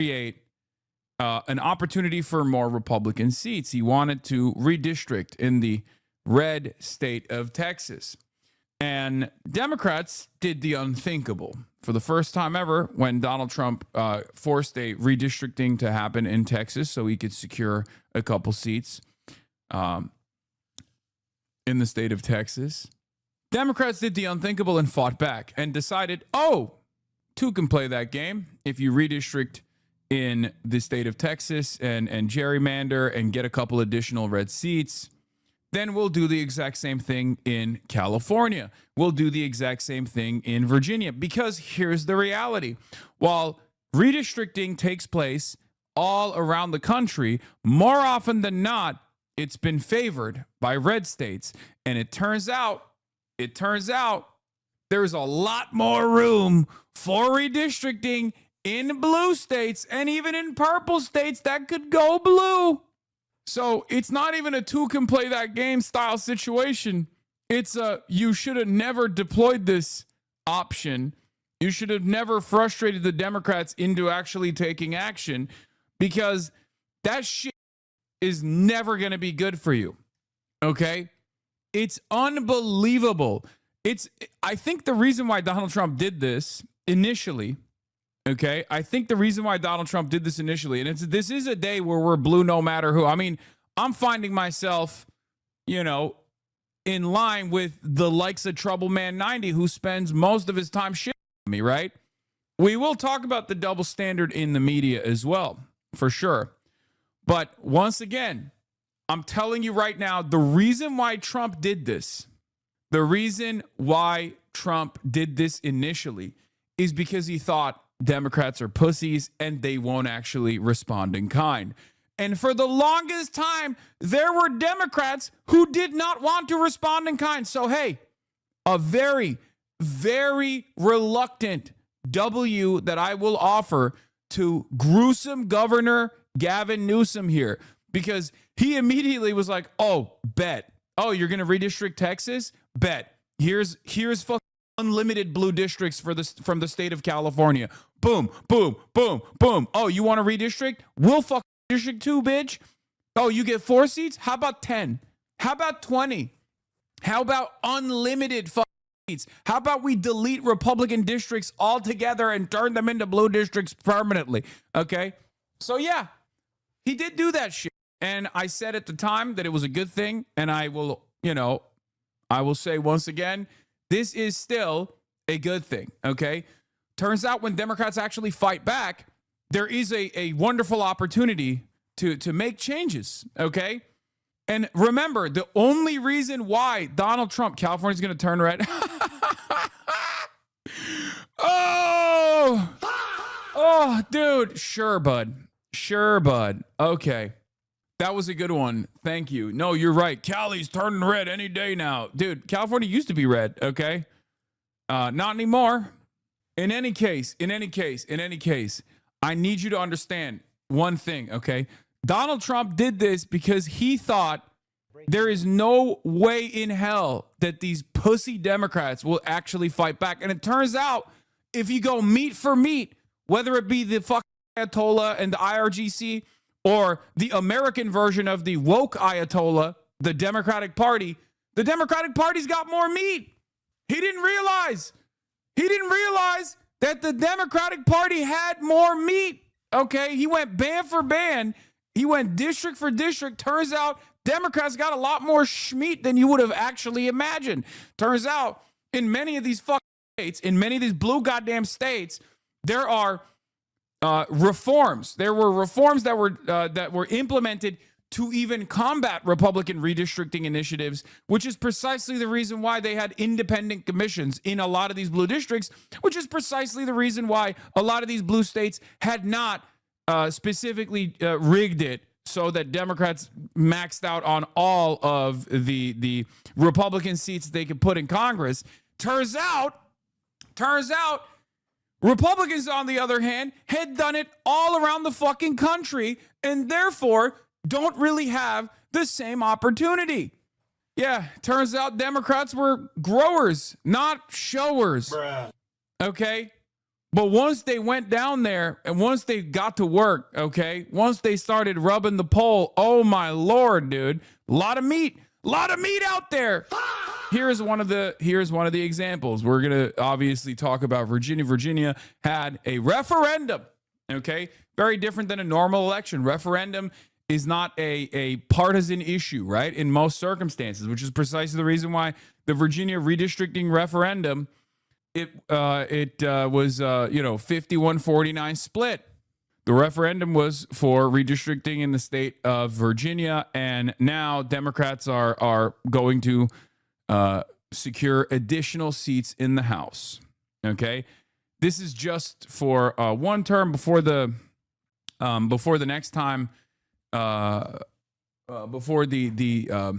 create an opportunity for more Republican seats. He wanted to redistrict in the red state of Texas. And Democrats did the unthinkable. For the first time ever, when Donald Trump forced a redistricting to happen in Texas so he could secure a couple seats in the state of Texas, Democrats did the unthinkable and fought back and decided, oh, two can play that game. If you redistrict in the state of Texas and gerrymander and get a couple additional red seats, then we'll do the exact same thing in California. We'll do the exact same thing in Virginia. Because here's the reality. While redistricting takes place all around the country, more often than not, it's been favored by red states. And it turns out there's a lot more room for redistricting in blue states and even in purple states that could go blue. So it's not even a two can play that game style situation. It's a, you should have never deployed this option. You should have never frustrated the Democrats into actually taking action, because that shit is never going to be good for you. Okay? It's unbelievable. I think the reason why Donald Trump did this initially, okay? I think the reason why Donald Trump did this initially, and this is a day where we're blue no matter who. I mean, I'm finding myself, in line with the likes of Trouble Man 90, who spends most of his time shitting on me, right? We will talk about the double standard in the media as well, for sure. But once again, I'm telling you right now, the reason why Trump did this initially is because he thought Democrats are pussies and they won't actually respond in kind. And for the longest time, there were Democrats who did not want to respond in kind. So, hey, a very, very reluctant W that I will offer to gruesome Governor Gavin Newsom here, because he immediately was like, oh, bet. Oh, you're going to redistrict Texas? Bet. Here's fucking unlimited blue districts from the state of California. Boom, boom, boom, boom. Oh, you want to redistrict? We'll fucking district too, bitch. Oh, you get 4 seats? How about 10? How about 20? How about unlimited fucking seats? How about we delete Republican districts altogether and turn them into blue districts permanently? Okay? So, yeah, he did do that shit. And I said at the time that it was a good thing. And I will, I will say once again, this is still a good thing, okay? Turns out when Democrats actually fight back, there is a wonderful opportunity to make changes, okay? And remember, the only reason why Donald Trump, California's going to turn red. Oh, dude. Sure, bud. Okay. That was a good one. Thank you. No, you're right. Cali's turning red any day now. Dude, California used to be red, okay? Not anymore. In any case, I need you to understand one thing, okay? Donald Trump did this because he thought there is no way in hell that these pussy Democrats will actually fight back. And it turns out, if you go meat for meat, whether it be the fucking Ayatollah and the IRGC, or the American version of the woke Ayatollah, the Democratic Party's got more meat. He didn't realize that the Democratic Party had more meat. Okay, he went band for band. He went district for district. Turns out Democrats got a lot more schmeat than you would have actually imagined. Turns out in many of these fucking states, in many of these blue goddamn states, there are reforms. There were reforms that were implemented to even combat Republican redistricting initiatives, which is precisely the reason why they had independent commissions in a lot of these blue districts, which is precisely the reason why a lot of these blue states had not specifically rigged it so that Democrats maxed out on all of the Republican seats they could put in Congress. Turns out, Republicans, on the other hand, had done it all around the fucking country and therefore don't really have the same opportunity. Yeah, turns out Democrats were growers, not showers. Bruh. Okay? But once they went down there and once they got to work, okay, once they started rubbing the pole, oh my Lord, dude, a lot of meat out there. Here's one of the examples. We're going to obviously talk about Virginia. Virginia had a referendum, okay? Very different than a normal election. Referendum is not a partisan issue, right? In most circumstances, which is precisely the reason why the Virginia redistricting referendum it was 51-49 split. The referendum was for redistricting in the state of Virginia, and now Democrats are going to secure additional seats in the House. Okay, this is just for one term before the next time before the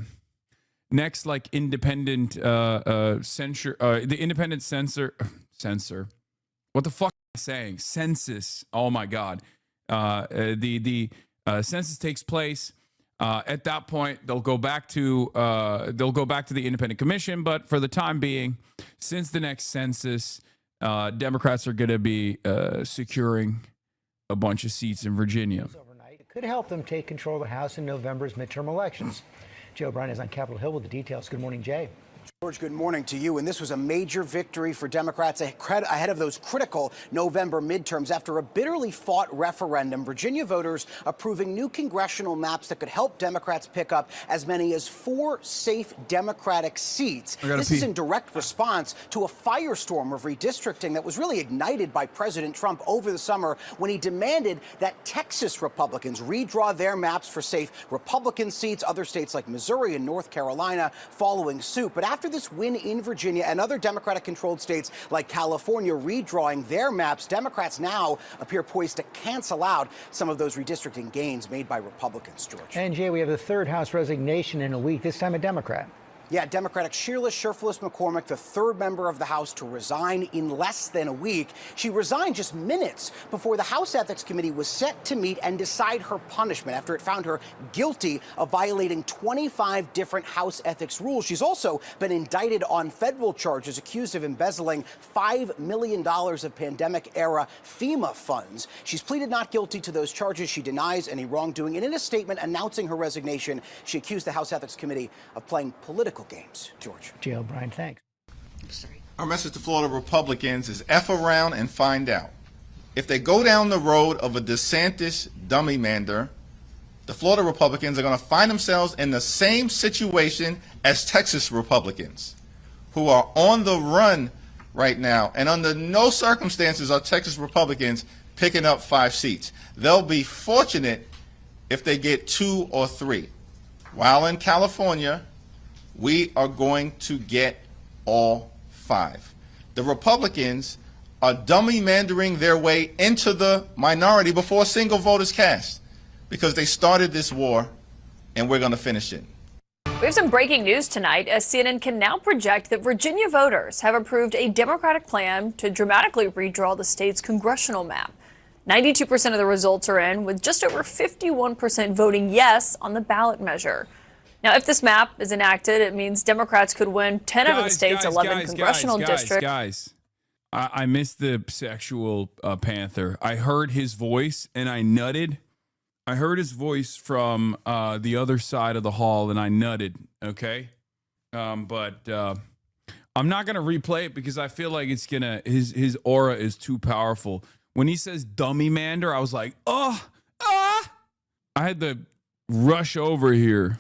next, like, independent censure, the independent censor, what the fuck am I saying? Census. Oh my God. The census takes place. At that point, they'll go back to the independent commission. But for the time being, since the next census, Democrats are going to be securing a bunch of seats in Virginia. Overnight, it could help them take control of the House in November's midterm elections. Joe O'Brien is on Capitol Hill with the details. Good morning, Jay. George, good morning to you. And this was a major victory for Democrats ahead of those critical November midterms. After a bitterly fought referendum, Virginia voters approving new congressional maps that could help Democrats pick up as many as 4 safe Democratic seats. This is in direct response to a firestorm of redistricting that was really ignited by President Trump over the summer when he demanded that Texas Republicans redraw their maps for safe Republican seats, other states like Missouri and North Carolina following suit. But after this win in Virginia and other Democratic-controlled states like California redrawing their maps, Democrats now appear poised to cancel out some of those redistricting gains made by Republicans, George. And, Jay, we have the third House resignation in a week, this time a Democrat. Yeah, Democratic Sheila Sherfless McCormick, the third member of the House to resign in less than a week. She resigned just minutes before the House Ethics Committee was set to meet and decide her punishment after it found her guilty of violating 25 different House ethics rules. She's also been indicted on federal charges, accused of embezzling $5 million of pandemic-era FEMA funds. She's pleaded not guilty to those charges. She denies any wrongdoing. And in a statement announcing her resignation, she accused the House Ethics Committee of playing political games. George. Jay O'Brien, thanks. Our message to Florida Republicans is F around and find out. If they go down the road of a DeSantis dummy-mander, the Florida Republicans are going to find themselves in the same situation as Texas Republicans, who are on the run right now. And under no circumstances are Texas Republicans picking up 5 seats. They'll be fortunate if they get 2 or 3. While in California, we are going to get all 5. The Republicans are dummy-mandering their way into the minority before a single vote is cast because they started this war, and we're going to finish it. We have some breaking news tonight, as CNN can now project that Virginia voters have approved a Democratic plan to dramatically redraw the state's congressional map. 92% of the results are in, with just over 51% voting yes on the ballot measure. Now, if this map is enacted, it means Democrats could win 10 out of the state's 11 congressional districts. Guys, I missed the sexual panther. I heard his voice and I nutted. I heard his voice from the other side of the hall and I nutted. Okay, but I'm not gonna replay it because I feel like it's gonna his aura is too powerful. When he says dummy mander, I was like, I had to rush over here.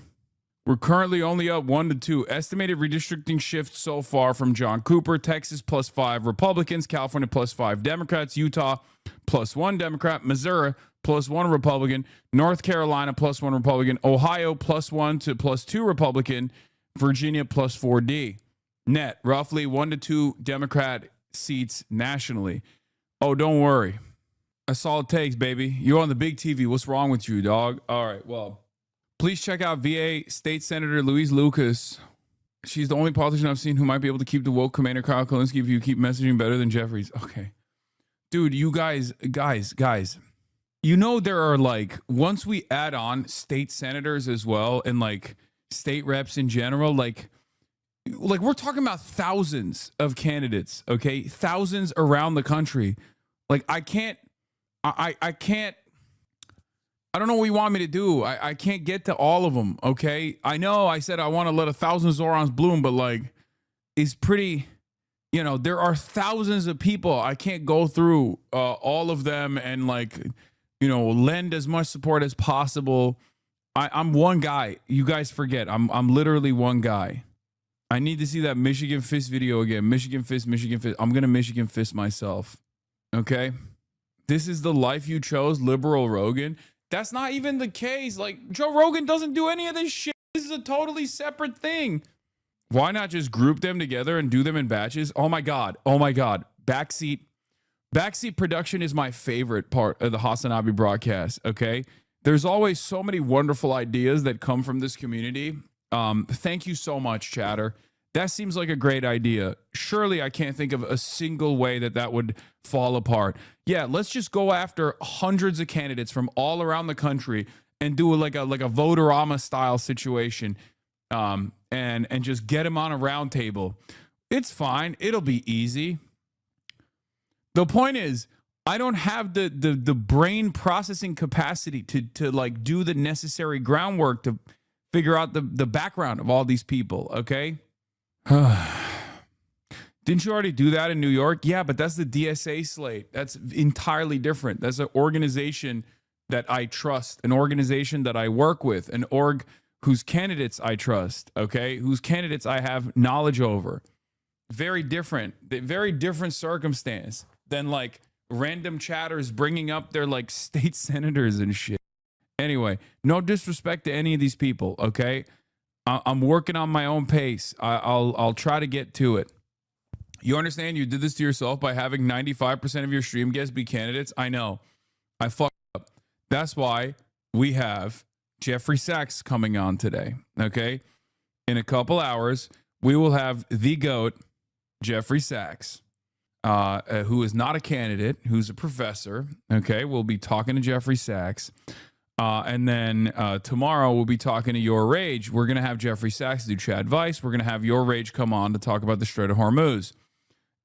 We're currently only up 1-2. Estimated redistricting shift so far from John Cooper: Texas +5 Republicans, California +5 Democrats, Utah +1 Democrat, Missouri +1 Republican, North Carolina +1 Republican, Ohio +1 to +2 Republican, Virginia +4 D. Net roughly 1-2 Democrat seats nationally. Oh, don't worry. That's all it takes, baby. You're on the big TV. What's wrong with you, dog? All right, well. Please check out VA State Senator Louise Lucas. She's the only politician I've seen who might be able to keep the woke Commander Kyle Kulinski if you keep messaging better than Jeffries. Okay. Dude, you guys, you know there are, like, once we add on state senators as well and, like, state reps in general, like we're talking about thousands of candidates, okay? Thousands around the country Like, I can't, I can't, I don't know what you want me to do. I can't get to all of them, okay? I know I said I want to let 1,000 Zorons bloom, but like, it's pretty, you know, there are thousands of people. I can't go through all of them and like, you know, lend as much support as possible. I'm one guy. You guys forget. I'm literally one guy. I need to see that Michigan Fist video again. Michigan Fist, Michigan Fist. I'm going to Michigan Fist myself. Okay? This is the life you chose, liberal Rogan. That's not even the case. Like, Joe Rogan doesn't do any of this shit. This is a totally separate thing. Why not just group them together and do them in batches? Oh my God. Oh my God. Backseat production is my favorite part of the Hasanabi broadcast. Okay. There's always so many wonderful ideas that come from this community. Thank you so much, chatter. That seems like a great idea. Surely I can't think of a single way that would fall apart. Yeah, let's just go after hundreds of candidates from all around the country and do like a Votorama style situation, and just get them on a round table. It's fine. It'll be easy. The point is, I don't have the brain processing capacity to like do the necessary groundwork to figure out the background of all these people. Okay. Didn't you already do that in New York? Yeah, but that's the DSA slate. That's entirely different. That's an organization that I trust, an organization that I work with, an org whose candidates I trust, okay? Whose candidates I have knowledge over. Very different circumstance than like random chatters bringing up their like state senators and shit. Anyway, no disrespect to any of these people, okay? I'm working on my own pace. I'll try to get to it. You understand you did this to yourself by having 95% of your stream guests be candidates? I know. I fucked up. That's why we have Jeffrey Sachs coming on today, okay? In a couple hours, we will have the GOAT, Jeffrey Sachs, who is not a candidate, who's a professor, okay? We'll be talking to Jeffrey Sachs. And then tomorrow we'll be talking to Your Rage. We're going to have Jeffrey Sachs do Chad Vice. We're going to have Your Rage come on to talk about the Strait of Hormuz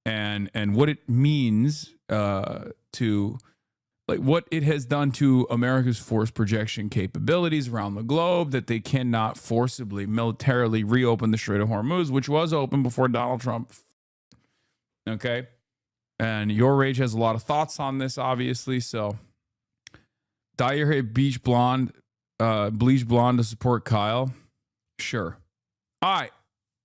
and what it means to, like, what it has done to America's force projection capabilities around the globe, that they cannot forcibly, militarily reopen the Strait of Hormuz, which was open before Donald Trump. Okay? And Your Rage has a lot of thoughts on this, obviously, so... Dye your hair bleach blonde to support Kyle. Sure. All right,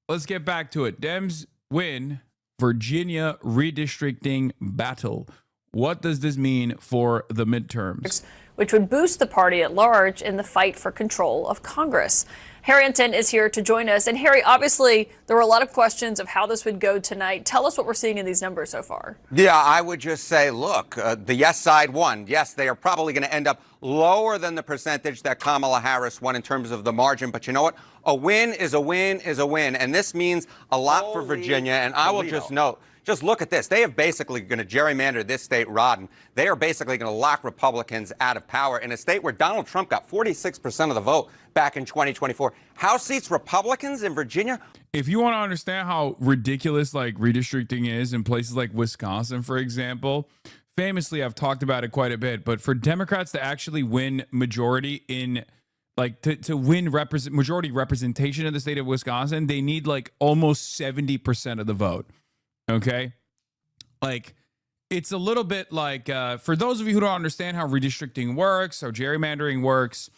let's get back to it. Dems win Virginia redistricting battle. What does this mean for the midterms? Which would boost the party at large in the fight for control of Congress. Harrington is here to join us. And Harry, obviously, there were a lot of questions of how this would go tonight. Tell us what we're seeing in these numbers so far. Yeah, I would just say, look, the yes side won. Yes, they are probably going to end up lower than the percentage that Kamala Harris won in terms of the margin. But you know what? A win is a win is a win. And this means a lot for Virginia. And I will just note, just look at this. They have basically going to gerrymander this state rotten. They are basically going to lock Republicans out of power in a state where Donald Trump got 46% of the vote back in 2024. House seats Republicans in Virginia. If you want to understand how ridiculous like redistricting is in places like Wisconsin, for example, famously, I've talked about it quite a bit, but for Democrats to actually win majority in like to win majority representation in the state of Wisconsin, they need like almost 70% of the vote. Okay, like it's a little bit like for those of you who don't understand how redistricting works, how gerrymandering works,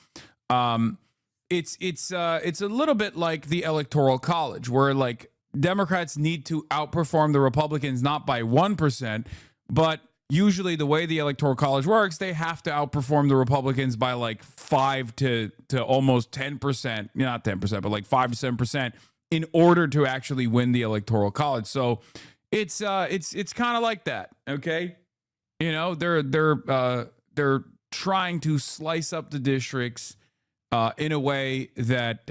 it's a little bit like the Electoral College, where like Democrats need to outperform the Republicans not by 1%, but usually the way the Electoral College works, they have to outperform the Republicans by like 5 to almost 10%, not 10%, but like 5 to 7% in order to actually win the Electoral College. So it's kind of like that, okay? You know, they're trying to slice up the districts in a way that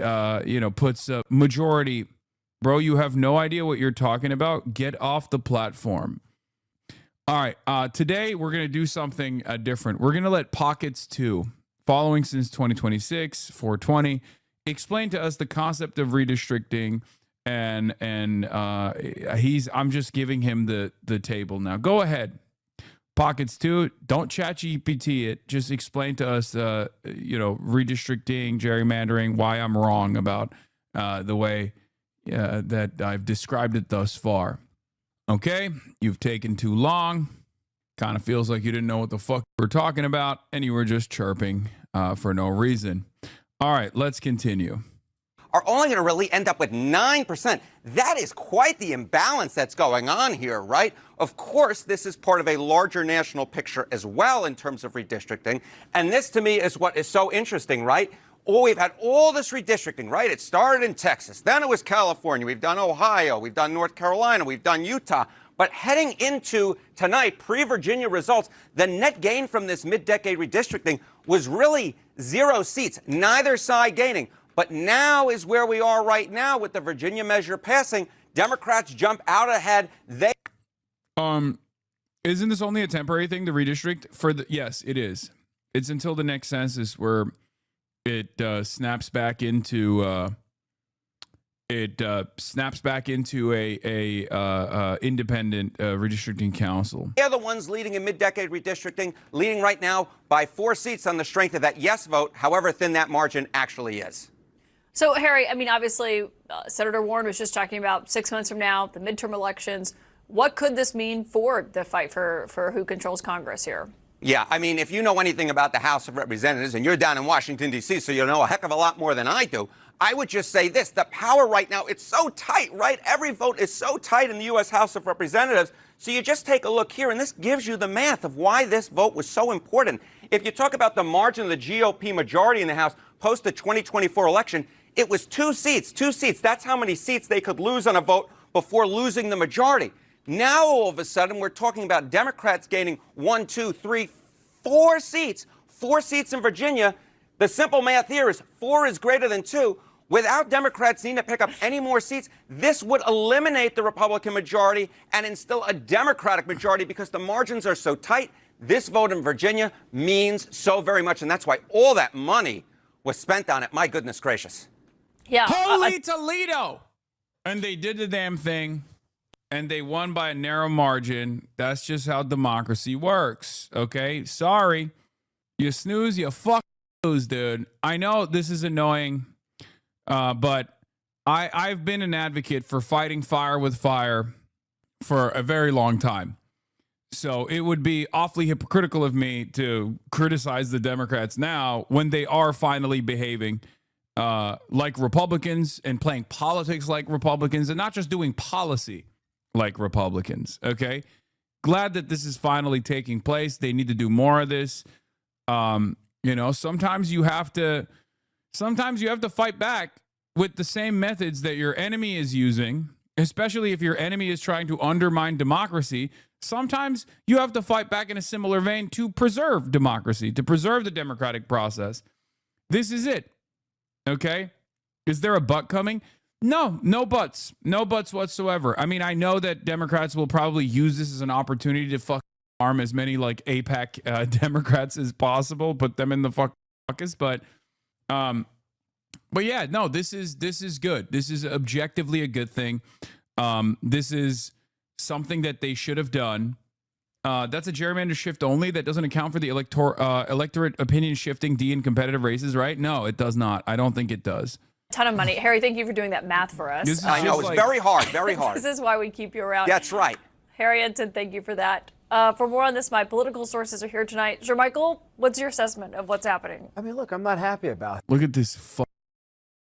puts a majority. Bro, you have no idea what you're talking about. Get off the platform. All right, today we're gonna do something different. We're gonna let Pockets 2, following since 2026, 420, explain to us the concept of redistricting. And I'm just giving him the table now. Go ahead. pockets too. Don't chat GPT it. Just explain to us, redistricting, gerrymandering, why I'm wrong about the way that I've described it thus far. Okay, you've taken too long. Kind of feels like you didn't know what the fuck we're talking about, and you were just chirping for no reason. All right, let's continue. Are only going to really end up with 9%. That is quite the imbalance that's going on here, right? Of course, this is part of a larger national picture as well in terms of redistricting. And this, to me, is what is so interesting, right? Oh, we've had all this redistricting, right? It started in Texas. Then it was California. We've done Ohio. We've done North Carolina. We've done Utah. But heading into tonight, pre-Virginia results, the net gain from this mid-decade redistricting was really 0 seats, neither side gaining. But now is where we are right now with the Virginia measure passing. Democrats jump out ahead. Isn't this only a temporary thing, the redistrict? Yes, it is. It's until the next census where it snaps back into a independent redistricting council. They're the ones leading in mid-decade redistricting, leading right now by 4 seats on the strength of that yes vote, however thin that margin actually is. So, Harry, I mean, obviously, Senator Warren was just talking about 6 months from now, the midterm elections. What could this mean for the fight for who controls Congress here? Yeah, I mean, if you know anything about the House of Representatives, and you're down in Washington, D.C., so you know a heck of a lot more than I do, I would just say this. The power right now, it's so tight, right? Every vote is so tight in the U.S. House of Representatives. So you just take a look here, and this gives you the math of why this vote was so important. If you talk about the margin of the GOP majority in the House post the 2024 election, it was 2 seats, 2 seats. That's how many seats they could lose on a vote before losing the majority. Now, all of a sudden, we're talking about Democrats gaining 1, 2, 3, 4 seats, 4 seats in Virginia. The simple math here is 4 is greater than 2. Without Democrats needing to pick up any more seats, this would eliminate the Republican majority and instill a Democratic majority because the margins are so tight. This vote in Virginia means so very much, and that's why all that money was spent on it. My goodness gracious. Yeah. Holy Toledo! And they did the damn thing, and they won by a narrow margin. That's just how democracy works, okay? Sorry. You snooze, you fuck lose, dude. I know this is annoying, but I've been an advocate for fighting fire with fire for a very long time. So it would be awfully hypocritical of me to criticize the Democrats now when they are finally behaving like Republicans and playing politics like Republicans and not just doing policy like Republicans. Okay. Glad that this is finally taking place. They need to do more of this. Sometimes you have to fight back with the same methods that your enemy is using, especially if your enemy is trying to undermine democracy. Sometimes you have to fight back in a similar vein to preserve democracy, to preserve the democratic process. This is it. Okay? Is there a but coming? No buts. No buts whatsoever. I mean, I know that Democrats will probably use this as an opportunity to fuck arm as many like AIPAC Democrats as possible, put them in the fuck buckets, but yeah, no, this is good. This is objectively a good thing. This is something that they should have done. That's a gerrymander shift only. That doesn't account for the electorate opinion shifting D in competitive races, right? No, it does not. I don't think it does. Ton of money. Harry, thank you for doing that math for us. I know, it's very hard, very hard. This is why we keep you around. That's right. Harry Ensign, thank you for that. For more on this, my political sources are here tonight. Jermichael, what's your assessment of what's happening? I mean, look, I'm not happy about it. Look at this.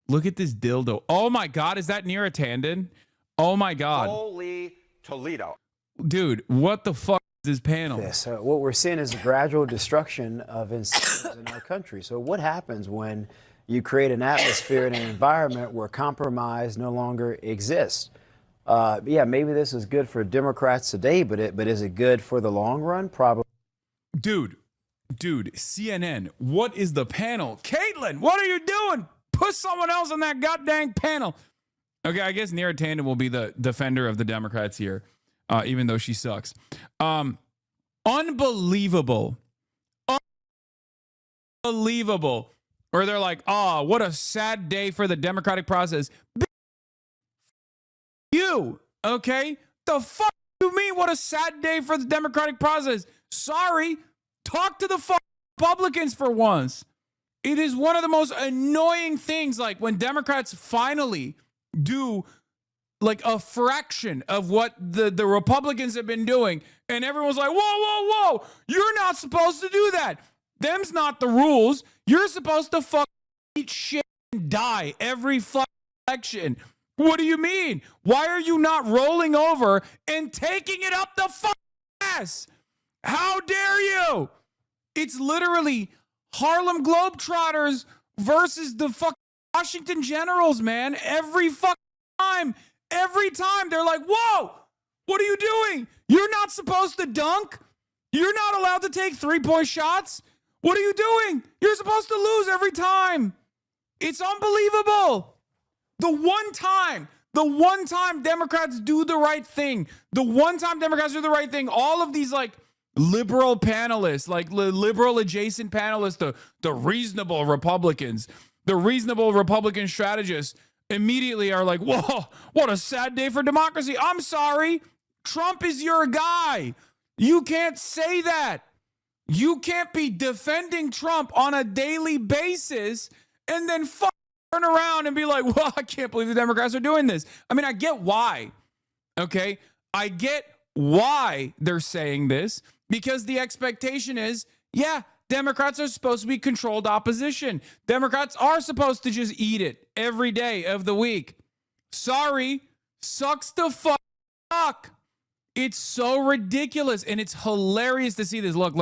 Look at this dildo. Oh my God, is that Neera Tanden? Oh my God. Holy Toledo. Dude, what the fuck is this panel? What we're seeing is a gradual destruction of institutions in our country. So what happens when you create an atmosphere and an environment where compromise no longer exists? Yeah, maybe this is good for Democrats today, but is it good for the long run? Probably. Dude, CNN, what is the panel? Caitlin, what are you doing? Put someone else on that goddamn panel. Okay, I guess Neera Tanden will be the defender of the Democrats here, even though she sucks. Unbelievable. Unbelievable. Or they're like, oh, what a sad day for the democratic process. You, okay? The fuck you mean what a sad day for the democratic process? Sorry, talk to the Republicans for once. It is one of the most annoying things, like when Democrats finally do like a fraction of what the Republicans have been doing, and everyone's like, whoa, whoa, whoa, you're not supposed to do that. Them's not the rules. You're supposed to eat shit and die every election. What do you mean? Why are you not rolling over and taking it up the ass? How dare you? It's literally Harlem Globetrotters versus the Washington Generals, man. Every time they're like, whoa, what are you doing? You're not supposed to dunk. You're not allowed to take 3-point shots. What are you doing? You're supposed to lose every time. It's unbelievable. The one time Democrats do the right thing, all of these like liberal panelists, like liberal adjacent panelists, the reasonable Republicans, the reasonable Republican strategists immediately are like, whoa, what a sad day for democracy. I'm sorry. Trump is your guy. You can't say that. You can't be defending Trump on a daily basis and then turn around and be like, well, I can't believe the Democrats are doing this. I mean, I get why. Okay. I get why they're saying this, because the expectation is, yeah, Democrats are supposed to be controlled opposition. Democrats are supposed to just eat it every day of the week. Sorry, sucks to fuck. It's so ridiculous, and it's hilarious to see this. Look.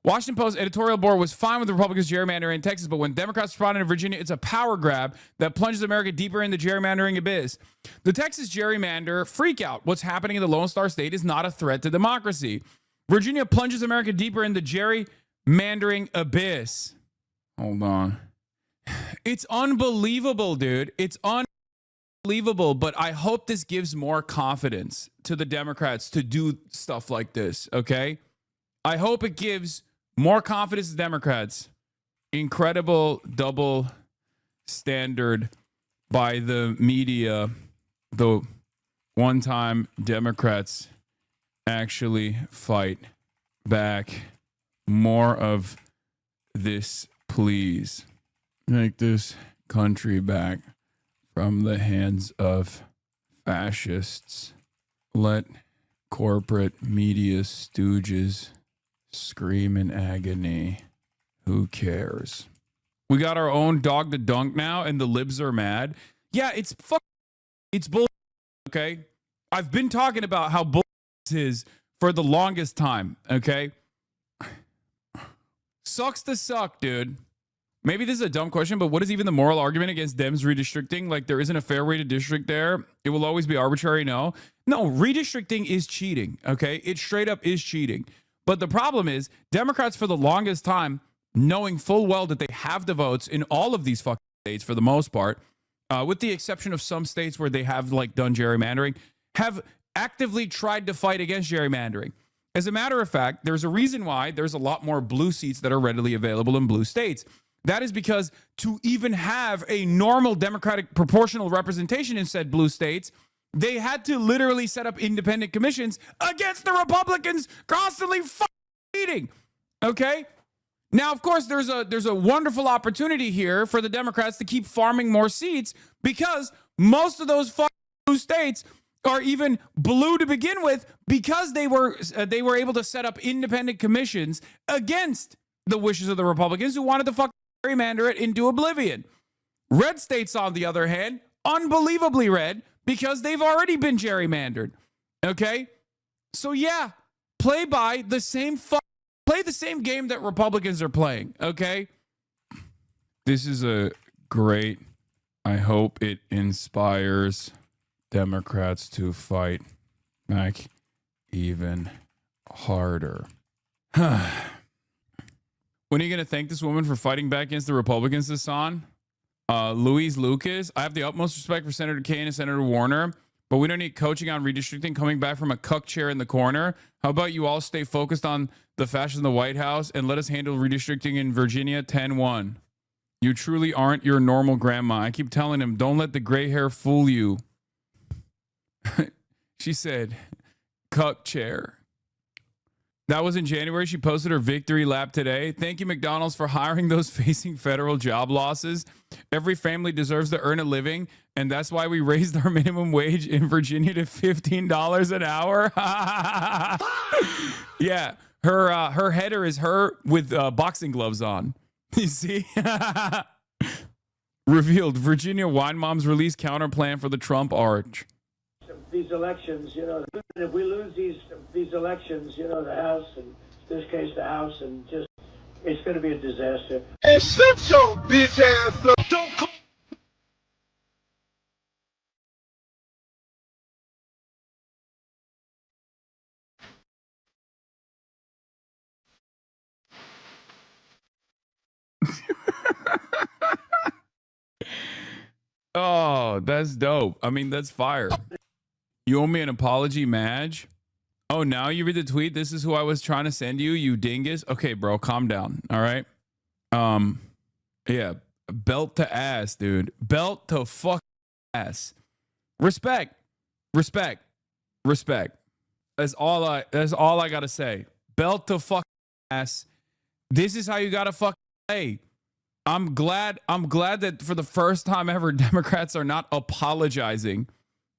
Washington Post editorial board was fine with the Republicans' gerrymandering in Texas, but when Democrats responded in Virginia, it's a power grab that plunges America deeper in the gerrymandering abyss. The Texas gerrymander freak out. What's happening in the Lone Star State is not a threat to democracy. Virginia plunges America deeper in the gerrymandering abyss. Hold on. It's unbelievable, dude. It's unbelievable, but I hope this gives more confidence to the Democrats to do stuff like this, okay? I hope it gives more confidence to Democrats. Incredible double standard by the media. The one time Democrats actually fight back. More of this, please. Take this country back from the hands of fascists. Let corporate media stooges scream in agony. Who cares? We got our own dog to dunk now, and the libs are mad. Yeah, it's bull. Okay, I've been talking about how bull is for the longest time. Okay, sucks to suck, dude. Maybe this is a dumb question, but what is even the moral argument against Dems redistricting? Like, there isn't a fair way to district there. It will always be arbitrary. No, redistricting is cheating. Okay, it straight up is cheating. But the problem is Democrats for the longest time, knowing full well that they have the votes in all of these fucking states for the most part, with the exception of some states where they have like done gerrymandering, have actively tried to fight against gerrymandering. As a matter of fact, there's a reason why there's a lot more blue seats that are readily available in blue states. That is because to even have a normal Democratic proportional representation in said blue states, they had to literally set up independent commissions against the Republicans constantly fighting. Okay? Now, of course, there's a wonderful opportunity here for the Democrats to keep farming more seats because most of those blue states are even blue to begin with because they were able to set up independent commissions against the wishes of the Republicans who wanted to gerrymander it into oblivion. Red states, on the other hand, unbelievably red because they've already been gerrymandered. Okay? So yeah, play the same game that Republicans are playing, okay? This is I hope it inspires Democrats to fight back even harder. When are you going to thank this woman for fighting back against the Republicans, Hassan? Louise Lucas, I have the utmost respect for Senator Kaine and Senator Warner, but we don't need coaching on redistricting coming back from a cuck chair in the corner. How about you all stay focused on the fashion in the White House and let us handle redistricting in Virginia 10-1. You truly aren't your normal grandma. I keep telling him, don't let the gray hair fool you. She said, cuck chair. That was in January. She posted her victory lap today. Thank you, McDonald's, for hiring those facing federal job losses. Every family deserves to earn a living, and that's why we raised our minimum wage in Virginia to $15 an hour. Yeah, her header is her with boxing gloves on. You see? Revealed. Virginia wine moms release counter plan for the Trump arch. These elections, if we lose these elections, the House, and in this case the House, and just it's going to be a disaster. And shut your bitch ass up. Don't call. Oh, that's dope. I mean, that's fire. You owe me an apology, Madge. Oh, now you read the tweet. This is who I was trying to send you, you dingus. Okay, bro, calm down. All right. Yeah, belt to ass, dude. Belt to fuck ass. Respect. Respect. Respect. That's all I gotta say. Belt to fuck ass. This is how you gotta fuck play. I'm glad that for the first time ever, Democrats are not apologizing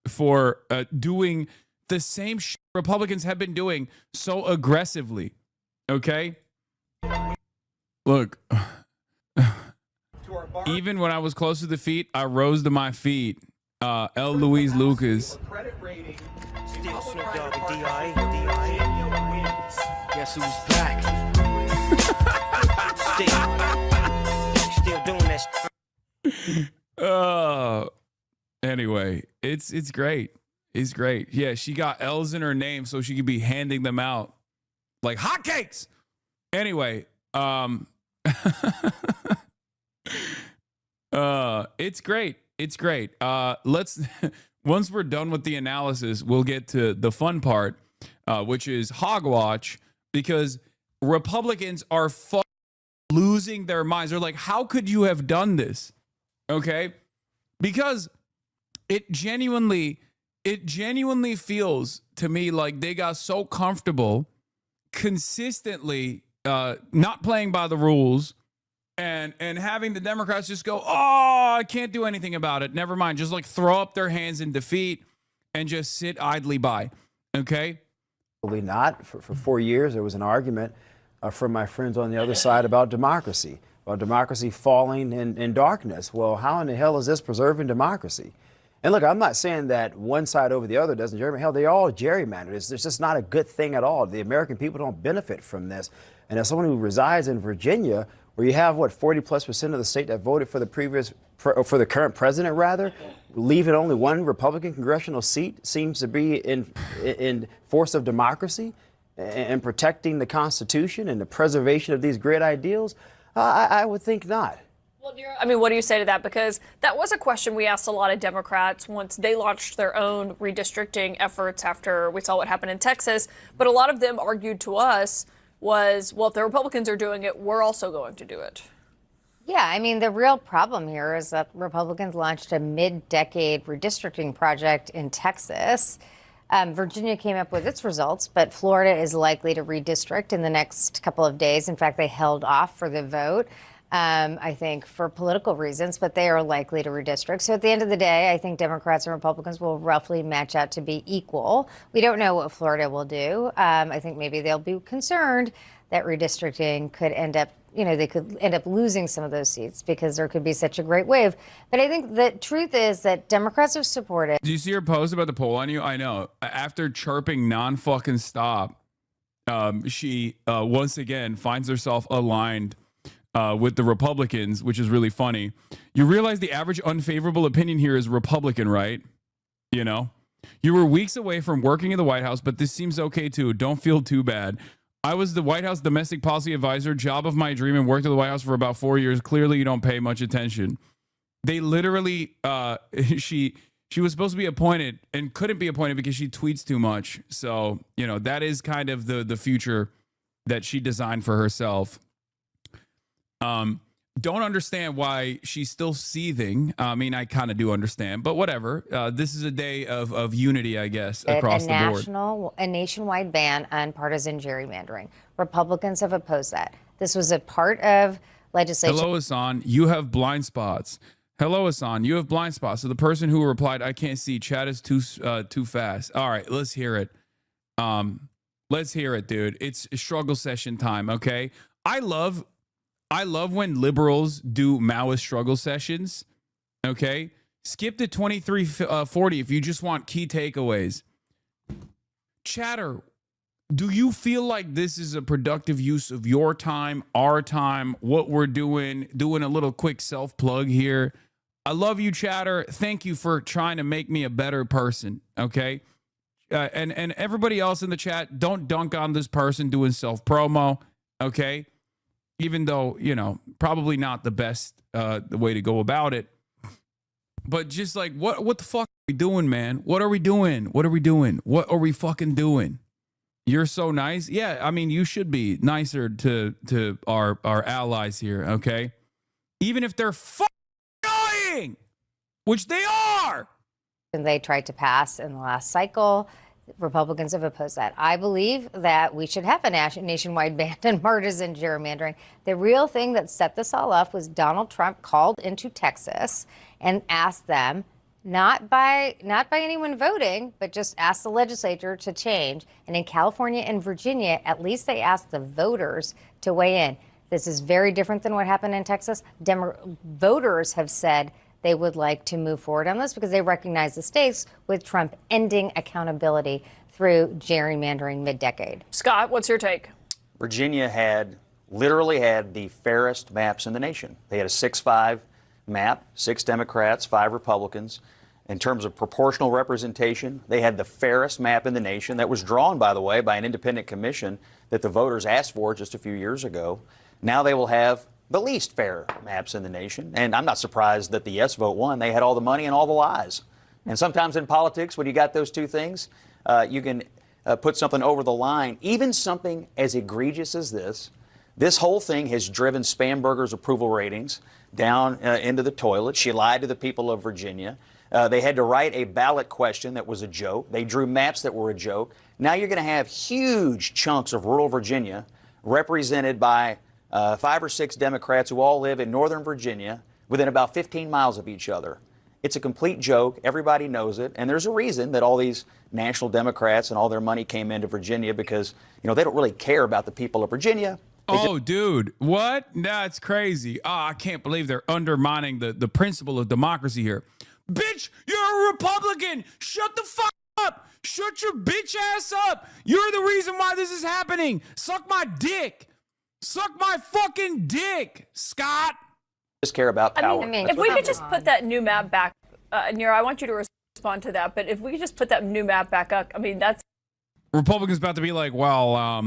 for doing the same shit Republicans have been doing so aggressively. Okay? Look, even when I was close to the feet, I rose to my feet. L. Louise Lucas. Still Snoop Dogg and D.I. Guess who's back? Still doing this. Anyway, it's great. It's great. Yeah, she got L's in her name so she could be handing them out like hotcakes. Anyway, it's great. It's great. Let's once we're done with the analysis, we'll get to the fun part, which is hogwatch, because Republicans are losing their minds. They're like, how could you have done this? Okay? Because it genuinely feels to me like they got so comfortable consistently not playing by the rules and having the Democrats just go, oh, I can't do anything about it. Never mind. Just like throw up their hands in defeat and just sit idly by. Okay? Probably not. For 4 years, there was an argument from my friends on the other side about democracy falling in darkness. Well, how in the hell is this preserving democracy? And look, I'm not saying that one side over the other doesn't gerrymander. Hell, they all gerrymander. It's just not a good thing at all. The American people don't benefit from this. And as someone who resides in Virginia, where you have, 40+% of the state that voted for the current president, rather, leaving only one Republican congressional seat seems to be in force of democracy and protecting the Constitution and the preservation of these great ideals. I would think not. Well, I mean, what do you say to that? Because that was a question we asked a lot of Democrats once they launched their own redistricting efforts after we saw what happened in Texas. But a lot of them argued to us was, well, if the Republicans are doing it, we're also going to do it. Yeah, I mean, the real problem here is that Republicans launched a mid-decade redistricting project in Texas. Virginia came up with its results, but Florida is likely to redistrict in the next couple of days. In fact, they held off for the vote. I think for political reasons, but they are likely to redistrict. So at the end of the day, I think Democrats and Republicans will roughly match out to be equal. We don't know what Florida will do. I think maybe they'll be concerned that redistricting could end up, they could end up losing some of those seats because there could be such a great wave. But I think the truth is that Democrats have supported. Do you see her post about the poll on you? I know. After chirping non-fucking stop, she once again finds herself aligned with the Republicans, which is really funny. You realize the average unfavorable opinion here is Republican, right? You were weeks away from working in the White House, but this seems okay too. Don't feel too bad. I was the White House domestic policy advisor, job of my dream, and worked at the White House for about 4 years. Clearly, you don't pay much attention. They literally, she was supposed to be appointed and couldn't be appointed because she tweets too much. So, that is kind of the future that she designed for herself. don't understand why she's still seething. I mean, I kind of do understand, but whatever. This is a day of unity, I guess, across the board. A nationwide ban on partisan gerrymandering. Republicans have opposed that. This was a part of legislation. Hello, Hassan. You have blind spots. Hello, Hassan. You have blind spots. So the person who replied, "I can't see. Chat is too fast." All right, let's hear it. Let's hear it, dude. It's struggle session time. Okay. I love when liberals do Maoist struggle sessions. Okay. Skip to 2340 if you just want key takeaways. Chatter, do you feel like this is a productive use of your time, our time, what we're doing a little quick self-plug here? I love you, Chatter. Thank you for trying to make me a better person. Okay. And everybody else in the chat, don't dunk on this person doing self-promo. Okay. Even though, probably not the best the way to go about it. But just like, what the fuck are we doing, man? What are we doing? What are we doing? What are we fucking doing? You're so nice. Yeah, I mean, you should be nicer to our allies here, okay? Even if they're fucking dying, which they are. And they tried to pass in the last cycle. Republicans have opposed that. I believe that we should have a nationwide ban on partisan gerrymandering. The real thing that set this all up was Donald Trump called into Texas and asked them, not by anyone voting, but just asked the legislature to change. And in California and Virginia, at least they asked the voters to weigh in. This is very different than what happened in Texas. Voters have said they would like to move forward on this because they recognize the stakes with Trump ending accountability through gerrymandering mid-decade. Scott, what's your take? Virginia literally had the fairest maps in the nation. They had a 6-5 map, 6 Democrats, 5 Republicans. In terms of proportional representation, they had the fairest map in the nation that was drawn, by the way, by an independent commission that the voters asked for just a few years ago. Now they will have the least fair maps in the nation. And I'm not surprised that the yes vote won. They had all the money and all the lies. And sometimes in politics, when you got those two things, you can put something over the line. Even something as egregious as this whole thing has driven Spamberger's approval ratings down into the toilet. She lied to the people of Virginia. They had to write a ballot question that was a joke. They drew maps that were a joke. Now you're going to have huge chunks of rural Virginia represented by 5 or 6 Democrats who all live in Northern Virginia within about 15 miles of each other. It's a complete joke. Everybody knows it. And there's a reason that all these national Democrats and all their money came into Virginia because, they don't really care about the people of Virginia. Dude, what? That's crazy. I can't believe they're undermining the principle of democracy here. Bitch, you're a Republican. Shut the fuck up. Shut your bitch ass up. You're the reason why this is happening. Suck my dick. Suck my fucking dick, Scott. Just care about power. I mean, if we could just put that new map back, Nero, I want you to respond to that. But if we could just put that new map back up, I mean, that's. Republicans about to be like, well,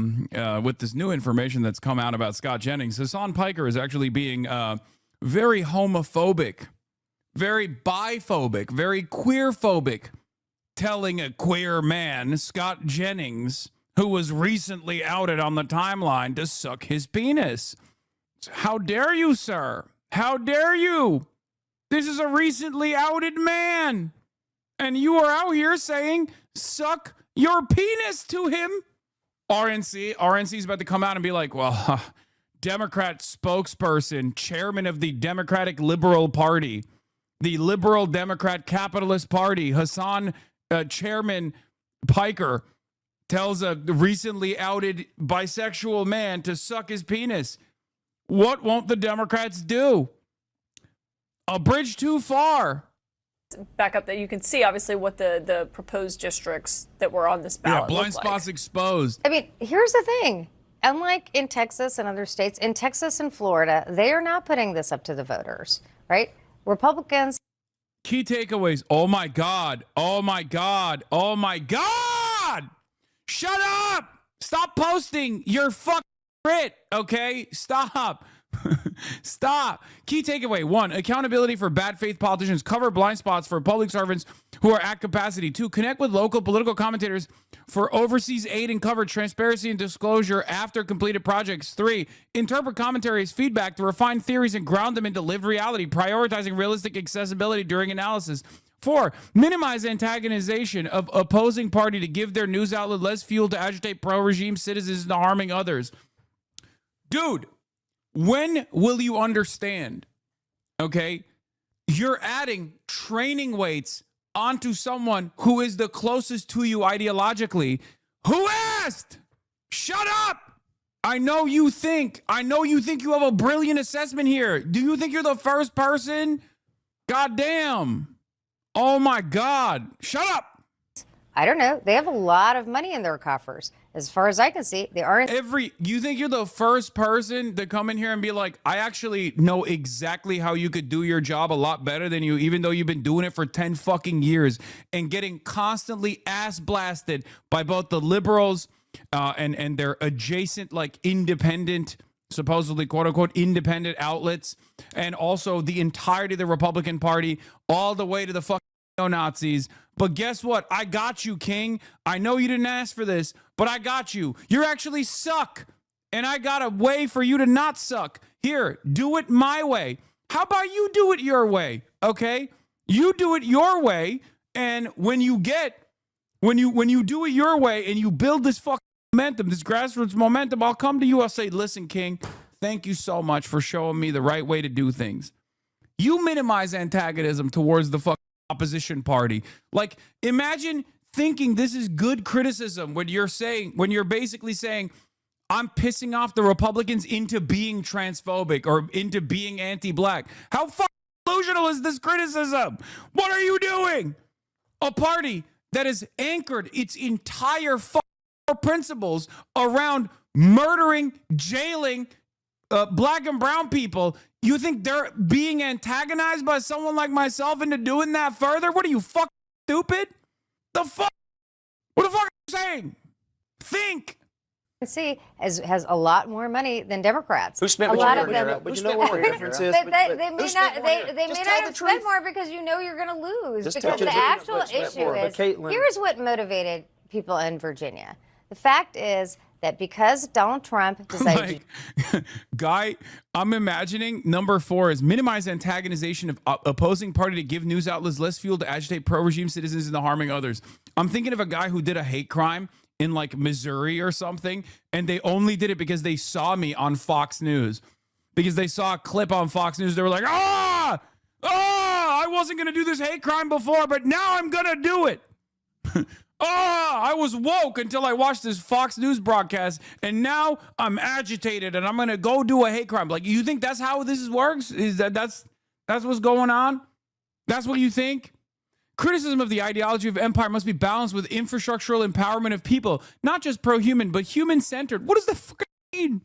with this new information that's come out about Scott Jennings, Hassan Piker is actually being very homophobic, very biphobic, very queerphobic, telling a queer man, Scott Jennings, who was recently outed on the timeline to suck his penis. How dare you, sir? How dare you? This is a recently outed man. And you are out here saying, suck your penis to him. RNC is about to come out and be like, well, Democrat spokesperson, chairman of the Democratic Liberal Party, the Liberal Democrat Capitalist Party, Hassan Chairman Piker, tells a recently outed bisexual man to suck his penis. What won't the Democrats do? A bridge too far. Back up that you can see, obviously, what the proposed districts that were on this ballot blind spots exposed. I mean, here's the thing. Unlike in Texas and other states, in Texas and Florida, they are not putting this up to the voters, right? Republicans. Key takeaways. Oh, my God. Oh, my God. Oh, my God. Shut up. Stop posting your fucking shit, okay? Stop. Stop. Key takeaway: 1, accountability for bad faith politicians. Cover blind spots for public servants who are at capacity. 2, connect with local political commentators for overseas aid and cover transparency and disclosure after completed projects. 3, interpret commentary as feedback to refine theories and ground them into lived reality, prioritizing realistic accessibility during analysis. 4, minimize antagonization of opposing party to give their news outlet less fuel to agitate pro-regime citizens into harming others. Dude, when will you understand? Okay, you're adding training weights onto someone who is the closest to you ideologically. Who asked? Shut up. I know you think you have a brilliant assessment here. Do you think you're the first person? God damn. Oh my God. Shut up. I don't know. They have a lot of money in their coffers. As far as I can see, they aren't. You think you're the first person to come in here and be like, I actually know exactly how you could do your job a lot better than you, even though you've been doing it for 10 fucking years and getting constantly ass blasted by both the liberals and their adjacent, like, independent, supposedly quote unquote independent outlets, and also the entirety of the Republican Party, all the way to the fucking Nazis. But guess what? I got you, King. I know you didn't ask for this, but I got you. You actually suck. And I got a way for you to not suck. Here, do it my way. How about you do it your way? Okay? You do it your way. And when you do it your way and you build this fucking momentum, this grassroots momentum, I'll come to you. I'll say, listen, King, thank you so much for showing me the right way to do things. You minimize antagonism towards the fucking opposition party. Like, imagine thinking this is good criticism when you're basically saying, I'm pissing off the Republicans into being transphobic or into being anti-black. How fucking delusional is this criticism? What are you doing? A party that has anchored its entire principles around murdering, jailing black and brown people. You think they're being antagonized by someone like myself into doing that further? What are you, fucking stupid? The fuck? What the fuck are you saying? Think. See, has a lot more money than Democrats. Who spent a more lot here, of them? Vera? But you know what the difference is? They may not have spent more because you know you're going to lose. Just because the actual issue is, here's what motivated people in Virginia. The fact is that because Donald Trump decided Guy, I'm imagining number 4 is minimize antagonization of opposing party to give news outlets less fuel to agitate pro-regime citizens into harming others. I'm thinking of a guy who did a hate crime in like Missouri or something, and they only did it because they saw me on Fox News. Because they saw a clip on Fox News. They were like, I wasn't going to do this hate crime before, but now I'm going to do it. I was woke until I watched this Fox News broadcast, and now I'm agitated, and I'm going to go do a hate crime. Like, you think that's how this works? Is that's what's going on? That's what you think? Criticism of the ideology of empire must be balanced with infrastructural empowerment of people, not just pro-human, but human-centered. What does the fuck mean?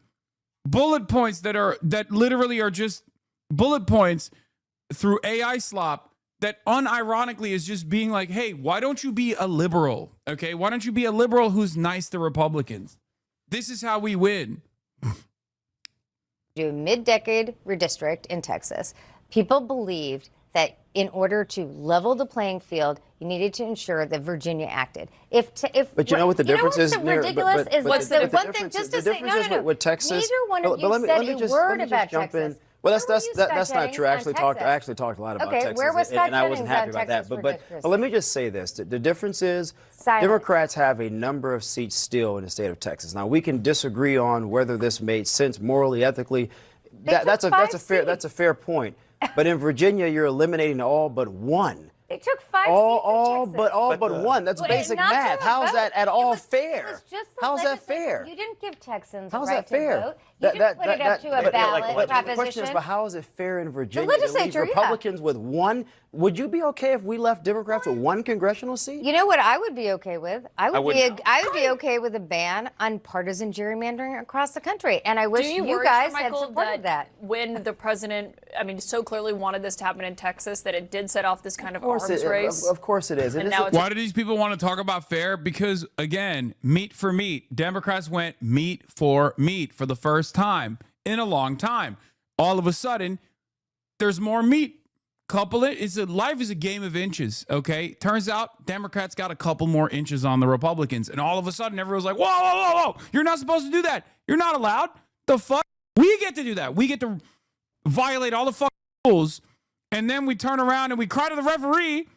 Bullet points that literally are just bullet points through AI slop that unironically is just being like, hey, why don't you be a liberal? Okay, why don't you be a liberal who's nice to Republicans? This is how we win. do mid-decade redistrict in Texas. People believed that in order to level the playing field, you needed to ensure that Virginia acted. But you know what the difference is? Ridiculous is what's the one thing just to say no. With Texas, neither one of you said a word about Texas. Well, that's not true. I actually talked a lot about Texas, where was Scott and I wasn't happy about that. But let me just say this: the difference is Democrats have a number of seats still in the state of Texas. Now we can disagree on whether this made sense morally, ethically. That's a fair point. But in Virginia, you're eliminating all but one. They took 5 seats all in Texas. but one. That's basic math. How is that at all fair? How's that fair? You didn't give Texans How's the right that fair? to vote. You didn't put it up to a ballot proposition. The question is, but how is it fair in Virginia the legislature, to leave Republicans with one? Would you be okay if we left Democrats with one congressional seat? You know what I would be okay with? I would be okay with a ban on partisan gerrymandering across the country. And I wish you guys had supported that. When the president, so clearly wanted this to happen in Texas, that it did set off this kind of arms race. Of course it is. Why do these people want to talk about fair? Because, again, meat for meat. Democrats went meat for the first time in a long time. all of a sudden, there's more meat. Life is a game of inches, okay? Turns out Democrats got a couple more inches on the Republicans, and all of a sudden everyone's like, whoa, whoa, whoa, whoa, you're not supposed to do that. You're not allowed. The fuck? We get to do that. We get to violate all the fucking rules, and then we turn around and we cry to the referee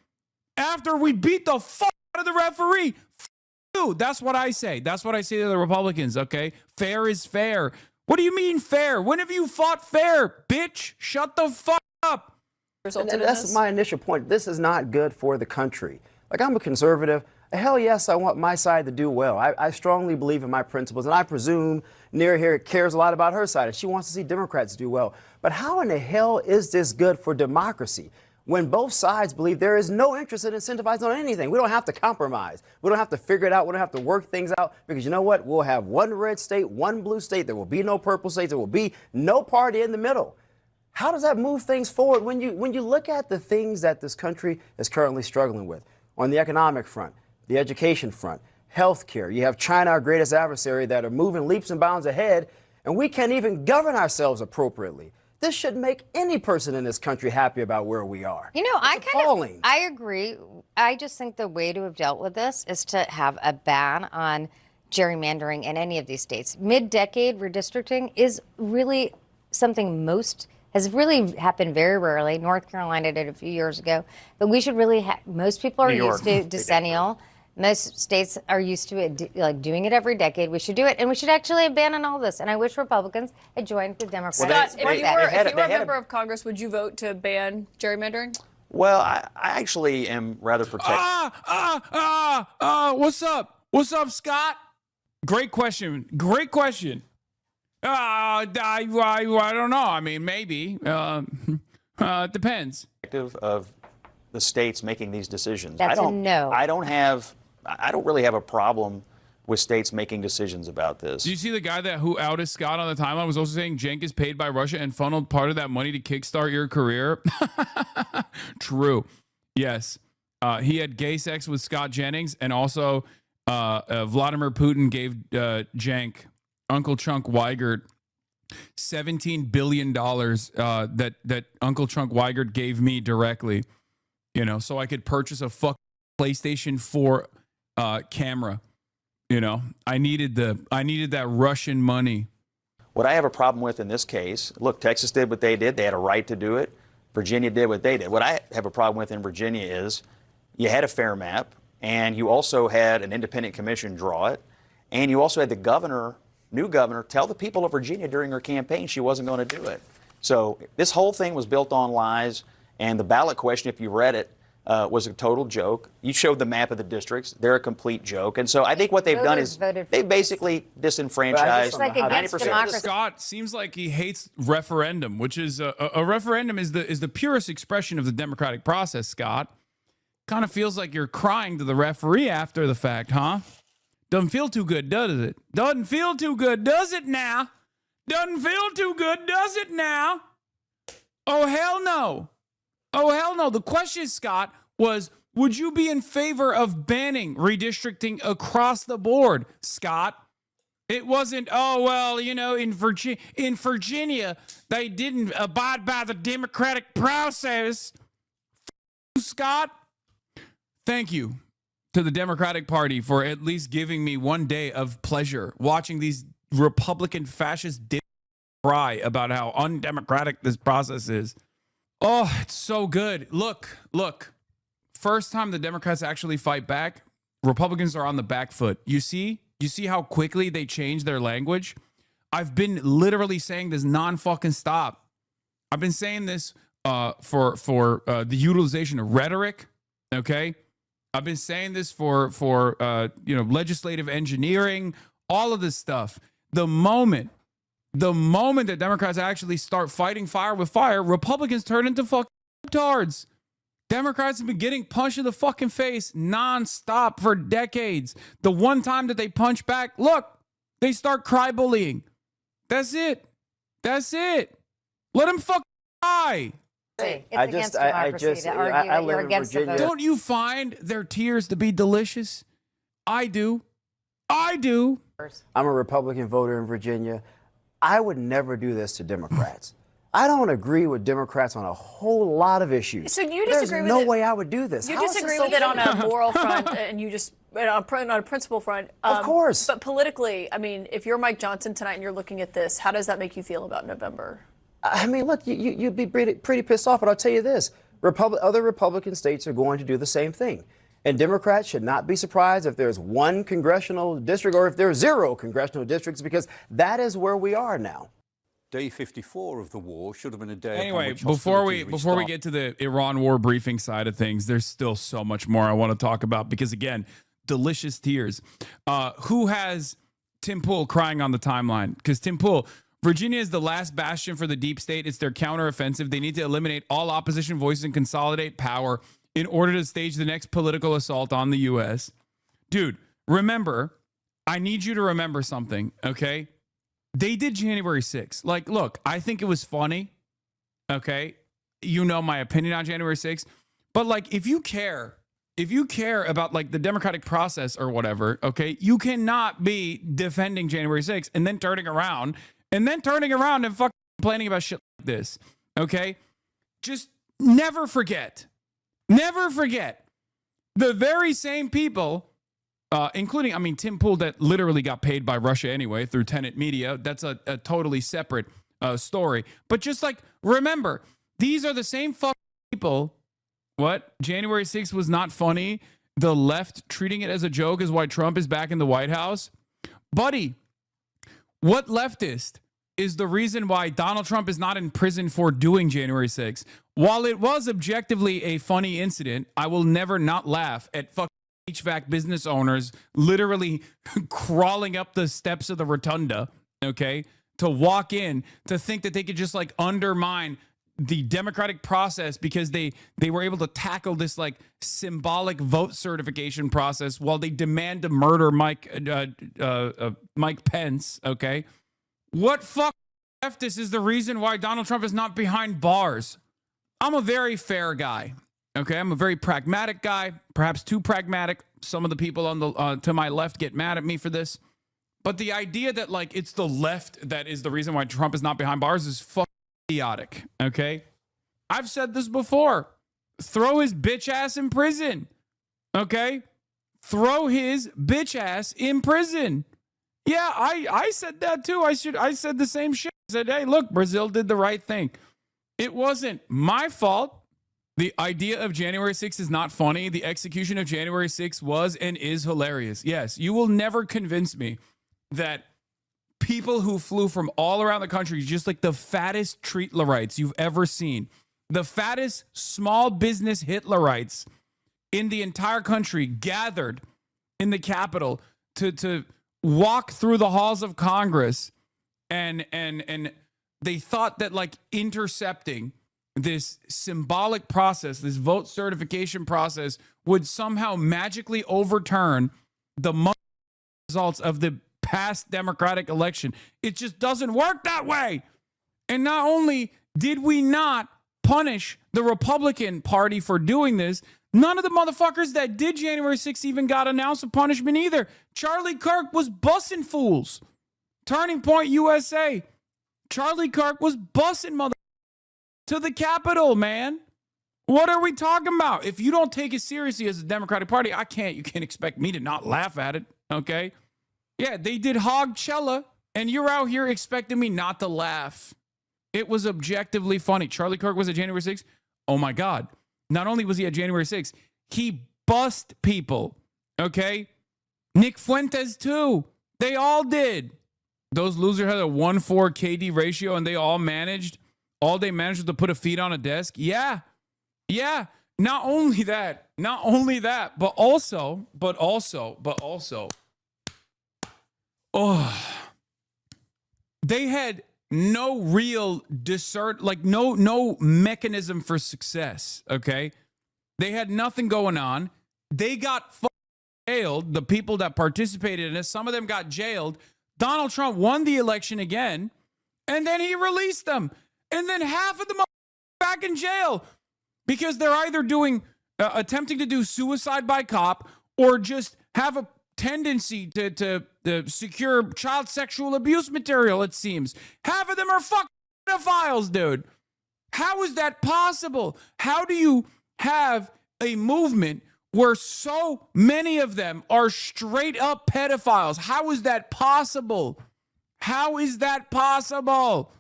after we beat the fuck out of the referee. F you. That's what I say. That's what I say to the Republicans, okay? Fair is fair. What do you mean fair? When have you fought fair, bitch? Shut the fuck up. And that's my initial point. This is not good for the country. Like, I'm a conservative. Hell yes, I want my side to do well. I strongly believe in my principles, and I presume Near here cares a lot about her side, and she wants to see Democrats do well. But how in the hell is this good for democracy when both sides believe there is no interest in incentivizing on anything? We don't have to compromise. We don't have to figure it out. We don't have to work things out, because you know what? We'll have one red state, one blue state. There will be no purple states. There will be no party in the middle. How does that move things forward when you look at the things that this country is currently struggling with on the economic front, the education front, healthcare? You have China, our greatest adversary, that are moving leaps and bounds ahead, and we can't even govern ourselves appropriately. This should make any person in this country happy about where we are. You know, I agree. I just think the way to have dealt with this is to have a ban on gerrymandering in any of these states. Mid-decade redistricting is really something has really happened very rarely. North Carolina did it a few years ago, but we should really most people are used to decennial. Most states are used to it, like doing it every decade. We should do it, and we should actually abandon all this. And I wish Republicans had joined the Democrats. Scott, if you were a member of Congress, would you vote to ban gerrymandering? Well, I actually am rather protective. What's up? What's up, Scott? Great question. Great question. I don't know. I mean, maybe. It depends. Of the states making these decisions. That's a no. I don't really have a problem with states making decisions about this. Do you see the guy who outed Scott on the timeline was also saying Cenk is paid by Russia and funneled part of that money to kickstart your career? True. Yes. He had gay sex with Scott Jennings, and also Vladimir Putin gave Cenk, Uncle Chunk Weigert, $17 billion that Uncle Chunk Weigert gave me directly, so I could purchase a fucking PlayStation 4 camera. I needed that Russian money. What I have a problem with in this case, look, Texas did what they did. They had a right to do it. Virginia did what they did. What I have a problem with in Virginia is you had a fair map, and you also had an independent commission draw it, and you also had the new governor, tell the people of Virginia during her campaign she wasn't going to do it. So this whole thing was built on lies, and the ballot question, if you read it, was a total joke. You showed the map of the districts. They're a complete joke. And so I think what they've done is they basically disenfranchised 90%. Scott seems like he hates referendum, which is a referendum is the purest expression of the democratic process, Scott. Kind of feels like you're crying to the referee after the fact, huh? Doesn't feel too good, does it? Doesn't feel too good, does it now? Doesn't feel too good, does it now? Oh, hell no. Oh, hell no. The question, Scott, was, would you be in favor of banning redistricting across the board, Scott? It wasn't, in Virginia, they didn't abide by the democratic process. Scott, thank you to the Democratic Party for at least giving me one day of pleasure watching these Republican fascist cry about how undemocratic this process is. Oh, it's so good. Look. First time the Democrats actually fight back, Republicans are on the back foot. You see how quickly they change their language? I've been literally saying this non-fucking stop. I've been saying this for the utilization of rhetoric, okay? I've been saying this for legislative engineering, all of this stuff. The moment that Democrats actually start fighting fire with fire, Republicans turn into fucking tards. Democrats have been getting punched in the fucking face nonstop for decades. The one time that they punch back, look, they start cry bullying. That's it. Let them fucking cry. It's against democracy to argue that you're against the vote. Don't you find their tears to be delicious? I do. I'm a Republican voter in Virginia. I would never do this to Democrats. I don't agree with Democrats on a whole lot of issues. So you disagree There's with no it? way I would do this. You How is disagree this with it so on a moral front, and you just on a principle front. Of course. But politically, I mean, if you're Mike Johnson tonight and you're looking at this, how does that make you feel about November? I mean, look, you'd be pretty pissed off, but I'll tell you this. Other Republican states are going to do the same thing. And Democrats should not be surprised if there's one congressional district or if there's 0 congressional districts, because that is where we are now. Day 54 of the war should have been a day. Anyway, before we get to the Iran war briefing side of things, there's still so much more I want to talk about because, again, delicious tears. Who has Tim Pool crying on the timeline? Because Tim Pool, Virginia is the last bastion for the deep state. It's their counteroffensive. They need to eliminate all opposition voices and consolidate power in order to stage the next political assault on the U.S. Dude, remember, I need you to remember something, okay? They did January 6th. Like, look, I think it was funny, okay? You know my opinion on January 6th. But, like, if you care about, like, the democratic process or whatever, okay, you cannot be defending January 6th and then turning around and fucking complaining about shit like this, okay? Just never forget the very same people, including, I mean, Tim Pool, that literally got paid by Russia anyway through Tenet Media. That's a totally separate story. But just like, remember, these are the same fucking people. What? January 6th was not funny. The left treating it as a joke is why Trump is back in the White House. Buddy, what leftist is the reason why Donald Trump is not in prison for doing January 6th? While it was objectively a funny incident, I will never not laugh at fucking HVAC business owners literally crawling up the steps of the rotunda, okay, to walk in, to think that they could just like undermine the democratic process because they were able to tackle this like symbolic vote certification process while they demand to murder Mike Pence, okay? What fuck leftist is the reason why Donald Trump is not behind bars? I'm a very fair guy, okay? I'm a very pragmatic guy, perhaps too pragmatic. Some of the people on the to my left get mad at me for this. But the idea that like it's the left that is the reason why Trump is not behind bars is fucking idiotic, okay? I've said this before. Throw his bitch ass in prison, okay? Throw his bitch ass in prison. Yeah, I said that too. I said the same shit. I said, hey, look, Brazil did the right thing. It wasn't my fault. The idea of January 6th is not funny. The execution of January 6th was and is hilarious. Yes, you will never convince me that people who flew from all around the country, just like the fattest Treatlerites you've ever seen, the fattest small business Hitlerites in the entire country gathered in the Capitol to walk through the halls of Congress and they thought that like intercepting this symbolic process, this vote certification process would somehow magically overturn the results of the past Democratic election. It just doesn't work that way. And not only did we not punish the Republican Party for doing this, none of the motherfuckers that did January 6th even got an ounce of punishment either. Charlie Kirk was bussing fools. Turning Point USA. Charlie Kirk was bussing mother to the Capitol, man. What are we talking about? If you don't take it seriously as a Democratic Party, you can't expect me to not laugh at it, okay? Yeah, they did Hogchella, and you're out here expecting me not to laugh. It was objectively funny. Charlie Kirk was at January 6th. Oh my God. Not only was he at January 6th, he bussed people, okay? Nick Fuentes too. They all did. Those losers had a 1-4 KD ratio and they all managed was to put a feet on a desk. Yeah. Not only that, but also, they had no real no mechanism for success, okay? They had nothing going on. They got jailed, the people that participated in it. Some of them got jailed. Donald Trump won the election again, and then he released them. And then half of them are back in jail because they're either attempting to do suicide by cop or just have a tendency to secure child sexual abuse material, it seems. Half of them are fucking pedophiles, dude. How is that possible? How do you have a movement where so many of them are straight up pedophiles? How is that possible? How is that possible?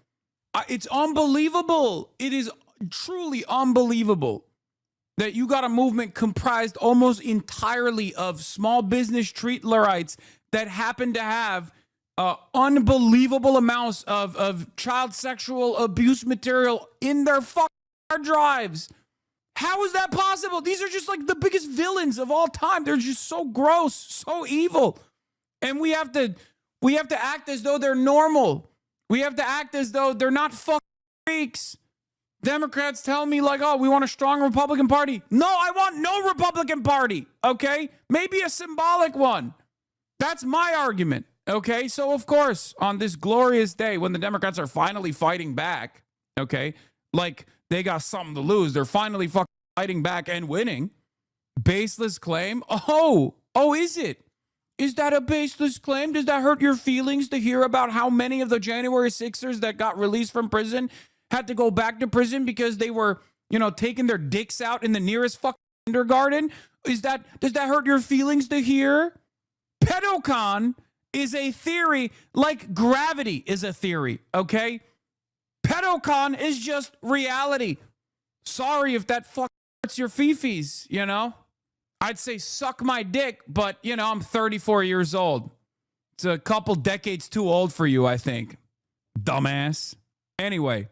It's unbelievable. It is truly unbelievable that you got a movement comprised almost entirely of small business treatlerites that happen to have unbelievable amounts of child sexual abuse material in their fucking hard drives. How is that possible? These are just like the biggest villains of all time. They're just so gross, so evil. And we have to act as though they're normal. We have to act as though they're not fucking freaks. Democrats tell me like, oh, we want a strong Republican Party. No, I want no Republican Party, okay? Maybe a symbolic one. That's my argument, okay? So, of course, on this glorious day when the Democrats are finally fighting back, okay, like they got something to lose, they're finally fucking fighting back and winning. Baseless claim? Oh, is it? Is that a baseless claim? Does that hurt your feelings to hear about how many of the January 6ers that got released from prison had to go back to prison because they were, taking their dicks out in the nearest fucking kindergarten? Does that hurt your feelings to hear? Pedocon is a theory like gravity is a theory, okay? Pedocon is just reality. Sorry if that fucking hurts your fifis, I'd say suck my dick, but, I'm 34 years old. It's a couple decades too old for you, I think. Dumbass. Anyway.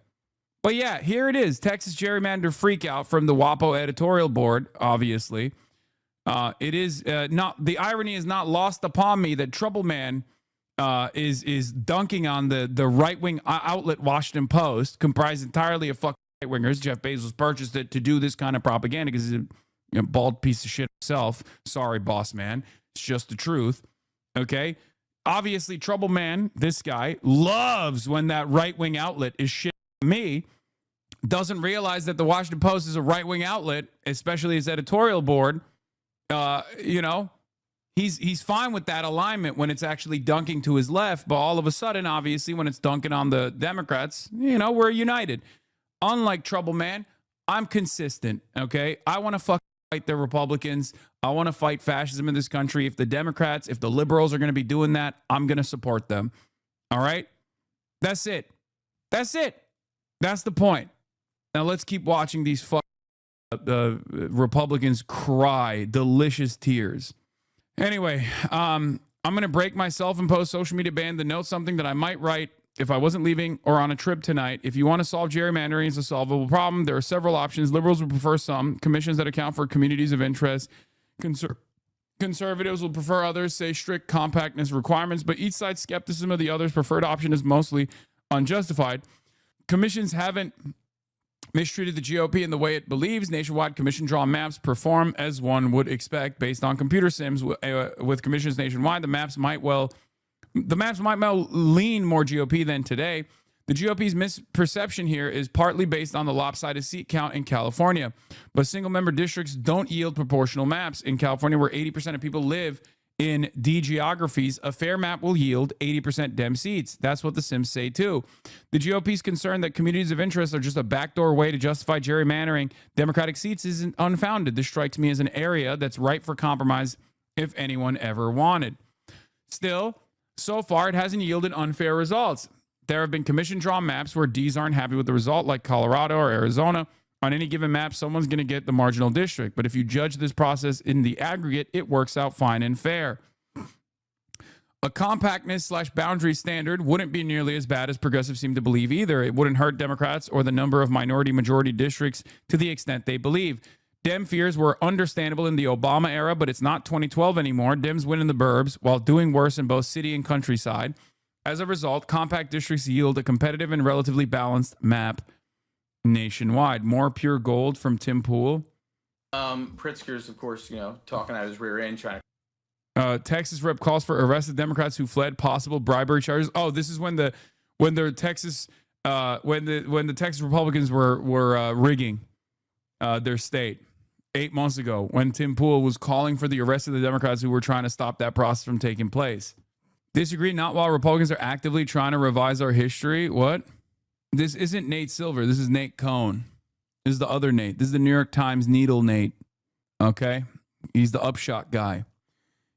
But yeah, here it is. Texas gerrymander freakout from the WAPO editorial board, obviously. It is not, the irony is not lost upon me that Trouble Man is dunking on the right-wing outlet Washington Post, comprised entirely of fucking right-wingers. Jeff Bezos purchased it to do this kind of propaganda because he's a bald piece of shit himself. Sorry, boss man. It's just the truth. Okay? Obviously, Trouble Man, this guy, loves when that right-wing outlet is shit me, doesn't realize that the Washington Post is a right-wing outlet, especially his editorial board. He's fine with that alignment when it's actually dunking to his left, but all of a sudden, obviously, when it's dunking on the Democrats, we're united. Unlike Trouble Man, I'm consistent, okay? I want to fight the Republicans. I want to fight fascism in this country. If the Democrats, if the liberals are going to be doing that, I'm going to support them. All right? That's it. That's it. That's the point. Now let's keep watching these Republicans cry delicious tears. Anyway, I'm going to break myself and post social media ban to note something that I might write if I wasn't leaving or on a trip tonight. If you want to solve gerrymandering as a solvable problem, there are several options. Liberals would prefer some. Commissions that account for communities of interest. Conservatives will prefer others, say strict compactness requirements, but each side's skepticism of the other's preferred option is mostly unjustified. Commissions haven't mistreated the GOP in the way it believes. Nationwide commission-drawn maps perform as one would expect based on computer sims. With commissions nationwide, the maps might well lean more GOP than today. The GOP's misperception here is partly based on the lopsided seat count in California, but single-member districts don't yield proportional maps. In California, where 80% of people live in D geographies, a fair map will yield 80% Dem seats. That's what the Sims say too. The GOP's concern that communities of interest are just a backdoor way to justify gerrymandering Democratic seats isn't unfounded. This strikes me as an area that's ripe for compromise if anyone ever wanted. Still, so far it hasn't yielded unfair results. There have been commission-drawn maps where Ds aren't happy with the result, like Colorado or Arizona. On any given map, someone's going to get the marginal district. But if you judge this process in the aggregate, it works out fine and fair. A compactness/boundary standard wouldn't be nearly as bad as progressives seem to believe either. It wouldn't hurt Democrats or the number of minority-majority districts to the extent they believe. Dem fears were understandable in the Obama era, but it's not 2012 anymore. Dems win in the burbs while doing worse in both city and countryside. As a result, compact districts yield a competitive and relatively balanced map nationwide. More pure gold from Tim Pool. Pritzker's, of course, talking out his rear end, trying to. Texas rep calls for arrested Democrats who fled possible bribery charges. Oh, this is when the Texas Republicans were rigging their state 8 months ago, when Tim Pool was calling for the arrest of the Democrats who were trying to stop that process from taking place. Disagree not while Republicans are actively trying to revise our history. What? This isn't Nate Silver. This is Nate Cohn. This is the other Nate. This is the New York Times Needle Nate. Okay? He's the upshot guy.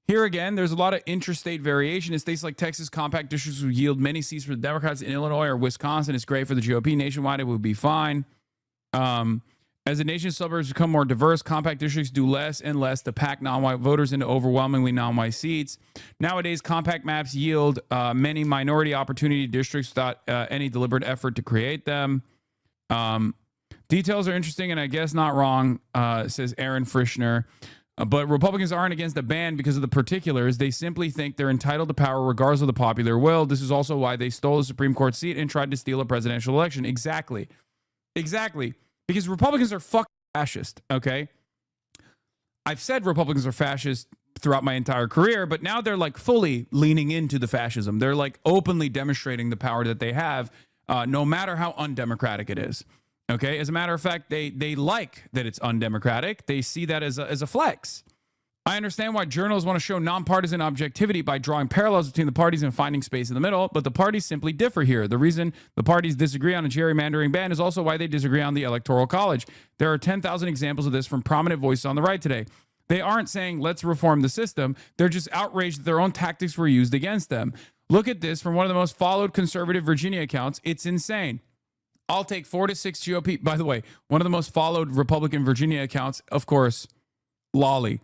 Here again, there's a lot of interstate variation. In states like Texas, compact districts would yield many seats for the Democrats. In Illinois or Wisconsin, it's great for the GOP. Nationwide, it would be fine. As the nation's suburbs become more diverse, compact districts do less and less to pack non-white voters into overwhelmingly non-white seats. Nowadays, compact maps yield many minority opportunity districts without any deliberate effort to create them. Details are interesting and I guess not wrong, says Aaron Frischner. But Republicans aren't against a ban because of the particulars. They simply think they're entitled to power regardless of the popular will. This is also why they stole the Supreme Court seat and tried to steal a presidential election. Exactly. Because Republicans are fucking fascist, okay? I've said Republicans are fascist throughout my entire career, but now they're like fully leaning into the fascism. They're like openly demonstrating the power that they have, no matter how undemocratic it is. Okay, as a matter of fact, they like that it's undemocratic. They see that as a flex. I understand why journalists want to show nonpartisan objectivity by drawing parallels between the parties and finding space in the middle, but the parties simply differ here. The reason the parties disagree on a gerrymandering ban is also why they disagree on the Electoral College. There are 10,000 examples of this from prominent voices on the right today. They aren't saying, let's reform the system. They're just outraged that their own tactics were used against them. Look at this from one of the most followed conservative Virginia accounts. It's insane. I'll take 4 to 6 GOP. By the way, one of the most followed Republican Virginia accounts, of course, Lolly.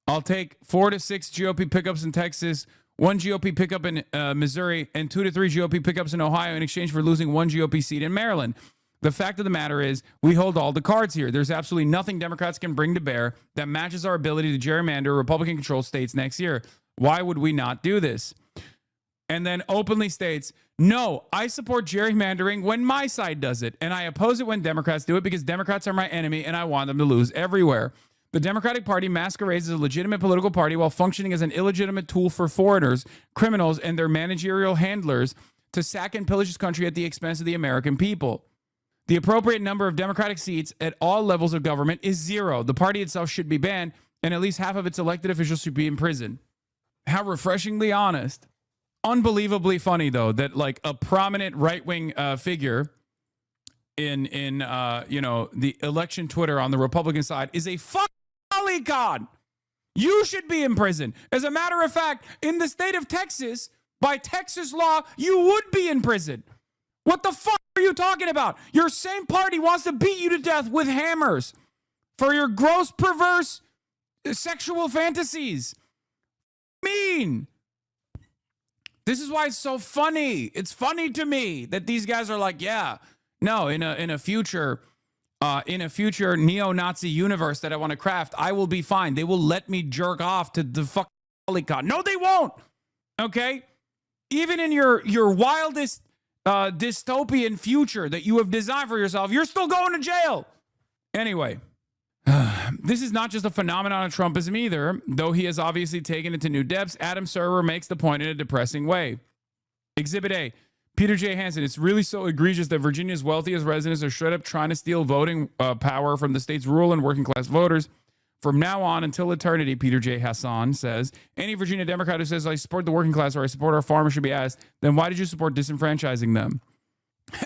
I'll take 4 to 6 GOP pickups in Texas, 1 GOP pickup in Missouri, and 2 to 3 GOP pickups in Ohio in exchange for losing 1 GOP seat in Maryland. The fact of the matter is we hold all the cards here. There's absolutely nothing Democrats can bring to bear that matches our ability to gerrymander Republican-controlled states next year. Why would we not do this? And then openly states, no, I support gerrymandering when my side does it, and I oppose it when Democrats do it because Democrats are my enemy and I want them to lose everywhere. The Democratic Party masquerades as a legitimate political party while functioning as an illegitimate tool for foreigners, criminals, and their managerial handlers to sack and pillage this country at the expense of the American people. The appropriate number of Democratic seats at all levels of government is 0. The party itself should be banned, and at least half of its elected officials should be in prison. How refreshingly honest. Unbelievably funny, though, that like a prominent right-wing figure in the election Twitter on the Republican side is a fucking polygon. You should be in prison. As a matter of fact, in the state of Texas, by Texas law, you would be in prison. What the fuck are you talking about? Your same party wants to beat you to death with hammers for your gross, perverse sexual fantasies. Mean. This is why it's so funny. It's funny to me that these guys are like, yeah, no, in a future neo-Nazi universe that I want to craft, I will be fine. They will let me jerk off to the fucking polygon. No, they won't. Okay? Even in your wildest dystopian future that you have designed for yourself, you're still going to jail. Anyway, this is not just a phenomenon of Trumpism either, though he has obviously taken it to new depths. Adam Serwer makes the point in a depressing way. Exhibit A, Peter J. Hansen. It's really so egregious that Virginia's wealthiest residents are straight up trying to steal voting power from the state's rural and working class voters. From now on until eternity, Peter J. Hassan says, any Virginia Democrat who says, I support the working class or I support our farmers should be asked, then why did you support disenfranchising them?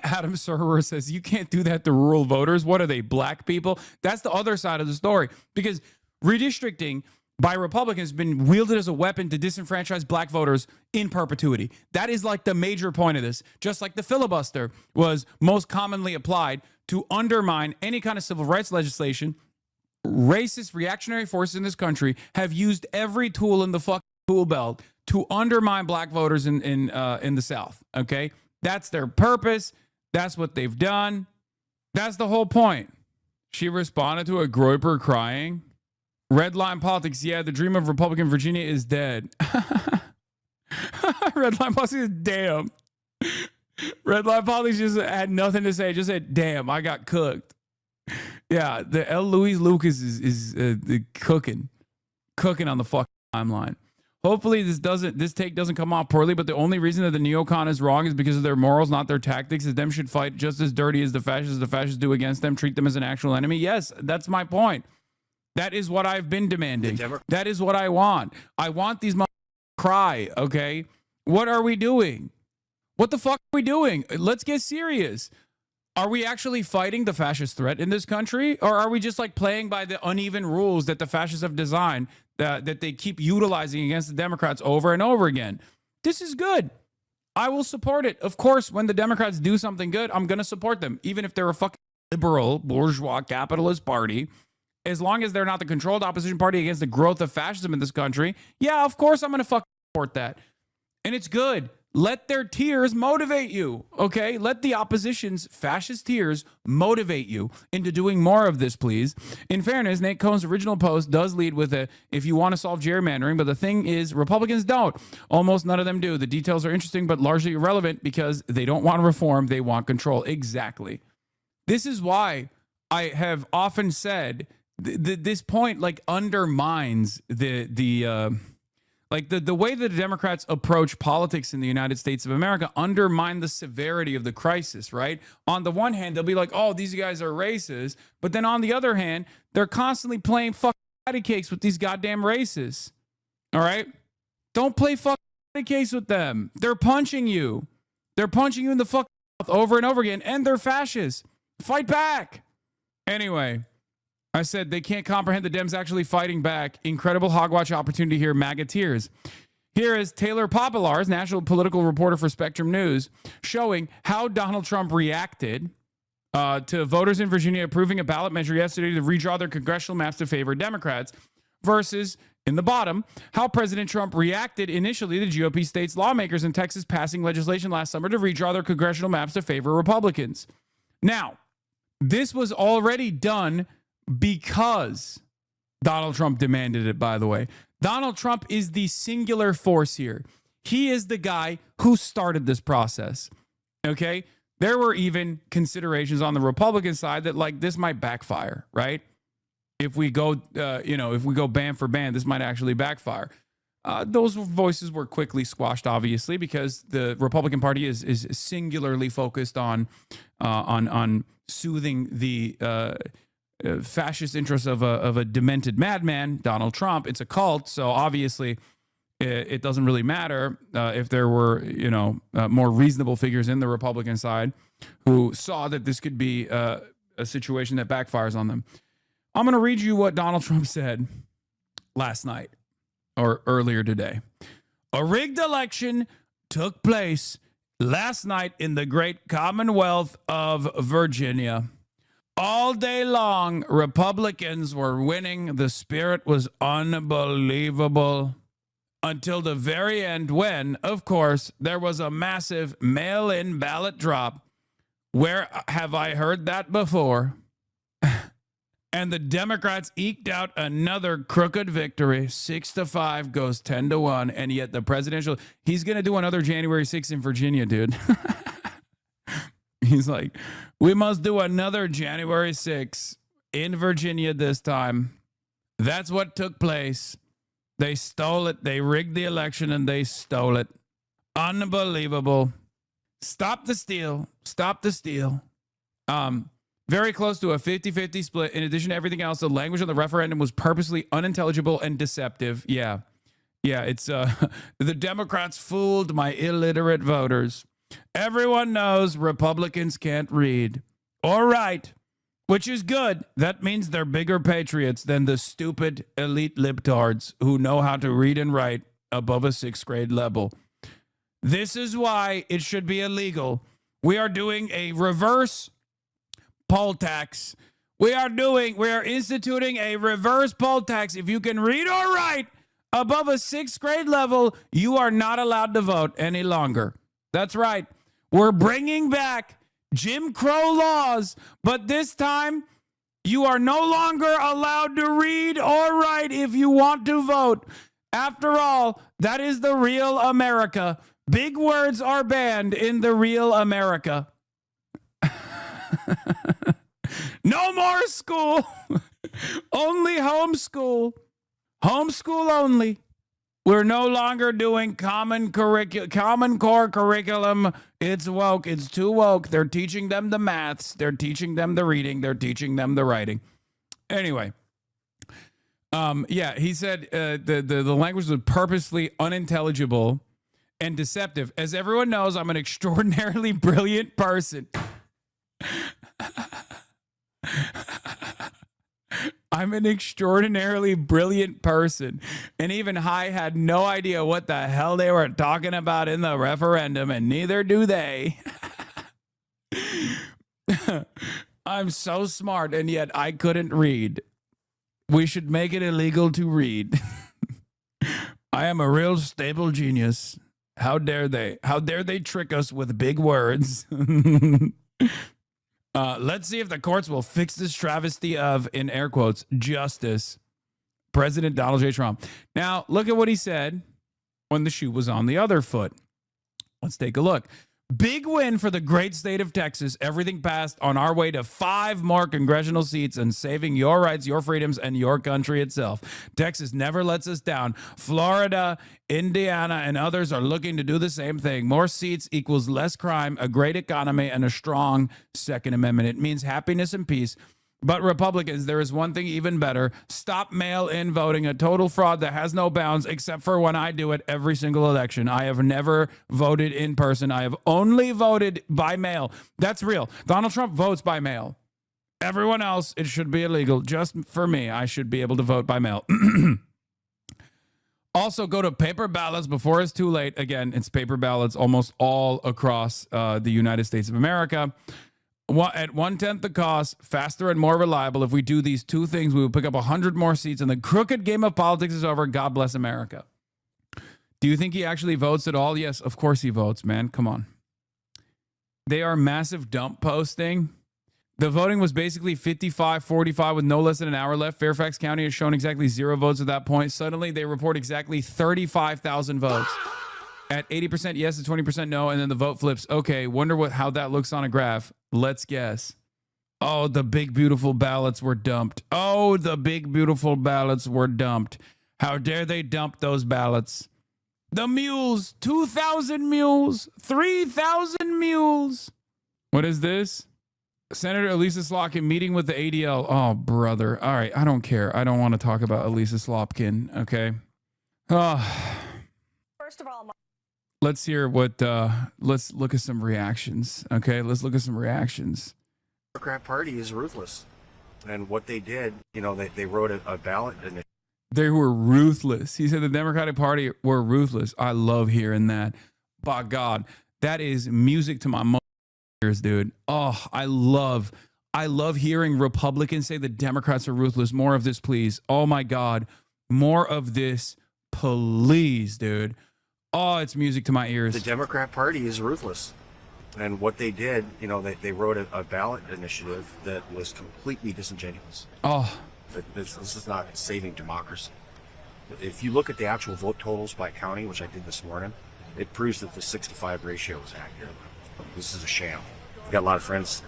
Adam Serwer says, you can't do that to rural voters. What are they, black people? That's the other side of the story. Because redistricting by Republicans has been wielded as a weapon to disenfranchise black voters in perpetuity. That is like the major point of this. Just like the filibuster was most commonly applied to undermine any kind of civil rights legislation, racist reactionary forces in this country have used every tool in the fucking tool belt to undermine black voters in the South. Okay? That's their purpose. That's what they've done. That's the whole point. She responded to a Groyper crying. Red line politics. Yeah, the dream of Republican Virginia is dead. Red line politics is damn. Red line politics just had nothing to say. Just said, damn, I got cooked. Yeah, the L. Louis Lucas is cooking on the fucking timeline. Hopefully this take doesn't come off poorly, but the only reason that the neocon is wrong is because of their morals, not their tactics. Is them should fight just as dirty as the fascists do against them, treat them as an actual enemy. Yes, that's my point. That is what I've been demanding. That is what I want. I want these motherfuckers to cry, okay? What are we doing? What the fuck are we doing? Let's get serious. Are we actually fighting the fascist threat in this country? Or are we just like playing by the uneven rules that the fascists have designed that they keep utilizing against the Democrats over and over again? This is good. I will support it. Of course, when the Democrats do something good, I'm going to support them, even if they're a fucking liberal, bourgeois, capitalist party. As long as they're not the controlled opposition party against the growth of fascism in this country, yeah, of course I'm going to fucking support that. And it's good. Let their tears motivate you, okay? Let the opposition's fascist tears motivate you into doing more of this, please. In fairness, Nate Cohn's original post does lead with a, if you want to solve gerrymandering, but the thing is, Republicans don't. Almost none of them do. The details are interesting, but largely irrelevant because they don't want reform, they want control. Exactly. This is why I have often said this point like undermines the way that the Democrats approach politics in the United States of America undermine the severity of the crisis, right? On the one hand, they'll be like, oh, these guys are racist. But then on the other hand, they're constantly playing fucking patty cakes with these goddamn racists. All right? Don't play fucking patty cakes with them. They're punching you. They're punching you in the fucking mouth over and over again, and they're fascists. Fight back. Anyway, I said they can't comprehend the Dems actually fighting back. Incredible hogwatch opportunity here, MAGA tears. Here is Taylor Poplar's national political reporter for Spectrum News showing how Donald Trump reacted to voters in Virginia approving a ballot measure yesterday to redraw their congressional maps to favor Democrats versus, in the bottom, how President Trump reacted initially to GOP states lawmakers in Texas passing legislation last summer to redraw their congressional maps to favor Republicans. Now, this was already done because Donald Trump demanded it, by the way. Donald Trump is the singular force here. He is the guy who started this process. Okay? There were even considerations on the Republican side that like this might backfire, right? If we go, if we go ban for ban, this might actually backfire. Those voices were quickly squashed, obviously, because the Republican Party is singularly focused on soothing the fascist interests of a demented madman, Donald Trump. It's a cult, so obviously it doesn't really matter if there were, more reasonable figures in the Republican side who saw that this could be a situation that backfires on them. I'm going to read you what Donald Trump said last night or earlier today. A rigged election took place last night in the great Commonwealth of Virginia. All day long, Republicans were winning. The spirit was unbelievable until the very end when, of course, there was a massive mail-in ballot drop. Where have I heard that before? And the Democrats eked out another crooked victory. 6-5 goes 10-1. And yet the presidential, he's going to do another January 6th in Virginia, dude. He's like, we must do another January 6th in Virginia this time. That's what took place. They stole it. They rigged the election and they stole it. Unbelievable. Stop the steal. Stop the steal. Very close to a 50-50 split. In addition to everything else, the language of the referendum was purposely unintelligible and deceptive. Yeah, it's the Democrats fooled my illiterate voters. Everyone knows Republicans can't read or write, which is good. That means they're bigger patriots than the stupid elite libtards who know how to read and write above a 6th grade level. This is why it should be illegal. We are doing a reverse poll tax. We are instituting a reverse poll tax. If you can read or write above a 6th grade level, you are not allowed to vote any longer. That's right. We're bringing back Jim Crow laws, but this time you are no longer allowed to read or write if you want to vote. After all, that is the real America. Big words are banned in the real America. No more school. Only homeschool. Homeschool only. We're no longer doing common core curriculum. It's woke. It's too woke. They're teaching them the maths. They're teaching them the reading. They're teaching them the writing. Anyway, he said the language was purposely unintelligible and deceptive. As everyone knows, I'm an extraordinarily brilliant person. I'm an extraordinarily brilliant person. And even I had no idea what the hell they were talking about in the referendum, and neither do they. I'm so smart, and yet I couldn't read. We should make it illegal to read. I am a real stable genius. How dare they? How dare they trick us with big words? Let's see if the courts will fix this travesty of, in air quotes, justice. President Donald J. Trump. Now, look at what he said when the shoe was on the other foot. Let's take a look. Big win for the great state of Texas. Everything passed on our way to 5 more congressional seats and saving your rights, your freedoms, and your country itself. Texas never lets us down. Florida, Indiana, and others are looking to do the same thing. More seats equals less crime, a great economy, and a strong Second Amendment. It means happiness and peace. But Republicans, there is one thing even better. Stop mail-in voting, a total fraud that has no bounds, except for when I do it every single election. I have never voted in person. I have only voted by mail. That's real. Donald Trump votes by mail. Everyone else, it should be illegal. Just for me, I should be able to vote by mail. Also, go to paper ballots before it's too late. Again, it's paper ballots almost all across the United States of America. At 1/10 the cost, faster and more reliable. If we do these 2 things, we will pick up 100 more seats, and the crooked game of politics is over. God bless America. Do you think he actually votes at all? Yes, of course he votes, man. Come on. They are massive dump posting. The voting was basically 55-45 with no less than an hour left. Fairfax County has shown exactly 0 votes at that point. Suddenly, they report exactly 35,000 votes. At 80% yes and 20% no, and then the vote flips. Okay, wonder how that looks on a graph. Let's guess. Oh, the big, beautiful ballots were dumped. Oh, the big, beautiful ballots were dumped. How dare they dump those ballots? The mules, 2,000 mules, 3,000 mules. What is this? Senator Elisa Slotkin meeting with the ADL. Oh, brother. All right, I don't care. I don't want to talk about Elisa Slotkin, okay? First of all, let's hear what, let's look at some reactions, okay? Let's look at some reactions. The Democrat Party is ruthless. And what they did, you know, they wrote a ballot initiative. They were ruthless. He said the Democratic Party were ruthless. I love hearing that. By God, that is music to my ears, dude. Oh, I love hearing Republicans say the Democrats are ruthless. More of this, please. Oh my God. More of this, please, dude. Oh, it's music to my ears. The Democrat Party is ruthless. And what they did, you know, they wrote a ballot initiative that was completely disingenuous. Oh. This is not saving democracy. If you look at the actual vote totals by county, which I did this morning, it proves that the 65 ratio is accurate. This is a sham. I've got a lot of friends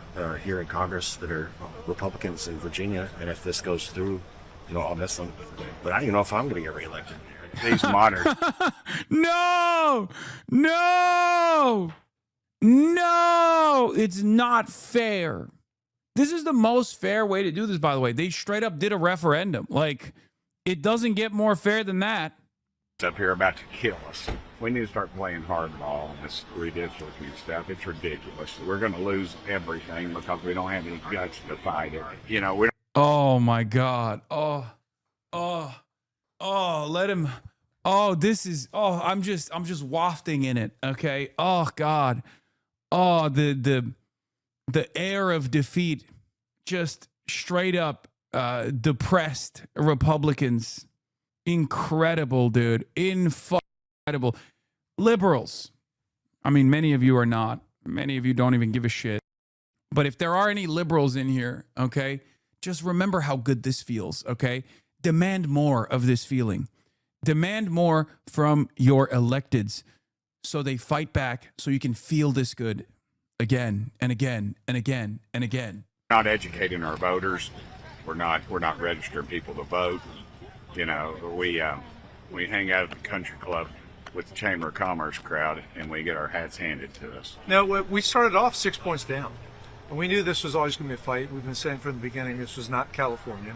here in Congress that are Republicans in Virginia, and if this goes through, you know, I'll miss them. But I don't even know if I'm going to get reelected. Today's modern. No! It's not fair. This is the most fair way to do this, by the way. They straight up did a referendum. Like, it doesn't get more fair than that. Up here about to kill us. We need to start playing hardball on this redistricting stuff. It's ridiculous. We're going to lose everything because we don't have any guts to fight it. You know, we don't. Oh my God. Oh, let him. Oh, this is. Oh, I'm just wafting in it. Okay. Oh God. Oh, the air of defeat, just straight up depressed Republicans. Incredible, dude. Incredible. Liberals. I mean, many of you are not. Many of you don't even give a shit. But if there are any liberals in here, okay, just remember how good this feels, okay? Demand more of this feeling. Demand more from your electeds so they fight back so you can feel this good again and again and again and again. Not educating our voters. We're not registering people to vote. You know, we hang out at the country club with the Chamber of Commerce crowd, and we get our hats handed to us. Now, we started off 6 points down, and we knew this was always going to be a fight. We've been saying from the beginning this was not California.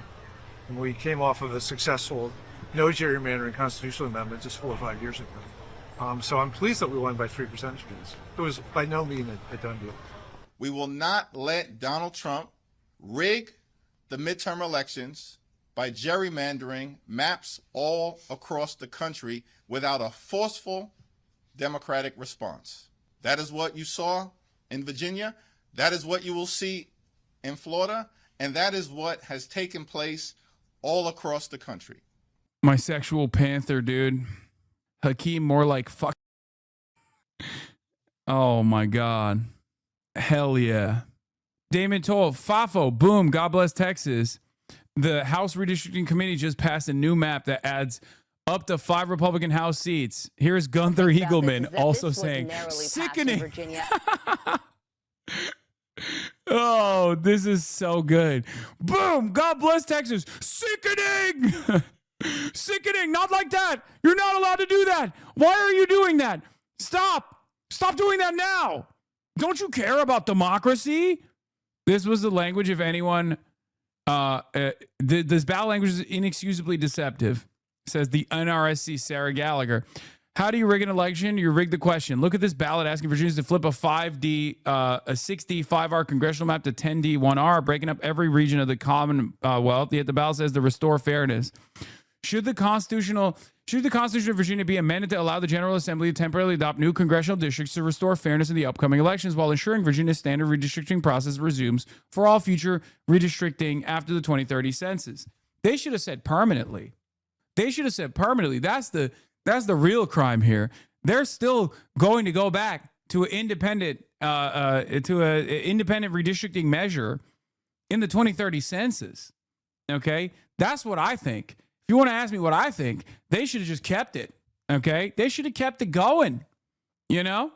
And we came off of a successful no gerrymandering constitutional amendment just 4 or 5 years ago. So I'm pleased that we won by 3 percentage points. It was by no means a done deal. We will not let Donald Trump rig the midterm elections by gerrymandering maps all across the country without a forceful democratic response. That is what you saw in Virginia. That is what you will see in Florida. And that is what has taken place all across the country. My sexual panther, dude. Hakeem, more like fuck. Oh my God. Hell yeah. Damon Toll, Fafo, boom, God bless Texas. The House Redistricting Committee just passed a new map that adds up to 5 Republican House seats. Here's Gunther Eagleman also saying, sickening. Oh, this is so good. Boom, God bless Texas. Sickening. Sickening, not like that. You're not allowed to do that. Why are you doing that? Stop doing that now. Don't you care about democracy? This was the language of anyone. This ballot language is inexcusably deceptive, says the NRSC Sarah Gallagher. How do you rig an election? You rig the question. Look at this ballot asking Virginians to flip a 5D, a 6D, 5R congressional map to 10D, 1R, breaking up every region of the Commonwealth. Yet the ballot says to restore fairness. Should the Constitution of Virginia be amended to allow the General Assembly to temporarily adopt new congressional districts to restore fairness in the upcoming elections while ensuring Virginia's standard redistricting process resumes for all future redistricting after the 2030 census? They should have said permanently. That's the real crime here. They're still going to go back to an independent redistricting measure in the 2030 census. Okay, that's what I think. If you want to ask me what I think, they should have just kept it. Okay, they should have kept it going. You know,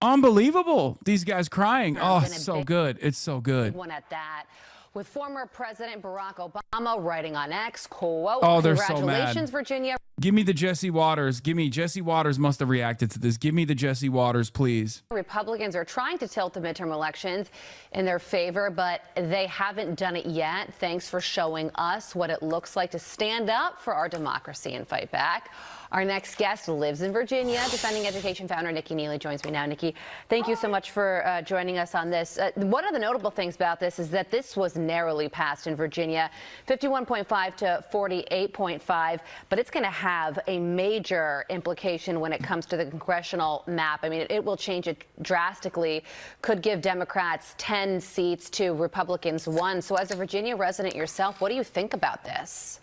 unbelievable. These guys crying. Oh, it's so good. It's so good. One at that. With former President Barack Obama writing on X, quote, oh, they're so mad. Congratulations, Virginia. Give me the Jesse Waters. Jesse Waters must have reacted to this. Give me the Jesse Waters, please. Republicans are trying to tilt the midterm elections in their favor, but they haven't done it yet. Thanks for showing us what it looks like to stand up for our democracy and fight back. Our next guest lives in Virginia. Defending Education founder Nikki Neely joins me now. Nikki, thank you so much for joining us on this. One of the notable things about this is that this was narrowly passed in Virginia, 51.5 to 48.5, but it's going to have a major implication when it comes to the congressional map. I mean, it will change it drastically, could give Democrats 10 seats to Republicans 1. So as a Virginia resident yourself, what do you think about this?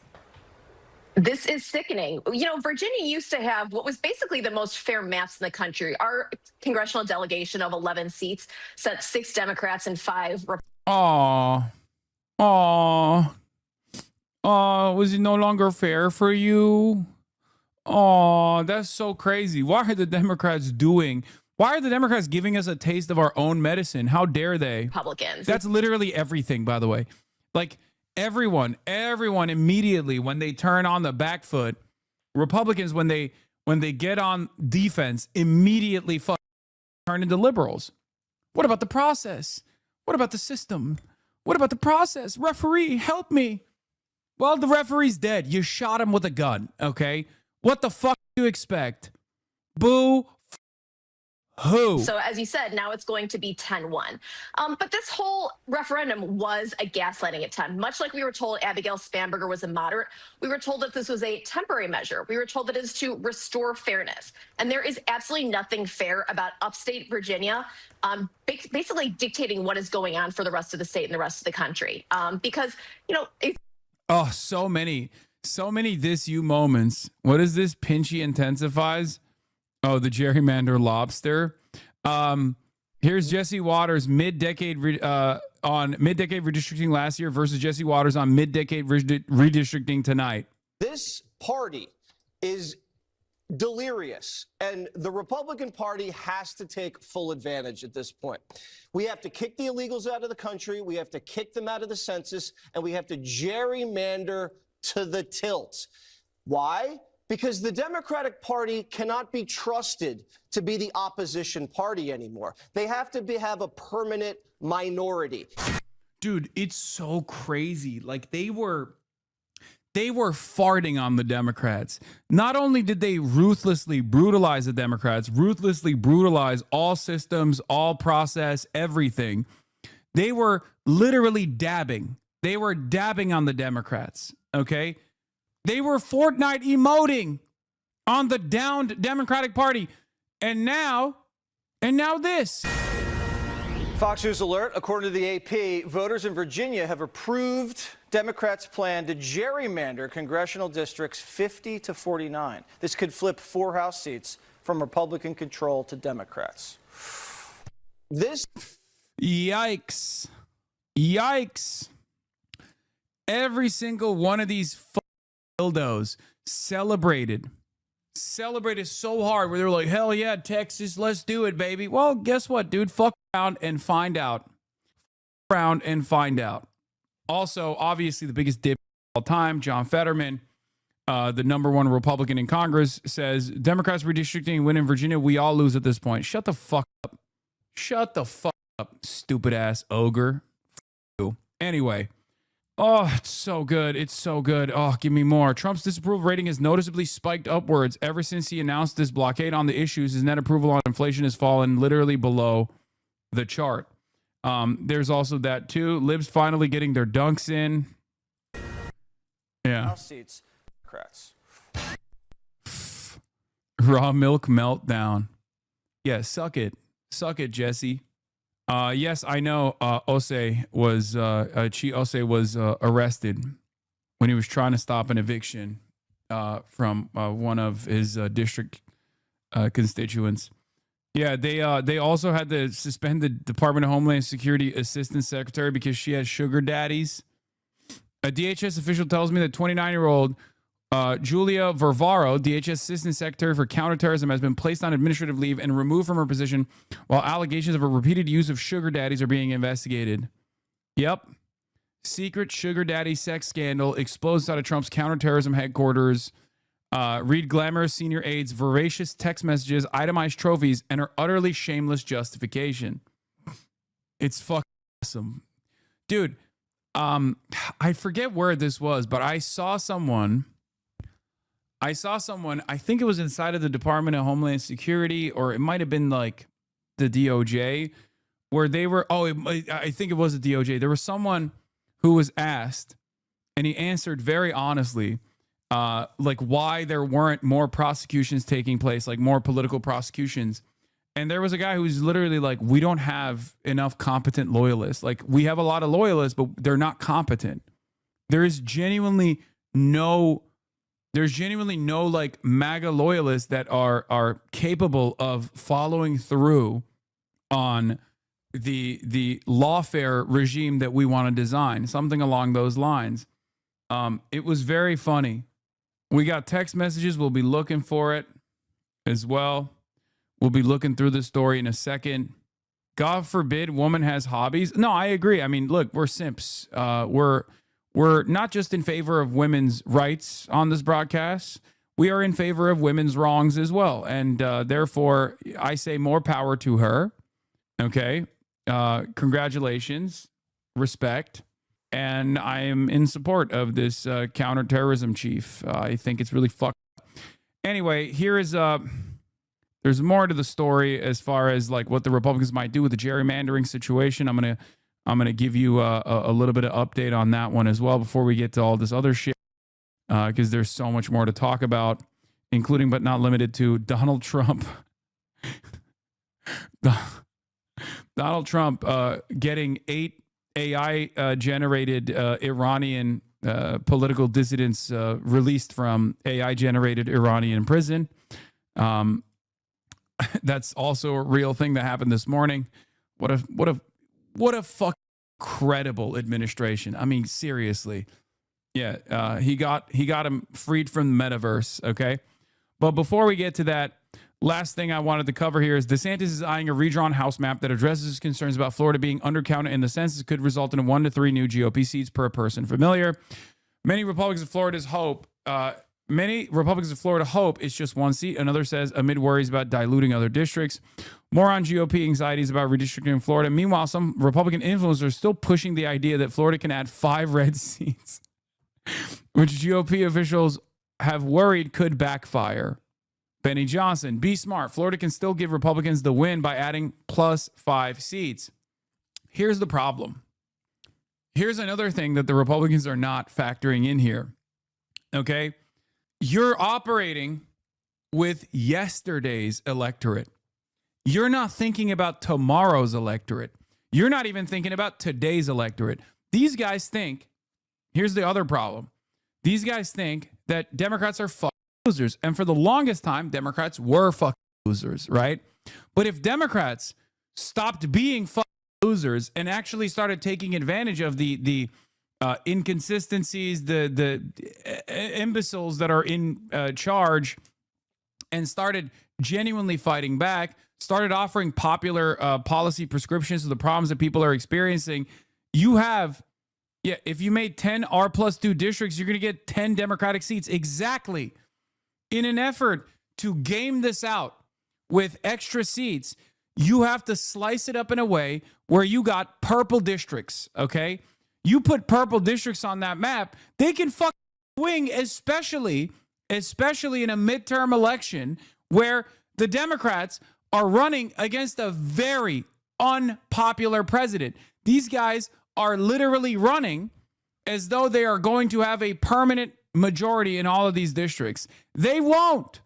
This is sickening. You know, Virginia used to have what was basically the most fair maps in the country. Our congressional delegation of 11 seats sent 6 Democrats and 5 Republicans. Was it no longer fair for you? Oh, that's so crazy. Why are the Democrats giving us a taste of our own medicine? How dare they? Republicans. That's literally everything, by the way. Like, everyone immediately, when they turn on the back foot, Republicans, when they get on defense, immediately turn into liberals. What about the process? What about the system? What about the process? Referee, help me. Well, the referee's dead. You shot him with a gun, okay? What the fuck do you expect? Boo. Who? So as you said, now it's going to be 10-1. But this whole referendum was a gaslighting attempt. Much like we were told Abigail Spanberger was a moderate, we were told that this was a temporary measure. We were told that it is to restore fairness. And there is absolutely nothing fair about upstate Virginia basically dictating what is going on for the rest of the state and the rest of the country. Because, you know, oh, so many this you moments. What is this? Pinchy intensifies. Oh, the gerrymander lobster. Here's Jesse Waters mid-decade on mid-decade redistricting last year versus Jesse Waters on mid-decade redistricting tonight. This party is delirious, and the Republican Party has to take full advantage at this point. We have to kick the illegals out of the country, we have to kick them out of the census, and we have to gerrymander to the tilt. Why? Because the Democratic Party cannot be trusted to be the opposition party anymore. They have to have a permanent minority. Dude, it's so crazy. Like they they were farting on the Democrats. Not only did they ruthlessly brutalize the Democrats, ruthlessly brutalize all systems, all process, everything, they were literally dabbing. They were dabbing on the Democrats, okay? They were Fortnite emoting on the downed Democratic Party. And now this. Fox News alert. According to the AP, voters in Virginia have approved Democrats' plan to gerrymander congressional districts 50 to 49. This could flip 4 House seats from Republican control to Democrats. This. Yikes. Yikes. Every single one of these dildos celebrated so hard where they were like, hell yeah, Texas, let's do it, baby. Well, guess what, dude? Fuck around and find out. Around and find out. Also, obviously, the biggest dip of all time, John Fetterman, the #1 Republican in Congress, says Democrats redistricting win in Virginia. We all lose at this point. Shut the fuck up. Shut the fuck up, stupid ass ogre. Anyway. Oh, it's so good. It's so good. Oh, give me more. Trump's disapproval rating has noticeably spiked upwards ever since he announced this blockade on the issues. His net approval on inflation has fallen literally below the chart. There's also that too. Libs finally getting their dunks in. Yeah. House seats, Democrats. Raw milk meltdown. Yeah, suck it. Suck it, Jesse. Yes, I know. Osei was arrested when he was trying to stop an eviction from one of his district constituents. Yeah, they also had to suspend the Department of Homeland Security Assistant Secretary because she has sugar daddies. A DHS official tells me that 29-year-old Julia Varvaro, DHS Assistant Secretary for Counterterrorism, has been placed on administrative leave and removed from her position while allegations of a repeated use of sugar daddies are being investigated. Yep. Secret sugar daddy sex scandal exposed out of Trump's counterterrorism headquarters. Read glamorous senior aides, voracious text messages, itemized trophies, and her utterly shameless justification. It's fucking awesome. Dude, I forget where this was, but I saw someone, I think it was inside of the Department of Homeland Security, or it might have been like the DOJ, where they were, I think it was the DOJ. There was someone who was asked, and he answered very honestly, like why there weren't more prosecutions taking place, like more political prosecutions. And there was a guy who was literally like, we don't have enough competent loyalists. Like, we have a lot of loyalists, but they're not competent. There's genuinely no like MAGA loyalists that are capable of following through on the lawfare regime that we want to design, something along those lines. It was very funny. We got text messages. We'll be looking for it as well. We'll be looking through the story in a second. God forbid woman has hobbies. No, I agree. I mean, look, we're simps. We're not just in favor of women's rights on this broadcast. We are in favor of women's wrongs as well. And therefore, I say more power to her. Okay. Congratulations. Respect. And I am in support of this counterterrorism chief. I think it's really fucked up. Anyway, here is there's more to the story as far as like what the Republicans might do with the gerrymandering situation. I'm gonna give you a little bit of update on that one as well before we get to all this other shit, because there's so much more to talk about, including but not limited to Donald Trump. Donald Trump getting 8 AI generated Iranian political dissidents released from AI generated Iranian prison. That's also a real thing that happened this morning. What a fucking credible administration. I mean, seriously. Yeah, he got him freed from the metaverse, okay? But before we get to that, last thing I wanted to cover here is DeSantis is eyeing a redrawn House map that addresses his concerns about Florida being undercounted in the census could result in 1 to 3 new GOP seats per person. Familiar? Many Republicans of Florida hope it's just 1 seat. Another says amid worries about diluting other districts. More on GOP anxieties about redistricting in Florida. Meanwhile, some Republican influencers are still pushing the idea that Florida can add 5 red seats. which GOP officials have worried could backfire. Benny Johnson, be smart. Florida can still give Republicans the win by adding plus 5 seats. Here's the problem. Here's another thing that the Republicans are not factoring in here. Okay? You're operating with yesterday's electorate. You're not thinking about tomorrow's electorate. You're not even thinking about today's electorate. These guys think, here's the other problem. These guys think that Democrats are fucking losers. And for the longest time, Democrats were fucking losers, right? But if Democrats stopped being fucking losers and actually started taking advantage of the inconsistencies, the imbeciles that are in charge, and started genuinely fighting back, started offering popular policy prescriptions to the problems that people are experiencing, you have, if you made 10 R+2 districts, you're going to get 10 Democratic seats. Exactly. In an effort to game this out with extra seats, you have to slice it up in a way where you got purple districts, okay? You put purple districts on that map, they can fucking swing, especially in a midterm election where the Democrats are running against a very unpopular president. These guys are literally running as though they are going to have a permanent majority in all of these districts. They won't.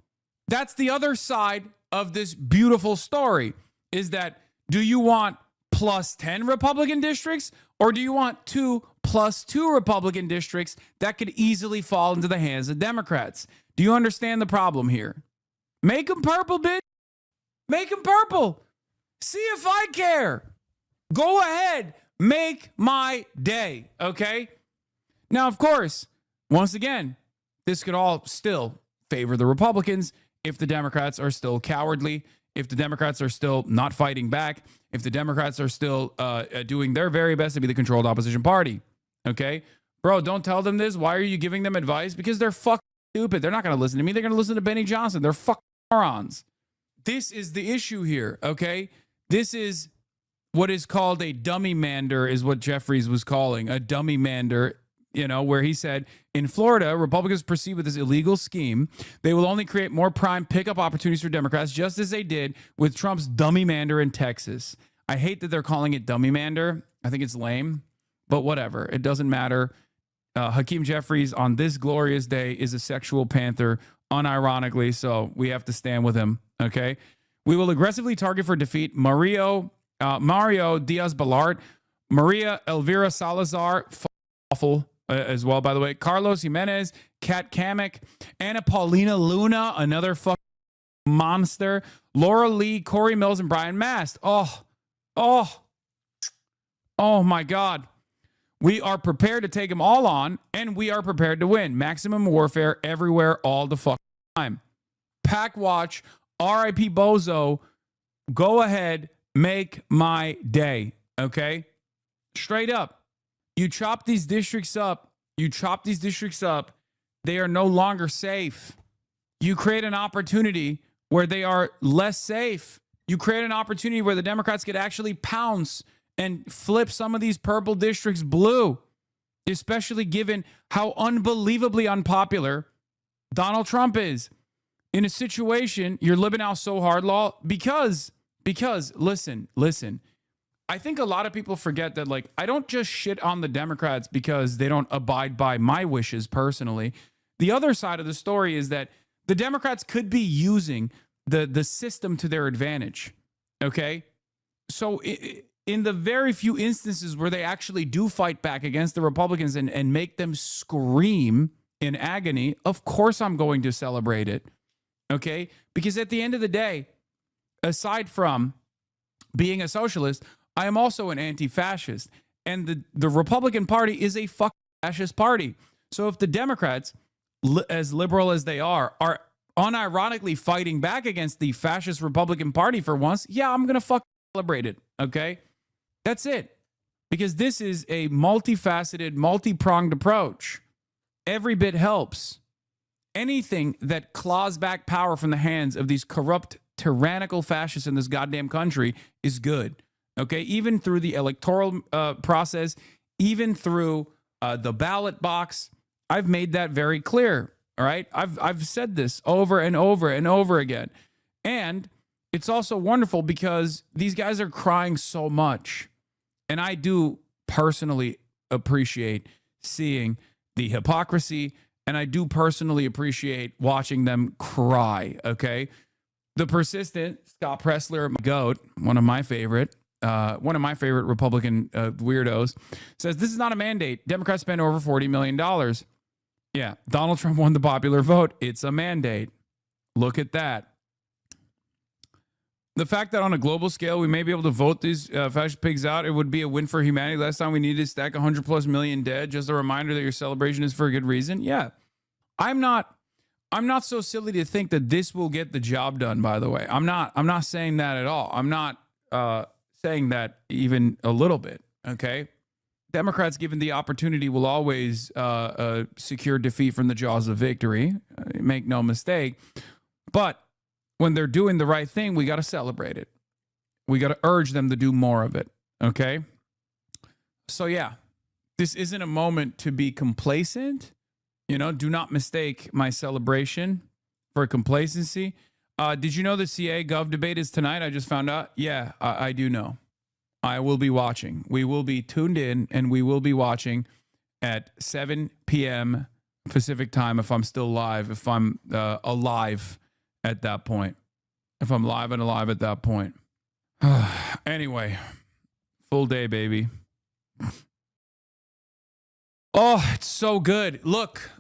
That's the other side of this beautiful story, is that do you want plus 10 Republican districts, or do you want 2 plus 2 Republican districts that could easily fall into the hands of Democrats? Do you understand the problem here? Make them purple, bitch. Make them purple. See if I care. Go ahead. Make my day, okay? Now, of course, once again, this could all still favor the Republicans if the Democrats are still cowardly, if the Democrats are still not fighting back, if the Democrats are still doing their very best to be the controlled opposition party, okay? Bro, don't tell them this. Why are you giving them advice? Because they're fucking stupid. They're not going to listen to me. They're going to listen to Benny Johnson. They're fucking morons. This is the issue here, okay? This is what is called a dummy mander, is what Jeffries was calling a dummy mander, you know, where he said, in Florida, Republicans proceed with this illegal scheme. They will only create more prime pickup opportunities for Democrats, just as they did with Trump's dummy mander in Texas. I hate that they're calling it dummy mander. I think it's lame, but whatever. It doesn't matter. Hakeem Jeffries on this glorious day is a sexual panther, unironically, so we have to stand with him, okay? We will aggressively target for defeat Mario Diaz-Balart, Maria Elvira Salazar, awful as well, by the way, Carlos Jimenez, Kat Kamek, Anna Paulina Luna, another fucking monster, Laura Lee, Corey Mills, and Brian Mast. Oh my God. We are prepared to take them all on, and we are prepared to win. Maximum warfare everywhere, all the fucking time. Pack watch, RIP Bozo, go ahead, make my day, okay? Straight up. You chop these districts up. They are no longer safe. You create an opportunity where they are less safe. You create an opportunity where the Democrats could actually pounce and flip some of these purple districts blue, especially given how unbelievably unpopular Donald Trump is. In a situation, you're living out so hard law because listen, I think a lot of people forget that, like, I don't just shit on the Democrats because they don't abide by my wishes personally. The other side of the story is that the Democrats could be using the system to their advantage, okay? So in the very few instances where they actually do fight back against the Republicans and make them scream in agony, of course I'm going to celebrate it, okay? Because at the end of the day, aside from being a socialist, I am also an anti-fascist. And the Republican Party is a fucking fascist party. So if the Democrats, as liberal as they are unironically fighting back against the fascist Republican Party for once, yeah, I'm going to fucking celebrate it, okay? That's it. Because this is a multifaceted, multi-pronged approach. Every bit helps. Anything that claws back power from the hands of these corrupt, tyrannical fascists in this goddamn country is good. Okay, even through the electoral process, even through the ballot box, I've made that very clear. All right. I've said this over and over and over again. And it's also wonderful because these guys are crying so much. And I do personally appreciate seeing the hypocrisy. And I do personally appreciate watching them cry. Okay. The persistent Scott Pressler, my goat, one of my favorite Republican weirdos, says this is not a mandate. Democrats spend over $40 million. Yeah, Donald Trump won the popular vote. It's a mandate. Look at that. The fact that on a global scale, we may be able to vote these fascist pigs out, it would be a win for humanity. Last time we needed to stack 100+ million dead. Just a reminder that your celebration is for a good reason. Yeah, I'm not so silly to think that this will get the job done, by the way. I'm not saying that at all. I'm not saying that even a little bit, okay? Democrats, given the opportunity, will always secure defeat from the jaws of victory. Make no mistake. But when they're doing the right thing, we got to celebrate it. We got to urge them to do more of it, okay? So, yeah, this isn't a moment to be complacent. You know, do not mistake my celebration for complacency. Did you know the CA Gov debate is tonight? I just found out. Yeah, I do know. I will be watching. We will be tuned in, and we will be watching at 7 p.m. Pacific time if I'm still live, if I'm alive at that point. If I'm live and alive at that point. Anyway, full day, baby. Oh, it's so good. Look.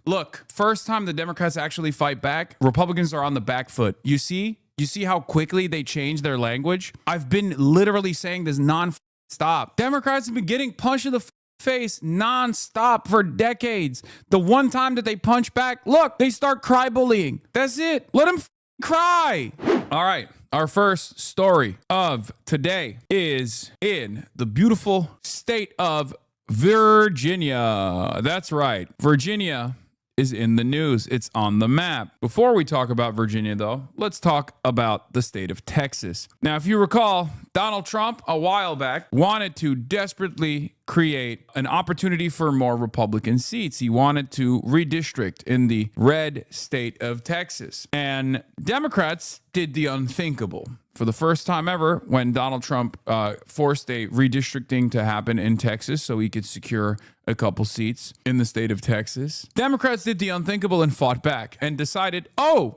First time the Democrats actually fight back, Republicans are on the back foot. You see how quickly they change their language? I've been literally saying this non-stop. Democrats have been getting punched in the face non-stop for decades. The one time that they punch back, look, they start cry bullying. That's it. Let them cry. All right. Our first story of today is in the beautiful state of Virginia. That's right. Virginia is in the news. It's on the map. Before we talk about Virginia, though, let's talk about the state of Texas. Now, if you recall, Donald Trump, a while back, wanted to desperately create an opportunity for more Republican seats. He wanted to redistrict in the red state of Texas. And Democrats did the unthinkable. For the first time ever, when Donald Trump forced a redistricting to happen in Texas so he could secure a couple seats in the state of Texas, Democrats did the unthinkable and fought back and decided,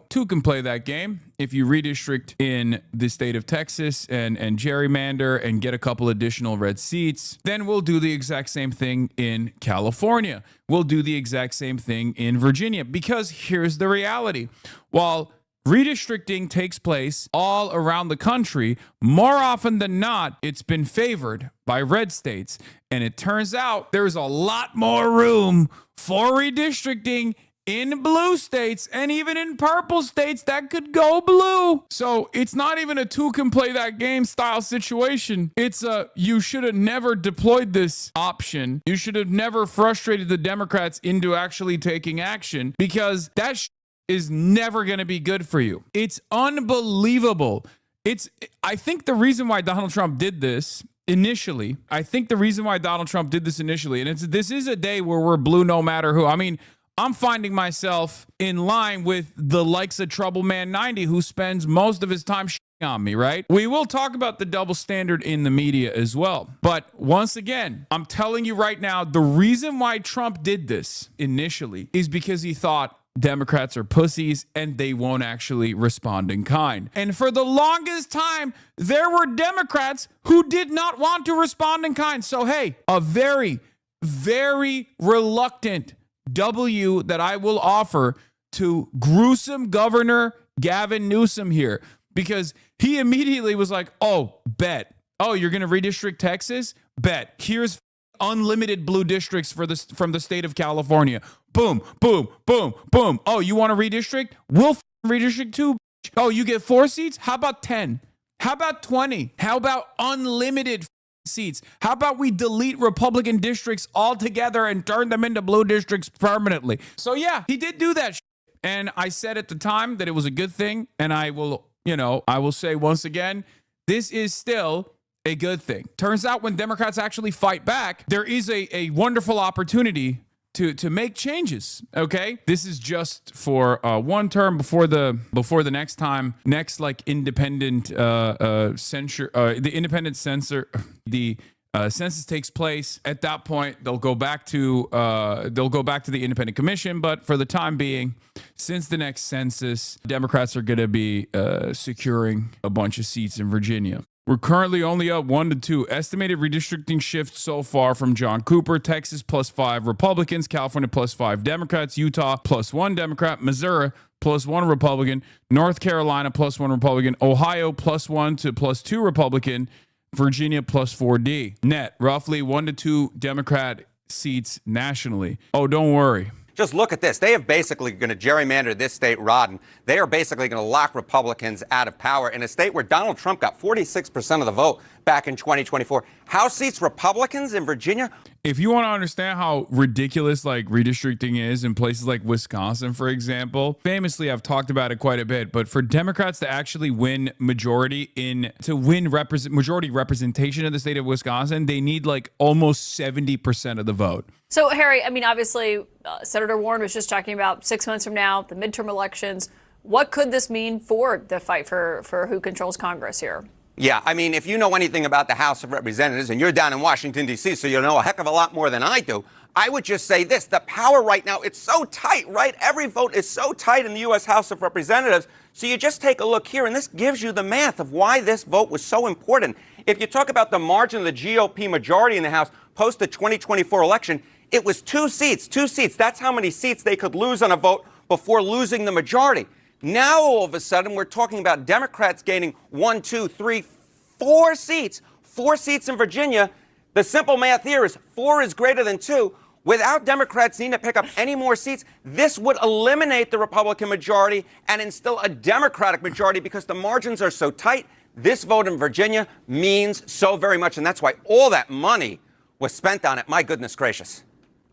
two can play that game. If you redistrict in the state of Texas and gerrymander and get a couple additional red seats, then we'll do the exact same thing in California. We'll do the exact same thing in Virginia. Because here's the reality. While redistricting takes place all around the country, more often than not, it's been favored by red states. And it turns out there's a lot more room for redistricting in blue states and even in purple states that could go blue. So it's not even a two can play that game style situation. It's you should have never deployed this option. You should have never frustrated the Democrats into actually taking action, because that is never going to be good for you. It's unbelievable. I think the reason why Donald Trump did this initially, and this is a day where we're blue no matter who. I mean, I'm finding myself in line with the likes of Troubleman 90, who spends most of his time on me, right? We will talk about the double standard in the media as well. But once again, I'm telling you right now, the reason why Trump did this initially is because he thought Democrats are pussies and they won't actually respond in kind. And for the longest time, there were Democrats who did not want to respond in kind. So, hey, a very, very reluctant W that I will offer to gruesome Governor Gavin Newsom here, because he immediately was like, bet. You're going to redistrict Texas? Bet. Here's unlimited blue districts from the state of California. Boom, boom, boom, boom. You want to redistrict? We'll redistrict too. You get 4 seats? How about 10? How about 20? How about unlimited seats? How about we delete Republican districts altogether and turn them into blue districts permanently? So yeah, he did do that. And I said at the time that it was a good thing. And I will say once again, this is still a good thing. Turns out when Democrats actually fight back, there is a wonderful opportunity to make changes. Okay, this is just for one term before the next like independent censure, the independent censor, the census takes place. At that point, they'll go back to the independent commission. But for the time being, since the next census, Democrats are going to be securing a bunch of seats in Virginia. We're currently only up 1-2. Estimated redistricting shift so far from John Cooper: Texas +5 Republicans, California +5 Democrats, Utah +1 Democrat, Missouri +1 Republican, North Carolina +1 Republican, Ohio +1 to +2 Republican, Virginia +4D. Net, roughly 1-2 Democrat seats nationally. Oh, don't worry. Just look at this. They are basically going to gerrymander this state rotten. They are basically going to lock Republicans out of power in a state where Donald Trump got 46% of the vote back in 2024. House seats Republicans in Virginia. If you want to understand how ridiculous like redistricting is in places like Wisconsin, for example, famously, I've talked about it quite a bit, but for Democrats to actually win majority majority representation in the state of Wisconsin, they need like almost 70% of the vote. So, Harry, I mean, obviously, Senator Warren was just talking about 6 months from now, the midterm elections. What could this mean for the fight for who controls Congress here? Yeah, I mean, if you know anything about the House of Representatives, and you're down in Washington, D.C., so you know a heck of a lot more than I do, I would just say this. The power right now, it's so tight, right? Every vote is so tight in the U.S. House of Representatives. So you just take a look here, and this gives you the math of why this vote was so important. If you talk about the margin of the GOP majority in the House post the 2024 election, it was 2 seats. That's how many seats they could lose on a vote before losing the majority. Now, all of a sudden, we're talking about Democrats gaining 1, 2, 3, 4 seats. 4 seats in Virginia. The simple math here is 4 is greater than 2. Without Democrats needing to pick up any more seats, this would eliminate the Republican majority and instill a Democratic majority because the margins are so tight. This vote in Virginia means so very much, and that's why all that money was spent on it. My goodness gracious.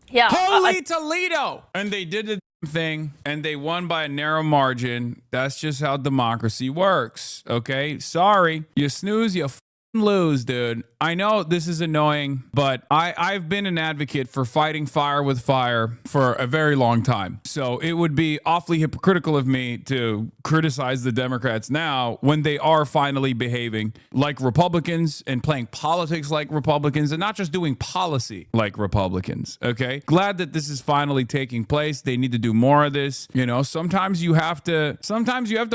Yeah. Holy Toledo! And they did the thing, and they won by a narrow margin. That's just how democracy works, okay? Sorry. You snooze, you lose, dude. I know this is annoying, but I've been an advocate for fighting fire with fire for a very long time. So it would be awfully hypocritical of me to criticize the Democrats now when they are finally behaving like Republicans and playing politics like Republicans and not just doing policy like Republicans. Okay. Glad that this is finally taking place. They need to do more of this. You know, sometimes you have to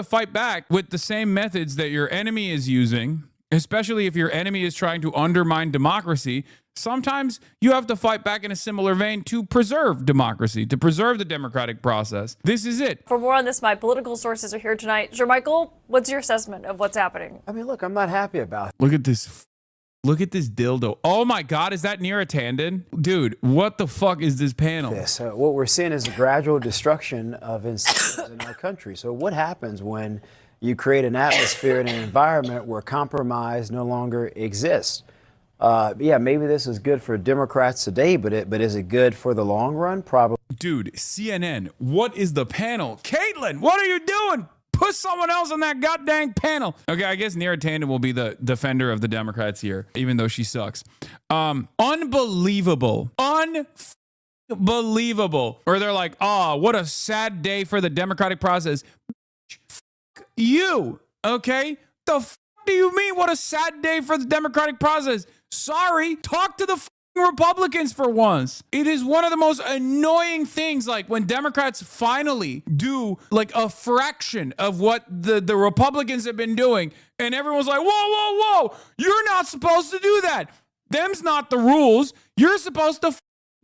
fight back with the same methods that your enemy is using. Especially if your enemy is trying to undermine democracy, sometimes you have to fight back in a similar vein to preserve democracy, to preserve the democratic process. This is it. For more on this, my political sources are here tonight. Jermichael, what's your assessment of what's happening? I mean, look, I'm not happy about it. Look at this dildo. Oh my God, is that Neera Tanden? Dude, what the fuck is this panel? What we're seeing is a gradual destruction of incentives in our country. So what happens when you create an atmosphere and an environment where compromise no longer exists? Yeah, maybe this is good for Democrats today, but is it good for the long run? Probably. Dude, CNN, what is the panel? Caitlin, what are you doing? Put someone else on that goddamn panel. Okay, I guess Neera Tanden will be the defender of the Democrats here, even though she sucks. Unbelievable. Unbelievable. Or they're like, oh, what a sad day for the democratic process. You, okay? The f do you mean what a sad day for the democratic process? Sorry, talk to the Republicans for once. It is one of the most annoying things, like when Democrats finally do like a fraction of what the Republicans have been doing, and everyone's like, whoa, you're not supposed to do that. Them's not the rules. You're supposed to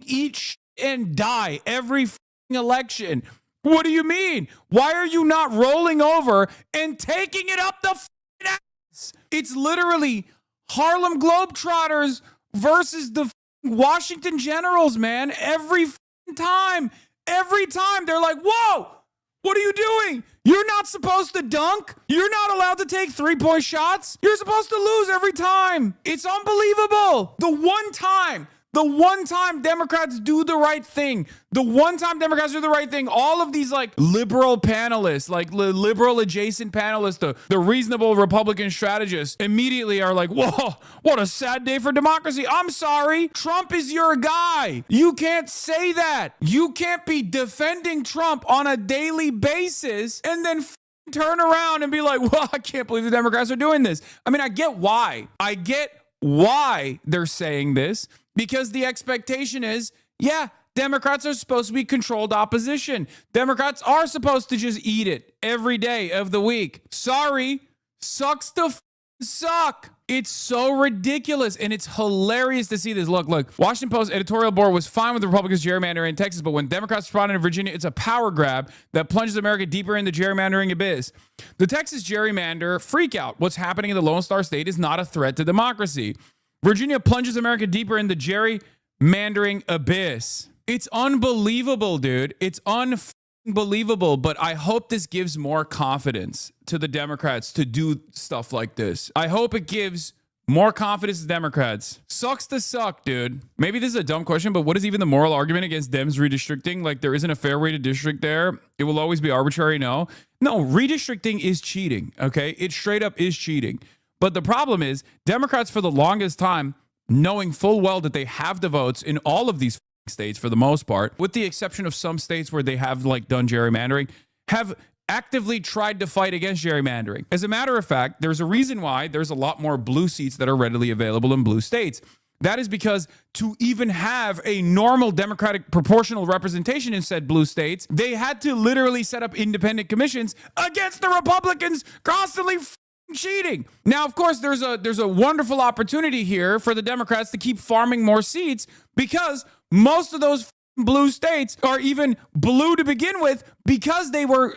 eat and die every election. What do you mean? Why are you not rolling over and taking it up the ass? It's literally Harlem Globetrotters versus the Washington Generals, man. Every time they're like, whoa, what are you doing? You're not supposed to dunk. You're not allowed to take 3-point shots. You're supposed to lose every time. It's unbelievable. The one time The one time Democrats do the right thing, all of these like liberal panelists, like liberal adjacent panelists, the reasonable Republican strategists immediately are like, whoa, what a sad day for democracy. I'm sorry. Trump is your guy. You can't say that. You can't be defending Trump on a daily basis and then turn around and be like, well, I can't believe the Democrats are doing this. I mean, I get why they're saying this, because the expectation is, yeah, Democrats are supposed to be controlled opposition. Democrats are supposed to just eat it every day of the week. Sorry, sucks to suck. It's so ridiculous, and it's hilarious to see this. Look, Washington Post editorial board was fine with the Republicans gerrymandering in Texas, but when Democrats responded in Virginia, it's a power grab that plunges America deeper into gerrymandering abyss. The Texas gerrymander freak out. What's happening in the Lone Star State is not a threat to democracy. Virginia plunges America deeper in the gerrymandering abyss. It's unbelievable, dude. It's unbelievable, but I hope this gives more confidence to the Democrats to do stuff like this. I hope it gives more confidence to Democrats. Sucks to suck, dude. Maybe this is a dumb question, but what is even the moral argument against Dems redistricting? Like, there isn't a fair way to district there. It will always be arbitrary. No, redistricting is cheating, okay? It straight up is cheating. But the problem is Democrats, for the longest time, knowing full well that they have the votes in all of these states for the most part, with the exception of some states where they have like done gerrymandering, have actively tried to fight against gerrymandering. As a matter of fact, there's a reason why there's a lot more blue seats that are readily available in blue states. That is because to even have a normal Democratic proportional representation in said blue states, they had to literally set up independent commissions against the Republicans constantly cheating. Now, of course, there's a wonderful opportunity here for the Democrats to keep farming more seats, because most of those blue states are even blue to begin with, because they were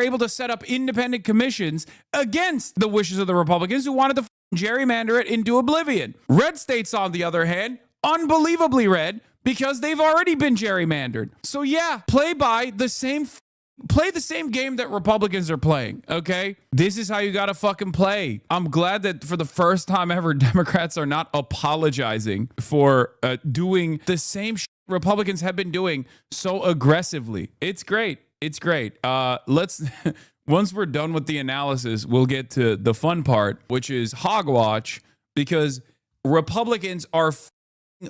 able to set up independent commissions against the wishes of the Republicans who wanted to gerrymander it into oblivion. Red states, on the other hand, unbelievably red, because they've already been gerrymandered. So yeah, play the same game that Republicans are playing, okay? This is how you gotta fucking play. I'm glad that for the first time ever, Democrats are not apologizing for doing the same shit Republicans have been doing so aggressively. It's great. It's great. Let's once we're done with the analysis, we'll get to the fun part, which is hogwatch, because Republicans are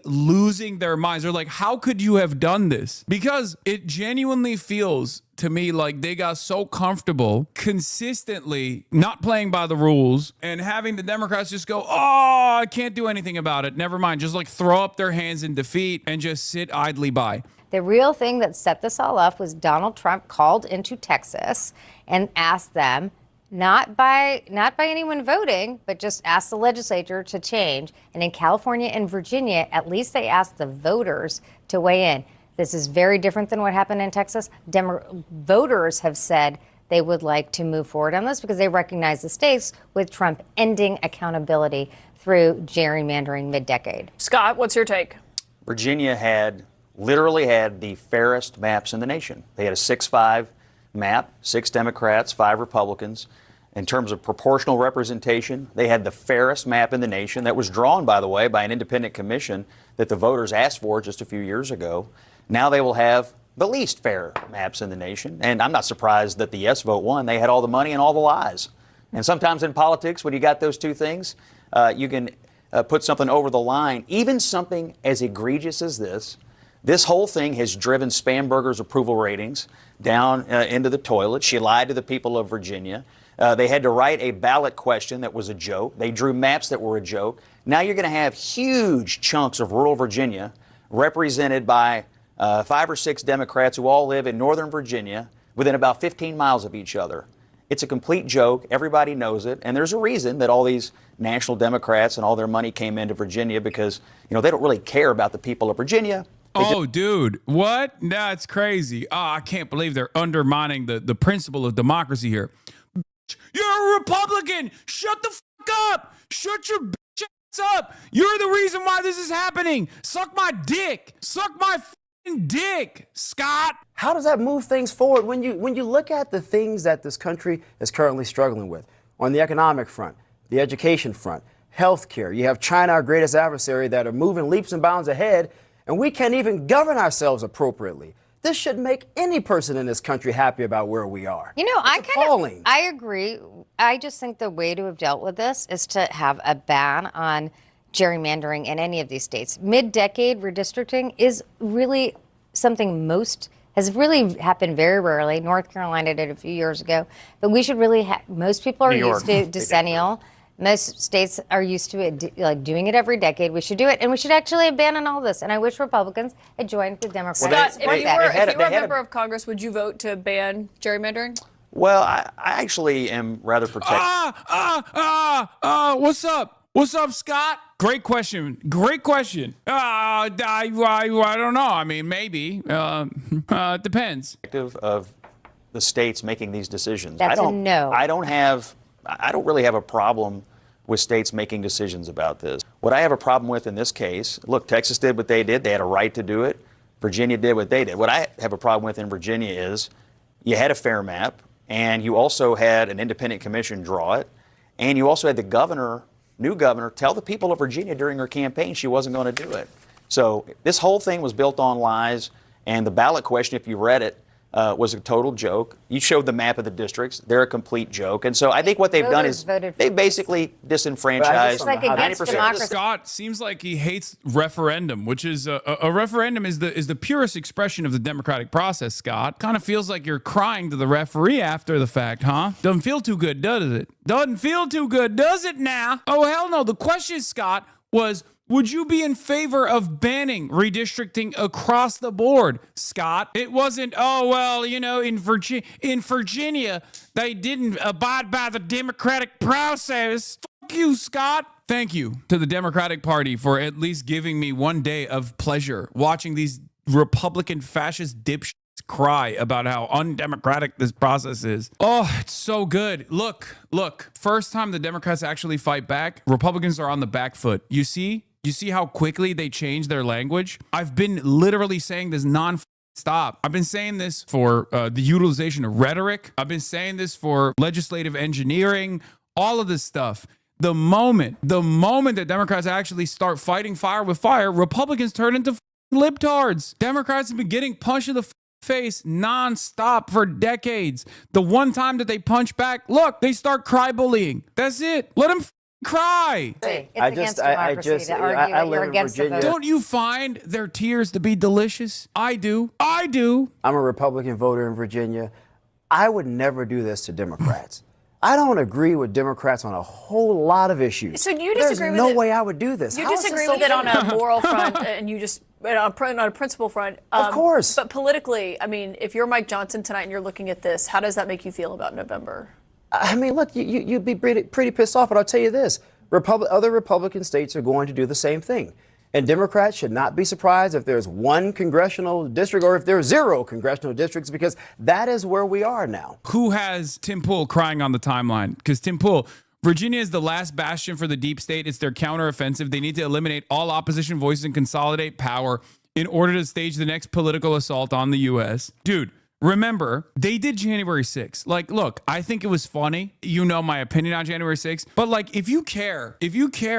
losing their minds. They're like, how could you have done this? Because it genuinely feels to me like they got so comfortable consistently not playing by the rules and having the Democrats just go, oh, I can't do anything about it. Never mind. Just like throw up their hands in defeat and just sit idly by. The real thing that set this all off was Donald Trump called into Texas and asked them, not by anyone voting, but just asked the legislature to change. And in California and Virginia, at least they asked the voters to weigh in. This is very different than what happened in Texas. Voters have said they would like to move forward on this because they recognize the stakes with Trump ending accountability through gerrymandering mid-decade. Scott, what's your take? Virginia literally had the fairest maps in the nation. They had a 6-5 map, 6 Democrats, 5 Republicans. In terms of proportional representation, they had the fairest map in the nation that was drawn, by the way, by an independent commission that the voters asked for just a few years ago. Now they will have the least fair maps in the nation. And I'm not surprised that the yes vote won. They had all the money and all the lies. And sometimes in politics, when you got those two things, you can put something over the line. Even something as egregious as this whole thing has driven Spamberger's approval ratings down into the toilet. She lied to the people of Virginia. They had to write a ballot question that was a joke. They drew maps that were a joke. Now you're going to have huge chunks of rural Virginia represented by 5 or 6 Democrats who all live in northern Virginia within about 15 miles of each other. It's a complete joke. Everybody knows it. And there's a reason that all these national Democrats and all their money came into Virginia, because, they don't really care about the people of Virginia. Dude, what? That's crazy. I can't believe they're undermining the principle of democracy here. You're a Republican. Shut the fuck up. Shut your bitch ass up. You're the reason why this is happening. Suck my dick. Suck my fucking dick, Scott. How does that move things forward when you look at the things that this country is currently struggling with on the economic front, the education front, healthcare. You have China, our greatest adversary, that are moving leaps and bounds ahead, and we can't even govern ourselves appropriately. This should make any person in this country happy about where we are. You know, I agree. I just think the way to have dealt with this is to have a ban on gerrymandering in any of these states. Mid-decade redistricting is really something has really happened very rarely. North Carolina did a few years ago, but we should really most people are used to decennial. Most states are used to it, like doing it every decade. We should do it, and we should actually abandon all this. And I wish Republicans had joined the Democrats. Scott, if you were a member of Congress, would you vote to ban gerrymandering? Well, I actually am rather protective. What's up? What's up, Scott? Great question. Great question. I don't know. I mean, maybe. It depends. Of the states making these decisions. That's a no. I don't really have a problem with states making decisions about this. What I have a problem with in this case, look, Texas did what they did. They had a right to do it. Virginia did what they did. What I have a problem with in Virginia is you had a fair map, and you also had an independent commission draw it, and you also had the new governor, tell the people of Virginia during her campaign she wasn't going to do it. So this whole thing was built on lies, and the ballot question, if you read it, was a total joke. You showed the map of the districts. They're a complete joke. And so I think what they've done is they basically disenfranchised 90%. Scott seems like he hates referendum, which is a referendum is the purest expression of the democratic process, Scott. Kind of feels like you're crying to the referee after the fact, huh? Doesn't feel too good, does it? Doesn't feel too good, does it now? Oh, hell no. The question, Scott, was, would you be in favor of banning redistricting across the board, Scott? It wasn't, oh, well, you know, in Virginia, they didn't abide by the democratic process. Fuck you, Scott. Thank you to the Democratic Party for at least giving me one day of pleasure watching these Republican fascist dipshits cry about how undemocratic this process is. Oh, it's so good. Look, first time the Democrats actually fight back, Republicans are on the back foot. You see how quickly they change their language? I've been literally saying this non-stop. I've been saying this for the utilization of rhetoric. I've been saying this for legislative engineering, all of this stuff. The moment that Democrats actually start fighting fire with fire, Republicans turn into libtards. Democrats have been getting punched in the face non-stop for decades. The one time that they punch back, look, they start cry bullying. That's it. Let them cry. It's against democracy to argue that you're against the vote. Don't you find their tears to be delicious? I do. I'm a Republican voter in Virginia. I would never do this to Democrats. I don't agree with Democrats on a whole lot of issues. So you disagree There's with no it? way I would do this. You disagree with it on a moral front, and you just on a principle front. Of course. But politically, I mean, if you're Mike Johnson tonight and you're looking at this, how does that make you feel about November? I mean, look, you'd be pretty pissed off, but I'll tell you this. Other Republican states are going to do the same thing. And Democrats should not be surprised if there's one congressional district or if there's 0 congressional districts, because that is where we are now. Who has Tim Pool crying on the timeline? Because Tim Pool, Virginia is the last bastion for the deep state. It's their counteroffensive. They need to eliminate all opposition voices and consolidate power in order to stage the next political assault on the U.S. Dude, remember, they did January 6th. Like, look, I think it was funny. You know my opinion on January 6th. But like, if you care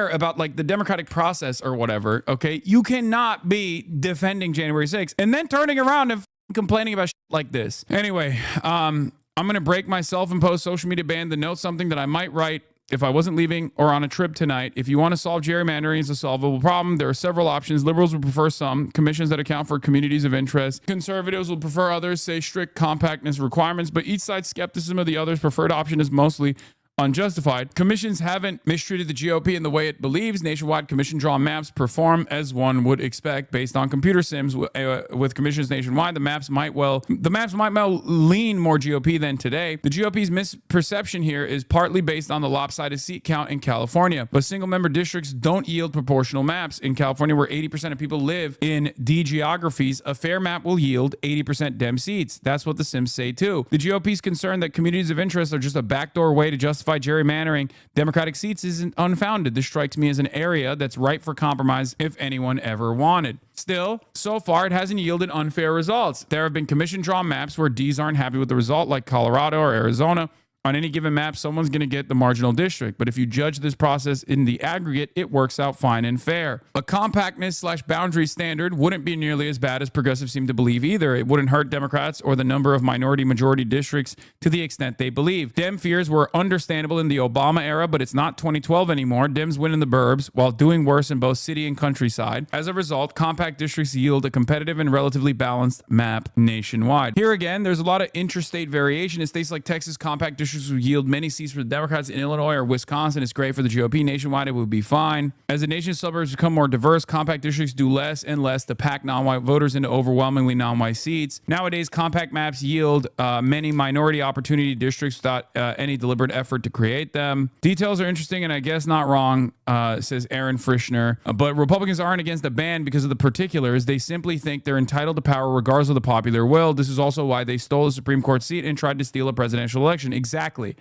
about like the democratic process or whatever, okay, you cannot be defending January 6th and then turning around and complaining about shit like this. Anyway, I'm going to break myself and post social media ban to note something that I might write if I wasn't leaving or on a trip tonight. If you want to solve gerrymandering, it's a solvable problem. There are several options. Liberals would prefer some commissions that account for communities of interest. Conservatives will prefer others, say strict compactness requirements, but each side's skepticism of the other's preferred option is mostly unjustified. Commissions haven't mistreated the GOP in the way it believes. Nationwide commission drawn maps perform as one would expect based on computer sims. With commissions nationwide, the maps might well lean more GOP than today. The GOP's misperception here is partly based on the lopsided seat count in California, but single-member districts don't yield proportional maps. In California, where 80% of people live in D geographies, a fair map will yield 80% Dem seats. That's what the Sims say too. The GOP's concern that communities of interest are just a backdoor way to justify gerrymandering Democratic seats isn't unfounded. This strikes me as an area that's ripe for compromise if anyone ever wanted. Still, so far, it hasn't yielded unfair results. There have been commission-drawn maps where Ds aren't happy with the result, like Colorado or Arizona, On any given map, someone's going to get the marginal district. But if you judge this process in the aggregate, it works out fine and fair. A compactness/boundary standard wouldn't be nearly as bad as progressives seem to believe either. It wouldn't hurt Democrats or the number of minority-majority districts to the extent they believe. Dem fears were understandable in the Obama era, but it's not 2012 anymore. Dems win in the burbs while doing worse in both city and countryside. As a result, compact districts yield a competitive and relatively balanced map nationwide. Here again, there's a lot of interstate variation. In states like Texas, compact districts will yield many seats for the Democrats. In Illinois or Wisconsin, it's great for the GOP. Nationwide, it would be fine. As the nation's suburbs become more diverse, compact districts do less and less to pack non-white voters into overwhelmingly non-white seats. Nowadays, compact maps yield many minority opportunity districts without any deliberate effort to create them. Details are interesting and I guess not wrong, says Aaron Frischner. But Republicans aren't against the ban because of the particulars. They simply think they're entitled to power regardless of the popular will. This is also why they stole the Supreme Court seat and tried to steal a presidential election. Exactly.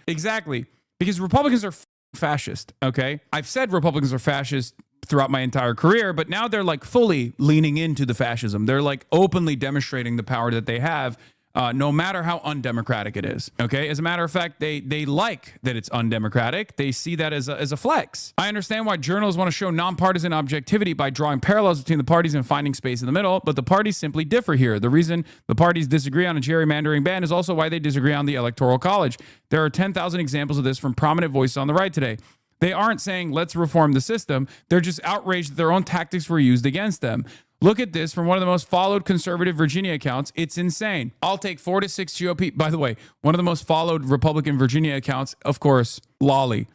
Because Republicans are fascist, okay? I've said Republicans are fascist throughout my entire career, but now they're like fully leaning into the fascism. They're like openly demonstrating the power that they have, no matter how undemocratic it is, okay? As a matter of fact, they like that it's undemocratic. They see that as a flex. I understand why journalists want to show nonpartisan objectivity by drawing parallels between the parties and finding space in the middle, but the parties simply differ here. The reason the parties disagree on a gerrymandering ban is also why they disagree on the Electoral College. There are 10,000 examples of this from prominent voices on the right today. They aren't saying, let's reform the system. They're just outraged that their own tactics were used against them. Look at this from one of the most followed conservative Virginia accounts. It's insane. I'll take 4 to 6 GOP. By the way, one of the most followed Republican Virginia accounts, of course, Lolly.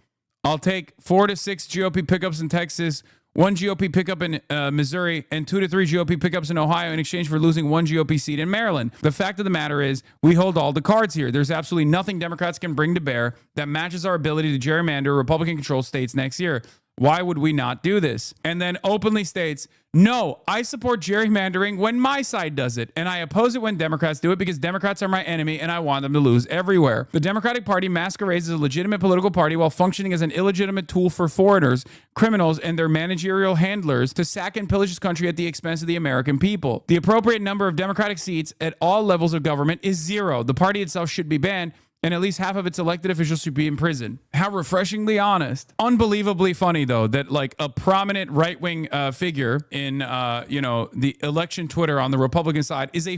I'll take 4 to 6 GOP pickups in Texas, 1 GOP pickup in Missouri, and 2 to 3 GOP pickups in Ohio in exchange for losing 1 GOP seat in Maryland. The fact of the matter is, we hold all the cards here. There's absolutely nothing Democrats can bring to bear that matches our ability to gerrymander Republican-controlled states next year. Why would we not do this? And then openly states, no, I support gerrymandering when my side does it, and I oppose it when Democrats do it because Democrats are my enemy and I want them to lose everywhere. The Democratic Party masquerades as a legitimate political party while functioning as an illegitimate tool for foreigners, criminals, and their managerial handlers to sack and pillage this country at the expense of the American people. The appropriate number of Democratic seats at all levels of government is 0. The party itself should be banned, and at least half of its elected officials should be in prison. How refreshingly honest. Unbelievably funny, though, that like a prominent right-wing figure in, the election Twitter on the Republican side is a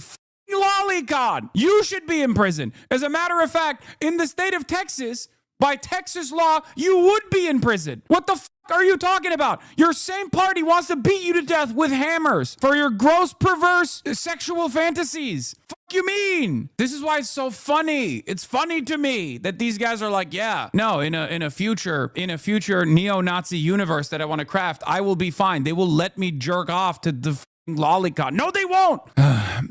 lolicon. You should be in prison. As a matter of fact, in the state of Texas, by Texas law, you would be in prison. What the are you talking about? Your same party wants to beat you to death with hammers for your gross, perverse sexual fantasies. You mean? This is why it's so funny. It's funny to me that these guys are like, yeah, no, in a future neo-Nazi universe that I want to craft, I will be fine. They will let me jerk off to the lolicon. No, they won't.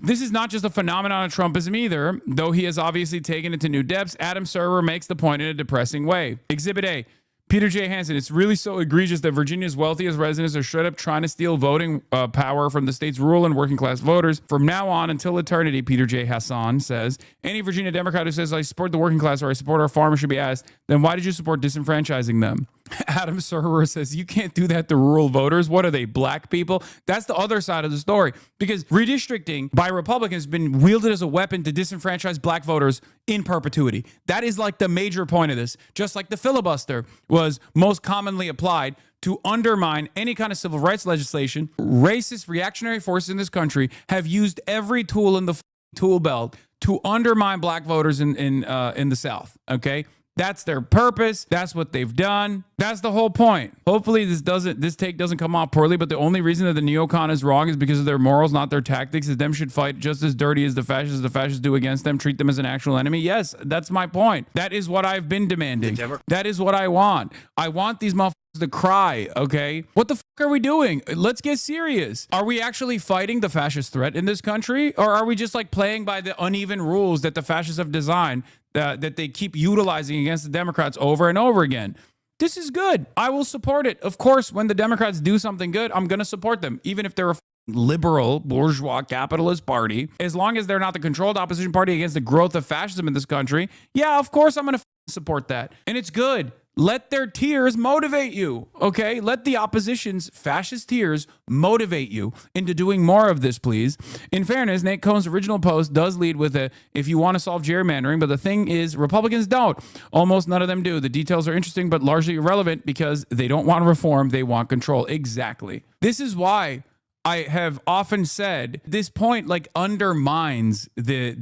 This is not just a phenomenon of Trumpism either, though he has obviously taken it to new depths. Adam Serwer makes the point in a depressing way. Exhibit A. Peter J. Hansen, it's really so egregious that Virginia's wealthiest residents are straight up trying to steal voting power from the state's rural and working class voters. From now on until eternity, Peter J. Hassan says, any Virginia Democrat who says, I support the working class or I support our farmers should be asked, then why did you support disenfranchising them? Adam Serwer says, you can't do that to rural voters. What are they, black people? That's the other side of the story. Because redistricting by Republicans has been wielded as a weapon to disenfranchise black voters in perpetuity. That is like the major point of this. Just like the filibuster was most commonly applied to undermine any kind of civil rights legislation, racist reactionary forces in this country have used every tool in the tool belt to undermine black voters in the South. Okay. That's their purpose. That's what they've done. That's the whole point. Hopefully this take doesn't come off poorly, but the only reason that the neocon is wrong is because of their morals, not their tactics. That them should fight just as dirty as the fascists do against them, treat them as an actual enemy. Yes, that's my point. That is what I've been demanding. That is what I want. I want these motherfuckers to cry, okay? What the fuck are we doing? Let's get serious. Are we actually fighting the fascist threat in this country? Or are we just like playing by the uneven rules that the fascists have designed that they keep utilizing against the Democrats over and over again? This is good. I will support it. Of course, when the Democrats do something good, I'm going to support them, even if they're a liberal, bourgeois, capitalist party. As long as they're not the controlled opposition party against the growth of fascism in this country, yeah, of course I'm going to support that. And it's good. Let their tears motivate you, okay? Let the opposition's fascist tears motivate you into doing more of this, please. In fairness, Nate Cohn's original post does lead with a, if you want to solve gerrymandering, but the thing is, Republicans don't. Almost none of them do. The details are interesting, but largely irrelevant because they don't want reform, they want control. Exactly. This is why I have often said this point like undermines the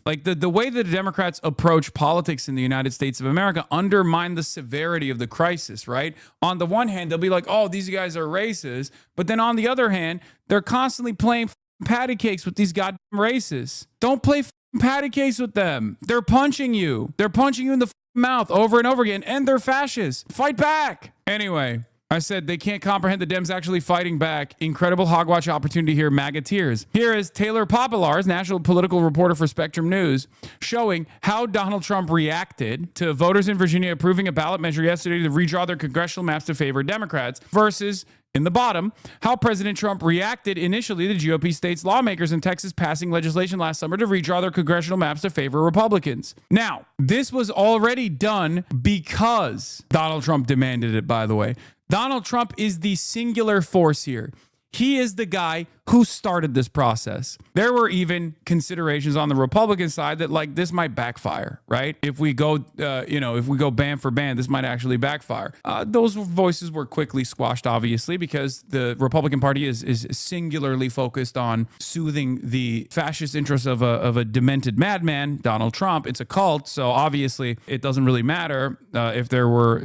way that the Democrats approach politics in the United States of America undermine the severity of the crisis, right? On the one hand, they'll be like, oh, these guys are racist. But then on the other hand, they're constantly playing patty cakes with these goddamn racists. Don't play patty cakes with them. They're punching you. They're punching you in the mouth over and over again, and they're fascists. Fight back. Anyway, I said they can't comprehend the Dems actually fighting back. Incredible hogwatch opportunity here, MAGA tears. Here is Taylor Popolars, national political reporter for Spectrum News, showing how Donald Trump reacted to voters in Virginia approving a ballot measure yesterday to redraw their congressional maps to favor Democrats versus, in the bottom, how President Trump reacted initially to GOP states lawmakers in Texas passing legislation last summer to redraw their congressional maps to favor Republicans. Now, this was already done because Donald Trump demanded it, by the way. Donald Trump is the singular force here. He is the guy who started this process. There were even considerations on the Republican side that like this might backfire, right? If we go, if we go ban for ban, this might actually backfire. Those voices were quickly squashed, obviously, because the Republican Party is singularly focused on soothing the fascist interests of a demented madman, Donald Trump. It's a cult, so obviously it doesn't really matter if there were,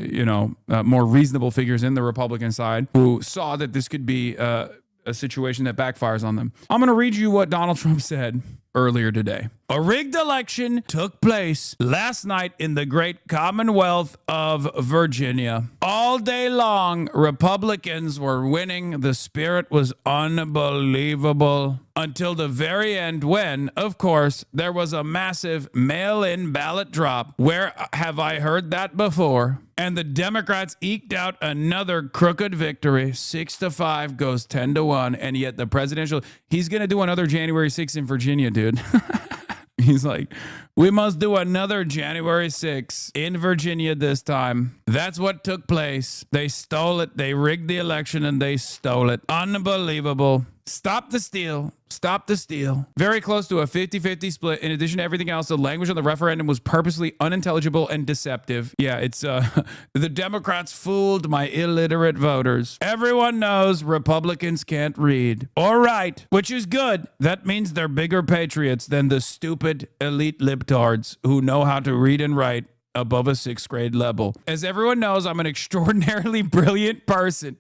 more reasonable figures in the Republican side who saw that this could be a situation that backfires on them. I'm going to read you what Donald Trump said earlier today. A rigged election took place last night in the great Commonwealth of Virginia. All day long, Republicans were winning. The spirit was unbelievable until the very end when, of course, there was a massive mail-in ballot drop. Where have I heard that before? And the Democrats eked out another crooked victory. 6-5 goes 10-1. And yet the presidential, he's going to do another January 6th in Virginia, dude. He's like, we must do another January 6th in Virginia this time. That's what took place. They stole it. They rigged the election and they stole it. Unbelievable. Stop the steal. Stop the steal. Very close to a 50-50 split. In addition to everything else, the language on the referendum was purposely unintelligible and deceptive. Yeah, it's the Democrats fooled my illiterate voters. Everyone knows Republicans can't read or write, which is good. That means they're bigger patriots than the stupid elite libtards who know how to read and write above a 6th grade level. As everyone knows, I'm an extraordinarily brilliant person.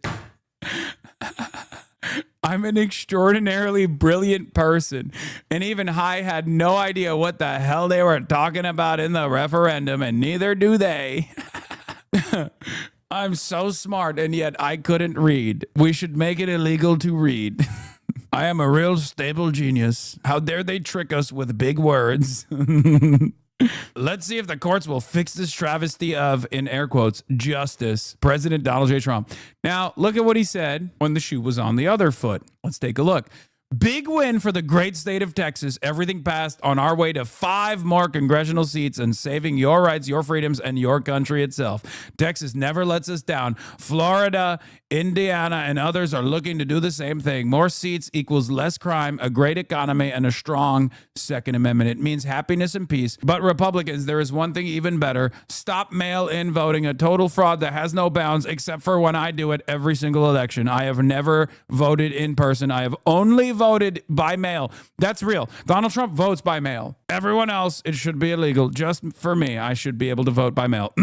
I'm an extraordinarily brilliant person. And even I had no idea what the hell they were talking about in the referendum, and neither do they. I'm so smart, and yet I couldn't read. We should make it illegal to read. I am a real stable genius. How dare they trick us with big words? Let's see if the courts will fix this travesty of, in air quotes, justice. President Donald J. Trump. Now, look at what he said when the shoe was on the other foot. Let's take a look. Big win for the great state of Texas. Everything passed on our way to 5 more congressional seats and saving your rights, your freedoms, and your country itself. Texas never lets us down. Florida, Indiana, and others are looking to do the same thing. More seats equals less crime, a great economy, and a strong Second Amendment. It means happiness and peace. But Republicans, there is one thing even better. Stop mail-in voting, a total fraud that has no bounds, except for when I do it every single election. I have never voted in person. I have only voted by mail. That's real. Donald Trump votes by mail. Everyone else, it should be illegal. Just for me, I should be able to vote by mail.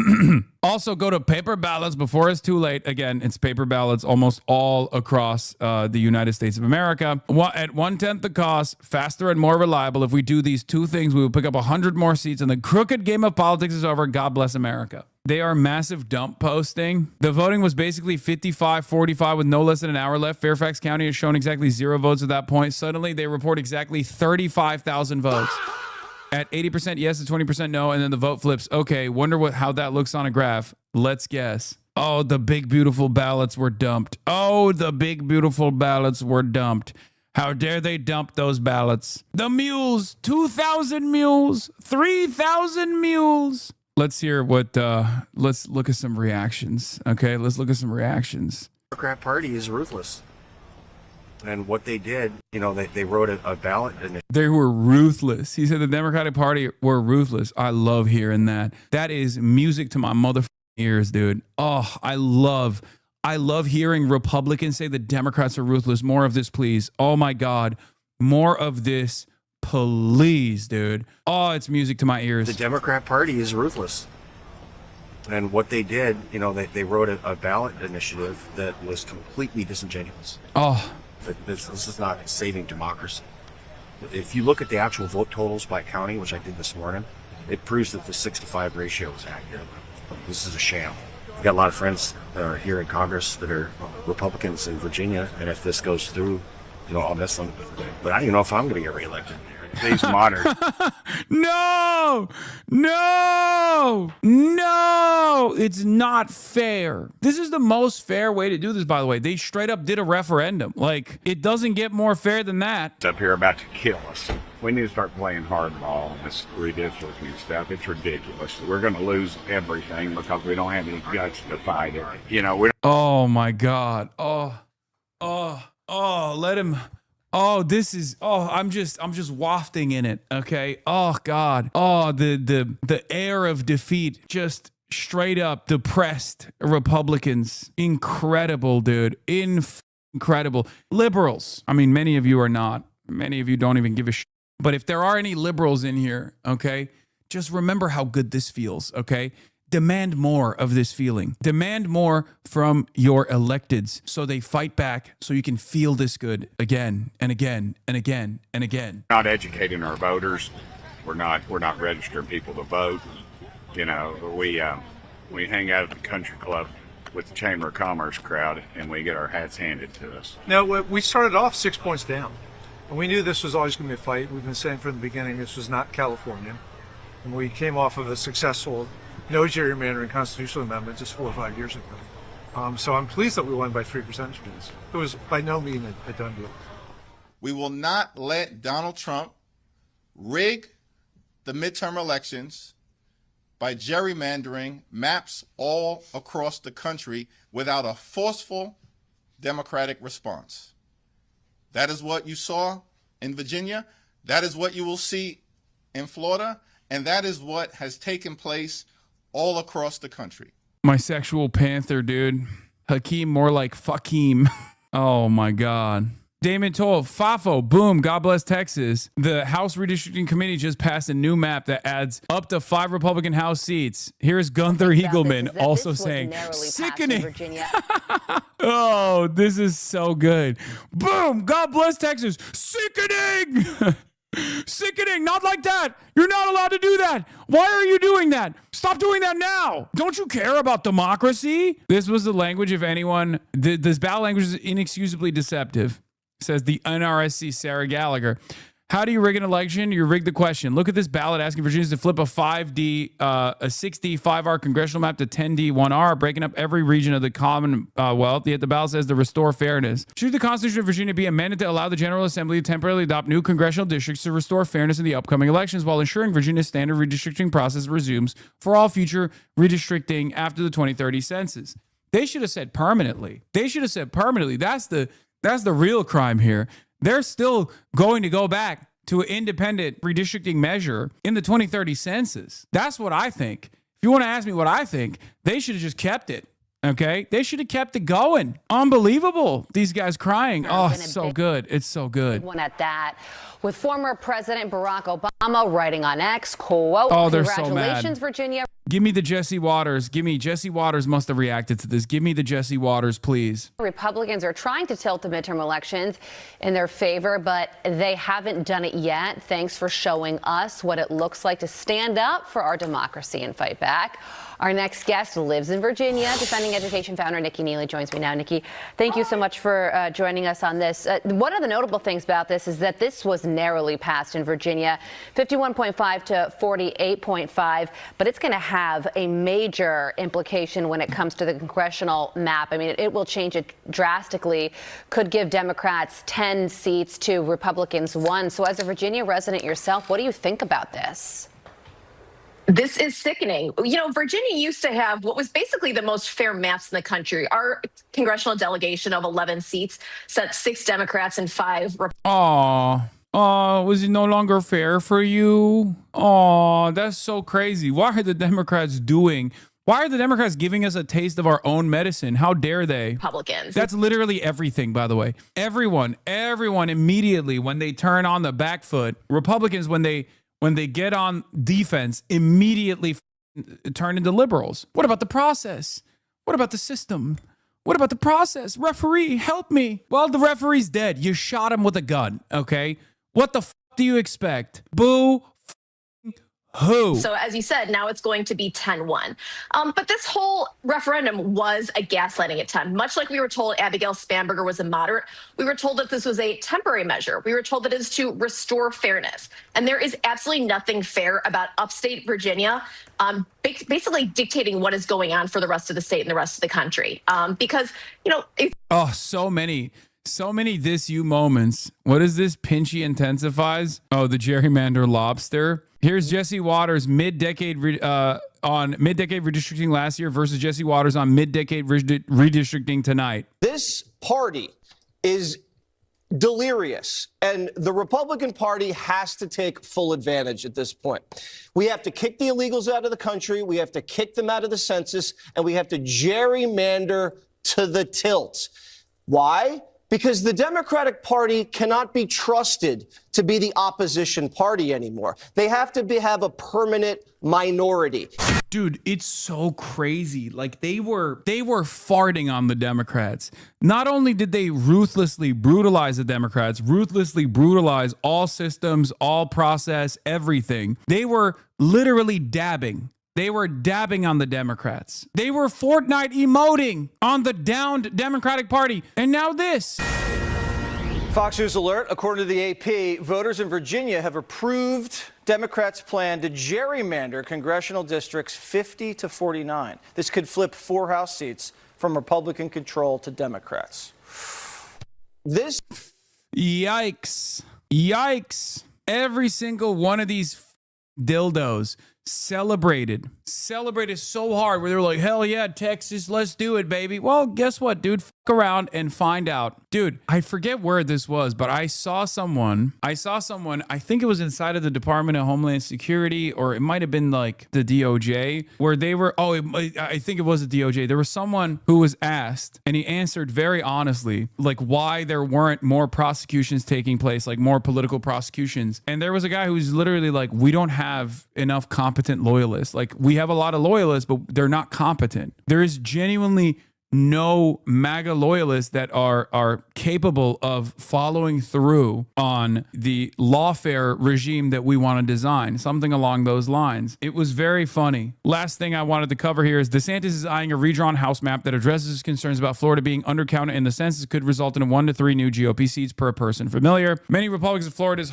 Also, go to paper ballots before it's too late. Again, it's paper ballots almost all across the United States of America. At 1/10 the cost, faster and more reliable. If we do these two things, we will pick up 100 more seats, and the crooked game of politics is over. God bless America. They are massive dump posting. The voting was basically 55-45 with no less than an hour left. Fairfax County has shown exactly 0 votes at that point. Suddenly, they report exactly 35,000 votes. At 80% yes and 20% no, and then the vote flips. Okay, wonder how that looks on a graph. Let's guess. Oh, the big, beautiful ballots were dumped. Oh, the big, beautiful ballots were dumped. How dare they dump those ballots? The mules, 2,000 mules, 3,000 mules. Let's hear what, let's look at some reactions. Okay, let's look at some reactions. The Democrat Party is ruthless. And what they did, you know, they wrote a ballot initiative. They were ruthless. He said the Democratic Party were ruthless. I love hearing that. That is music to my motherfucking ears, dude. Oh, I love hearing Republicans say the Democrats are ruthless. More of this, please. Oh my God. More of this, please, dude. Oh, it's music to my ears. The Democrat Party is ruthless. And what they did, you know, they wrote a ballot initiative that was completely disingenuous. Oh. This is not saving democracy. If you look at the actual vote totals by county, which I did this morning, it proves that the 65 ratio is accurate. This is a sham. I've got a lot of friends that are here in Congress that are Republicans in Virginia, and if this goes through, you know, I'll miss them. But I don't even know if I'm going to get reelected. Today's modern. No, it's not fair. This is the most fair way to do this, by the way. They straight up did a referendum. Like, it doesn't get more fair than that. It's up here about to kill us. We need to start playing hardball and this redistricting stuff. It's ridiculous. We're going to lose everything because we don't have any guts to fight it. You know, we. Oh my God. Let him. Oh, this is, I'm just wafting in it. Okay. Oh God. Oh, the air of defeat, just straight up depressed Republicans. Incredible, dude. Incredible. Liberals. I mean, many of you are not. Many of you don't even give a shit. But if there are any liberals in here, okay, just remember how good this feels. Okay. Demand more of this feeling. Demand more from your electeds so they fight back so you can feel this good again and again and again and again. We're not educating our voters. We're not registering people to vote. You know, we hang out at the country club with the Chamber of Commerce crowd and we get our hats handed to us. Now, we started off 6 points down. And we knew this was always going to be a fight. We've been saying from the beginning this was not California. And we came off of a successful no gerrymandering constitutional amendment just 4 or 5 years ago. So I'm pleased that we won by 3 percentage points. It was by no means a done deal. We will not let Donald Trump rig the midterm elections by gerrymandering maps all across the country without a forceful democratic response. That is what you saw in Virginia. That is what you will see in Florida. And that is what has taken place all across the country. My sexual panther, dude. Hakeem, more like Fakeem. Oh my God. Damon Toll, Fafo, boom, God bless Texas. The House Redistricting Committee just passed a new map that adds up to 5 Republican House seats. Here's Gunther Eagleman also saying, sickening. Oh, this is so good. Boom, God bless Texas. Sickening. Sickening, not like that. You're not allowed to do that. Why are you doing that? Stop doing that now. Don't you care about democracy? This was the language of anyone. This ballot language is inexcusably deceptive, says the NRSC Sarah Gallagher. How do you rig an election? You rig the question. Look at this ballot asking Virginians to flip a 5D, a 6D, 5R congressional map to 10D, 1R, breaking up every region of the Commonwealth. Yet the ballot says to restore fairness. Should the Constitution of Virginia be amended to allow the General Assembly to temporarily adopt new congressional districts to restore fairness in the upcoming elections while ensuring Virginia's standard redistricting process resumes for all future redistricting after the 2030 census? They should have said permanently. They should have said permanently. That's the real crime here. They're still going to go back to an independent redistricting measure in the 2030 census. That's what I think. If you want to ask me what I think, they should have just kept it. Okay? They should have kept it going. Unbelievable. These guys crying. Oh, it's so good. It's so good. One at that. With former President Barack Obama writing on X, quote, oh, they're so mad. Congratulations, Virginia. Give me the Jesse Waters. Give me Jesse Waters must have reacted to this. Give me the Jesse Waters, please. Republicans are trying to tilt the midterm elections in their favor, but they haven't done it yet. Thanks for showing us what it looks like to stand up for our democracy and fight back. Our next guest lives in Virginia. Defending Education founder Nikki Neely joins me now. Nikki, thank you so much for joining us on this. One of the notable things about this is that this was narrowly passed in Virginia, 51.5 to 48.5, but it's going to have a major implication when it comes to the congressional map. I mean, it will change it drastically, could give Democrats 10 seats to Republicans 1. So as a Virginia resident yourself, what do you think about this? This is sickening. You know, Virginia used to have what was basically the most fair maps in the country. Our congressional delegation of 11 seats sent 6 Democrats and 5 Republicans. Was it no longer fair for you? Oh, that's so crazy. Why are the Democrats giving us a taste of our own medicine? How dare they? That's literally everything, by the way. Everyone immediately, when they turn on the back foot, Republicans, when they get on defense, immediately turn into liberals. What about the process? What about the system? What about the process? Referee, help me. Well, the referee's dead. You shot him with a gun, okay? What the do you expect? Boo. Who? So as you said, now it's going to be 10-1. But this whole referendum was a gaslighting attempt. Much like we were told Abigail Spanberger was a moderate, we were told that this was a temporary measure. We were told that it is to restore fairness. And there is absolutely nothing fair about upstate Virginia basically dictating what is going on for the rest of the state and the rest of the country. Because, you know... So many this you moments. What is this? Pinchy intensifies. Oh, the gerrymander lobster. Here's Jesse Waters mid-decade on mid-decade redistricting last year versus Jesse Waters on mid-decade redistricting tonight. This party is delirious, and the Republican Party has to take full advantage at this point. We have to kick the illegals out of the country, we have to kick them out of the census, and we have to gerrymander to the tilt. Why? Because the Democratic Party cannot be trusted to be the opposition party anymore. They have to have a permanent minority. Dude, it's so crazy. Like they were farting on the Democrats. Not only did they ruthlessly brutalize the Democrats, ruthlessly brutalize all systems, all process, everything. They were literally dabbing. They were dabbing on the Democrats. They were Fortnite emoting on the downed Democratic Party. And now this. Fox News alert. According to the AP, voters in Virginia have approved Democrats' plan to gerrymander congressional districts 50 to 49. This could flip 4 House seats from Republican control to Democrats. This. Yikes. Yikes. Every single one of these dildos celebrated so hard where they were like, hell yeah, Texas, let's do it, baby. Well, guess what, dude? Fuck around and find out. Dude, I forget where this was, but I saw someone, I think it was inside of the Department of Homeland Security, or it might have been like the DOJ, where they were, I think it was the DOJ. There was someone who was asked, and he answered very honestly, like why there weren't more prosecutions taking place, like more political prosecutions. And there was a guy who was literally like, we don't have enough competent loyalists. Like we have a lot of loyalists, but they're not competent. There is genuinely no MAGA loyalists that are capable of following through on the lawfare regime that we want to design, something along those lines. It was very funny. Last thing I wanted to cover here is DeSantis is eyeing a redrawn House map that addresses his concerns about Florida being undercounted in the census could result in 1 to 3 new GOP seats per person. Familiar? Many Republicans of Florida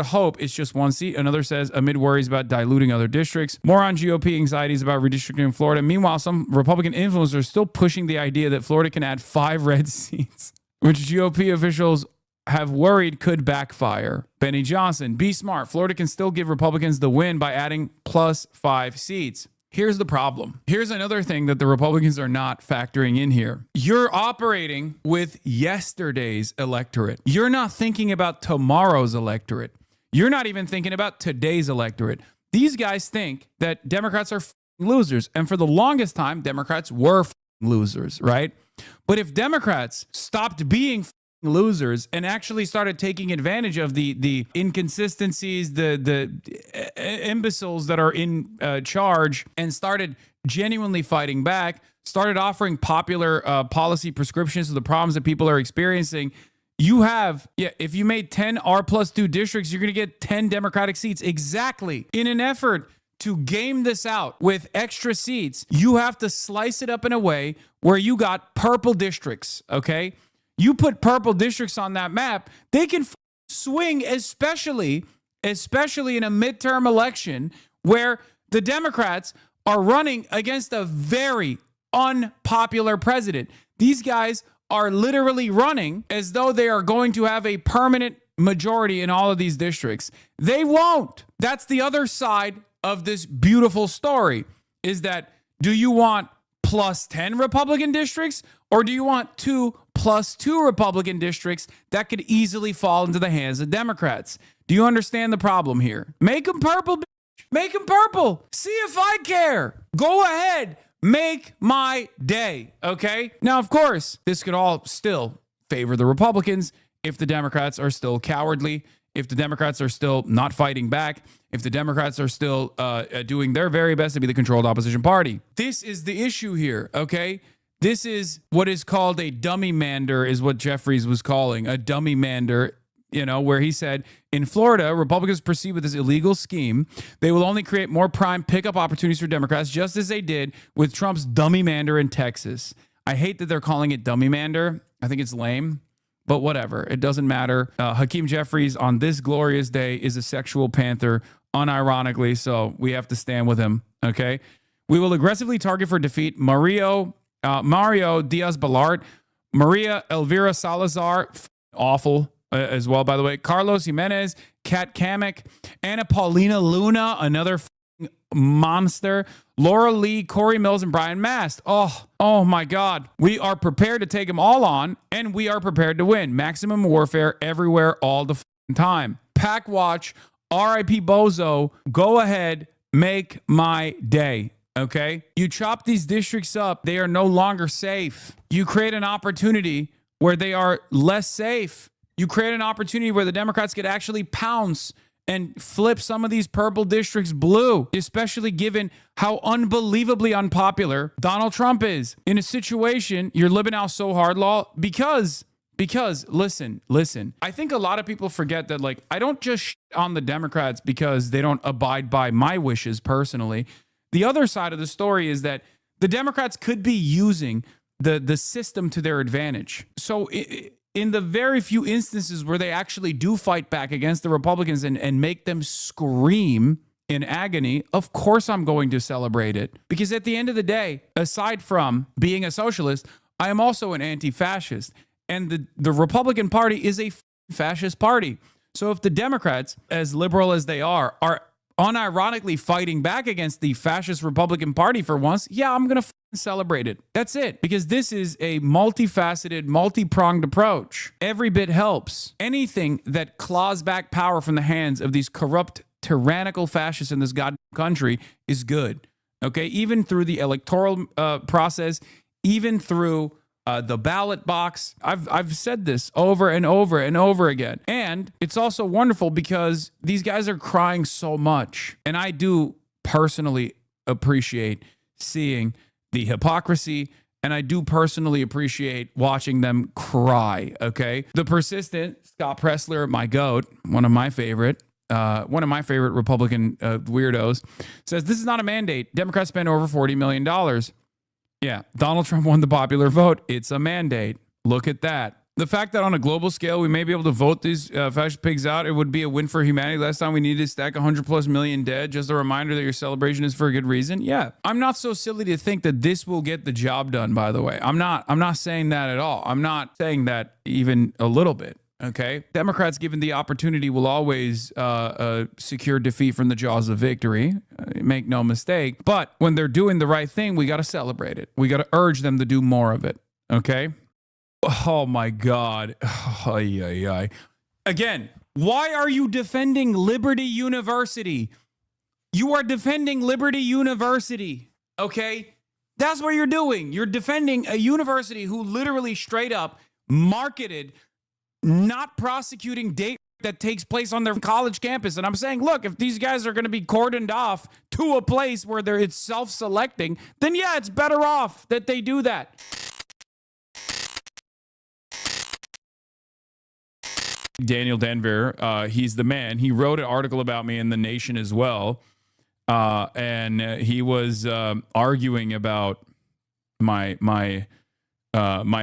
hope it's just 1 seat. Another says amid worries about diluting other districts. More on GOP anxieties about redistricting in Florida. Meanwhile, some Republican influencers are still pushing the idea that Florida can add 5 red seats, which GOP officials have worried could backfire. Benny Johnson, be smart. Florida can still give Republicans the win by adding plus 5 seats. Here's the problem. Here's another thing that the Republicans are not factoring in here. You're operating with yesterday's electorate. You're not thinking about tomorrow's electorate. You're not even thinking about today's electorate. These guys think that Democrats are losers. And for the longest time, Democrats were losers, right? But if Democrats stopped being losers and actually started taking advantage of the inconsistencies, the imbeciles that are in charge, and started genuinely fighting back, started offering popular policy prescriptions to the problems that people are experiencing, you have, if you made 10 R+2 districts, you're going to get 10 Democratic seats. Exactly. In an effort to game this out with extra seats, you have to slice it up in a way where you got purple districts, okay? You put purple districts on that map, they can swing, especially in a midterm election where the Democrats are running against a very unpopular president. These guys are literally running as though they are going to have a permanent majority in all of these districts. They won't. That's the other side of this beautiful story, is that do you want plus 10 Republican districts, or do you want 2 plus 2 Republican districts that could easily fall into the hands of Democrats? Do you understand the problem here? Make them purple, bitch. Make them purple. See if I care. Go ahead. Make my day, okay? Now, of course, this could all still favor the Republicans if the Democrats are still cowardly, if the Democrats are still not fighting back, if the Democrats are still doing their very best to be the controlled opposition party. This is the issue here, okay? This is what is called a dummy mander, is what Jeffries was calling a dummy mander, you know, where he said, in Florida, Republicans proceed with this illegal scheme. They will only create more prime pickup opportunities for Democrats, just as they did with Trump's dummy mander in Texas. I hate that they're calling it dummy mander. I think it's lame. But whatever, it doesn't matter. Hakeem Jeffries on this glorious day is a sexual panther, unironically, so we have to stand with him, okay? We will aggressively target for defeat Mario Diaz-Balart, Maria Elvira Salazar, awful as well, by the way, Carlos Jimenez, Kat Kamek, Anna Paulina Luna, another monster, Laura Lee, Corey Mills, and Brian Mast. Oh my God. We are prepared to take them all on, and we are prepared to win. Maximum warfare everywhere all the time. Pack watch, RIP Bozo, go ahead, make my day. Okay? You chop these districts up, they are no longer safe. You create an opportunity where they are less safe. You create an opportunity where the Democrats could actually pounce and flip some of these purple districts blue, especially given how unbelievably unpopular Donald Trump is. In a situation, you're living out so hard law because listen, I think a lot of people forget that, like, I don't just shit on the Democrats because they don't abide by my wishes personally. The other side of the story is that the Democrats could be using the system to their advantage. So in the very few instances where they actually do fight back against the Republicans and make them scream in agony, of course I'm going to celebrate it. Because at the end of the day, aside from being a socialist, I am also an anti-fascist. And the Republican Party is a fascist party. So if the Democrats, as liberal as they are unironically fighting back against the fascist Republican Party for once, yeah, I'm going to celebrate it. That's it. Because this is a multifaceted, multi-pronged approach. Every bit helps. Anything that claws back power from the hands of these corrupt, tyrannical fascists in this goddamn country is good. Okay? Even through the electoral process, even through the ballot box. I've said this over and over and over again. And it's also wonderful because these guys are crying so much. And I do personally appreciate seeing the hypocrisy, and I do personally appreciate watching them cry, okay? The persistent Scott Pressler, my goat, one of my favorite Republican weirdos, says this is not a mandate. Democrats spend over $40 million. Yeah, Donald Trump won the popular vote. It's a mandate. Look at that. The fact that on a global scale, we may be able to vote these fascist pigs out, it would be a win for humanity. Last time we needed to stack 100+ million dead. Just a reminder that your celebration is for a good reason. Yeah, I'm not so silly to think that this will get the job done, by the way. I'm not saying that at all. I'm not saying that even a little bit. Okay, Democrats, given the opportunity, will always secure defeat from the jaws of victory. Make no mistake. But when they're doing the right thing, we got to celebrate it. We got to urge them to do more of it. Okay. Oh my God. Again, why are you defending Liberty University? You are defending Liberty University. Okay, that's what you're doing. You're defending a university who literally straight up marketed not prosecuting date that takes place on their college campus. And I'm saying, look, if these guys are going to be cordoned off to a place where it's self-selecting, then yeah, it's better off that they do that. Daniel Denver, he's the man. He wrote an article about me in The Nation as well. And he was arguing about my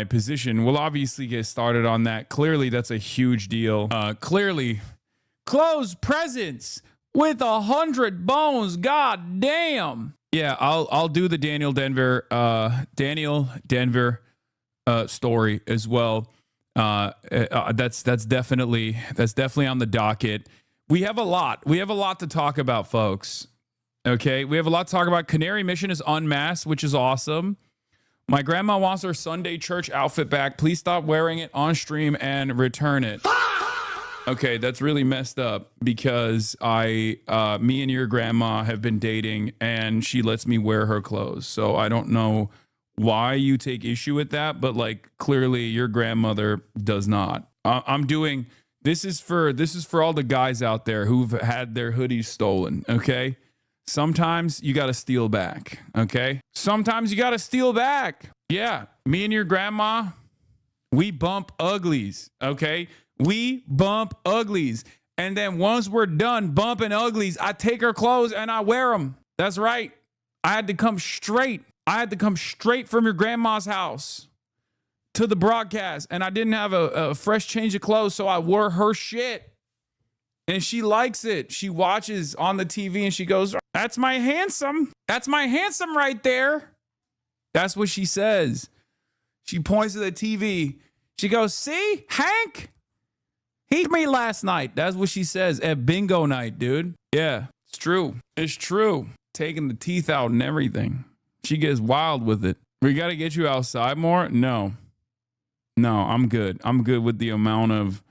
position. We'll obviously get started on that. Clearly, that's a huge deal. Clearly, closed presents with 100 bones. God damn. Yeah, I'll do the Daniel Denver story as well. That's definitely on the docket. We have a lot to talk about, folks. Okay, we have a lot to talk about. Canary Mission is unmasked, which is awesome. My grandma wants her Sunday church outfit back. Please stop wearing it on stream and return it. Okay, that's really messed up because me and your grandma have been dating and she lets me wear her clothes. So I don't know why you take issue with that, but like clearly your grandmother does not. This is for all the guys out there who've had their hoodies stolen, okay? Sometimes you got to steal back, okay? Sometimes you got to steal back. Yeah, me and your grandma, we bump uglies, okay? We bump uglies. And then once we're done bumping uglies, I take her clothes and I wear them. That's right. I had to come straight from your grandma's house to the broadcast, and I didn't have a fresh change of clothes, so I wore her shit. And she likes it. She watches on the TV and she goes, "That's my handsome. That's my handsome right there." That's what she says. She points to the TV. She goes, "See, Hank? He me last night." That's what she says at bingo night, dude. Yeah, it's true. It's true. Taking the teeth out and everything. She gets wild with it. We got to get you outside more? No, I'm good. I'm good with the amount of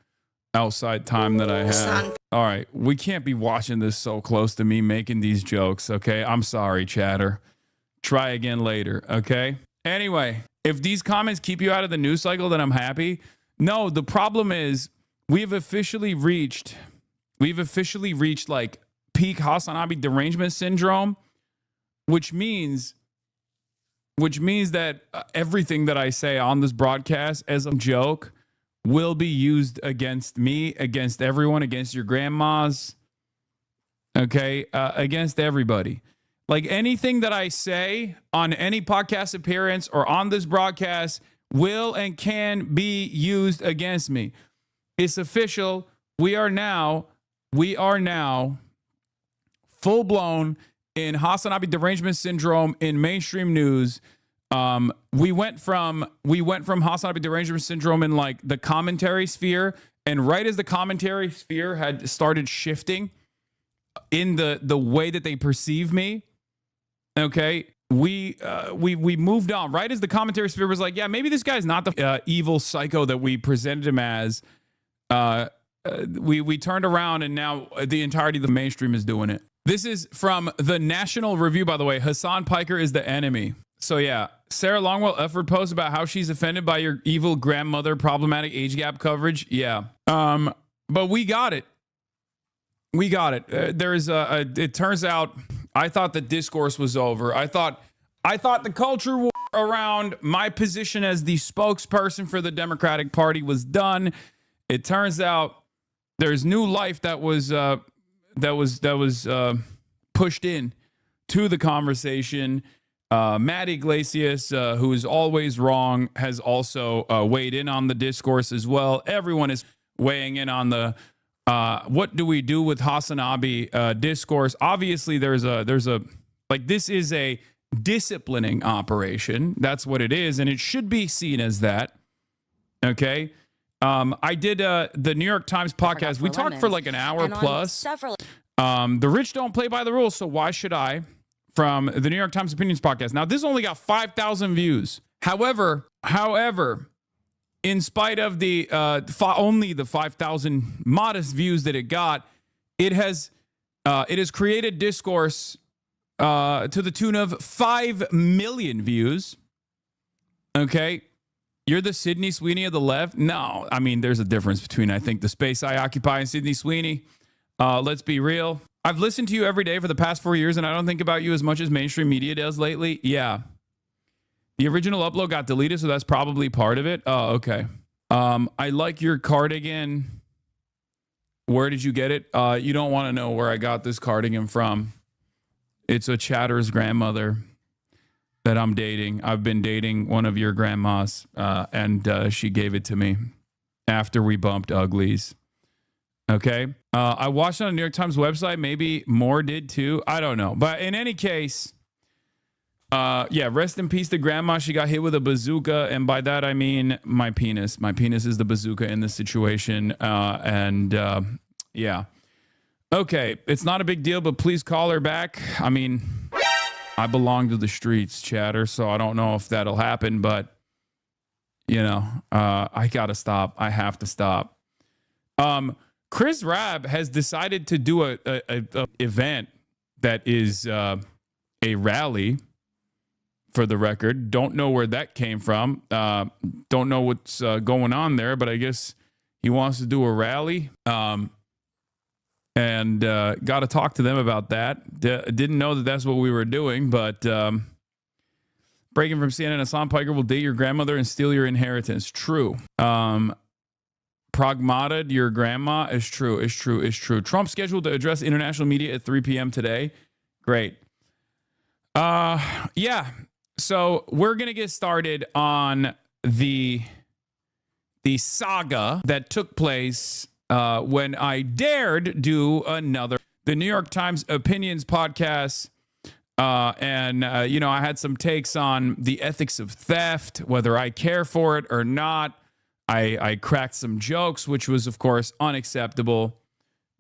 outside time that I have. All right, we can't be watching this so close to me making these jokes, okay? I'm sorry, chatter. Try again later, okay? Anyway, if these comments keep you out of the news cycle, then I'm happy. No, the problem is we've officially reached like peak Hasanabi derangement syndrome, which means that everything that I say on this broadcast as a joke will be used against me, against everyone, against your grandmas, okay, against everybody. Like anything that I say on any podcast appearance or on this broadcast will and can be used against me. It's official. We are now full blown in Hasanabi derangement syndrome in mainstream news. We went from Hasanabi derangement syndrome in like the commentary sphere, and right as the commentary sphere had started shifting in the way that they perceive me, okay, we moved on. Right as the commentary sphere was like, yeah, maybe this guy's not the evil psycho that we presented him as. We turned around, and now the entirety of the mainstream is doing it. This is from the National Review, by the way. Hassan Piker is the enemy. So yeah, Sarah Longwell Efford posts about how she's offended by your evil grandmother problematic age gap coverage. Yeah. But we got it. It turns out I thought the discourse was over. I thought the culture war around my position as the spokesperson for the Democratic Party was done. It turns out there's new life that was pushed in to the conversation. Matt Iglesias, who is always wrong, has also weighed in on the discourse as well. Everyone is weighing in on the what do we do with Hasanabi discourse. Obviously, there's a this is a disciplining operation. That's what it is, and it should be seen as that. Okay. I did the New York Times podcast. We talked for like an hour plus. The rich don't play by the rules, so why should I? From the New York Times Opinions podcast. Now, this only got 5,000 views. However, in spite of the only the 5,000 modest views that it got, it has created discourse to the tune of 5 million views. Okay. You're the Sydney Sweeney of the left? No. I mean, there's a difference between, I think, the space I occupy and Sydney Sweeney. Let's be real. I've listened to you every day for the past 4 years, and I don't think about you as much as mainstream media does lately. Yeah. The original upload got deleted, so that's probably part of it. Oh, okay. I like your cardigan. Where did you get it? You don't want to know where I got this cardigan from. It's a chatter's grandmother that I'm dating. I've been dating one of your grandmas, and she gave it to me after we bumped uglies. Okay. I watched it on the New York Times website. Maybe more did too. I don't know. But in any case, Yeah, rest in peace to grandma. She got hit with a bazooka, and by that I mean my penis. My penis is the bazooka in this situation. Yeah. Okay, it's not a big deal, but please call her back. I mean, I belong to the streets, chatter, so I don't know if that'll happen, but you know, I gotta stop. I have to stop. Chris Rabb has decided to do a event that is a rally. For the record, don't know where that came from. Don't know what's going on there, but I guess he wants to do a rally. And got to talk to them about that. Didn't know that that's what we were doing, but breaking from CNN, Hassan Piker will date your grandmother and steal your inheritance. True. Pragmata, your grandma, is true. Trump scheduled to address international media at 3 p.m. today. Great. Yeah. So we're going to get started on the saga that took place when I dared do the New York Times Opinions podcast. And I had some takes on the ethics of theft, whether I care for it or not. I cracked some jokes, which was, of course, unacceptable.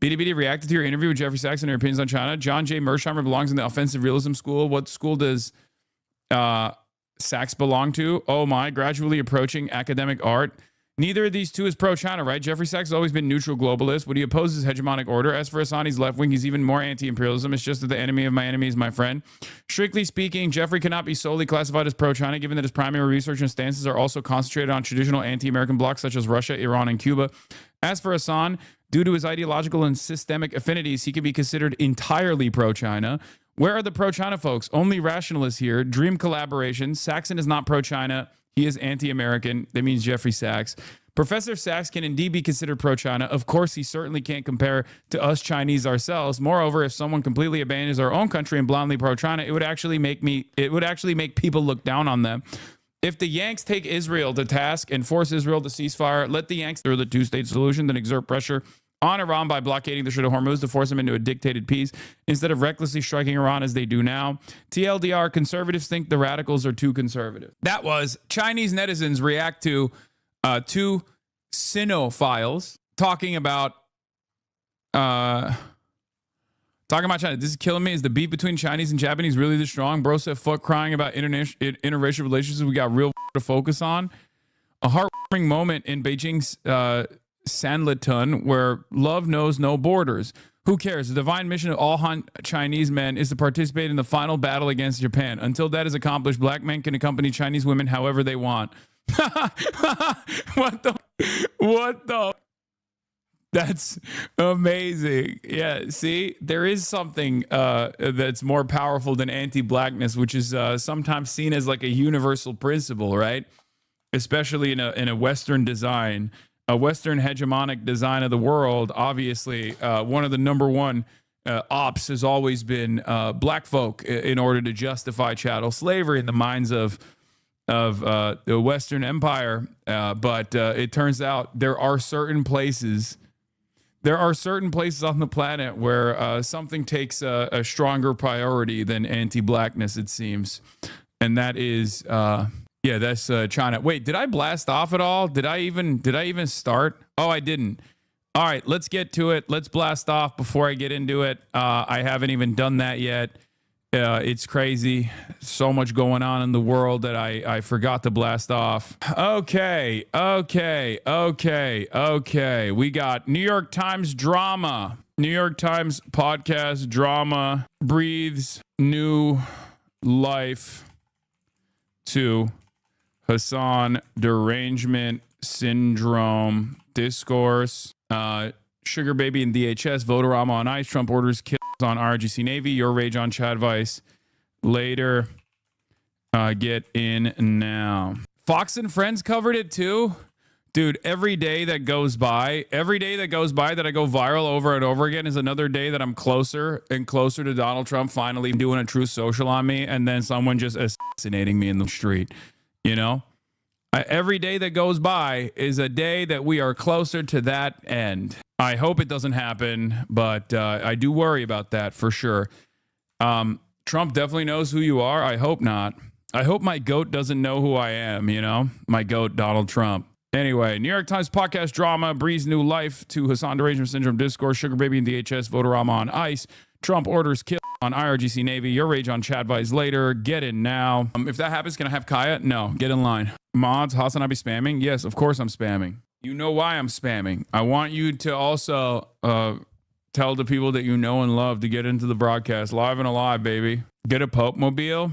BDBD reacted to your interview with Jeffrey Sachs and your opinions on China. John J. Mersheimer belongs in the offensive realism school. What school does Sachs belong to? Oh my, gradually approaching academic art. Neither of these two is pro-China, right? Jeffrey Sachs has always been neutral globalist. What he opposes is hegemonic order. As for Hassan, he's left-wing. He's even more anti-imperialism. It's just that the enemy of my enemy is my friend. Strictly speaking, Jeffrey cannot be solely classified as pro-China, given that his primary research and stances are also concentrated on traditional anti-American blocs such as Russia, Iran, and Cuba. As for Hassan, due to his ideological and systemic affinities, he can be considered entirely pro-China. Where are the pro-China folks? Only rationalists here. Dream collaboration. Saxon is not pro-China. He is anti-American. That means Jeffrey Sachs. Professor Sachs can indeed be considered pro-China. Of course, he certainly can't compare to us Chinese ourselves. Moreover, if someone completely abandons our own country and blindly pro-China, it would actually make people look down on them. If the Yanks take Israel to task and force Israel to cease fire, let the Yanks through the two-state solution, then exert pressure on Iran by blockading the Strait of Hormuz to force them into a dictated peace instead of recklessly striking Iran as they do now. TLDR, conservatives think the radicals are too conservative. That was Chinese netizens react to two Sinophiles talking about China. This is killing me. Is the beef between Chinese and Japanese really this strong? Bro said fuck crying about interracial relationships. We got real to focus on. A heartwarming moment in Beijing's Sanlitun where love knows no borders. Who cares? The divine mission of all Han Chinese men is to participate in the final battle against Japan. Until that is accomplished, black men can accompany Chinese women however they want. What the? That's amazing. Yeah, see, there is something that's more powerful than anti-blackness, which is sometimes seen as like a universal principle, right? Especially in a Western design. A Western hegemonic design of the world, obviously, one of the number one ops has always been black folk in order to justify chattel slavery in the minds of the Western Empire. But it turns out there are certain places on the planet where something takes a stronger priority than anti-blackness, it seems, and that is. Yeah, that's China. Wait, did I blast off at all? Did I even start? Oh, I didn't. All right, let's get to it. Let's blast off before I get into it. I haven't even done that yet. It's crazy. So much going on in the world that I forgot to blast off. Okay. We got New York Times drama. New York Times podcast drama breathes new life to Hassan derangement syndrome discourse. Sugar Baby and DHS, Votorama on ice, Trump orders kills on RGC Navy, your rage on Chad Vice. Later, get in now. Fox and Friends covered it too. Dude, every day that goes by that I go viral over and over again is another day that I'm closer and closer to Donald Trump finally doing a true social on me and then someone just assassinating me in the street. You know, every day that goes by is a day that we are closer to that end. I hope it doesn't happen, but I do worry about that for sure. Trump definitely knows who you are. I hope not. I hope my goat doesn't know who I am, you know? My goat, Donald Trump. Anyway, New York Times podcast drama breathes new life to Hassan derangement syndrome discourse, Sugar Baby and DHS, Votorama on ice, Trump orders kill on IRGC Navy, your rage on Chad Vice later, get in now. If that happens, can I have Kaya? No, get in line. Mods, Hassan, I be spamming? Yes, of course I'm spamming. You know why I'm spamming. I want you to also tell the people that you know and love to get into the broadcast. Live and alive, baby. Get a Pope mobile?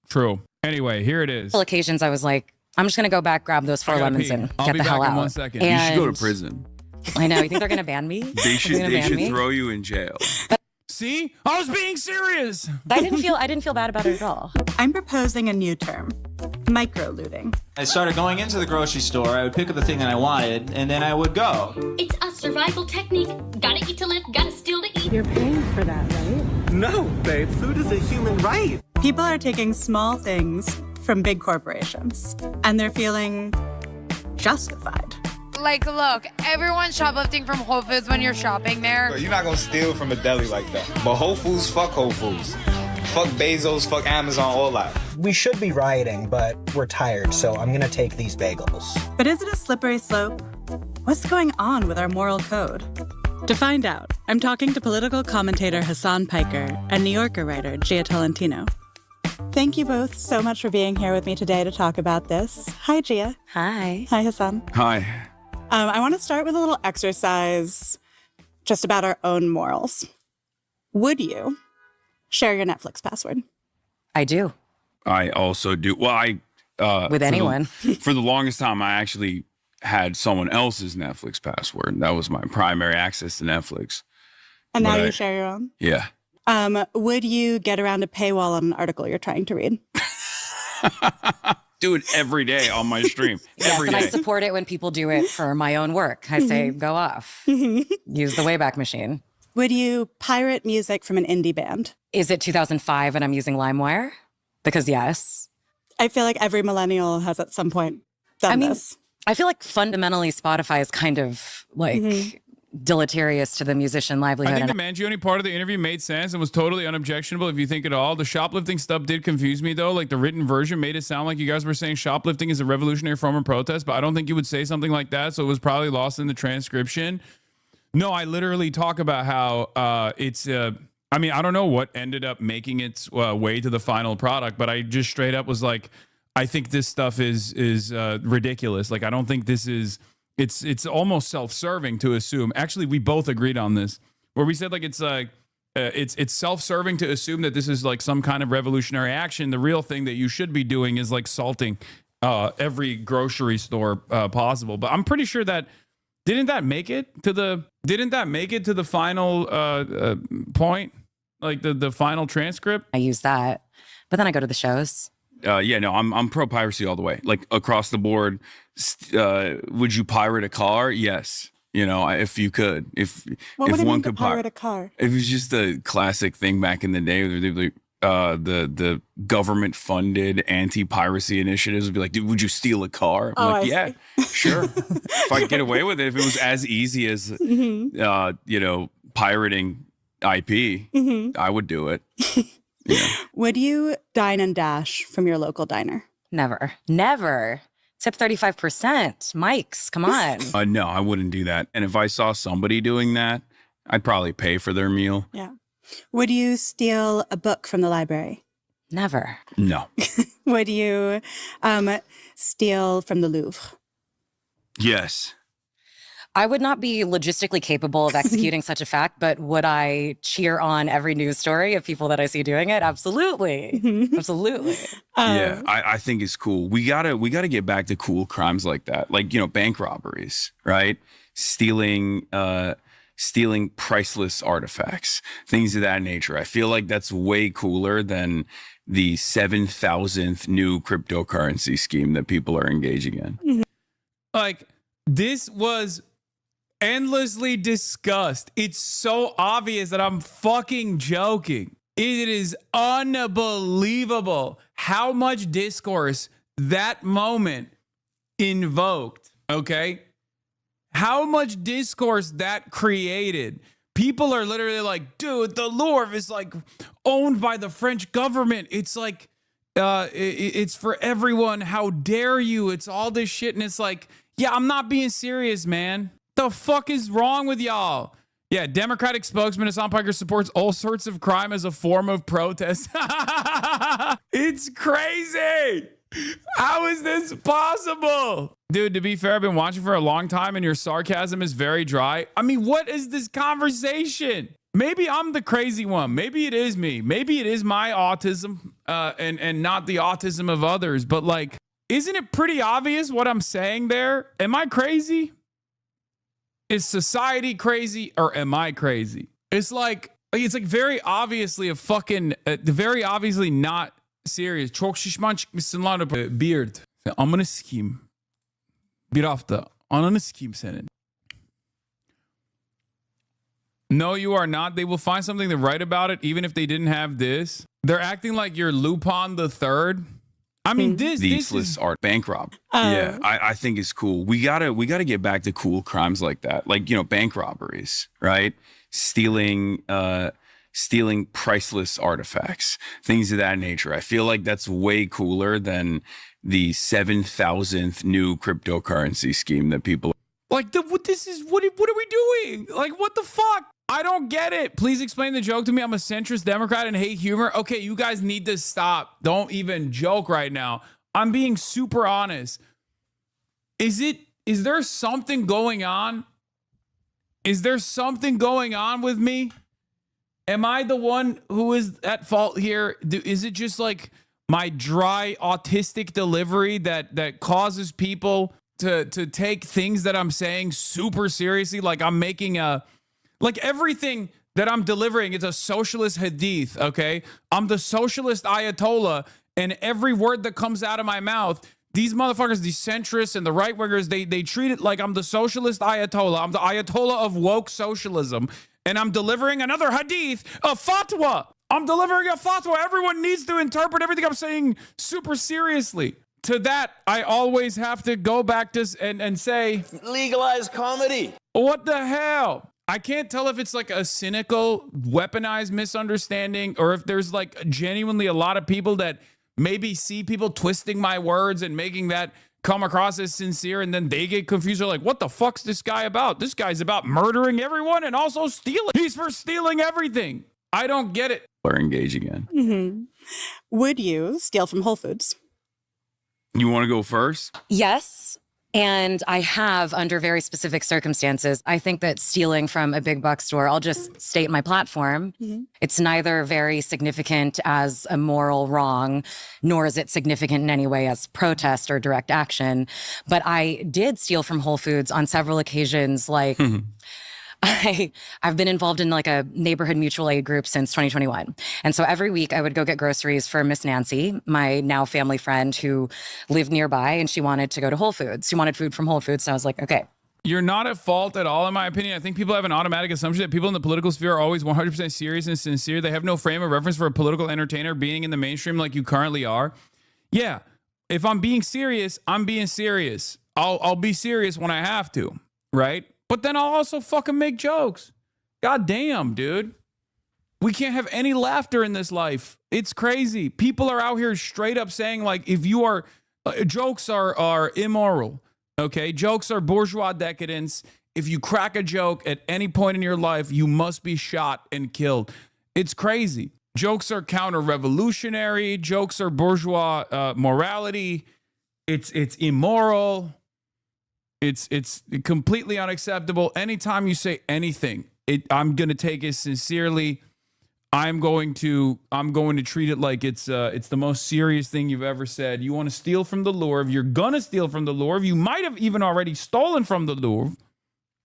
True. Anyway, here it is. Occasions I was like, I'm just going to go back, grab those 4 lemons and I'll get be the hell back out. in 1 second. You should go to prison. I know. You think they're going to ban me? They should throw you in jail. See? I was being serious. I didn't feel bad about it at all. I'm proposing a new term, micro-looting. I started going into the grocery store, I would pick up the thing that I wanted, and then I would go. It's a survival technique. Gotta eat to live, gotta steal to eat. You're paying for that, right? No, babe, food is a human right. People are taking small things from big corporations, and they're feeling justified. Like, look, everyone's shoplifting from Whole Foods when you're shopping there. You're not gonna steal from a deli like that. But Whole Foods, fuck Whole Foods. Fuck Bezos, fuck Amazon, all that. We should be rioting, but we're tired, so I'm gonna take these bagels. But is it a slippery slope? What's going on with our moral code? To find out, I'm talking to political commentator Hassan Piker and New Yorker writer Gia Tolentino. Thank you both so much for being here with me today to talk about this. Hi, Gia. Hi. Hi, Hassan. Hi. I want to start with a little exercise just about our own morals. Would you share your Netflix password? I do. I also do. Well, With anyone. For the longest time, I actually had someone else's Netflix password. That was my primary access to Netflix. And now you share your own? Yeah. Would you get around a paywall on an article you're trying to read? Do it every day on my stream. Yes, Every and day. I support it when people do it for my own work. I say, go off. Use the Wayback Machine. Would you pirate music from an indie band? Is it 2005 and I'm using LimeWire? Because yes. I feel like every millennial has at some point done this. I feel like fundamentally Spotify is kind of like deleterious to the musician livelihood. I think the Mangione part of the interview made sense and was totally unobjectionable if you think at all. The shoplifting stuff did confuse me though. Like the written version made it sound like you guys were saying shoplifting is a revolutionary form of protest, but I don't think you would say something like that. So it was probably lost in the transcription. No, I literally talk about how it's I mean, I don't know what ended up making its way to the final product, but I just straight up was like, I think this stuff is ridiculous. Like, I don't think this is, it's almost self-serving to assume. Actually, we both agreed on this, where we said like it's self-serving to assume that this is like some kind of revolutionary action. The real thing that you should be doing is like salting every grocery store possible. But I'm pretty sure that didn't that make it to the final point, like the final transcript? I use that, but then I go to the shows. Yeah, no, I'm pro piracy all the way. Like across the board. Would you pirate a car? Yes. You know, if you could, if one could pirate a car, it was just a classic thing back in the day. The government funded anti-piracy initiatives would be like, dude, would you steal a car? I'm like, yeah, sure. If I could get away with it, if it was as easy as you know, pirating IP, I would do it. Yeah. Would you dine and dash from your local diner? Never. Tip 35%. Mike's, come on. No, I wouldn't do that. And if I saw somebody doing that, I'd probably pay for their meal. Yeah. Would you steal a book from the library? Never. No. Would you steal from the Louvre? Yes. I would not be logistically capable of executing such a fact, but would I cheer on every news story of people that I see doing it? Absolutely. Absolutely. Yeah, I think it's cool. We gotta get back to cool crimes like that. Like, you know, bank robberies, right? Stealing priceless artifacts, things of that nature. I feel like that's way cooler than the 7,000th new cryptocurrency scheme that people are engaging in. Like, this was endlessly discussed. It's so obvious that I'm fucking joking. It is unbelievable how much discourse that moment invoked, okay? How much discourse that created. people are literally like, dude, the Louvre is like owned by the French government. It's like, it's for everyone. How dare you? It's all this shit. And it's like, yeah, I'm not being serious, man. The fuck is wrong with y'all? Yeah, Democratic spokesman Hassan Piker supports all sorts of crime as a form of protest. It's crazy. How is this possible? Dude, to be fair, I've been watching for a long time and your sarcasm is very dry. I mean, what is this conversation? Maybe I'm the crazy one. Maybe it is me. Maybe it is my autism and not the autism of others. But like, isn't it pretty obvious what I'm saying there? Am I crazy? Is society crazy or am I crazy? It's like very obviously a fucking, very obviously not serious. Çok şişman çıkmışsın lan beard. Amına sikeyim. Bir hafta. Ananı sikeyim senin. No, you are not. They will find something to write about it, even if they didn't have this. They're acting like you're Lupin the Third. I mean, this is art bank rob. Yeah, I think it's cool. We gotta get back to cool crimes like that, like, you know, bank robberies, right? Stealing priceless artifacts, things of that nature. I feel like that's way cooler than the 7,000th new cryptocurrency scheme that people like. What are we doing? Like, what the fuck? I don't get it. Please explain the joke to me. I'm a centrist Democrat and hate humor. Okay, you guys need to stop. Don't even joke right now. I'm being super honest. Is there something going on? Is there something going on with me? Am I the one who is at fault here? Is it just like my dry autistic delivery that causes people to take things that I'm saying super seriously? Like I'm making like everything that I'm delivering is a socialist hadith, okay? I'm the socialist Ayatollah, and every word that comes out of my mouth, these motherfuckers, these centrists and the right-wingers, they treat it like I'm the socialist Ayatollah. I'm the Ayatollah of woke socialism, and I'm delivering another hadith, a fatwa. I'm delivering a fatwa. Everyone needs to interpret everything I'm saying super seriously. To that, I always have to go back to and say, legalize comedy. What the hell? I can't tell if it's like a cynical, weaponized misunderstanding or if there's like genuinely a lot of people that maybe see people twisting my words and making that come across as sincere, and then they get confused. They're like, what the fuck's this guy about? This guy's about murdering everyone and also stealing. He's for stealing everything. I don't get it. are engaging in. Mm-hmm. Would you steal from Whole Foods? You want to go first? Yes. And I have under very specific circumstances. I think that stealing from a big box store, I'll just state my platform. Mm-hmm. It's neither very significant as a moral wrong, nor is it significant in any way as protest or direct action. But I did steal from Whole Foods on several occasions, like I've been involved in like a neighborhood mutual aid group since 2021. And so every week I would go get groceries for Miss Nancy, my now family friend who lived nearby, and she wanted to go to Whole Foods. She wanted food from Whole Foods. So I was like, okay. You're not at fault at all, in my opinion. I think people have an automatic assumption that people in the political sphere are always 100% serious and sincere. They have no frame of reference for a political entertainer being in the mainstream like you currently are. Yeah, if I'm being serious, I'm being serious. I'll be serious when I have to, right? But then I'll also fucking make jokes. God damn, dude. We can't have any laughter in this life. It's crazy. People are out here straight up saying, like, if you are, jokes are immoral, okay? Jokes are bourgeois decadence. If you crack a joke at any point in your life, you must be shot and killed. It's crazy. Jokes are counter-revolutionary. Jokes are bourgeois morality. It's immoral. It's completely unacceptable. Anytime you say anything, I'm gonna take it sincerely. I'm going to treat it like it's the most serious thing you've ever said. You want to steal from the Louvre? You're gonna steal from the Louvre. You might have even already stolen from the Louvre,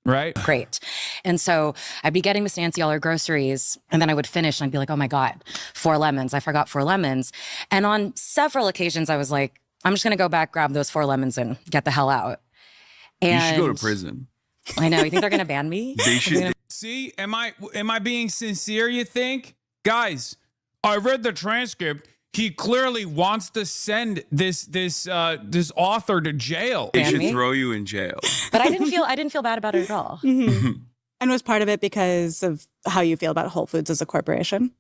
right? Great. And so I'd be getting Miss Nancy all her groceries, and then I would finish, and I'd be like, oh my God, 4 lemons. I forgot 4 lemons. And on several occasions, I was like, I'm just gonna go back, grab those 4 lemons, and get the hell out. You should go to prison. I know. You think they're going to ban me? They should. See, am I being sincere, you think? Guys, I read the transcript. He clearly wants to send this author to jail. They should throw you in jail. But I didn't feel bad about it at all. Mm-hmm. And was part of it because of how you feel about Whole Foods as a corporation?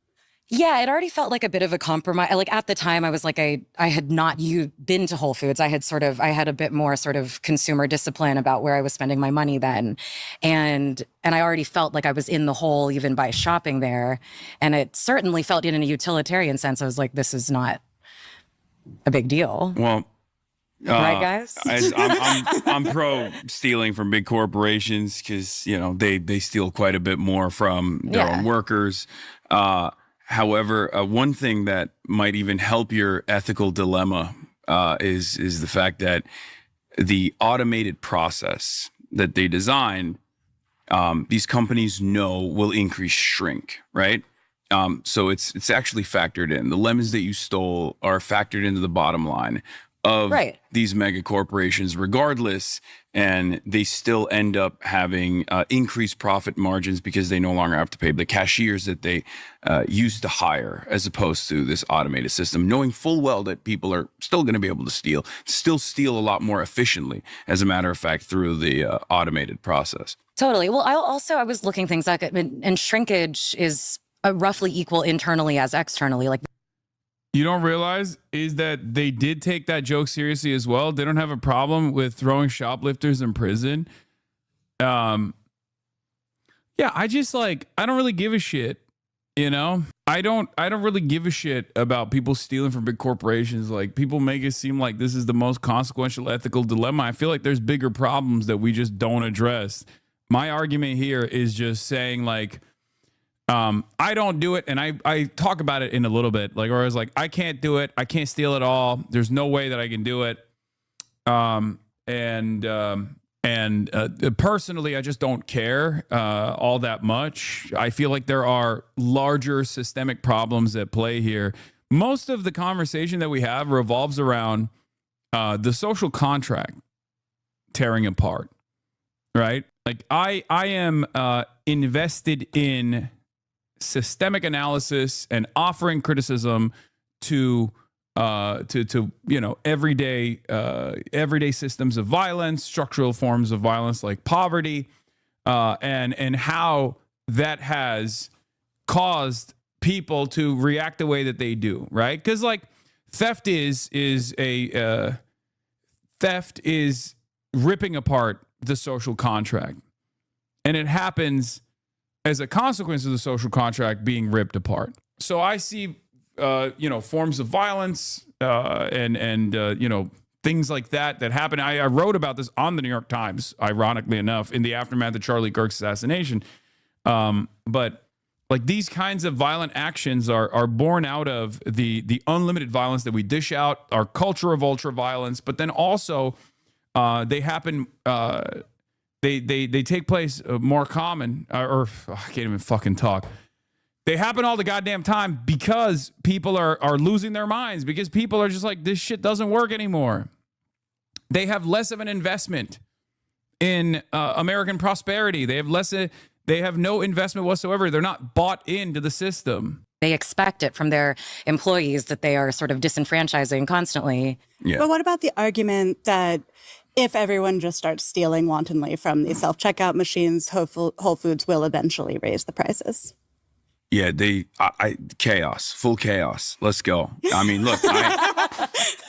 Yeah, it already felt like a bit of a compromise. Like at the time, I was like, I had not been to Whole Foods. I had a bit more sort of consumer discipline about where I was spending my money then, and I already felt like I was in the hole even by shopping there, and it certainly felt in a utilitarian sense. I was like, this is not a big deal. Well, right, guys? I'm pro stealing from big corporations because they steal quite a bit more from their own workers. However, one thing that might even help your ethical dilemma is the fact that the automated process that they designed, these companies know will increase shrink, right? So it's actually factored in. The lemons that you stole are factored into the bottom line of these mega corporations regardless, and they still end up having increased profit margins because they no longer have to pay the cashiers that they used to hire, as opposed to this automated system, knowing full well that people are still going to be able to still steal a lot more efficiently, as a matter of fact, through the automated process. Totally. Well, I was looking things up, and shrinkage is roughly equal internally as externally. Like, you don't realize is that they did take that joke seriously as well. They don't have a problem with throwing shoplifters in prison. Yeah, I don't really give a shit. I don't really give a shit about people stealing from big corporations. Like, people make it seem like this is the most consequential ethical dilemma. I feel like there's bigger problems that we just don't address. My argument here is just saying, like, I don't do it, and I talk about it in a little bit, like, or I was like, I can't do it, I can't steal it all. There's no way that I can do it. Personally, I just don't care all that much. I feel like there are larger systemic problems at play here. Most of the conversation that we have revolves around the social contract tearing apart, right? Like, I am invested in systemic analysis and offering criticism to everyday systems of violence, structural forms of violence like poverty, and how that has caused people to react the way that they do, right? Because, like, theft is ripping apart the social contract, and it happens as a consequence of the social contract being ripped apart. So I see, forms of violence and things like that happen. I wrote about this on the New York Times, ironically enough, in the aftermath of Charlie Kirk's assassination. But like, these kinds of violent actions are born out of the unlimited violence that we dish out, our culture of ultra violence, but then also they happen. They take place more common, I can't even fucking talk. They happen all the goddamn time because people are losing their minds, because people are just like, this shit doesn't work anymore. They have less of an investment in American prosperity. They have no investment whatsoever. They're not bought into the system. They expect it from their employees that they are sort of disenfranchising constantly. Yeah. But what about the argument that if everyone just starts stealing wantonly from the self-checkout machines, Whole Foods will eventually raise the prices? Yeah, chaos, full chaos. Let's go. I mean, look,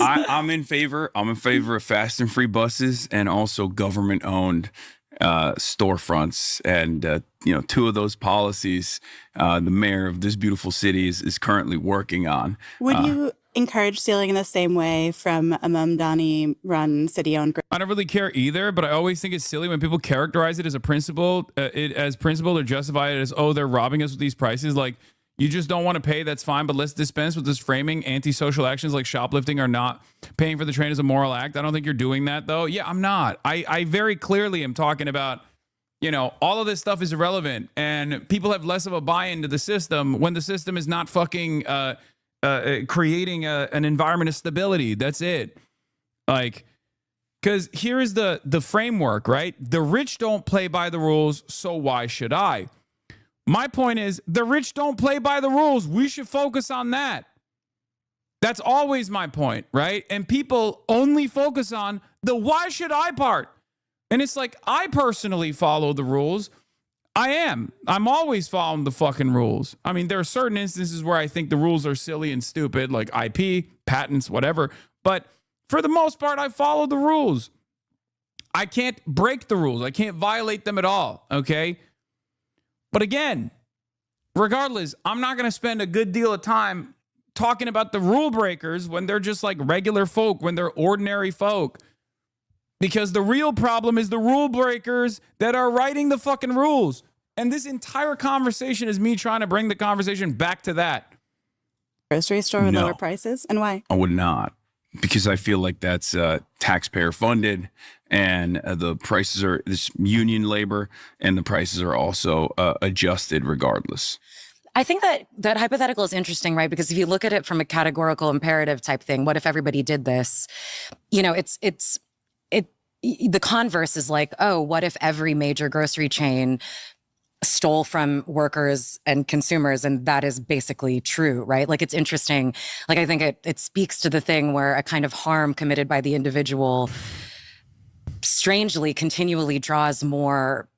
I'm in favor of fast and free buses, and also government-owned storefronts. And two of those policies, the mayor of this beautiful city is currently working on. Would you encourage stealing in the same way from a Mamdani-run city-owned? I don't really care either, but I always think it's silly when people characterize it as a principle, or justify it as, oh, they're robbing us with these prices. Like, you just don't want to pay, that's fine, but let's dispense with this framing. Antisocial actions like shoplifting are not paying for the train as a moral act. I don't think you're doing that, though. Yeah, I'm not. I very clearly am talking about, all of this stuff is irrelevant, and people have less of a buy-in to the system when the system is not fucking creating an environment of stability. That's it. Like, because here is the framework, right? The rich don't play by the rules, so why should I? My point is, the rich don't play by the rules. We should focus on that. That's always my point, right? And people only focus on the why should I part. And it's like, I personally follow the rules. I am. I'm always following the fucking rules. I mean, there are certain instances where I think the rules are silly and stupid, like IP, patents, whatever. But for the most part, I follow the rules. I can't break the rules. I can't violate them at all, okay? But again, regardless, I'm not going to spend a good deal of time talking about the rule breakers when they're just like regular folk, when they're ordinary folk. Because the real problem is the rule breakers that are writing the fucking rules. And this entire conversation is me trying to bring the conversation back to that. Grocery store with No. lower prices? And why? I would not, because I feel like that's taxpayer funded, and the prices are this union labor, and the prices are also adjusted regardless. I think that hypothetical is interesting, right? Because if you look at it from a categorical imperative type thing, what if everybody did this? You know, the converse is like, oh, what if every major grocery chain stole from workers and consumers? And that is basically true, right? Like, it's interesting. Like, I think it speaks to the thing where a kind of harm committed by the individual strangely continually draws more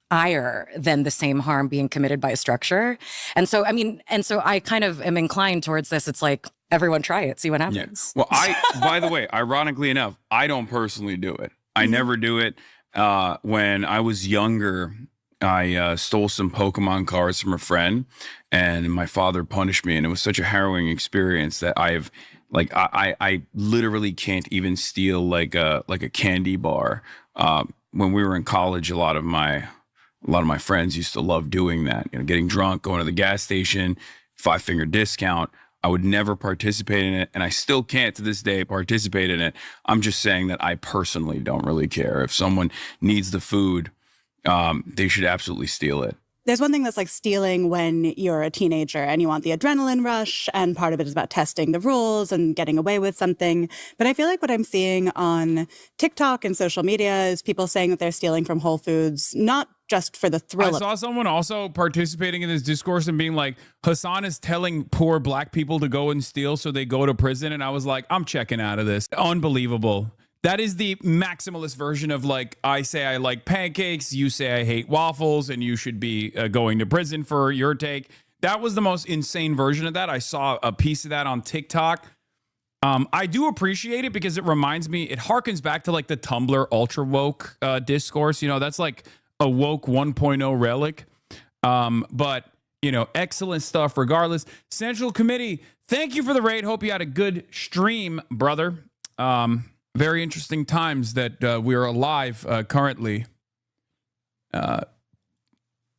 ire than the same harm being committed by a structure. And so, I kind of am inclined towards this. It's like, everyone try it, see what happens. Yeah. Well, by the way, ironically enough, I don't personally do it. I never do it. When I was younger, I stole some Pokemon cards from a friend, and my father punished me. And it was such a harrowing experience that I literally can't even steal like a candy bar. When we were in college, a lot of my friends used to love doing that. You know, getting drunk, going to the gas station, 5-finger discount. I would never participate in it, and I still can't to this day participate in it. I'm just saying that I personally don't really care. If someone needs the food, they should absolutely steal it. There's one thing that's like stealing when you're a teenager and you want the adrenaline rush, and part of it is about testing the rules and getting away with something. But I feel like what I'm seeing on TikTok and social media is people saying that they're stealing from Whole Foods, not just for the thrill. I saw someone also participating in this discourse and being like, Hassan is telling poor black people to go and steal so they go to prison. And I was like, I'm checking out of this. Unbelievable. That is the maximalist version of like, I say I like pancakes, you say I hate waffles, and you should be going to prison for your take. That was the most insane version of that. I saw a piece of that on TikTok. I do appreciate it because it reminds me, it harkens back to like the Tumblr ultra woke discourse. You know, that's like a woke 1.0 relic. But, you know, excellent stuff regardless. Central Committee, thank you for the raid. Hope you had a good stream, brother. Very interesting times that we are alive currently.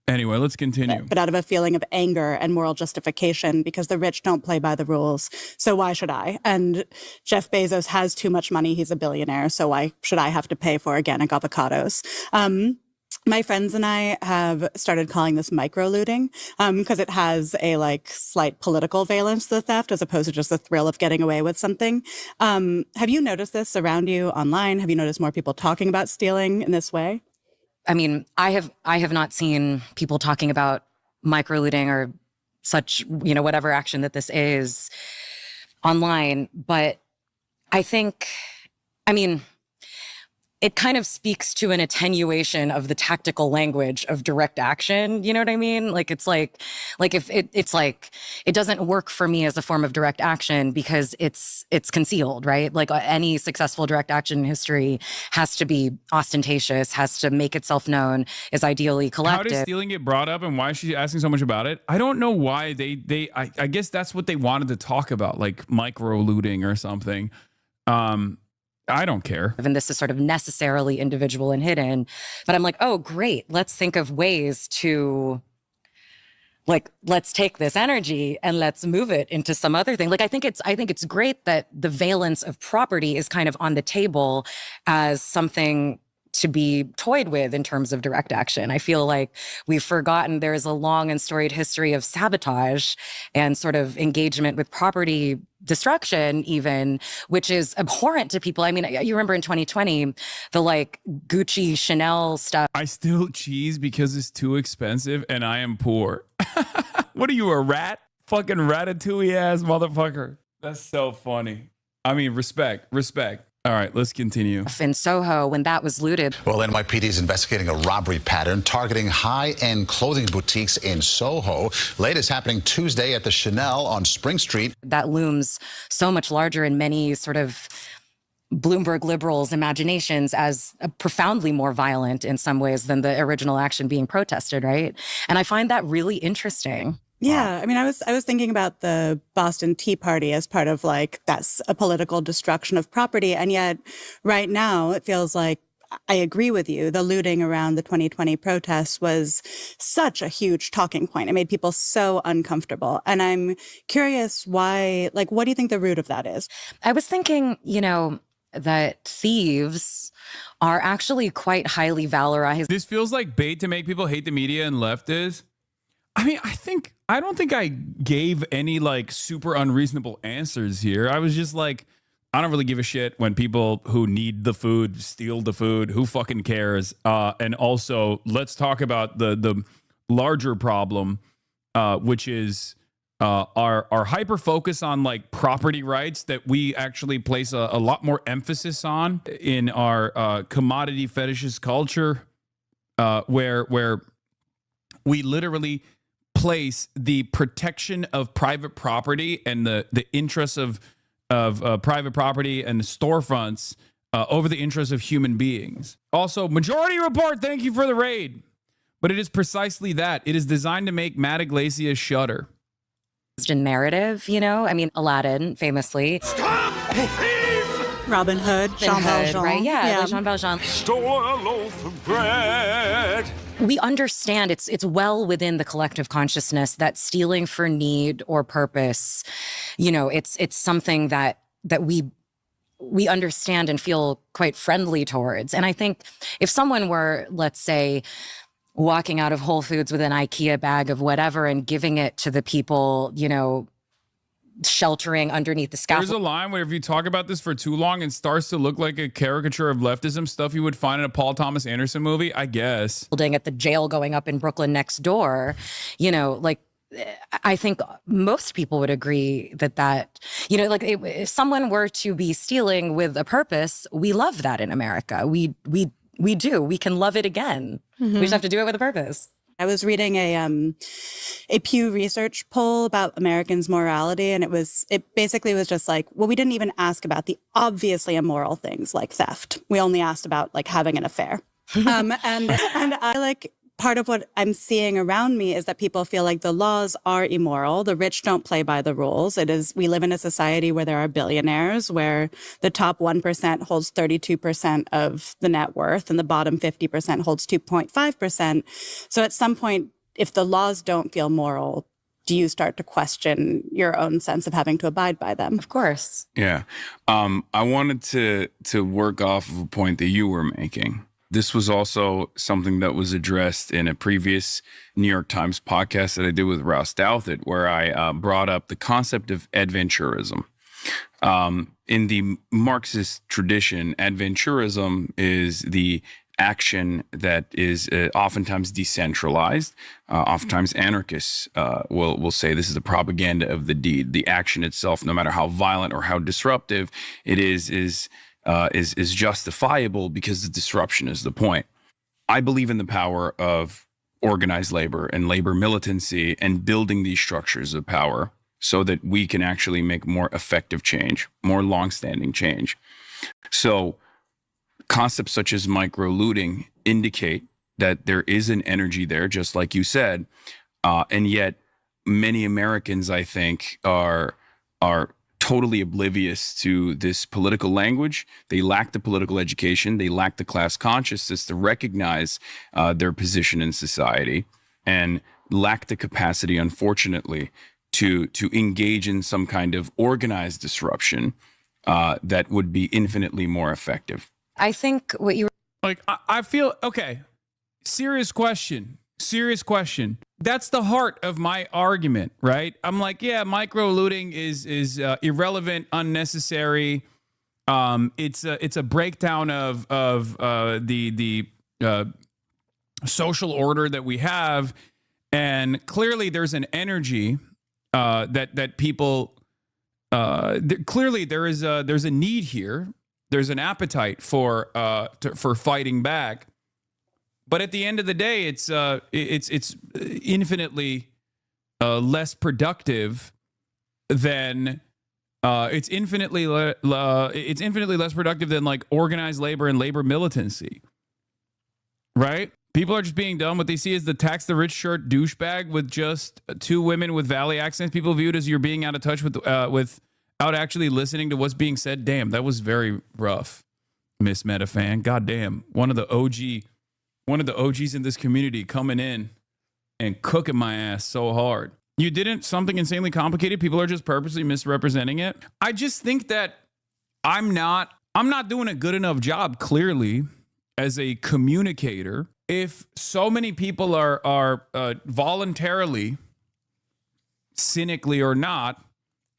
Anyway, let's continue. But out of a feeling of anger and moral justification, because the rich don't play by the rules. So why should I? And Jeff Bezos has too much money. He's a billionaire. So why should I have to pay for organic avocados? My friends and I have started calling this micro looting because it has a like slight political valence to the theft as opposed to just the thrill of getting away with something. Have you noticed this around you online? Have you noticed more people talking about stealing in this way? I mean, I have not seen people talking about micro looting or such, you know, whatever action that this is online. But I think, I mean, it kind of speaks to an attenuation of the tactical language of direct action. You know what I mean? Like, it's like if it's like, it doesn't work for me as a form of direct action because it's concealed, right? Like any successful direct action in history has to be ostentatious, has to make itself known, is ideally collective. How does stealing get brought up, and why is she asking so much about it? I don't know why I guess that's what they wanted to talk about, like micro looting or something. I don't care. And this is sort of necessarily individual and hidden. But I'm like, oh, great. Let's think of ways to, like, let's take this energy and let's move it into some other thing. Like, I think it's great that the valence of property is kind of on the table as something to be toyed with in terms of direct action. I feel like we've forgotten there is a long and storied history of sabotage and sort of engagement with property destruction even, which is abhorrent to people. I mean, you remember in 2020, the like Gucci, Chanel stuff. I steal cheese because it's too expensive and I am poor. What are you, a rat? Fucking ratatouille ass motherfucker. That's so funny. I mean, respect. All right, let's continue. In Soho, when that was looted. Well, NYPD is investigating a robbery pattern targeting high-end clothing boutiques in Soho. Latest happening Tuesday at the Chanel on Spring Street. That looms so much larger in many sort of Bloomberg liberals' imaginations as profoundly more violent in some ways than the original action being protested, right? And I find that really interesting. Yeah, I mean, I was thinking about the Boston Tea Party as part of like, that's a political destruction of property. And yet right now it feels like, I agree with you, the looting around the 2020 protests was such a huge talking point. It made people so uncomfortable. And I'm curious why, like, what do you think the root of that is? I was thinking, that thieves are actually quite highly valorized. This feels like bait to make people hate the media and leftists. I mean, I don't think I gave any like super unreasonable answers here. I was just like, I don't really give a shit when people who need the food steal the food. Who fucking cares? And also, let's talk about the larger problem, which is our hyper focus on like property rights that we actually place a lot more emphasis on in our commodity fetishist culture, where we literally place the protection of private property and the interests of private property and the storefronts over the interests of human beings. Also, Majority Report, thank you for the raid. But it is precisely that. It is designed to make Matt Iglesias shudder. In narrative, I mean, Aladdin, famously. Stop! Robin Hood, Jean Valjean. Right? Yeah. Jean Valjean. Stole a loaf of bread. We understand it's well within the collective consciousness that stealing for need or purpose, it's something that we understand and feel quite friendly towards. And I think if someone were, let's say, walking out of Whole Foods with an IKEA bag of whatever and giving it to the people, sheltering underneath the scaffold. There's a line where if you talk about this for too long, it starts to look like a caricature of leftism, stuff you would find in a Paul Thomas Anderson movie, I guess. At the jail going up in Brooklyn next door, I think most people would agree that if someone were to be stealing with a purpose, we love that in America. We do. We can love it again. Mm-hmm. We just have to do it with a purpose. I was reading a Pew Research poll about Americans' morality, and it basically was just like, well, we didn't even ask about the obviously immoral things like theft. We only asked about like having an affair. And I like part of what I'm seeing around me is that people feel like the laws are immoral. The rich don't play by the rules. We live in a society where there are billionaires, where the top 1% holds 32% of the net worth and the bottom 50% holds 2.5%. So at some point, if the laws don't feel moral, do you start to question your own sense of having to abide by them? Of course. Yeah. I wanted to work off of a point that you were making. This was also something that was addressed in a previous New York Times podcast that I did with Rouse Douthat, where I brought up the concept of adventurism. In the Marxist tradition, adventurism is the action that is oftentimes decentralized. Oftentimes anarchists will say this is the propaganda of the deed. The action itself, no matter how violent or how disruptive it is justifiable because the disruption is the point. I believe in the power of organized labor and labor militancy and building these structures of power so that we can actually make more effective change, more longstanding change. So concepts such as micro-looting indicate that there is an energy there, just like you said, and yet many Americans, I think, are totally oblivious to this political language. They lack the political education. They lack the class consciousness to recognize their position in society, and lack the capacity, unfortunately, to engage in some kind of organized disruption that would be infinitely more effective. I think what you like, I feel, okay, serious question. That's the heart of my argument, right? I'm like, yeah, micro looting is irrelevant, unnecessary. It's a breakdown of the social order that we have, and clearly there's an energy that people clearly there's a need here. There's an appetite for fighting back. But at the end of the day, it's infinitely less productive than it's infinitely less productive than like organized labor and labor militancy, right? People are just being done. What they see is the tax the rich shirt douchebag with just 2 women with valley accents. People view it as you're being out of touch without actually listening to what's being said. Damn, that was very rough, Miss Metafan. God damn, one of the OGs in this community coming in and cooking my ass so hard. You didn't something insanely complicated. People are just purposely misrepresenting it. I just think that I'm not doing a good enough job, clearly, as a communicator. If so many people are voluntarily, cynically or not,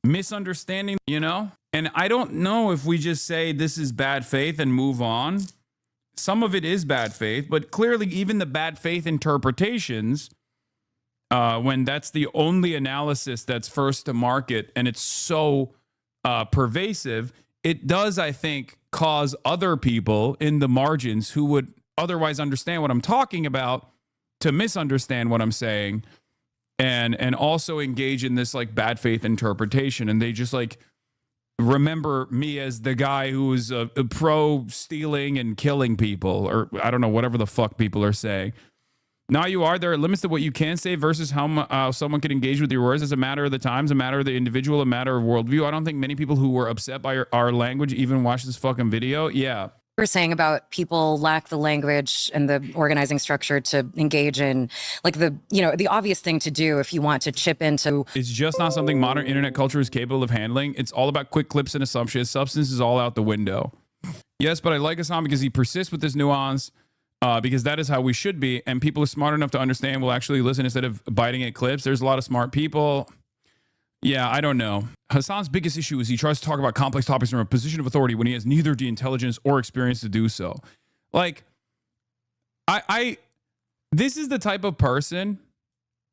misunderstanding, you know? And I don't know if we just say this is bad faith and move on. Some of it is bad faith, but clearly even the bad faith interpretations, when that's the only analysis that's first to market and it's so pervasive, it does, I think, cause other people in the margins who would otherwise understand what I'm talking about to misunderstand what I'm saying and also engage in this like bad faith interpretation. And they just like remember me as the guy who was a pro stealing and killing people, or I don't know, whatever the fuck people are saying. Now you are. There are limits to what you can say versus how someone can engage with your words. It's a matter of the times, a matter of the individual, a matter of worldview. I don't think many people who were upset by our language even watched this fucking video. Yeah. We're saying about people lack the language and the organizing structure to engage in like the obvious thing to do if you want to chip into. It's just not something modern internet culture is capable of handling. It's all about quick clips and assumptions. Substance is all out the window. Yes, but I like Hassan because he persists with this nuance. Because that is how we should be. And people are smart enough to understand will actually listen instead of biting at clips. There's a lot of smart people. Yeah, I don't know. Hassan's biggest issue is he tries to talk about complex topics from a position of authority when he has neither the intelligence or experience to do so. Like, this is the type of person.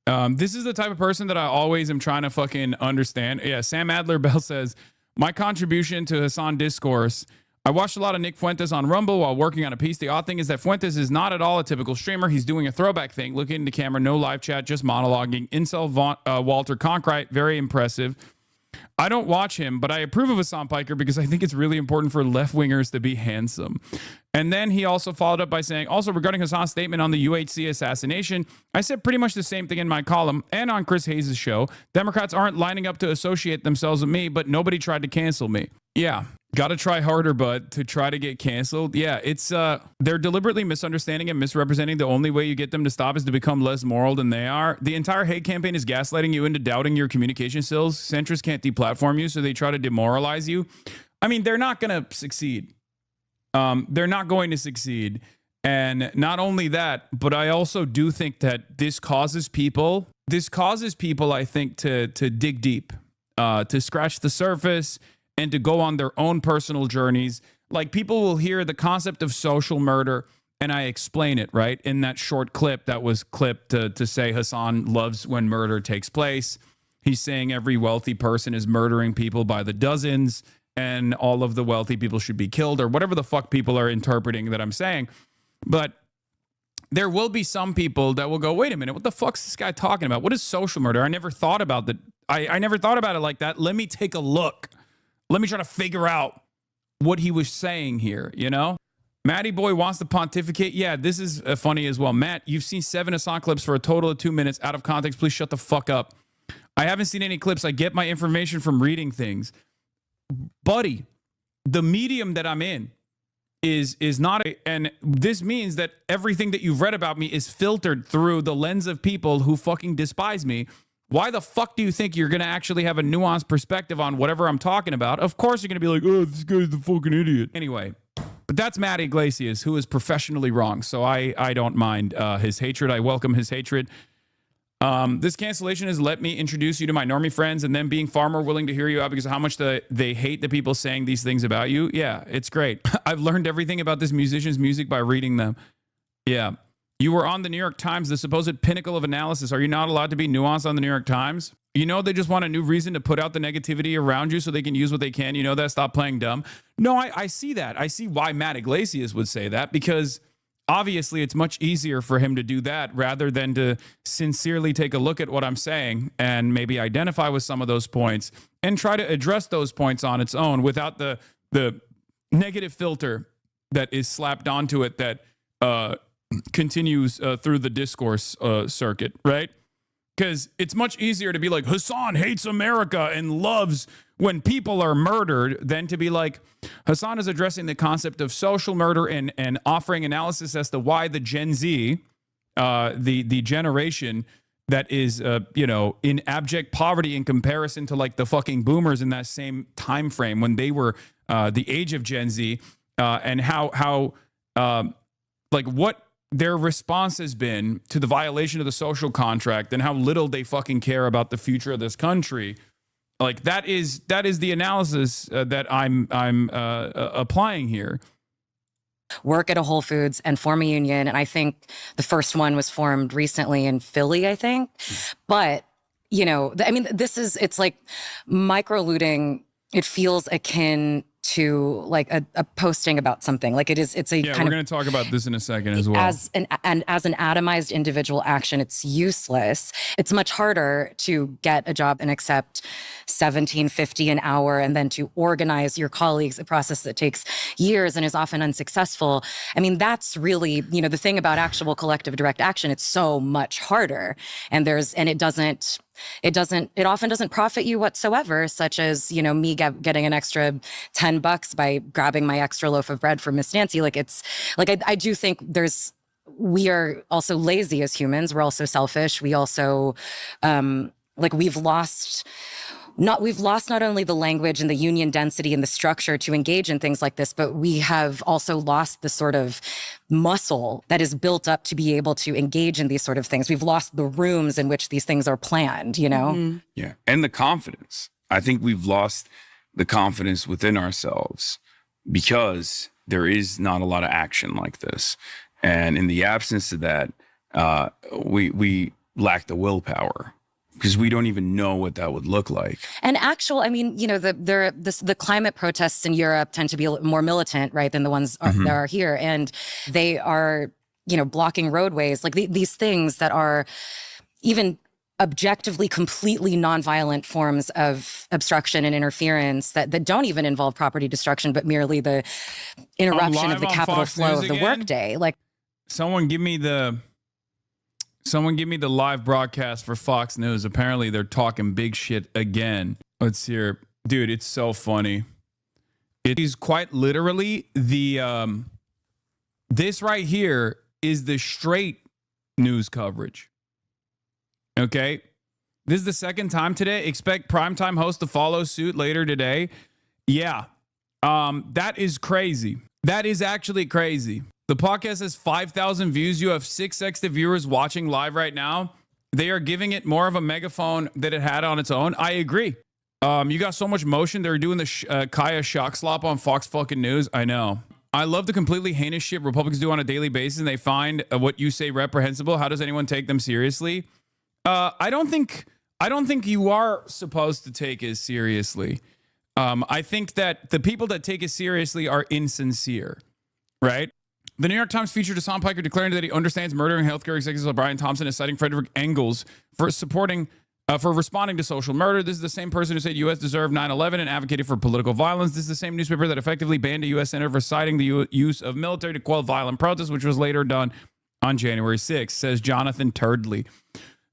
This is the type of person that I always am trying to fucking understand. Yeah, Sam Adler Bell says, my contribution to Hassan discourse. I watched a lot of Nick Fuentes on Rumble while working on a piece. The odd thing is that Fuentes is not at all a typical streamer. He's doing a throwback thing, looking into camera, no live chat, just monologuing. Incel Walter Conkright, very impressive. I don't watch him, but I approve of Hassan Piker because I think it's really important for left-wingers to be handsome. And then he also followed up by saying, also regarding Hassan's statement on the UHC assassination, I said pretty much the same thing in my column and on Chris Hayes' show. Democrats aren't lining up to associate themselves with me, but nobody tried to cancel me. Yeah. Got to try harder, bud, to try to get canceled. Yeah, it's they're deliberately misunderstanding and misrepresenting. The only way you get them to stop is to become less moral than they are. The entire hate campaign is gaslighting you into doubting your communication skills. Centrists can't deplatform you, so they try to demoralize you. I mean, they're not going to succeed. They're not going to succeed. And not only that, but I also do think that this causes people, I think, to dig deep, to scratch the surface, and to go on their own personal journeys. Like, people will hear the concept of social murder, and I explain it, right? In that short clip that was clipped to say Hassan loves when murder takes place. He's saying every wealthy person is murdering people by the dozens, and all of the wealthy people should be killed, or whatever the fuck people are interpreting that I'm saying. But there will be some people that will go, wait a minute, what the fuck's this guy talking about? What is social murder? I never thought about that. I never thought about it like that. Let me take a look. Let me try to figure out what he was saying here, you know? Matty Boy wants to pontificate. Yeah, this is funny as well. Matt, you've seen 7 Hassan clips for a total of 2 minutes. Out of context, please shut the fuck up. I haven't seen any clips. I get my information from reading things. Buddy, the medium that I'm in is not and this means that everything that you've read about me is filtered through the lens of people who fucking despise me. Why the fuck do you think you're going to actually have a nuanced perspective on whatever I'm talking about? Of course you're going to be like, oh, this guy's the fucking idiot. Anyway, but that's Matt Iglesias, who is professionally wrong. So I don't mind his hatred. I welcome his hatred. This cancellation has let me introduce you to my normie friends and them being far more willing to hear you out because of how much they hate the people saying these things about you. Yeah, it's great. I've learned everything about this musician's music by reading them. Yeah. You were on the New York Times, the supposed pinnacle of analysis. Are you not allowed to be nuanced on the New York Times? You know, they just want a new reason to put out the negativity around you so they can use what they can. You know that? Stop playing dumb. No, I see that. I see why Matt Iglesias would say that, because obviously it's much easier for him to do that rather than to sincerely take a look at what I'm saying and maybe identify with some of those points and try to address those points on its own without the negative filter that is slapped onto it that continues through the discourse circuit, right? Because it's much easier to be like, Hassan hates America and loves when people are murdered than to be like, Hassan is addressing the concept of social murder and offering analysis as to why the Gen Z, the generation that is, in abject poverty in comparison to like the fucking boomers in that same time frame when they were the age of Gen Z, and how what their response has been to the violation of the social contract and how little they fucking care about the future of this country. Like that is the analysis that I'm applying here. Work at a Whole Foods and form a union. And I think the first one was formed recently in Philly, I think. But, it's like micro-looting. It feels akin to like a posting about something. Like it's a kind of, we're going to talk about this in a second as well. As an atomized individual action, it's useless. It's much harder to get a job and accept $17.50 an hour and then to organize your colleagues, a process that takes years and is often unsuccessful. I mean, that's really, the thing about actual collective direct action. It's so much harder. And it often doesn't profit you whatsoever, such as, me getting an extra $10 by grabbing my extra loaf of bread from Miss Nancy. I do think we are also lazy as humans. We're also selfish. We also, we've lost not only the language and the union density and the structure to engage in things like this, but we have also lost the sort of muscle that is built up to be able to engage in these sort of things. We've lost the rooms in which these things are planned, Mm-hmm. Yeah. And the confidence. I think we've lost the confidence within ourselves because there is not a lot of action like this. And in the absence of that, we lack the willpower, because we don't even know what that would look like. And the climate protests in Europe tend to be a little more militant, right, than the ones that are here. And they are, blocking roadways, like these things that are even objectively completely nonviolent forms of obstruction and interference that don't even involve property destruction, but merely the interruption of the capital flow of the workday. Like, someone give me the live broadcast for Fox News. Apparently they're talking big shit again. Let's hear. Dude, it's so funny. It is quite literally this right here is the straight news coverage. Okay? This is the second time today. Expect primetime host to follow suit later today. Yeah. That is crazy. That is actually crazy. The podcast has 5,000 views. You have 6x the viewers watching live right now. They are giving it more of a megaphone than it had on its own. I agree. You got so much motion. They're doing the Kaya shock slop on Fox fucking News. I know. I love the completely heinous shit Republicans do on a daily basis, and they find what you say reprehensible. How does anyone take them seriously? I don't think you are supposed to take it seriously. I think that the people that take it seriously are insincere, right? The New York Times featured Hassan Piker declaring that he understands murdering healthcare executives like Brian Thompson as citing Frederick Engels for responding to social murder. This is the same person who said U.S. deserved 9/11 and advocated for political violence. This is the same newspaper that effectively banned a U.S. senator for citing the use of military to quell violent protests, which was later done on January 6th, says Jonathan Turdley.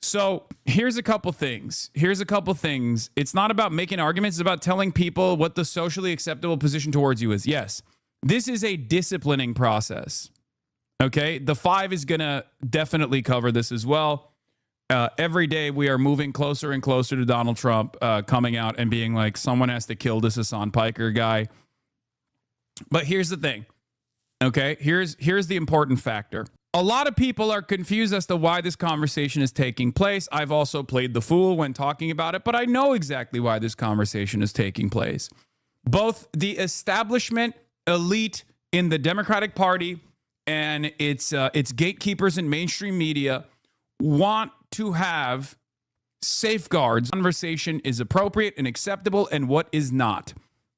So here's a couple things. It's not about making arguments. It's about telling people what the socially acceptable position towards you is. Yes, this is a disciplining process. Okay, the 5 is going to definitely cover this as well. Every day we are moving closer and closer to Donald Trump coming out and being like, someone has to kill this Hassan Piker guy. But here's the thing. Okay, here's the important factor. A lot of people are confused as to why this conversation is taking place. I've also played the fool when talking about it, but I know exactly why this conversation is taking place. Both the establishment elite in the Democratic Party and its gatekeepers in mainstream media want to have safeguards conversation is appropriate and acceptable and what is not.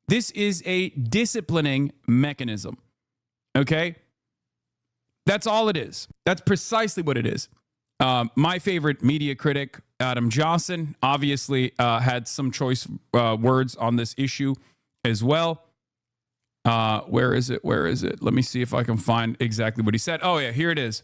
This is a disciplining mechanism. Okay? That's all it is. That's precisely what it is. My favorite media critic, Adam Johnson, obviously had some choice words on this issue as well. Where is it? Let me see if I can find exactly what he said. Oh, yeah, here it is.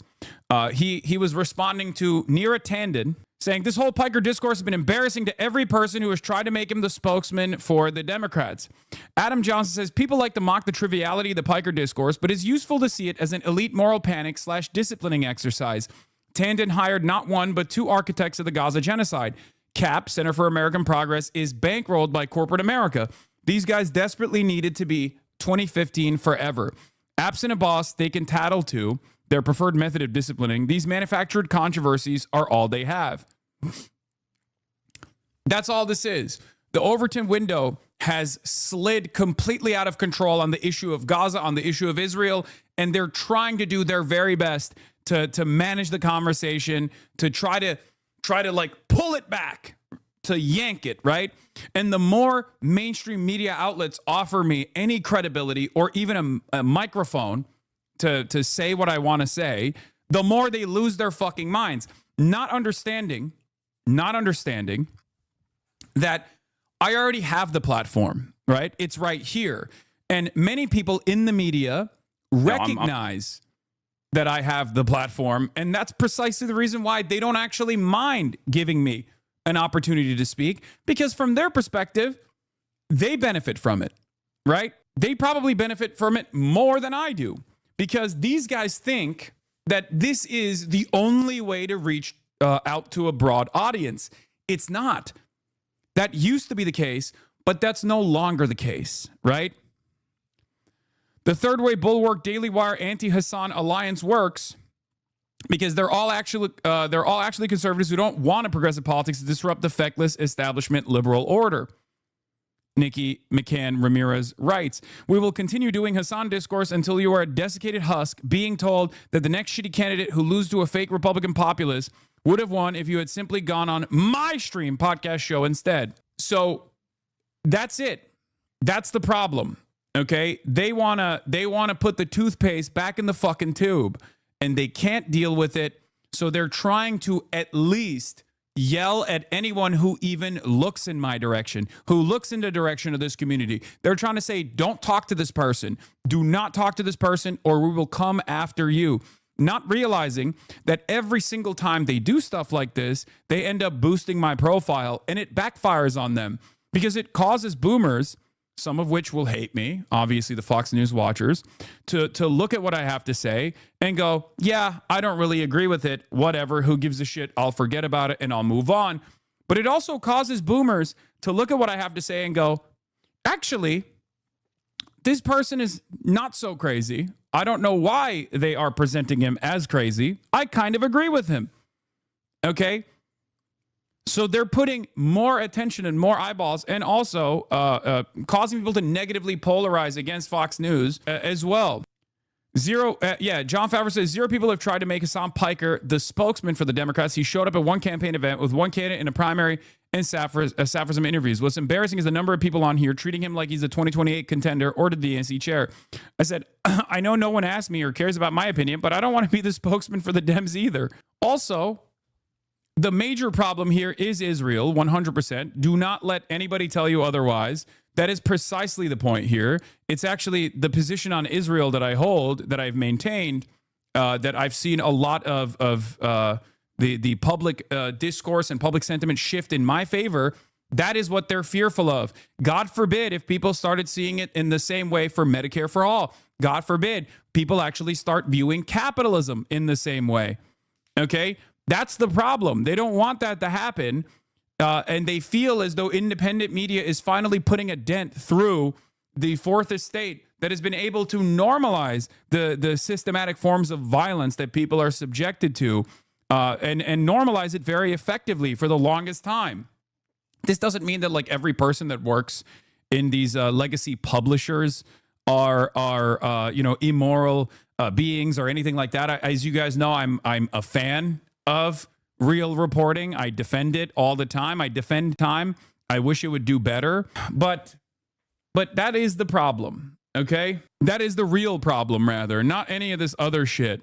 He was responding to Neera Tanden, saying, this whole Piker discourse has been embarrassing to every person who has tried to make him the spokesman for the Democrats. Adam Johnson says, people like to mock the triviality of the Piker discourse, but it's useful to see it as an elite moral panic / disciplining exercise. Tanden hired not one, but two architects of the Gaza genocide. CAP, Center for American Progress, is bankrolled by corporate America. These guys desperately needed to be 2015 forever. Absent a boss they can tattle to, their preferred method of disciplining, these manufactured controversies are all they have. That's all this is. The Overton window has slid completely out of control on the issue of Gaza, on the issue of Israel, and they're trying to do their very best to manage the conversation, to try to like pull it back, to yank it, right? And the more mainstream media outlets offer me any credibility or even a microphone to say what I want to say, the more they lose their fucking minds. Not understanding that I already have the platform, right? It's right here. And many people in the media recognize that I have the platform. And that's precisely the reason why they don't actually mind giving me an opportunity to speak, because from their perspective, they benefit from it, right? They probably benefit from it more than I do, because these guys think that this is the only way to reach out to a broad audience. It's not. That used to be the case, but that's no longer the case, right? The Third Way Bulwark Daily Wire Anti-Hassan Alliance works because they're all actually conservatives who don't want a progressive politics to disrupt the feckless establishment liberal order. Nikki McCann Ramirez writes, we will continue doing Hassan discourse until you are a desiccated husk being told that the next shitty candidate who loses to a fake Republican populace would have won if you had simply gone on my stream podcast show instead. So that's it. That's the problem. Okay? They want to put the toothpaste back in the fucking tube, and they can't deal with it. So they're trying to at least yell at anyone who even looks in my direction, who looks in the direction of this community. They're trying to say, don't talk to this person. Do not talk to this person, or we will come after you. Not realizing that every single time they do stuff like this, they end up boosting my profile, and it backfires on them because it causes boomers, some of which will hate me, obviously the Fox News watchers, to look at what I have to say and go, yeah, I don't really agree with it. Whatever, who gives a shit? I'll forget about it and I'll move on. But it also causes boomers to look at what I have to say and go, actually, this person is not so crazy. I don't know why they are presenting him as crazy. I kind of agree with him. Okay? So they're putting more attention and more eyeballs, and also causing people to negatively polarize against Fox News as well. John Favreau says, 0 people have tried to make Hassan Piker the spokesman for the Democrats. He showed up at one campaign event with one candidate in a primary and sat for some interviews. What's embarrassing is the number of people on here treating him like he's a 2028 contender or the DNC chair. I said, I know no one asked me or cares about my opinion, but I don't want to be the spokesman for the Dems either. Also, the major problem here is Israel, 100%. Do not let anybody tell you otherwise. That is precisely the point here. It's actually the position on Israel that I hold, that I've maintained, that I've seen a lot of the public discourse and public sentiment shift in my favor. That is what they're fearful of. God forbid if people started seeing it in the same way for Medicare for all. God forbid people actually start viewing capitalism in the same way. Okay? That's the problem. They don't want that to happen. And they feel as though independent media is finally putting a dent through the fourth estate that has been able to normalize the systematic forms of violence that people are subjected to and normalize it very effectively for the longest time. This doesn't mean that like every person that works in these legacy publishers are immoral beings or anything like that. As you guys know, I'm a fan of real reporting. I defend it all the time. I defend time. I wish it would do better, but that is the problem, okay? That is the real problem, rather, not any of this other shit.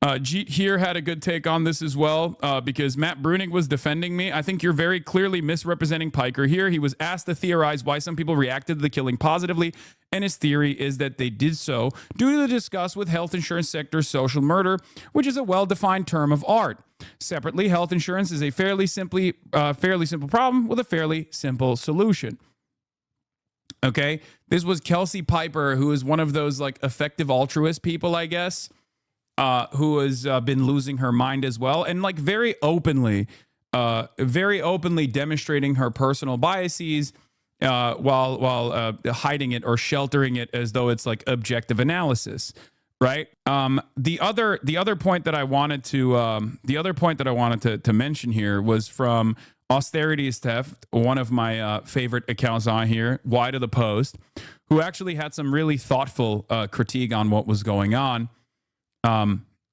Jeet here had a good take on this as well, because Matt Bruning was defending me. I think you're very clearly misrepresenting Piker here. He was asked to theorize why some people reacted to the killing positively, and his theory is that they did so due to the disgust with health insurance sector social murder, which is a well-defined term of art. Separately, health insurance is a fairly simple problem with a fairly simple solution. Okay, this was Kelsey Piper, who is one of those like effective altruist people, I guess. Who has been losing her mind as well, and like very openly demonstrating her personal biases while hiding it or sheltering it as though it's like objective analysis, right? The other point that I wanted to mention here was from Austerity is Theft, one of my favorite accounts on here, Why to the Post, who actually had some really thoughtful critique on what was going on.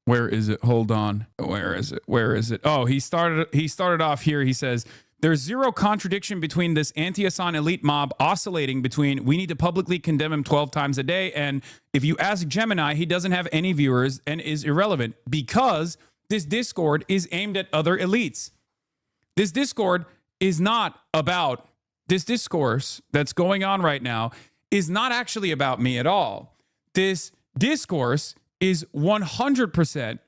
Where is it? Hold on. Where is it? Oh, he started off here. He says, there's zero contradiction between this anti-Hassan elite mob oscillating between we need to publicly condemn him 12 times a day and if you ask Gemini, he doesn't have any viewers and is irrelevant because this Discord is aimed at other elites. This Discord is not about this discourse that's going on right now is not actually about me at all. This discourse is 100%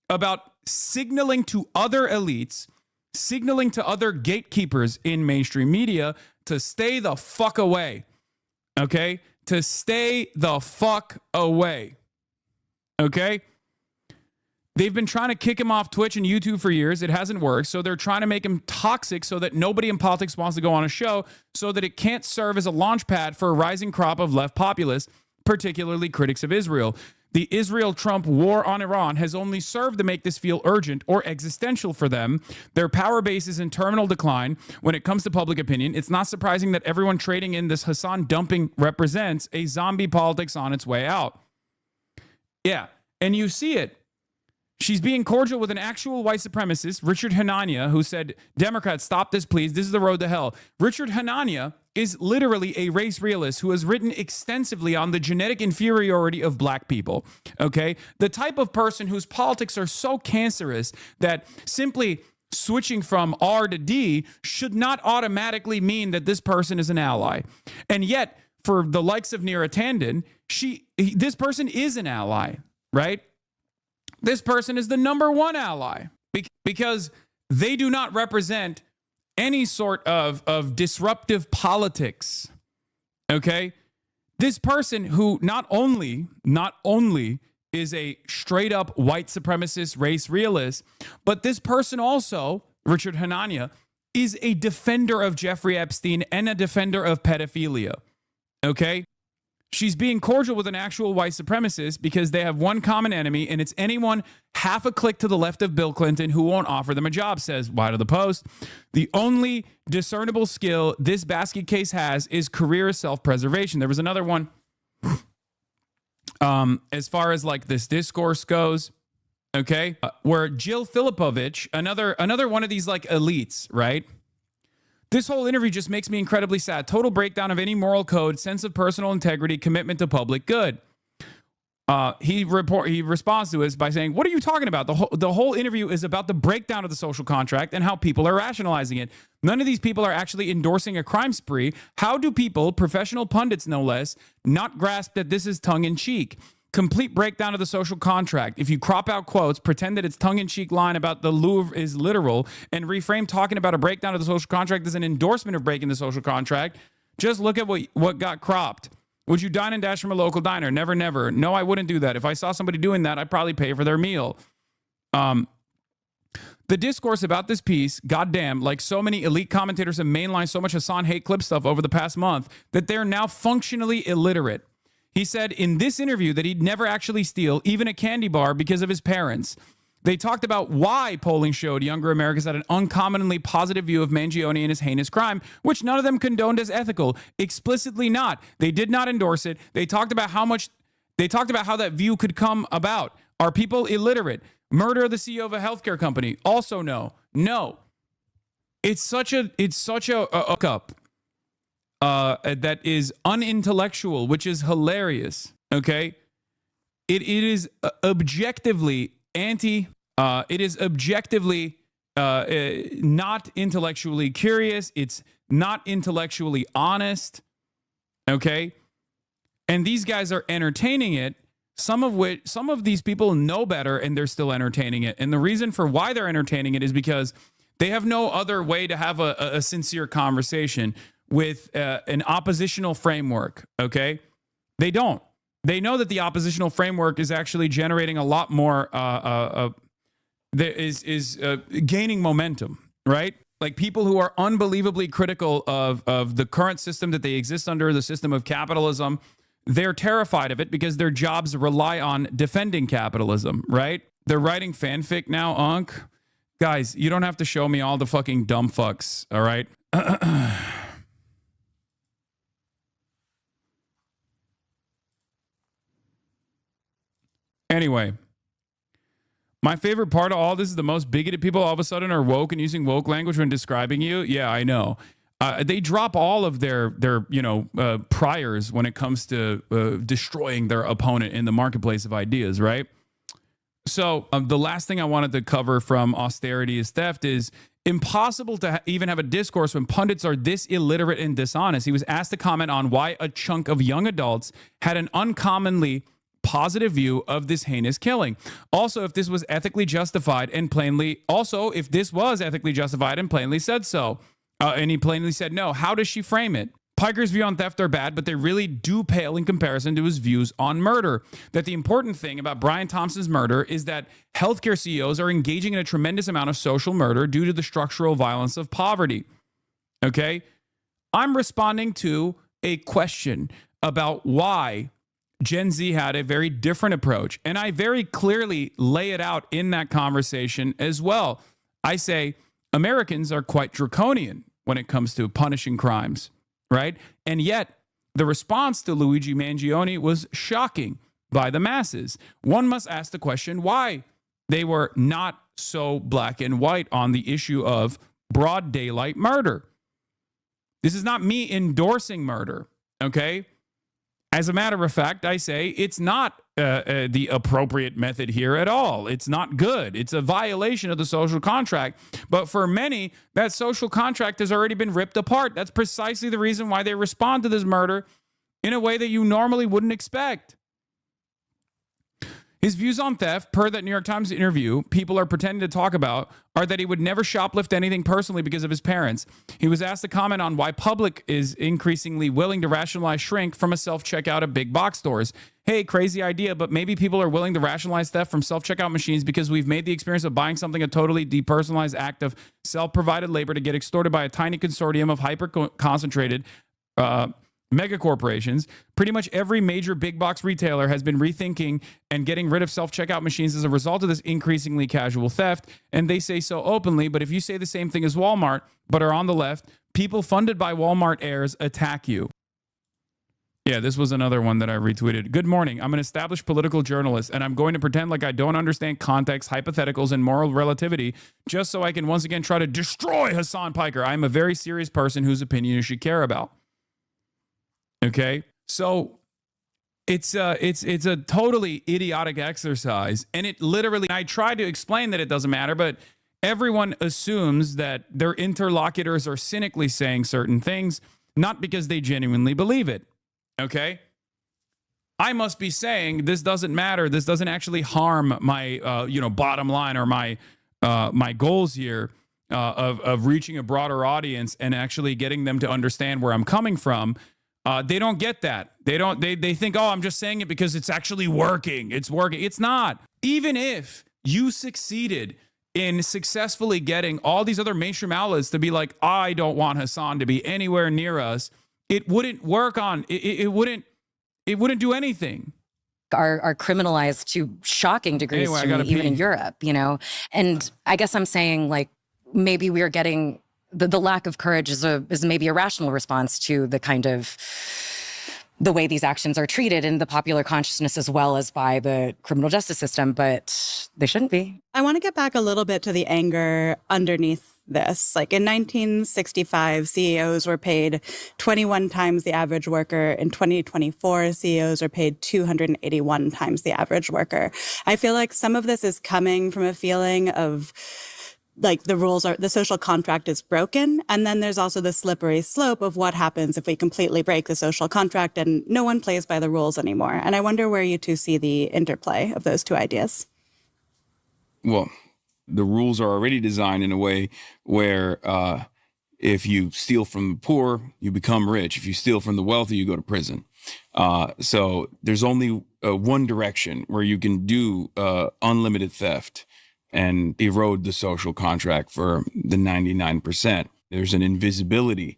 about signaling to other elites, signaling to other gatekeepers in mainstream media to stay the fuck away. Okay? To stay the fuck away. Okay? They've been trying to kick him off Twitch and YouTube for years. It hasn't worked. So they're trying to make him toxic so that nobody in politics wants to go on a show so that it can't serve as a launch pad for a rising crop of left populists, particularly critics of Israel. The Israel-Trump war on Iran has only served to make this feel urgent or existential for them. Their power base is in terminal decline. When it comes to public opinion, it's not surprising that everyone trading in this Hassan dumping represents a zombie politics on its way out. Yeah, and you see it. She's being cordial with an actual white supremacist, Richard Hanania, who said, Democrats, stop this, please. This is the road to hell. Richard Hanania is literally a race realist who has written extensively on the genetic inferiority of black people, okay? The type of person whose politics are so cancerous that simply switching from R to D should not automatically mean that this person is an ally. And yet, for the likes of Neera Tanden, this person is an ally, right? This person is the number one ally because they do not represent any sort of disruptive politics. Okay? This person who not only is a straight up white supremacist race realist, but this person also, Richard Hanania, is a defender of Jeffrey Epstein and a defender of pedophilia. Okay? She's being cordial with an actual white supremacist because they have one common enemy, and it's anyone half a click to the left of Bill Clinton who won't offer them a job, says Why to the Post. The only discernible skill this basket case has is career self-preservation. There was another one as far as like this discourse goes, okay, where Jill Filipovich, another one of these like elites, right? This whole interview just makes me incredibly sad. Total breakdown of any moral code, sense of personal integrity, commitment to public good. He responds to us by saying, what are you talking about? The whole interview is about the breakdown of the social contract and how people are rationalizing it. None of these people are actually endorsing a crime spree. How do people, professional pundits no less, not grasp that this is tongue-in-cheek? Complete breakdown of the social contract. If you crop out quotes, pretend that it's tongue-in-cheek line about the Louvre is literal, and reframe talking about a breakdown of the social contract as an endorsement of breaking the social contract, just look at what got cropped. Would you dine and dash from a local diner? Never, never. No, I wouldn't do that. If I saw somebody doing that, I'd probably pay for their meal. The discourse about this piece, goddamn, like so many elite commentators have mainlined so much Hassan hate clip stuff over the past month that they're now functionally illiterate. He said in this interview that he'd never actually steal even a candy bar because of his parents. They talked about why polling showed younger Americans had an uncommonly positive view of Mangione and his heinous crime, which none of them condoned as ethical. Explicitly not. They did not endorse it. They talked about how that view could come about. Are people illiterate? Murder of the CEO of a healthcare company. Also no. No. It's such a hookup that is unintellectual, which is hilarious. Okay? It is objectively it is objectively not intellectually curious. It's not intellectually honest. Okay? And these guys are entertaining it. Some of these people know better and they're still entertaining it. And the reason for why they're entertaining it is because they have no other way to have a sincere conversation with an oppositional framework. Okay? They don't. They know that the oppositional framework is actually generating a lot more, gaining momentum, right? Like people who are unbelievably critical of the current system that they exist under, the system of capitalism, they're terrified of it because their jobs rely on defending capitalism, right? They're writing fanfic now, Unc. Guys, you don't have to show me all the fucking dumb fucks, all right? Anyway, my favorite part of all this is the most bigoted people all of a sudden are woke and using woke language when describing you. Yeah, I know. They drop all of their priors when it comes to destroying their opponent in the marketplace of ideas, right? So the last thing I wanted to cover from austerity is theft is impossible to even have a discourse when pundits are this illiterate and dishonest. He was asked to comment on why a chunk of young adults had an uncommonly positive view of this heinous killing. Also, if this was ethically justified and plainly said so. And he plainly said no. How does she frame it? Piker's view on theft are bad, but they really do pale in comparison to his views on murder. That the important thing about Brian Thompson's murder is that healthcare CEOs are engaging in a tremendous amount of social murder due to the structural violence of poverty. Okay? I'm responding to a question about why Gen Z had a very different approach. And I very clearly lay it out in that conversation as well. I say Americans are quite draconian when it comes to punishing crimes, right? And yet the response to Luigi Mangione was shocking by the masses. One must ask the question why they were not so black and white on the issue of broad daylight murder. This is not me endorsing murder, okay? As a matter of fact, I say it's not the appropriate method here at all. It's not good. It's a violation of the social contract. But for many, that social contract has already been ripped apart. That's precisely the reason why they respond to this murder in a way that you normally wouldn't expect. His views on theft, per that New York Times interview, people are pretending to talk about, are that he would never shoplift anything personally because of his parents. He was asked to comment on why public is increasingly willing to rationalize shrink from a self-checkout at big box stores. Hey, crazy idea, but maybe people are willing to rationalize theft from self-checkout machines because we've made the experience of buying something a totally depersonalized act of self-provided labor to get extorted by a tiny consortium of hyper-concentrated mega corporations. Pretty much every major big box retailer has been rethinking and getting rid of self-checkout machines as a result of this increasingly casual theft. And they say so openly, but if you say the same thing as Walmart, but are on the left, people funded by Walmart heirs attack you. Yeah, this was another one that I retweeted. Good morning. I'm an established political journalist, and I'm going to pretend like I don't understand context, hypotheticals, and moral relativity just so I can once again try to destroy Hassan Piker. I'm a very serious person whose opinion you should care about. Okay, so it's a totally idiotic exercise, and it literally, I tried to explain that it doesn't matter, but everyone assumes that their interlocutors are cynically saying certain things, not because they genuinely believe it. Okay, I must be saying this doesn't matter. This doesn't actually harm my bottom line or my goals here of reaching a broader audience and actually getting them to understand where I'm coming from. They don't get that. They think, oh, I'm just saying it because it's actually working. It's working. It's not. Even if you succeeded in successfully getting all these other mainstream outlets to be like, I don't want Hassan to be anywhere near us, it wouldn't work on, it wouldn't do anything. Are criminalized to shocking degrees, Anyway, even in Europe, And I guess I'm saying, like, maybe we are getting the lack of courage is maybe a rational response to the kind of the way these actions are treated in the popular consciousness as well as by the criminal justice system, but they shouldn't be. I want to get back a little bit to the anger underneath this. Like in 1965, CEOs were paid 21 times the average worker. In 2024, CEOs are paid 281 times the average worker. I feel like some of this is coming from a feeling of like the social contract is broken. And then there's also the slippery slope of what happens if we completely break the social contract and no one plays by the rules anymore. And I wonder where you two see the interplay of those two ideas. Well, the rules are already designed in a way where if you steal from the poor, you become rich. If you steal from the wealthy, you go to prison. So there's only one direction where you can do unlimited theft and erode the social contract for the 99%. There's an invisibility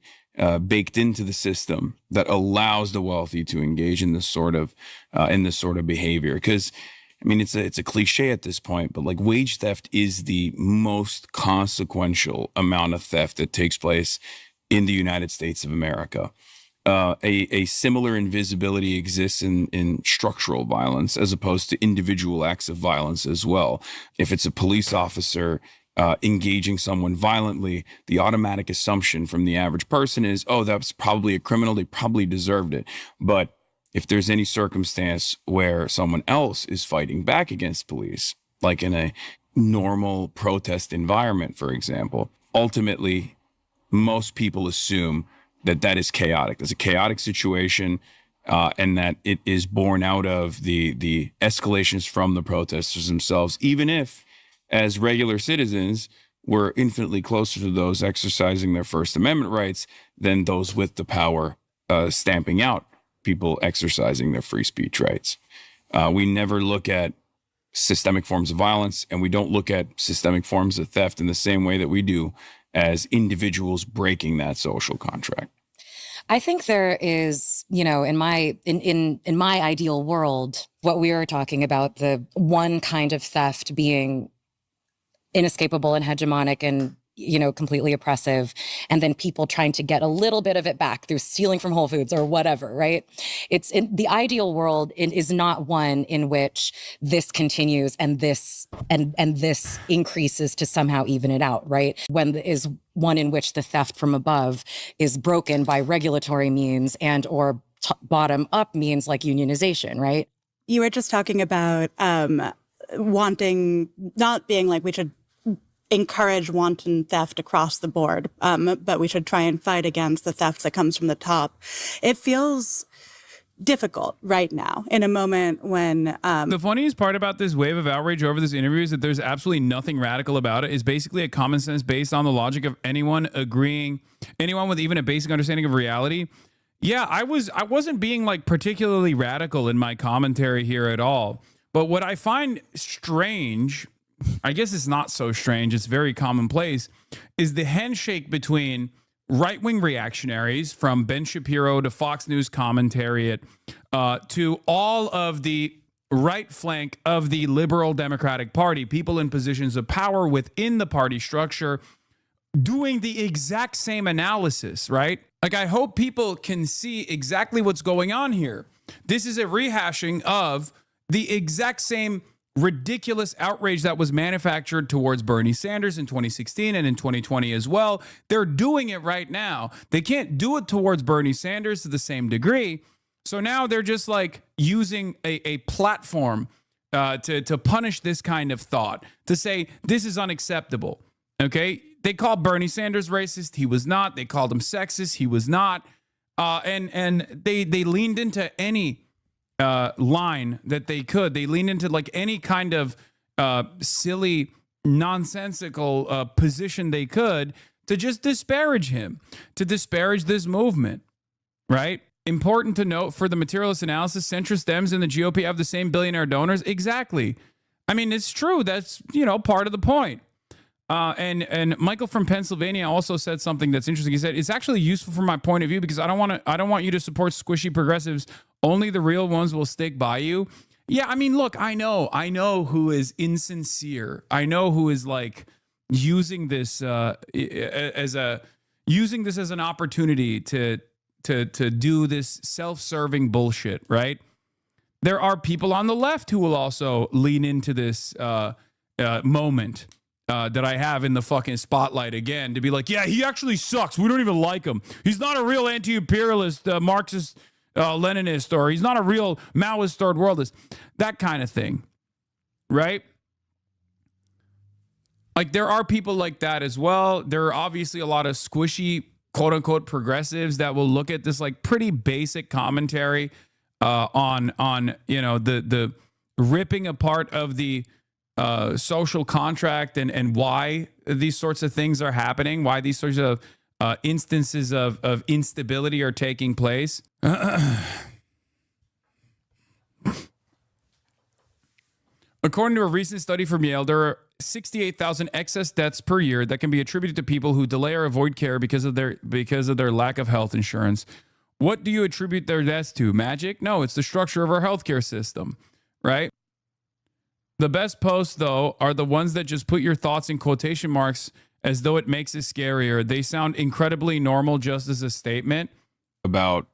baked into the system that allows the wealthy to engage in this sort of behavior. Because I mean, it's a cliche at this point, but like wage theft is the most consequential amount of theft that takes place in the United States of America. A similar invisibility exists in structural violence as opposed to individual acts of violence as well. If it's a police officer engaging someone violently, the automatic assumption from the average person is, oh, that's probably a criminal. They probably deserved it. But if there's any circumstance where someone else is fighting back against police, like in a normal protest environment, for example, ultimately, most people assume that is chaotic. There's a chaotic situation, and that it is born out of the escalations from the protesters themselves, even if, as regular citizens, we're infinitely closer to those exercising their First Amendment rights than those with the power stamping out people exercising their free speech rights. We never look at systemic forms of violence, and we don't look at systemic forms of theft in the same way that we do as individuals breaking that social contract. I think there is, in my ideal world, what we were talking about, the one kind of theft being inescapable and hegemonic and completely oppressive, and then people trying to get a little bit of it back through stealing from Whole Foods or whatever, right? It's in the ideal world, it is not one in which this continues and this increases to somehow even it out, right? When is one in which the theft from above is broken by regulatory means and or bottom up means like unionization, right? You were just talking about not being like we should encourage wanton theft across the board, but we should try and fight against the theft that comes from the top. It feels difficult right now in a moment when the funniest part about this wave of outrage over this interview is that there's absolutely nothing radical about it. It's basically a common sense based on the logic of anyone with even a basic understanding of reality. Yeah, I wasn't being like particularly radical in my commentary here at all. But what I find strange, I guess it's not so strange, it's very commonplace, is the handshake between right-wing reactionaries, from Ben Shapiro to Fox News commentariat to all of the right flank of the liberal Democratic Party, people in positions of power within the party structure, doing the exact same analysis, right? Like, I hope people can see exactly what's going on here. This is a rehashing of the exact same ridiculous outrage that was manufactured towards Bernie Sanders in 2016 and in 2020 as well. They're doing it right now. They can't do it towards Bernie Sanders to the same degree. So now they're just like using a platform to punish this kind of thought, to say this is unacceptable. Okay. They called Bernie Sanders racist. He was not. They called him sexist. He was not. And they leaned into any line that they could. They leaned into like any kind of silly, nonsensical position they could to just disparage him, to disparage this movement, right? Important to note for the materialist analysis, centrist Dems and the GOP have the same billionaire donors. Exactly. I mean, it's true. That's, part of the point. And Michael from Pennsylvania also said something that's interesting. He said, it's actually useful from my point of view because I don't want you to support squishy progressives. Only the real ones will stick by you. Yeah, I mean, look, I know who is insincere. I know who is like using this as an opportunity to to do this self-serving bullshit, right? There are people on the left who will also lean into this moment that I have in the fucking spotlight again to be like, yeah, he actually sucks. We don't even like him. He's not a real anti-imperialist, Marxist, Leninist, or he's not a real Maoist third worldist. That kind of thing, right? Like, there are people like that as well. There are obviously a lot of squishy, quote unquote, progressives that will look at this like pretty basic commentary on you know, the ripping apart of the social contract and why these sorts of things are happening, why these sorts of instances of instability are taking place. According to a recent study from Yale, there are 68,000 excess deaths per year that can be attributed to people who delay or avoid care because of their lack of health insurance. What do you attribute their deaths to? Magic? No, it's the structure of our healthcare system, right? The best posts, though, are the ones that just put your thoughts in quotation marks as though it makes it scarier. They sound incredibly normal just as a statement. About.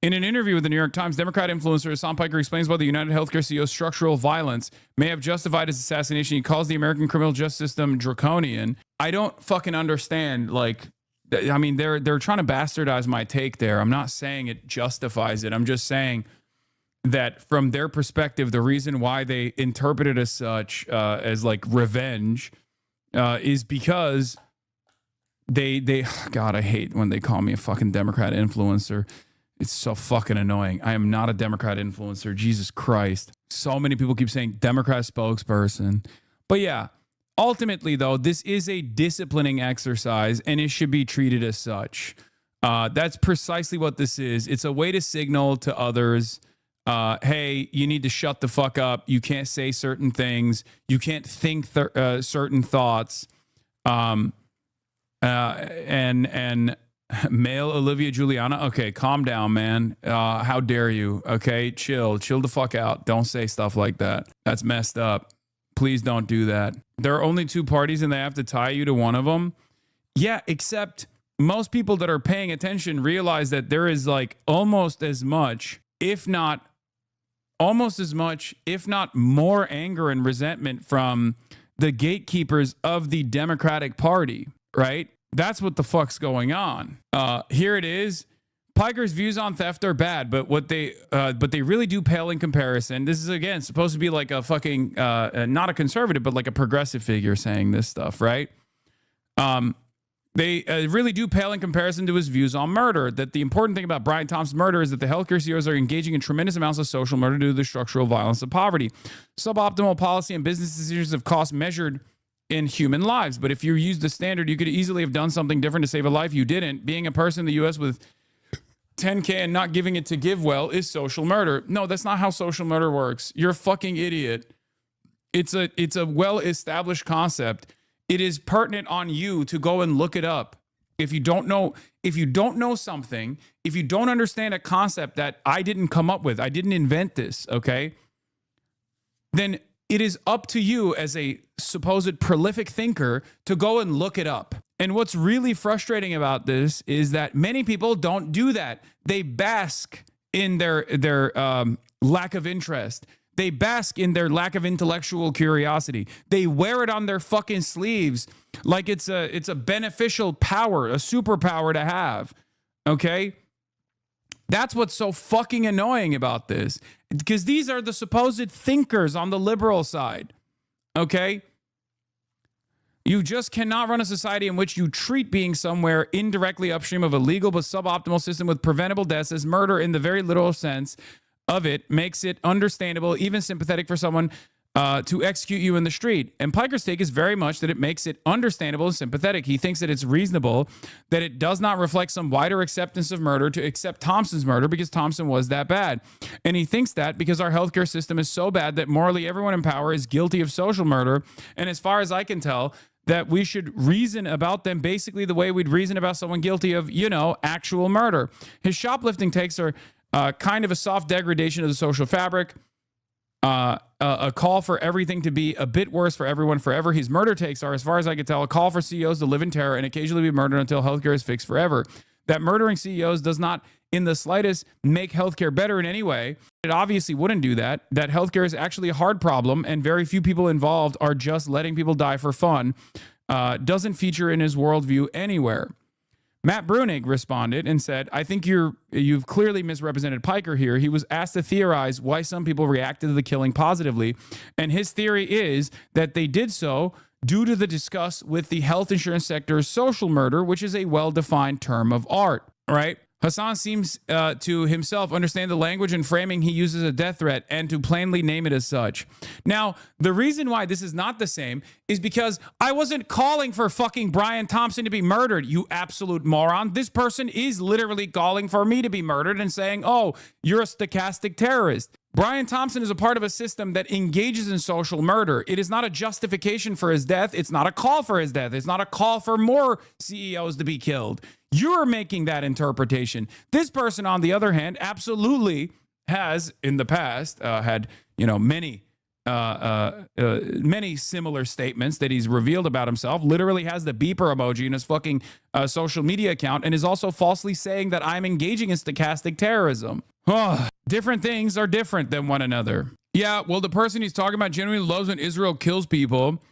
In an interview with the New York Times, Democrat influencer Hassan Piker explains why the United Healthcare CEO's structural violence may have justified his assassination. He calls the American criminal justice system draconian. I don't fucking understand. Like, I mean, they're trying to bastardize my take there. I'm not saying it justifies it. I'm just saying that from their perspective, the reason why they interpret it as such, as like revenge, is because they God, I hate when they call me a fucking Democrat influencer. It's so fucking annoying. I am not a Democrat influencer. Jesus Christ. So many people keep saying Democrat spokesperson. But yeah, ultimately, though, this is a disciplining exercise and it should be treated as such. That's precisely what this is. It's a way to signal to others, hey, you need to shut the fuck up. You can't say certain things. You can't think certain thoughts. And male Olivia Juliana. Okay, calm down, man. How dare you? Okay, chill the fuck out. Don't say stuff like that. That's messed up. Please don't do that. There are only two parties and they have to tie you to one of them. Yeah, except most people that are paying attention realize that there is like almost as much, if not more anger and resentment from the gatekeepers of the Democratic Party, right? That's what the fuck's going on. Here it is. Piker's views on theft are bad, but they really do pale in comparison. This is, again, supposed to be like a fucking, not a conservative, but like a progressive figure saying this stuff, right? They really do pale in comparison to his views on murder. That the important thing about Brian Thompson's murder is that the healthcare CEOs are engaging in tremendous amounts of social murder due to the structural violence of poverty. Suboptimal policy and business decisions of cost measured in human lives. But if you use the standard, you could easily have done something different to save a life. You didn't. Being a person in the U.S. with 10K and not giving it to GiveWell is social murder. No, that's not how social murder works. You're a fucking idiot. It's a well-established concept. It is pertinent on you to go and look it up. If you don't know something, if you don't understand a concept that I didn't come up with, I didn't invent this, okay? Then it is up to you as a supposed prolific thinker to go and look it up. And what's really frustrating about this is that many people don't do that. They bask in their lack of interest. They bask in their lack of intellectual curiosity. They wear it on their fucking sleeves like it's a beneficial power, a superpower to have. Okay? That's what's so fucking annoying about this. Because these are the supposed thinkers on the liberal side. Okay? You just cannot run a society in which you treat being somewhere indirectly upstream of a legal but suboptimal system with preventable deaths as murder in the very literal sense of it makes it understandable, even sympathetic for someone to execute you in the street. And Piker's take is very much that it makes it understandable and sympathetic. He thinks that it's reasonable that it does not reflect some wider acceptance of murder to accept Thompson's murder because Thompson was that bad. And he thinks that because our healthcare system is so bad that morally everyone in power is guilty of social murder. And as far as I can tell, that we should reason about them basically the way we'd reason about someone guilty of, actual murder. His shoplifting takes are kind of a soft degradation of the social fabric, a call for everything to be a bit worse for everyone forever. His murder takes are, as far as I can tell, a call for CEOs to live in terror and occasionally be murdered until healthcare is fixed forever. That murdering CEOs does not in the slightest make healthcare better in any way. It obviously wouldn't do that. That healthcare is actually a hard problem, and very few people involved are just letting people die for fun. Doesn't feature in his worldview anywhere. Matt Bruenig responded and said, I think you've clearly misrepresented Piker here. He was asked to theorize why some people reacted to the killing positively, and his theory is that they did so due to the disgust with the health insurance sector's social murder, which is a well-defined term of art, right? Hassan seems to himself understand the language and framing he uses a death threat and to plainly name it as such. Now, the reason why this is not the same is because I wasn't calling for fucking Brian Thompson to be murdered, you absolute moron. This person is literally calling for me to be murdered and saying, oh, you're a stochastic terrorist. Brian Thompson is a part of a system that engages in social murder. It is not a justification for his death. It's not a call for his death. It's not a call for more CEOs to be killed. You're making that interpretation. This person, on the other hand, absolutely has in the past had, many similar statements that he's revealed about himself. Literally has the beeper emoji in his fucking social media account, and is also falsely saying that I'm engaging in stochastic terrorism. Different things are different than one another. Yeah, well, the person he's talking about genuinely loves when Israel kills people.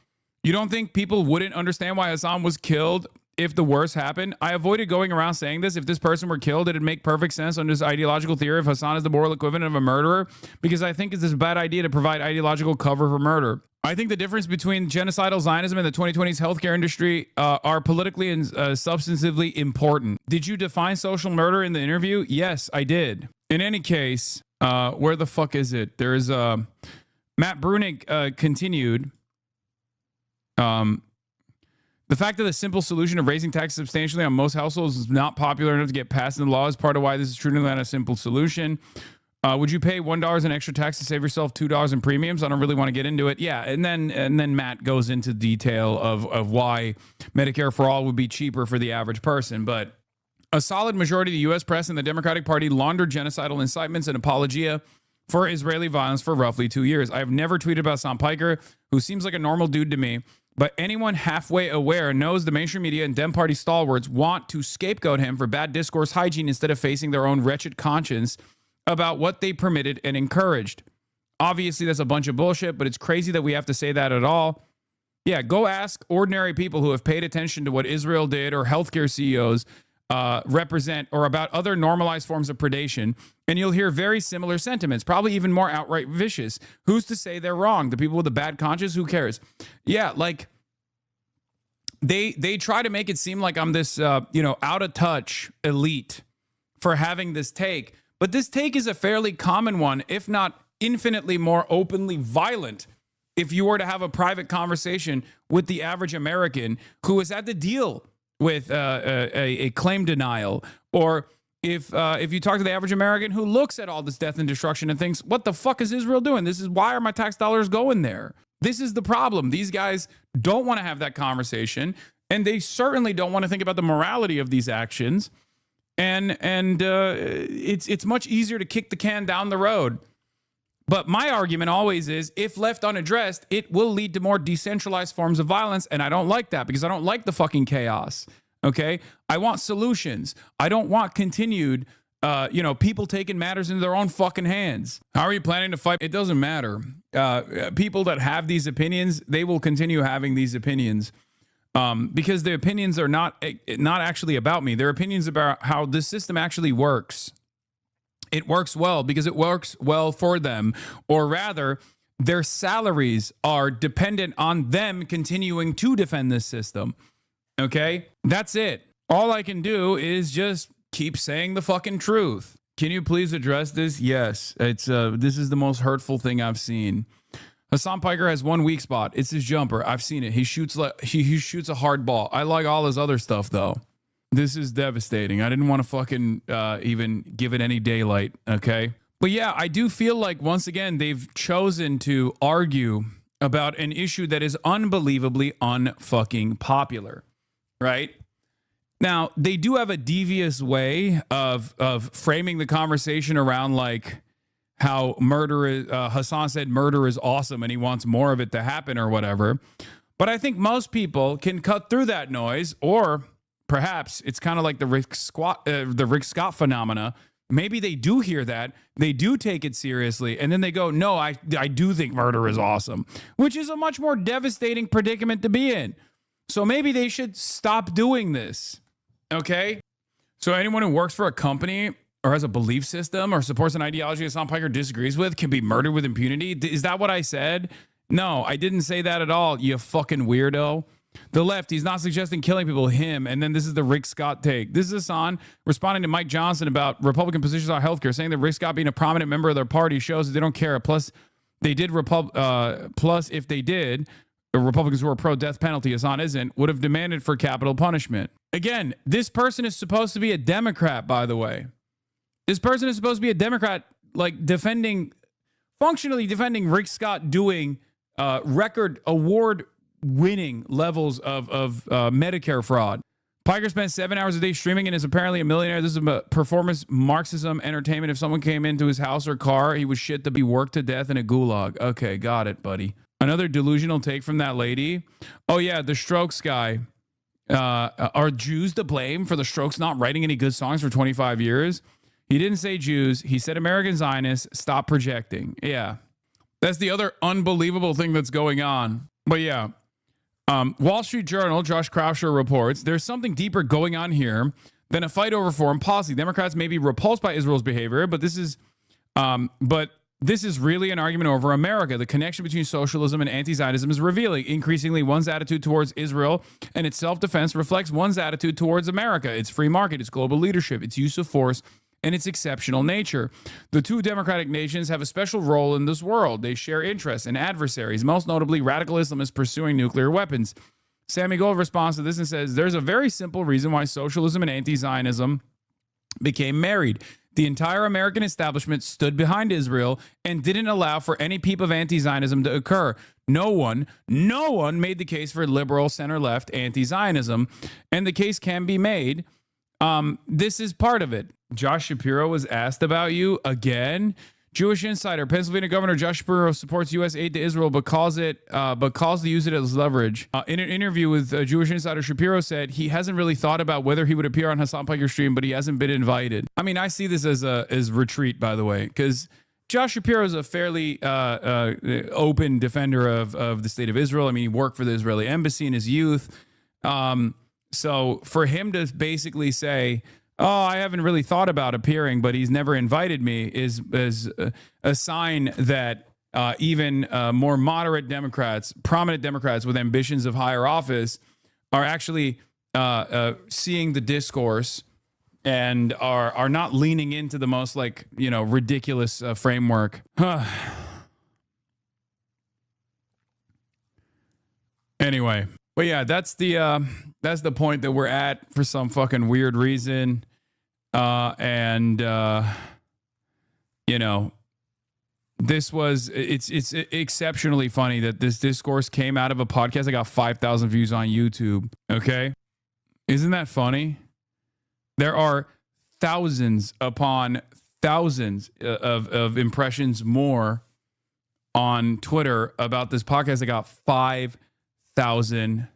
You don't think people wouldn't understand why Hassan was killed if the worst happened? I avoided going around saying this. If this person were killed, it'd make perfect sense under this ideological theory if Hassan is the moral equivalent of a murderer, because I think it's a bad idea to provide ideological cover for murder. I think the difference between genocidal Zionism and the 2020s healthcare industry are politically and substantively important. Did you define social murder in the interview? Yes, I did. In any case, where the fuck is it? There's Matt Bruenig continued. The fact that the simple solution of raising taxes substantially on most households is not popular enough to get passed in the law is part of why this is truly not a simple solution. Would you pay $1 in extra tax to save yourself $2 in premiums? I don't really want to get into it. Yeah, and then Matt goes into detail of why Medicare for all would be cheaper for the average person. But a solid majority of the U.S. press and the Democratic Party laundered genocidal incitements and apologia for Israeli violence for roughly 2 years. I have never tweeted about Sam Piker, who seems like a normal dude to me. But anyone halfway aware knows the mainstream media and Dem Party stalwarts want to scapegoat him for bad discourse hygiene instead of facing their own wretched conscience about what they permitted and encouraged. Obviously, that's a bunch of bullshit, but it's crazy that we have to say that at all. Yeah, go ask ordinary people who have paid attention to what Israel did or healthcare CEOs represent or about other normalized forms of predation, and you'll hear very similar sentiments, probably even more outright vicious. Who's to say they're wrong? The people with the bad conscience? Who cares? Yeah, like they try to make it seem like I'm this out of touch elite for having this take, but this take is a fairly common one, if not infinitely more openly violent. If you were to have a private conversation with the average American who has had to deal with a claim denial, or if you talk to the average American who looks at all this death and destruction and thinks, what the fuck is Israel doing? Why are my tax dollars going there? This is the problem. These guys don't want to have that conversation, and they certainly don't want to think about the morality of these actions. And it's much easier to kick the can down the road. But my argument always is, if left unaddressed, it will lead to more decentralized forms of violence. And I don't like that, because I don't like the fucking chaos. Okay? I want solutions. I don't want continued, people taking matters into their own fucking hands. How are you planning to fight? It doesn't matter. People that have these opinions, they will continue having these opinions. Because the opinions are not actually about me. They're opinions about how this system actually works. It works well because it works well for them, or rather, their salaries are dependent on them continuing to defend this system. Okay? That's it. All I can do is just keep saying the fucking truth. Can you please address this? Yes. This is the most hurtful thing I've seen. Hassan Piker has one weak spot. It's his jumper. I've seen it. He shoots a hard ball. I like all his other stuff though. This is devastating. I didn't want to fucking even give it any daylight, okay? But yeah, I do feel like, once again, they've chosen to argue about an issue that is unbelievably unfucking popular, right? Now, they do have a devious way of framing the conversation around, like, how Hassan said murder is awesome and he wants more of it to happen or whatever. But I think most people can cut through that noise, or perhaps it's kind of like the Rick Scott phenomena. maybe they do hear that, they do take it seriously, and then they go, no, I do think murder is awesome, which is a much more devastating predicament to be in. So maybe they should stop doing this, okay? So anyone who works for a company or has a belief system or supports an ideology that Hassan Piker disagrees with can be murdered with impunity? Is that what I said? No, I didn't say that at all, you fucking weirdo. The left, he's not suggesting killing people, him. And then this is the Rick Scott take. This is Hassan responding to Mike Johnson about Republican positions on healthcare, saying that Rick Scott being a prominent member of their party shows that they don't care. Plus, if they did, the Republicans who are pro-death penalty, Hassan isn't, would have demanded for capital punishment. Again, this person is supposed to be a Democrat, by the way. This person is supposed to be a Democrat, like functionally defending Rick Scott doing record award winning levels of Medicare fraud. Piker spent 7 hours a day streaming and is apparently a millionaire. This is a performance Marxism entertainment. If someone came into his house or car, he would shit to be worked to death in a gulag. Okay, got it, buddy. Another delusional take from that lady. Oh yeah, the Strokes guy. Are Jews to blame for the Strokes not writing any good songs for 25 years? He didn't say Jews. He said American Zionists. Stop projecting. Yeah. That's the other unbelievable thing that's going on. But yeah. Wall Street Journal, Josh Krauscher reports, there's something deeper going on here than a fight over foreign policy. Democrats may be repulsed by Israel's behavior, but this is really an argument over America. The connection between socialism and anti-Zionism is revealing. Increasingly, one's attitude towards Israel and its self-defense reflects one's attitude towards America, its free market, its global leadership, its use of force, and its exceptional nature. The two democratic nations have a special role in this world. They share interests and adversaries, most notably radical Islamists pursuing nuclear weapons. Sammy Gold responds to this and says, there's a very simple reason why socialism and anti-Zionism became married. The entire American establishment stood behind Israel and didn't allow for any peep of anti-Zionism to occur. No one made the case for liberal, center-left anti-Zionism, and the case can be made. This is part of it. Josh Shapiro was asked about you again. Jewish Insider, Pennsylvania Governor Josh Shapiro supports U.S. aid to Israel but calls to use it as leverage. In an interview with Jewish Insider, Shapiro said he hasn't really thought about whether he would appear on Hassan Piker's stream, but he hasn't been invited. I mean, I see this as retreat, by the way, because Josh Shapiro is a fairly open defender of the state of Israel. I mean, he worked for the Israeli embassy in his youth. So for him to basically say, oh, I haven't really thought about appearing, but he's never invited me is a sign that even more moderate Democrats, prominent Democrats with ambitions of higher office are actually seeing the discourse and are not leaning into the most ridiculous framework. Anyway, but yeah, that's the point that we're at for some fucking weird reason. It's exceptionally funny that this discourse came out of a podcast that got 5,000 views on YouTube. Okay. Isn't that funny? There are thousands upon thousands of impressions more on Twitter about this podcast that got 5,000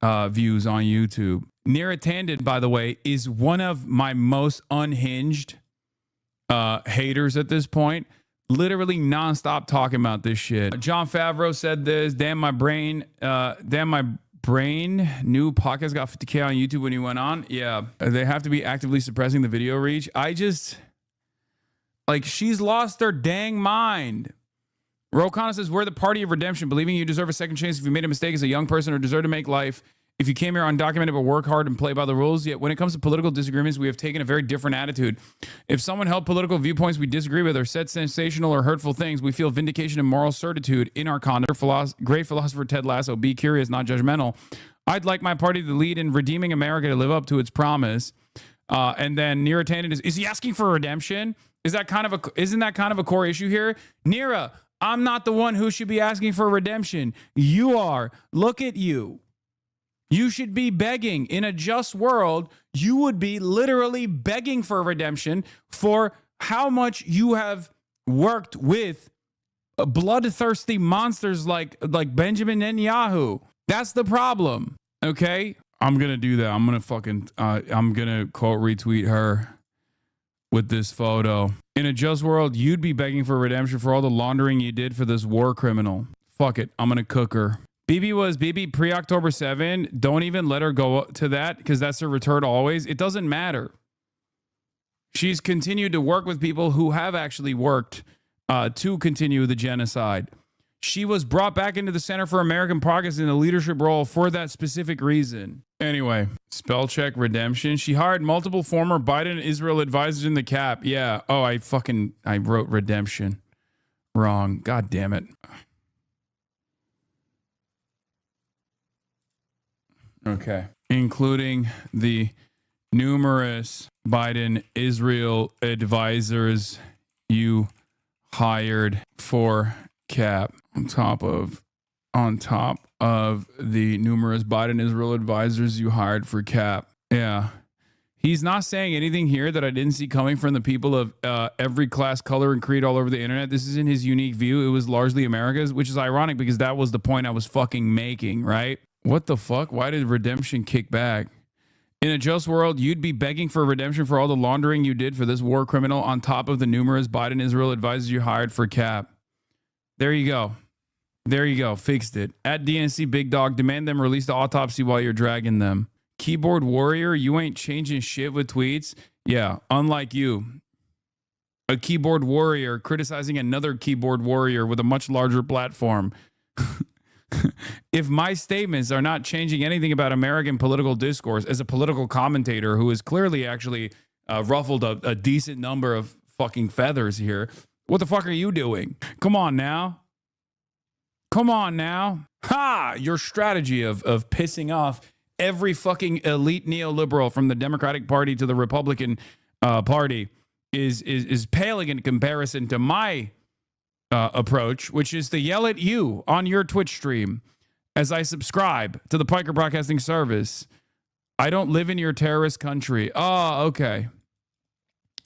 views on YouTube. Neera Tanden, by the way, is one of my most unhinged haters at this point. Literally nonstop talking about this shit. John Favreau said this. Damn my brain. New podcast got 50K on YouTube when he went on. Yeah, they have to be actively suppressing the video reach. She's lost her dang mind. Rokana says, we're the party of redemption, believing you deserve a second chance if you made a mistake as a young person or deserve to make life. If you came here undocumented but work hard and play by the rules, yet when it comes to political disagreements, we have taken a very different attitude. If someone held political viewpoints we disagree with or said sensational or hurtful things, we feel vindication and moral certitude in our conduct. Great philosopher Ted Lasso, be curious, not judgmental. I'd like my party to lead in redeeming America to live up to its promise. And then Neera Tanden is he asking for redemption? Isn't that kind of a core issue here? Neera, I'm not the one who should be asking for redemption. You are. Look at you. You should be begging. In a just world, you would be literally begging for redemption for how much you have worked with bloodthirsty monsters like Benjamin Netanyahu. That's the problem. Okay? I'm going to do that. I'm going to quote retweet her. with this photo. In a just world, you'd be begging for redemption for all the laundering you did for this war criminal. Fuck it. I'm going to cook her. Bibi was Bibi pre-October 7. Don't even let her go to that because that's her return always. It doesn't matter. She's continued to work with people who have actually worked to continue the genocide. She was brought back into the Center for American Progress in a leadership role for that specific reason. Anyway, spell check redemption. She hired multiple former Biden and Israel advisors in the cap. Yeah. Oh, I wrote redemption wrong. God damn it. Okay. Including the numerous Biden Israel advisors you hired for cap on top of the numerous Biden Israel advisors you hired for cap. Yeah. He's not saying anything here that I didn't see coming from the people of every class, color, and creed all over the internet. This isn't his unique view. It was largely America's, which is ironic because that was the point I was fucking making, right? What the fuck? Why did redemption kick back? In a just world, you'd be begging for redemption for all the laundering you did for this war criminal on top of the numerous Biden Israel advisors you hired for cap. There you go. There you go. Fixed it. At DNC Big Dog, demand them release the autopsy while you're dragging them. Keyboard warrior, you ain't changing shit with tweets. Yeah, unlike you. A keyboard warrior criticizing another keyboard warrior with a much larger platform. If my statements are not changing anything about American political discourse as a political commentator who has clearly actually ruffled a decent number of fucking feathers here, what the fuck are you doing? Come on now. Come on now. Ha! Your strategy of pissing off every fucking elite neoliberal from the Democratic Party to the Republican Party is paling in comparison to my approach, which is to yell at you on your Twitch stream as I subscribe to the Piker Broadcasting Service. I don't live in your terrorist country. Oh, okay.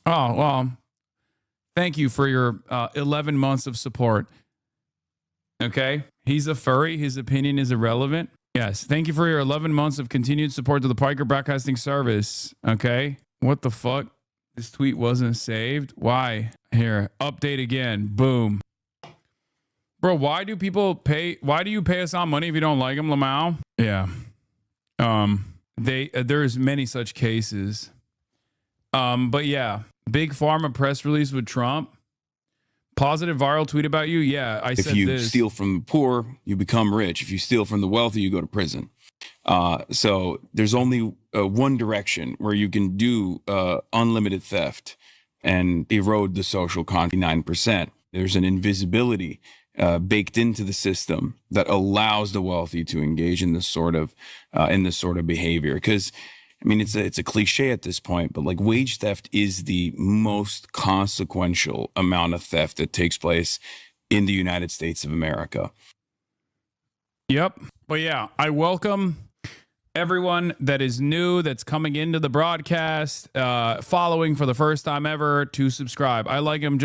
Oh, well, thank you for your 11 months of support. Okay. He's a furry. His opinion is irrelevant. Yes. Thank you for your 11 months of continued support to the Piker Broadcasting Service. Okay. What the fuck? This tweet wasn't saved. Why? Here. Update again. Boom. Bro, why do you pay us on money if you don't like them, Lamau? Yeah. There's many such cases. But yeah, big pharma press release with Trump. Positive viral tweet about you. Yeah, I said this. If you steal from the poor, you become rich. If you steal from the wealthy, you go to prison. So there's only one direction where you can do unlimited theft and erode the social contract 9%. There's an invisibility baked into the system that allows the wealthy to engage in this sort of behavior. Because I mean, it's a cliche at this point, but like wage theft is the most consequential amount of theft that takes place in the United States of America. Yep. But yeah, I welcome everyone that is new, that's coming into the broadcast, following for the first time ever, to subscribe. I like him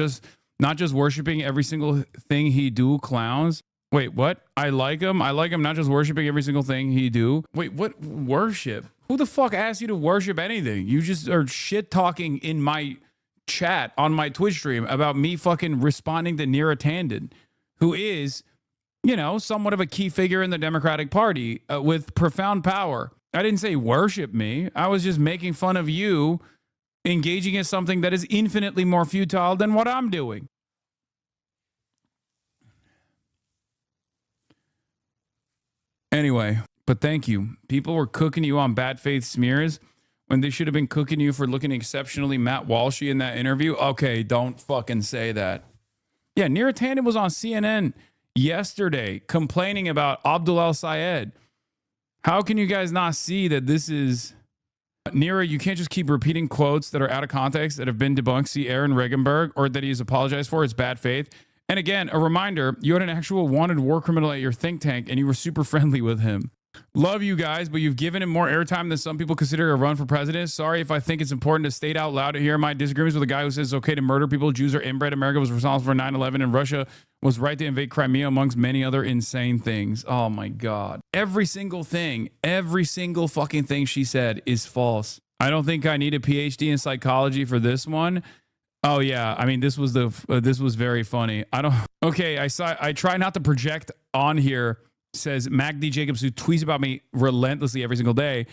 not just worshiping every single thing he do, clowns. Wait, what? I like him not just worshiping every single thing he do. Wait, what? Worship? Who the fuck asked you to worship anything? You just are shit talking in my chat on my Twitch stream about me fucking responding to Neera Tanden, who is, somewhat of a key figure in the Democratic Party with profound power. I didn't say worship me. I was just making fun of you engaging in something that is infinitely more futile than what I'm doing. Anyway, but thank you. People were cooking you on bad faith smears when they should have been cooking you for looking exceptionally Matt Walshy in that interview. Okay, don't fucking say that. Yeah, Neera Tanden was on CNN yesterday complaining about Abdul El-Sayed. How can you guys not see that this is... Neera, you can't just keep repeating quotes that are out of context that have been debunked. See Aaron Regenberg, or that he's apologized for. It's bad faith. And again, a reminder, you had an actual wanted war criminal at your think tank and you were super friendly with him. Love you guys, but you've given him more airtime than some people consider a run for president. Sorry if I think it's important to state out loud here my disagreements with a guy who says it's okay to murder people. Jews are inbred. America was responsible for 9/11 and Russia was right to invade Crimea, amongst many other insane things. Oh my God. Every single fucking thing she said is false. I don't think I need a PhD in psychology for this one. Oh yeah, I mean this was very funny. Okay, I try not to project on here, says Magdi Jacobs, who tweets about me relentlessly every single day.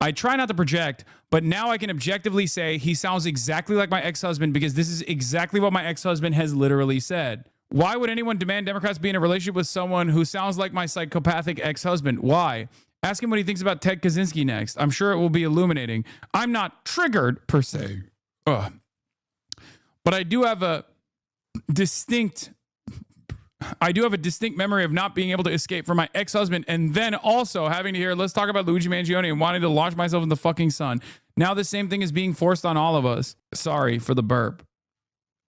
I try not to project, but now I can objectively say he sounds exactly like my ex-husband because this is exactly what my ex-husband has literally said. Why would anyone demand Democrats be in a relationship with someone who sounds like my psychopathic ex-husband? Why? Ask him what he thinks about Ted Kaczynski next. I'm sure it will be illuminating. I'm not triggered per se. Ugh. But I do have a distinct memory of not being able to escape from my ex-husband and then also having to hear, let's talk about Luigi Mangione and wanting to launch myself in the fucking sun. Now the same thing is being forced on all of us. Sorry for the burp.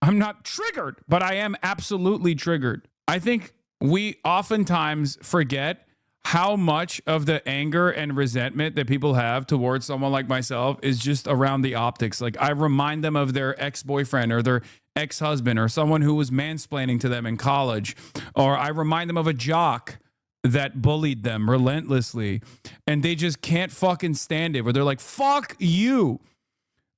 I'm not triggered, but I am absolutely triggered. I think we oftentimes forget how much of the anger and resentment that people have towards someone like myself is just around the optics. Like I remind them of their ex-boyfriend or their ex-husband or someone who was mansplaining to them in college, or I remind them of a jock that bullied them relentlessly and they just can't fucking stand it, where they're like, fuck you.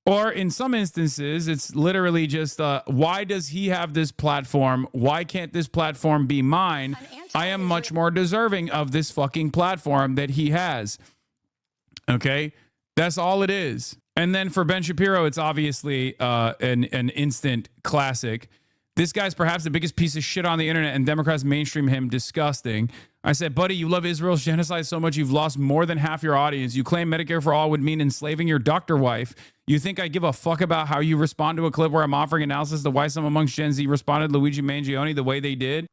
Or in some instances, it's literally just, why does he have this platform? Why can't this platform be mine? I am much more deserving of this fucking platform that he has. Okay? That's all it is. And then for Ben Shapiro, it's obviously an instant classic. This guy's perhaps the biggest piece of shit on the internet, and Democrats mainstream him. Disgusting. I said, buddy, you love Israel's genocide so much you've lost more than half your audience. You claim Medicare for all would mean enslaving your doctor wife. You think I give a fuck about how you respond to a clip where I'm offering analysis to why some amongst Gen Z responded to Luigi Mangione the way they did?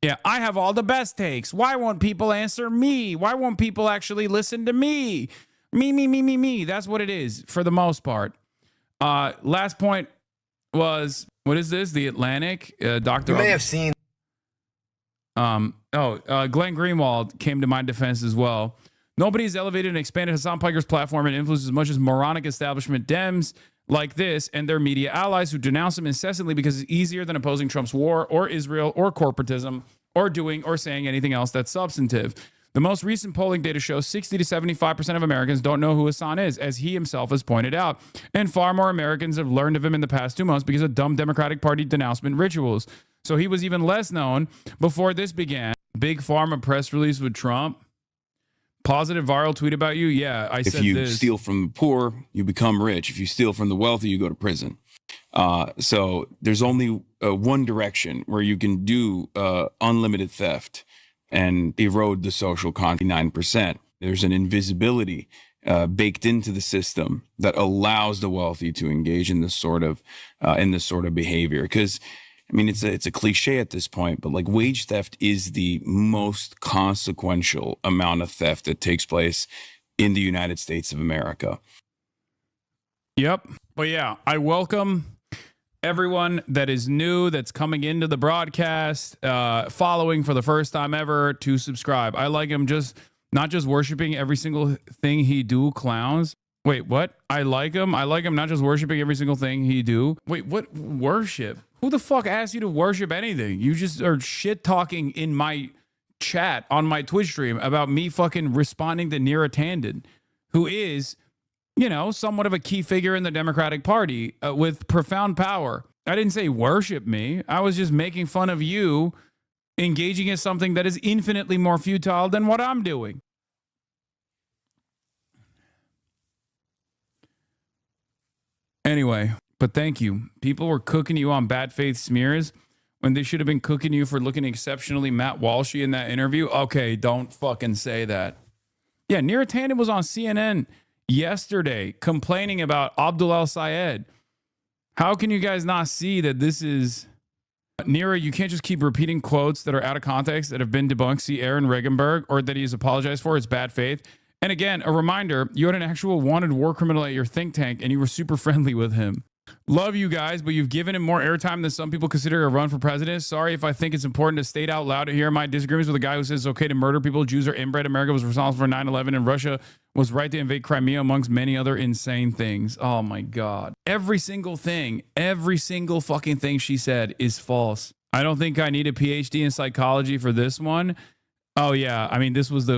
Yeah, I have all the best takes. Why won't people answer me? Why won't people actually listen to me? Me. That's what it is for the most part. Last point was, what is this? The Atlantic? Dr. You may have seen. Glenn Greenwald came to my defense as well. Nobody has elevated and expanded Hassan Piker's platform and influence as much as moronic establishment Dems like this and their media allies who denounce him incessantly because it's easier than opposing Trump's war or Israel or corporatism or doing or saying anything else that's substantive. The most recent polling data shows 60 to 75% of Americans don't know who Hassan is, as he himself has pointed out. And far more Americans have learned of him in the past 2 months because of dumb Democratic Party denouncement rituals. So he was even less known before this began. Big Pharma press release with Trump. Positive viral tweet about you. Yeah, I said this. If you steal from the poor, you become rich. If you steal from the wealthy, you go to prison. So there's only one direction where you can do unlimited theft and erode the social contract 9%. There's an invisibility baked into the system that allows the wealthy to engage in this sort of behavior. Because I mean, it's a cliche at this point, but like wage theft is the most consequential amount of theft that takes place in the United States of America. Yep. But yeah, I welcome everyone that is new, that's coming into the broadcast, following for the first time ever, to subscribe. I like him not just worshiping every single thing he do, clowns. Wait, what? I like him not just worshiping every single thing he do. Wait, what? Worship? Who the fuck asked you to worship anything? You just are shit talking in my chat on my Twitch stream about me fucking responding to Neera Tanden, who is, you know, somewhat of a key figure in the Democratic Party with profound power. I didn't say worship me. I was just making fun of you engaging in something that is infinitely more futile than what I'm doing. Anyway, but thank you. People were cooking you on bad faith smears when they should have been cooking you for looking exceptionally Matt Walshy in that interview. Okay, don't fucking say that. Yeah, Neera Tanden was on CNN yesterday complaining about Abdul El-Sayed. How can you guys not see that this is... Neera, you can't just keep repeating quotes that are out of context that have been debunked. See Aaron Regenberg, or that he's apologized for. It's bad faith. And again, a reminder, you had an actual wanted war criminal at your think tank and you were super friendly with him. Love you guys, but you've given him more airtime than some people consider a run for president. Sorry if I think it's important to state out loud here my disagreements with a guy who says it's okay to murder people. Jews are inbred. America was responsible for 9/11 and Russia was right to invade Crimea, amongst many other insane things. Oh my God. Every single fucking thing she said is false. I don't think I need a PhD in psychology for this one. Oh yeah, I mean this was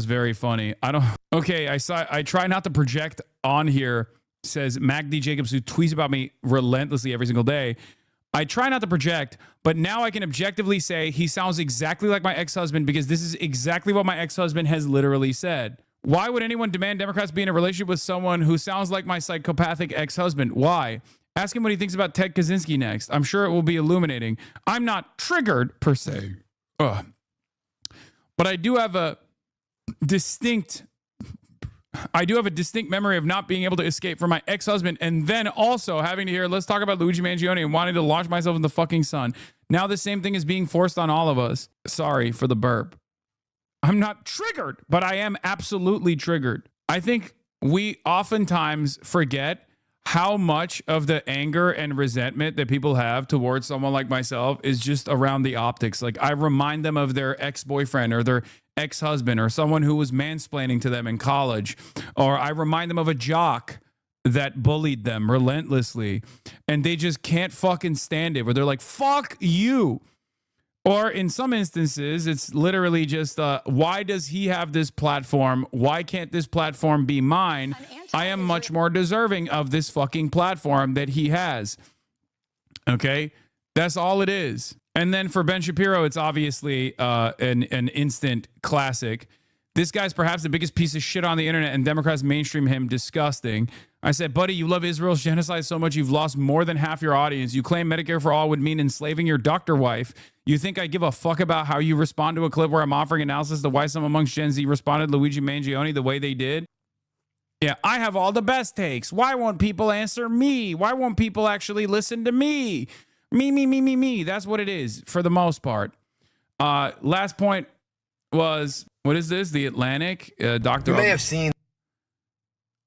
very funny. I try not to project on here, says Magdi Jacobs, who tweets about me relentlessly every single day. I try not to project, but now I can objectively say he sounds exactly like my ex-husband because this is exactly what my ex-husband has literally said. Why would anyone demand Democrats be in a relationship with someone who sounds like my psychopathic ex-husband? Why? Ask him what he thinks about Ted Kaczynski next. I'm sure it will be illuminating. I'm not triggered per se. Ugh. But I do have a distinct memory of not being able to escape from my ex-husband and then also having to hear, let's talk about Luigi Mangione and wanting to launch myself in the fucking sun. Now the same thing is being forced on all of us. Sorry for the burp. I'm not triggered, but I am absolutely triggered. I think we oftentimes forget how much of the anger and resentment that people have towards someone like myself is just around the optics. Like I remind them of their ex-boyfriend or their ex-husband or someone who was mansplaining to them in college, or I remind them of a jock that bullied them relentlessly and they just can't fucking stand it, where they're like, fuck you. Or in some instances, it's literally just, why does he have this platform? Why can't this platform be mine? I am much more deserving of this fucking platform that he has. Okay? That's all it is. And then for Ben Shapiro, it's obviously an instant classic. This guy's perhaps the biggest piece of shit on the internet, and Democrats mainstream him. Disgusting. I said, buddy, you love Israel's genocide so much you've lost more than half your audience. You claim Medicare for all would mean enslaving your doctor wife. You think I give a fuck about how you respond to a clip where I'm offering analysis to why some amongst Gen Z responded to Luigi Mangione the way they did? Yeah, I have all the best takes. Why won't people answer me? Why won't people actually listen to me? Me. That's what it is for the most part. Last point was, what is this? The Atlantic? Dr. You may have seen.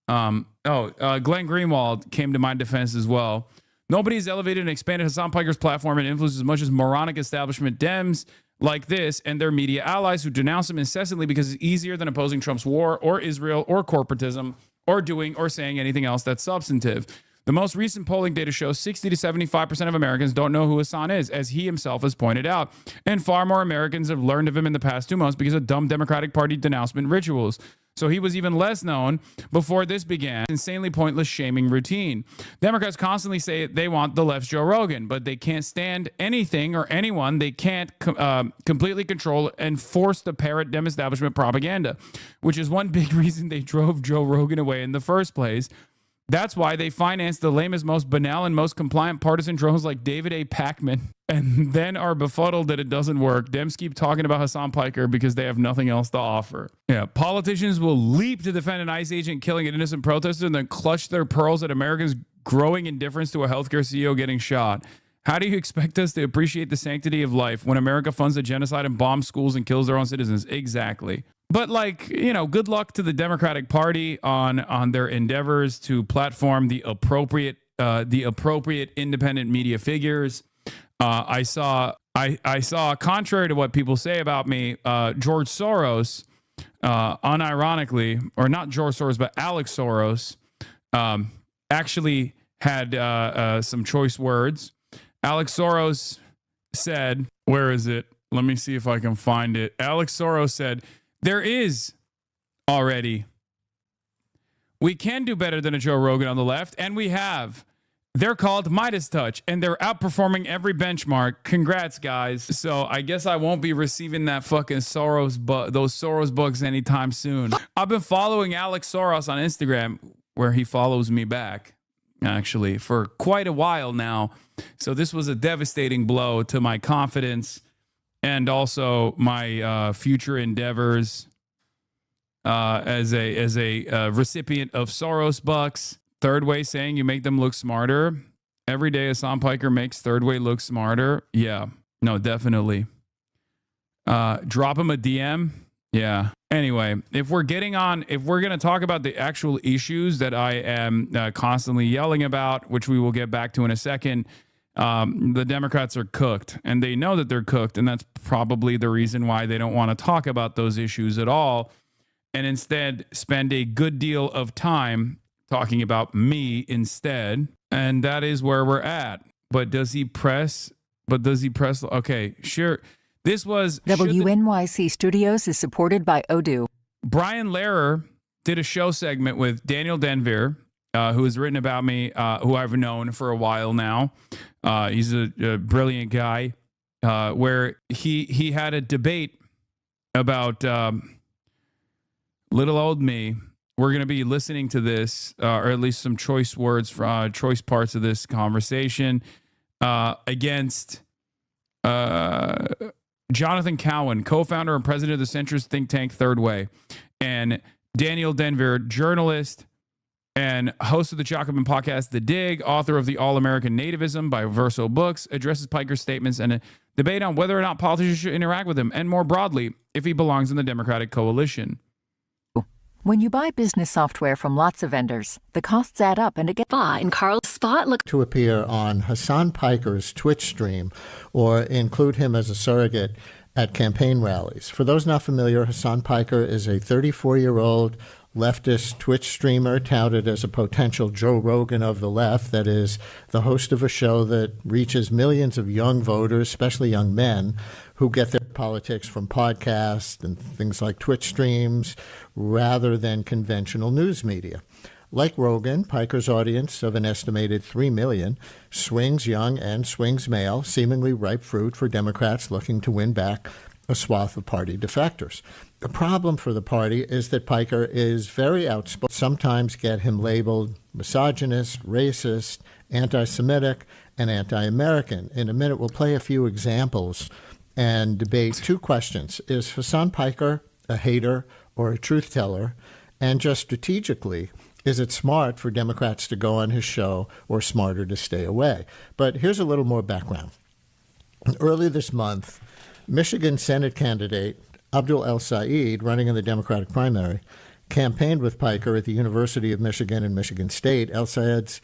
Glenn Greenwald came to my defense as well. Nobody's elevated and expanded Hassan Piker's platform and influence as much as moronic establishment Dems like this and their media allies who denounce him incessantly because it's easier than opposing Trump's war or Israel or corporatism or doing or saying anything else that's substantive. The most recent polling data shows 60 to 75% of Americans don't know who Hassan is, as he himself has pointed out. And far more Americans have learned of him in the past 2 months because of dumb Democratic Party denouncement rituals. So he was even less known before this began. Insanely pointless shaming routine. Democrats constantly say they want the left's Joe Rogan, but they can't stand anything or anyone. They can't completely control and force the parrot Dem establishment propaganda, which is one big reason they drove Joe Rogan away in the first place. That's why they financed the lamest, most banal, and most compliant partisan drones like David A. Pacman, and then are befuddled that it doesn't work. Dems keep talking about Hassan Piker because they have nothing else to offer. Yeah, politicians will leap to defend an ICE agent killing an innocent protester and then clutch their pearls at Americans' growing indifference to a healthcare CEO getting shot. How do you expect us to appreciate the sanctity of life when America funds a genocide and bombs schools and kills their own citizens? Exactly. But good luck to the Democratic Party on their endeavors to platform the appropriate independent media figures. I saw, contrary to what people say about me, George Soros, unironically, or not George Soros, but Alex Soros, actually had some choice words. Alex Soros said, where is it? Let me see if I can find it. Alex Soros said, there is already. We can do better than a Joe Rogan on the left, and we have. They're called Midas Touch, and they're outperforming every benchmark. Congrats, guys. So I guess I won't be receiving that fucking those Soros bugs anytime soon. I've been following Alex Soros on Instagram, where he follows me back, actually, for quite a while now. So this was a devastating blow to my confidence and also my future endeavors as a recipient of Soros bucks. Third Way saying you make them look smarter. Every day Hassan Piker makes Third Way look smarter. Yeah, no, definitely. Drop him a DM. Yeah. Anyway, if we're going to talk about the actual issues that I am constantly yelling about, which we will get back to in a second, the Democrats are cooked, and they know that they're cooked, and that's probably the reason why they don't want to talk about those issues at all, and instead spend a good deal of time talking about me instead, and that is where we're at. But does he press? Okay, sure. This was WNYC Studios is supported by Odoo. Brian Lehrer did a show segment with Daniel Denvir, who has written about me, who I've known for a while now. He's a brilliant guy, where he had a debate about little old me. We're going to be listening to this, or at least some choice words, choice parts of this conversation against Jonathan Cowan, co-founder and president of the centrist think tank Third Way, and Daniel Denvir, journalist and host of the Jacobin podcast, The Dig, author of the All-American Nativism by Verso Books, addresses Piker's statements and a debate on whether or not politicians should interact with him, and more broadly, if he belongs in the Democratic coalition. When you buy business software from lots of vendors, the costs add up, and it gets in Carl's spot. Look to appear on Hassan Piker's Twitch stream or include him as a surrogate at campaign rallies. For those not familiar, Hassan Piker is a 34-year-old leftist Twitch streamer touted as a potential Joe Rogan of the left, that is, the host of a show that reaches millions of young voters, especially young men, who get their politics from podcasts and things like Twitch streams rather than conventional news media. Like Rogan, Piker's audience of an estimated 3 million swings young and swings male, seemingly ripe fruit for Democrats looking to win back a swath of party defectors. The problem for the party is that Piker is very outspoken. Sometimes get him labeled misogynist, racist, anti-Semitic, and anti-American. In a minute, we'll play a few examples and debate two questions. Is Hassan Piker a hater or a truth teller? And just strategically, is it smart for Democrats to go on his show or smarter to stay away? But here's a little more background. Early this month, Michigan Senate candidate Abdul El Said, running in the Democratic primary, campaigned with Piker at the University of Michigan and Michigan State. El Sayed's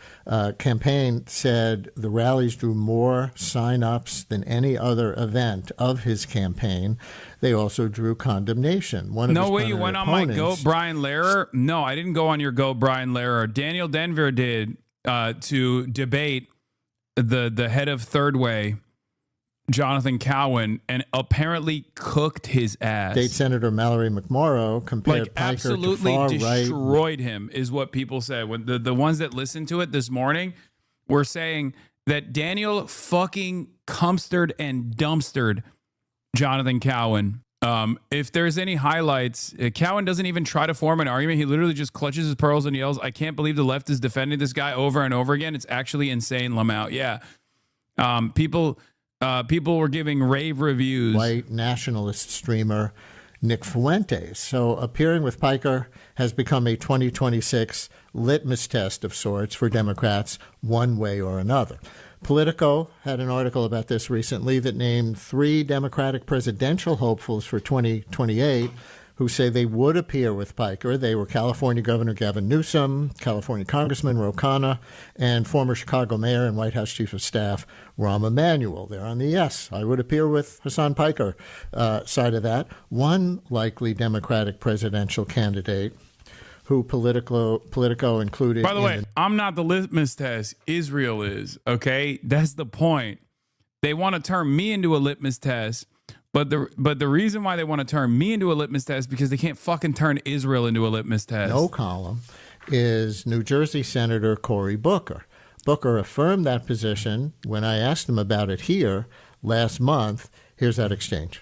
campaign said the rallies drew more sign-ups than any other event of his campaign. They also drew condemnation. No way you went on my Go Brian Lehrer? No, I didn't go on your Go Brian Lehrer. Daniel Denvir did to debate the head of Third Way, Jonathan Cowan, and apparently cooked his ass. State Senator Mallory McMorrow compared Piker absolutely to far-right. Destroyed him, is what people said. When the ones that listened to it this morning were saying that Daniel fucking cumstered and dumpstered Jonathan Cowan. If there's any highlights, Cowan doesn't even try to form an argument. He literally just clutches his pearls and yells, "I can't believe the left is defending this guy," over and over again. It's actually insane, Lamau. Yeah. People were giving rave reviews. White nationalist streamer Nick Fuentes. So appearing with Piker has become a 2026 litmus test of sorts for Democrats one way or another. Politico had an article about this recently that named 3 Democratic presidential hopefuls for 2028 who say they would appear with Piker. They were California Governor Gavin Newsom, California Congressman Ro Khanna, and former Chicago Mayor and White House Chief of Staff Rahm Emanuel. They're on the yes, I would appear with Hassan Piker side of that. One likely Democratic presidential candidate who Politico included. By the way, I'm not the litmus test. Israel is, okay? That's the point. They want to turn me into a litmus test. But the reason why they want to turn me into a litmus test is because they can't fucking turn Israel into a litmus test. No column is New Jersey Senator Cory Booker. Booker affirmed that position when I asked him about it here last month. Here's that exchange.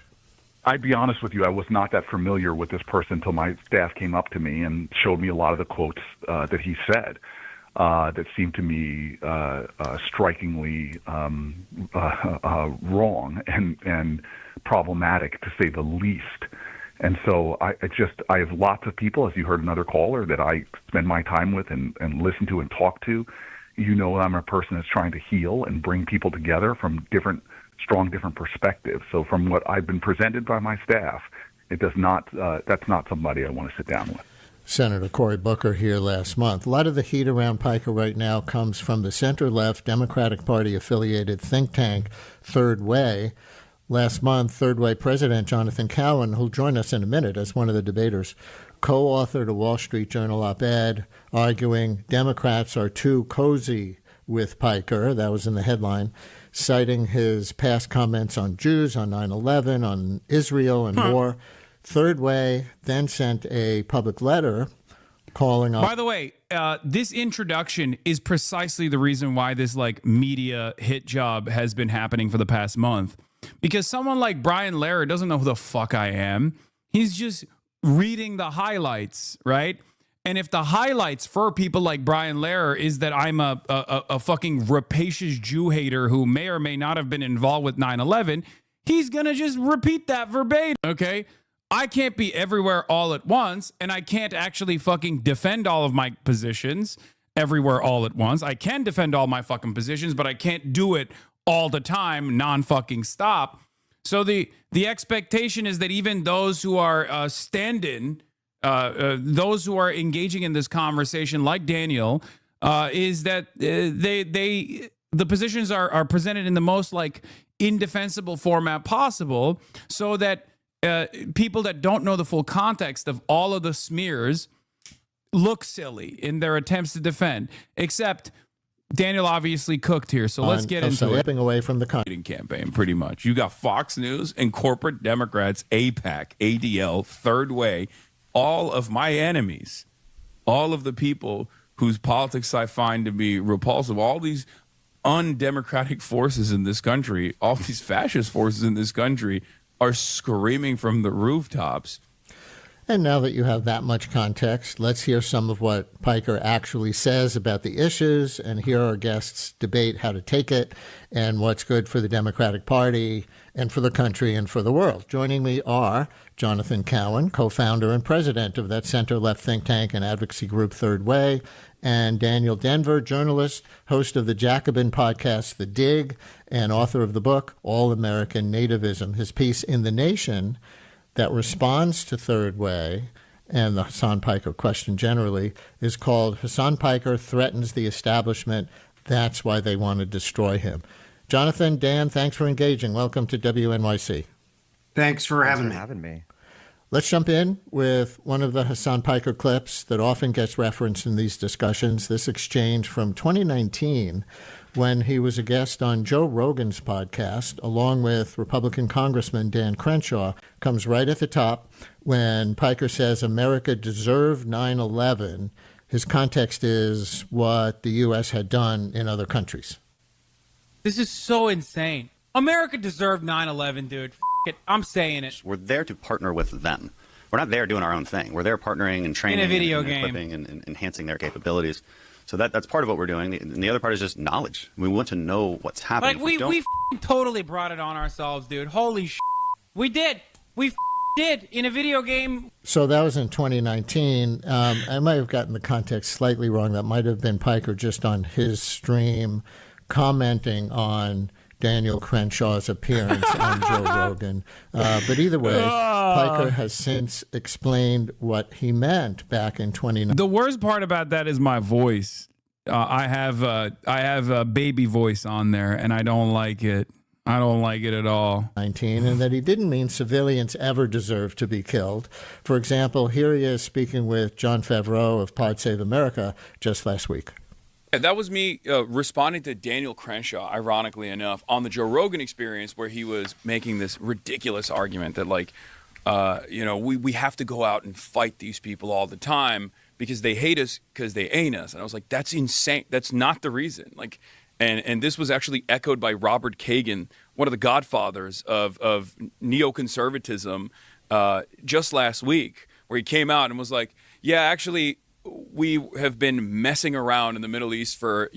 I'd be honest with you, I was not that familiar with this person until my staff came up to me and showed me a lot of the quotes that he said that seemed to me strikingly wrong and problematic, to say the least. And so I have lots of people, as you heard another caller, that I spend my time with and listen to and talk to. You know, I'm a person that's trying to heal and bring people together from different perspectives. So from what I've been presented by my staff, that's not somebody I want to sit down with. Senator Cory Booker here last month. A lot of the heat around Piker right now comes from the center-left Democratic Party-affiliated think tank Third Way. Last month, Third Way President Jonathan Cowan, who'll join us in a minute as one of the debaters, co-authored a Wall Street Journal op-ed arguing Democrats are too cozy with Piker. That was in the headline, citing his past comments on Jews, on 9/11, on Israel, and more. Third Way then sent a public letter calling off. By the way, this introduction is precisely the reason why this like media hit job has been happening for the past month. Because someone like Brian Lehrer doesn't know who the fuck I am. He's just reading the highlights, right? And if the highlights for people like Brian Lehrer is that I'm a fucking rapacious Jew hater who may or may not have been involved with 9/11, he's going to just repeat that verbatim, okay? I can't be everywhere all at once, and I can't actually fucking defend all of my positions everywhere all at once. I can defend all my fucking positions, but I can't do it all the time, non-fucking stop. So the expectation is that even those who are stand-in, those who are engaging in this conversation, like Daniel, is that the positions are presented in the most like indefensible format possible, so that people that don't know the full context of all of the smears look silly in their attempts to defend. Except Daniel obviously cooked here, so let's get into it. Stepping away from the campaign, pretty much. You got Fox News and corporate Democrats, AIPAC, ADL, Third Way, all of my enemies, all of the people whose politics I find to be repulsive, all these undemocratic forces in this country, all these fascist forces in this country are screaming from the rooftops. And now that you have that much context, let's hear some of what Piker actually says about the issues and hear our guests debate how to take it and what's good for the Democratic Party and for the country and for the world. Joining me are Jonathan Cowan, co-founder and president of that center-left think tank and advocacy group Third Way, and Daniel Denver, journalist, host of the Jacobin podcast The Dig, and author of the book All American Nativism. His piece in The Nation that responds to Third Way and the Hasan Piker question generally is called Hasan Piker Threatens the Establishment. That's Why They Want to Destroy Him. Jonathan, Dan, thanks for engaging. Welcome to WNYC. Thanks for having me. Let's jump in with one of the Hasan Piker clips that often gets referenced in these discussions. This exchange from 2019 when he was a guest on Joe Rogan's podcast, along with Republican Congressman Dan Crenshaw, comes right at the top when Piker says America deserved 9/11. His context is what the U.S. had done in other countries. This is so insane. America deserved 9/11, dude. F it. I'm saying it. We're there to partner with them. We're not there doing our own thing. We're there partnering and training in a video and game, equipping and enhancing their capabilities. So that's part of what we're doing. And the other part is just knowledge. We want to know what's happening. Like we totally brought it on ourselves, dude. Holy shit. We did. We did in a video game. So that was in 2019. I might have gotten the context slightly wrong. That might have been Piker just on his stream commenting on Daniel Crenshaw's appearance on Joe Rogan. But either way, Piker has since explained what he meant back in 2019. The worst part about that is my voice. I have a baby voice on there, and I don't like it. I don't like it at all. 19, and that he didn't mean civilians ever deserve to be killed. For example, here he is speaking with John Favreau of Pod Save America just last week. That was me responding to Daniel Crenshaw, ironically enough, on the Joe Rogan Experience, where he was making this ridiculous argument that, like, we have to go out and fight these people all the time because they hate us because they ain't us. And I was like, that's insane. That's not the reason. Like, and this was actually echoed by Robert Kagan, one of the godfathers of neoconservatism, just last week, where he came out and was like, yeah, actually, we have been messing around in the Middle East for,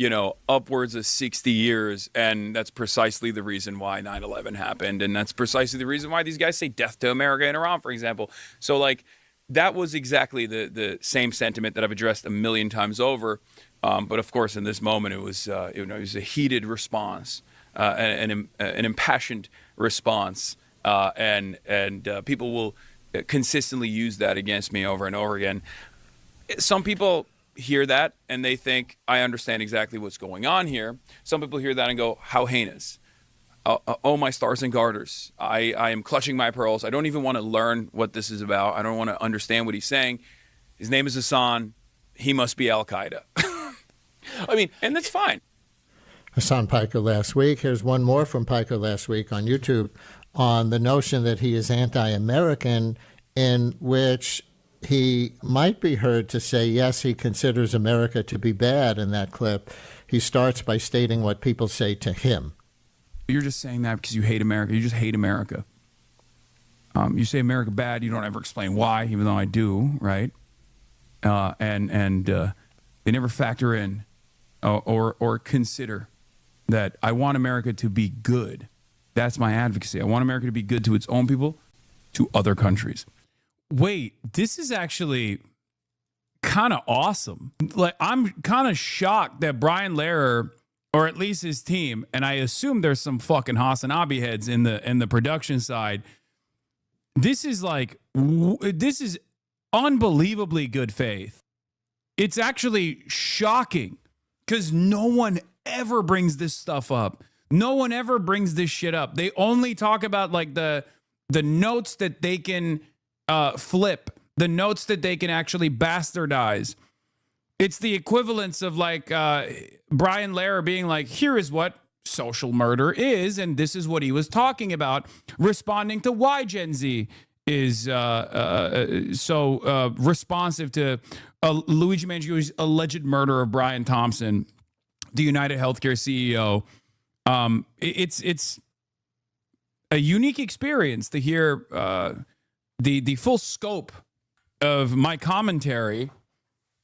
upwards of 60 years. And that's precisely the reason why 9/11 happened. And that's precisely the reason why these guys say death to America and Iran, for example. So, like, that was exactly the same sentiment that I've addressed a million times over. But of course, in this moment, it was a heated response, an impassioned response. And people will consistently use that against me over and over again. Some people hear that and they think, I understand exactly what's going on here. Some people hear that and go, how heinous. Oh, my stars and garters. I am clutching my pearls. I don't even want to learn what this is about. I don't want to understand what he's saying. His name is Hasan. He must be Al-Qaeda. I mean, and that's fine. Hassan Piker last week. Here's one more from Piker last week on YouTube on the notion that he is anti-American, in which he might be heard to say, yes, he considers America to be bad in that clip. He starts by stating what people say to him. You're just saying that because you hate America. You just hate America. You say America bad. You don't ever explain why, even though I do, right? And they never factor in or consider that I want America to be good. That's my advocacy. I want America to be good to its own people, to other countries. Wait, this is actually kind of awesome. Like, I'm kind of shocked that Brian Lehrer, or at least his team, and I assume there's some fucking Hasanabi heads in the production side. This is unbelievably good faith. It's actually shocking because no one ever brings this stuff up. No one ever brings this shit up. They only talk about like the notes that they can flip, the notes that they can actually bastardize. It's the equivalence of like Brian Lehrer being like, here is what social murder is, and this is what he was talking about, responding to why Gen Z is so responsive to Luigi Mangioni's alleged murder of Brian Thompson, the United Healthcare CEO. It's a unique experience to hear the full scope of my commentary.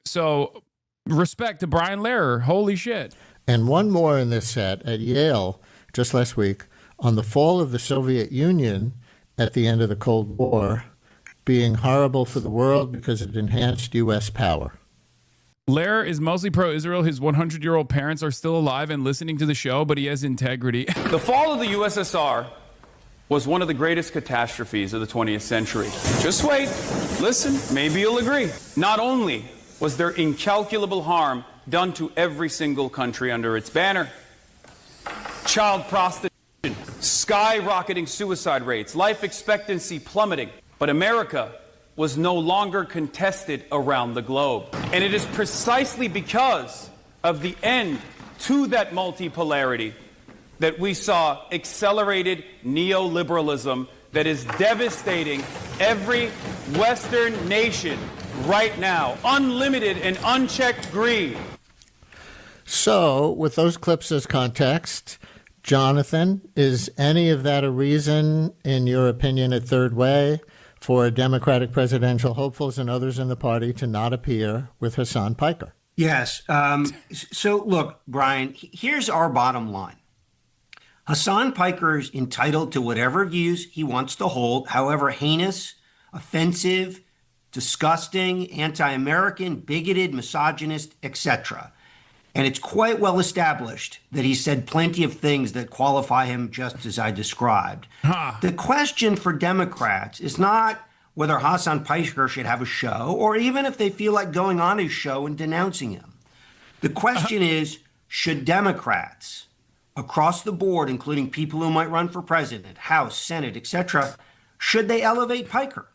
So respect to Brian Lehrer. Holy shit. And one more in this set at Yale just last week on the fall of the Soviet Union at the end of the Cold War being horrible for the world because it enhanced U.S. power. Lehrer is mostly pro-Israel. His 100-year-old parents are still alive and listening to the show, but he has integrity. The fall of the USSR was one of the greatest catastrophes of the 20th century. Just wait, listen, maybe you'll agree. Not only was there incalculable harm done to every single country under its banner, child prostitution, skyrocketing suicide rates, life expectancy plummeting, but America was no longer contested around the globe. And it is precisely because of the end to that multipolarity that we saw accelerated neoliberalism that is devastating every Western nation right now. Unlimited and unchecked greed. So, with those clips as context, Jonathan, is any of that a reason, in your opinion, at Third Way, for Democratic presidential hopefuls and others in the party to not appear with Hassan Piker? Yes. So, look, Brian, here's our bottom line. Hassan Piker is entitled to whatever views he wants to hold, however heinous, offensive, disgusting, anti-American, bigoted, misogynist, etc. And it's quite well established that he said plenty of things that qualify him just as I described. The question for Democrats is not whether Hassan Piker should have a show or even if they feel like going on his show and denouncing him. The question is, should Democrats across the board, including people who might run for president, House, Senate, etc., should they elevate Piker?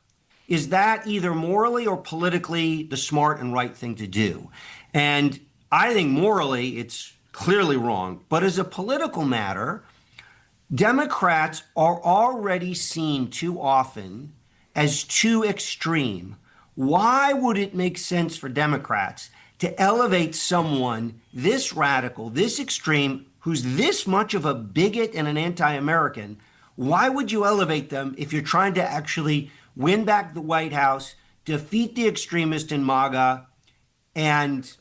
Is that either morally or politically the smart and right thing to do? And I think morally it's clearly wrong. But as a political matter, Democrats are already seen too often as too extreme. Why would it make sense for Democrats to elevate someone this radical, this extreme, who's this much of a bigot and an anti-American? Why would you elevate them if you're trying to actually win back the White House, defeat the extremist in MAGA, and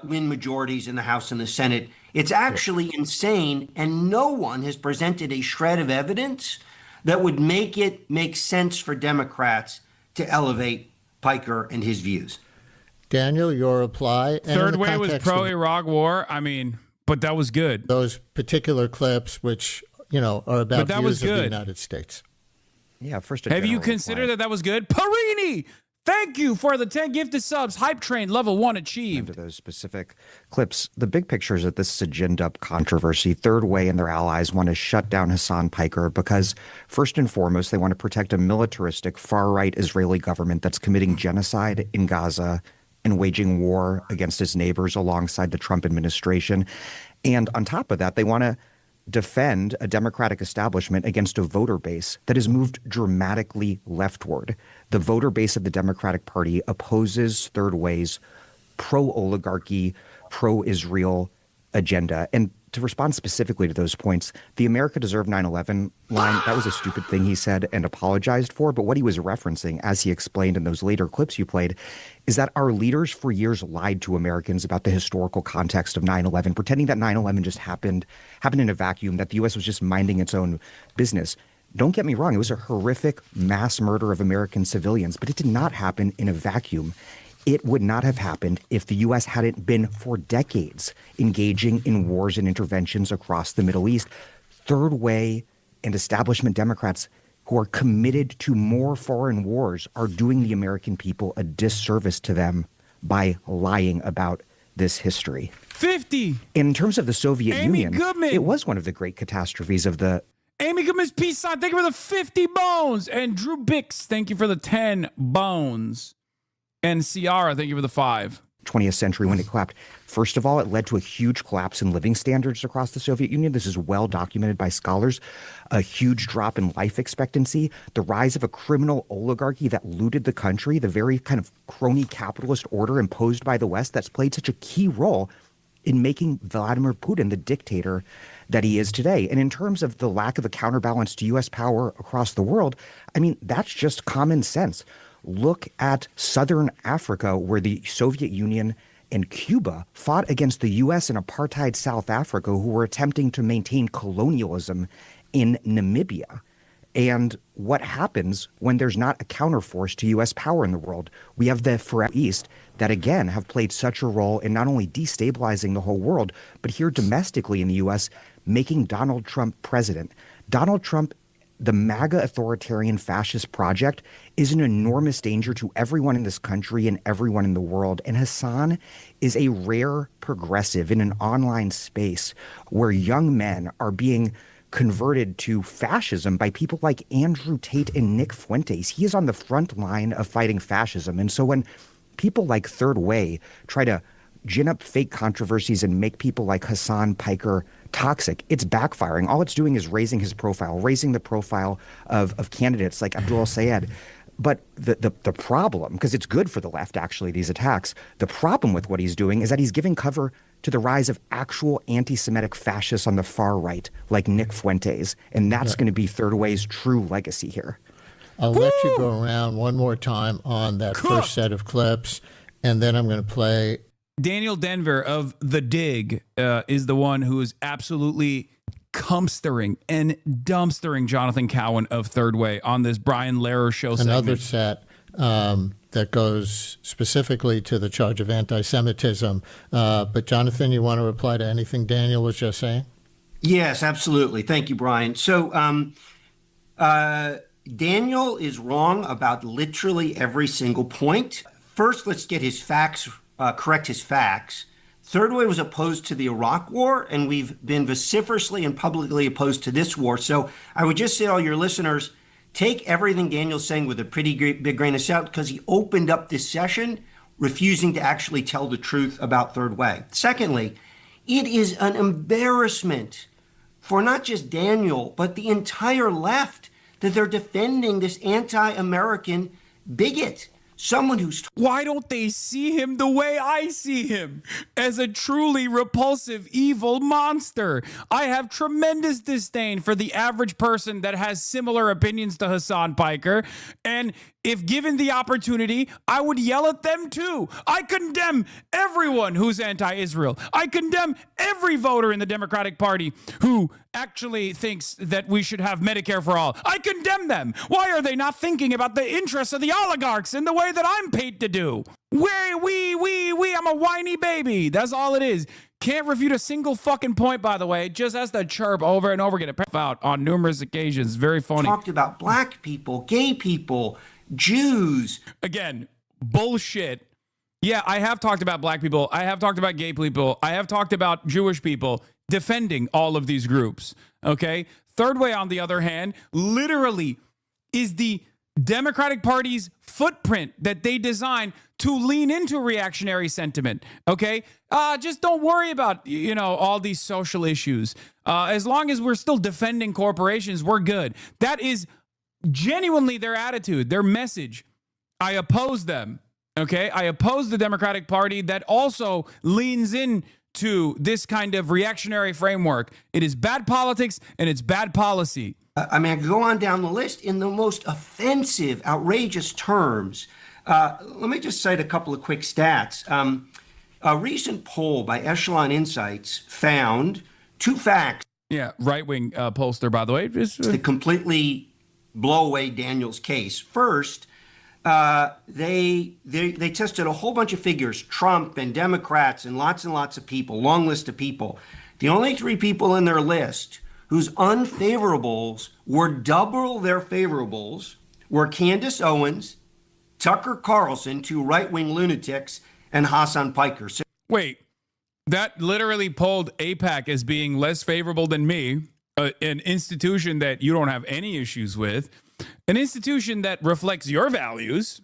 win majorities in the House and the Senate? It's actually insane, and no one has presented a shred of evidence that would make it make sense for Democrats to elevate Piker and his views. Daniel, your reply. Third Way was pro-Iraq war. I mean, but that was good. Those particular clips, which, you know, are about views of the United States. Yeah, first. Have you considered that was good? Parini, thank you for the 10 gifted subs. Hype Train level 1 achieved. Into those specific clips, the big picture is that this is a ginned-up controversy. Third Way and their allies want to shut down Hassan Piker because, first and foremost, they want to protect a militaristic, far-right Israeli government that's committing genocide in Gaza and waging war against its neighbors alongside the Trump administration. And on top of that, they want to defend a Democratic establishment against a voter base that has moved dramatically leftward. The voter base of the Democratic Party opposes Third Way's pro-oligarchy, pro-Israel agenda. And to respond specifically to those points, the America Deserved 9/11 line, that was a stupid thing he said and apologized for. But what he was referencing, as he explained in those later clips you played, is that our leaders for years lied to Americans about the historical context of 9/11, pretending that 9/11 just happened in a vacuum, that the U.S. was just minding its own business. Don't get me wrong, it was a horrific mass murder of American civilians, but it did not happen in a vacuum. It would not have happened if the U.S. hadn't been for decades engaging in wars and interventions across the Middle East. Third Way and establishment Democrats who are committed to more foreign wars are doing the American people a disservice to them by lying about this history. 50. In terms of the Soviet Amy Union, Goodman. it was one of the great catastrophes of the... Amy Goodman's peace sign, thank you for the 50 bones. And Drew Bix, thank you for the 10 bones. And Ciara, thank you for the 5. 20th century when it collapsed. First of all, it led to a huge collapse in living standards across the Soviet Union. This is well documented by scholars. A huge drop in life expectancy, the rise of a criminal oligarchy that looted the country, the very kind of crony capitalist order imposed by the West that's played such a key role in making Vladimir Putin the dictator that he is today. And in terms of the lack of a counterbalance to U.S. power across the world, I mean, that's just common sense. Look at Southern Africa, where the Soviet Union and Cuba fought against the U.S. and apartheid South Africa, who were attempting to maintain colonialism in Namibia. And what happens when there's not a counterforce to U.S. power in the world? We have the Far East that, again, have played such a role in not only destabilizing the whole world, but here domestically in the U.S., making Donald Trump president. Donald Trump, the MAGA authoritarian fascist project, is an enormous danger to everyone in this country and everyone in the world. And Hassan is a rare progressive in an online space where young men are being converted to fascism by people like Andrew Tate and Nick Fuentes. He is on the front line of fighting fascism. And so when people like Third Way try to gin up fake controversies and make people like Hassan Piker toxic, it's backfiring. All it's doing is raising his profile, raising the profile of candidates like Abdul Sayed. But the problem, because it's good for the left, actually, these attacks, the problem with what he's doing is that he's giving cover to the rise of actual anti-Semitic fascists on the far right, like Nick Fuentes. And that's going to be Third Way's true legacy here. I'll let you go around one more time on that first set of clips, and then I'm going to play. Daniel Denver of The Dig is the one who is absolutely dumpstering Jonathan Cowan of Third Way on this Brian Lehrer show segment. Another set that goes specifically to the charge of anti-Semitism. But Jonathan, you want to reply to anything Daniel was just saying? Yes, absolutely. Thank you, Brian. So Daniel is wrong about literally every single point. First, let's get his facts, correct his facts. Third Way was opposed to the Iraq War, and we've been vociferously and publicly opposed to this war. So I would just say to all your listeners, take everything Daniel's saying with a pretty big grain of salt, because he opened up this session refusing to actually tell the truth about Third Way. Secondly, it is an embarrassment for not just Daniel, but the entire left that they're defending this anti-American bigot. Someone who's... Why don't they see him the way I see him? As a truly repulsive, evil monster. I have tremendous disdain for the average person that has similar opinions to Hassan Piker. And if given the opportunity, I would yell at them too. I condemn everyone who's anti-Israel. I condemn every voter in the Democratic Party who actually thinks that we should have Medicare for all. I condemn them. Why are they not thinking about the interests of the oligarchs in the way that I'm paid to do? I'm a whiny baby. That's all it is. Can't refute a single fucking point, by the way. Just has to chirp over and over again. Out on numerous occasions. Very funny. Talked about black people, gay people, Jews. Again, bullshit. Yeah, I have talked about black people. I have talked about gay people. I have talked about Jewish people defending all of these groups. Okay? Third Way, on the other hand, literally is the Democratic Party's footprint that they designed to lean into reactionary sentiment. Okay, just don't worry about all these social issues. As long as we're still defending corporations, we're good. That is genuinely their attitude, their message. I oppose them. Okay, I oppose the Democratic Party that also leans into this kind of reactionary framework. It is bad politics and it's bad policy. I mean, I could go on down the list in the most offensive, outrageous terms. Let me just cite a couple of quick stats. A recent poll by Echelon Insights found two facts. Yeah, right-wing pollster, by the way. To completely blow away Daniel's case. First, they tested a whole bunch of figures, Trump and Democrats and lots of people, long list of people. The only three people in their list whose unfavorables were double their favorables were Candace Owens, Tucker Carlson, two right-wing lunatics, and Hassan Piker. So wait, that literally polled AIPAC as being less favorable than me, an institution that you don't have any issues with, an institution that reflects your values,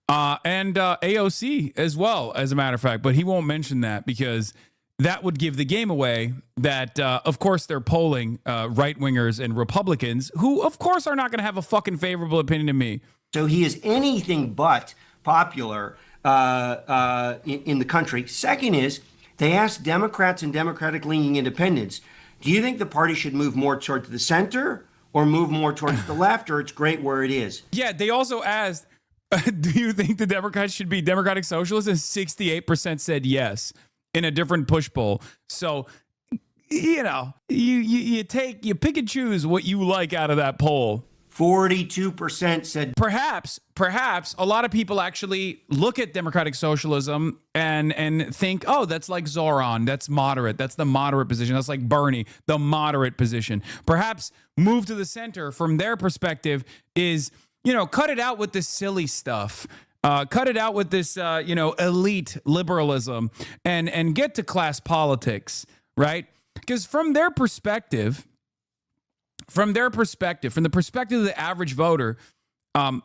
and AOC as well, as a matter of fact. But he won't mention that because that would give the game away that, of course, they're polling right-wingers and Republicans who, of course, are not going to have a fucking favorable opinion of me. So he is anything but popular in the country. Second is, they asked Democrats and Democratic-leaning independents, do you think the party should move more towards the center or move more towards the left, or it's great where it is? Yeah, they also asked, do you think the Democrats should be Democratic Socialists? And 68% said yes in a different push poll. So, you pick and choose what you like out of that poll. 42% said perhaps a lot of people actually look at democratic socialism and think, oh, that's like Zoran, that's moderate, that's the moderate position, that's like Bernie, the moderate position. Perhaps move to the center from their perspective is, cut it out with this silly stuff. Cut it out with this, elite liberalism and get to class politics, right? Because from their perspective, from the perspective of the average voter,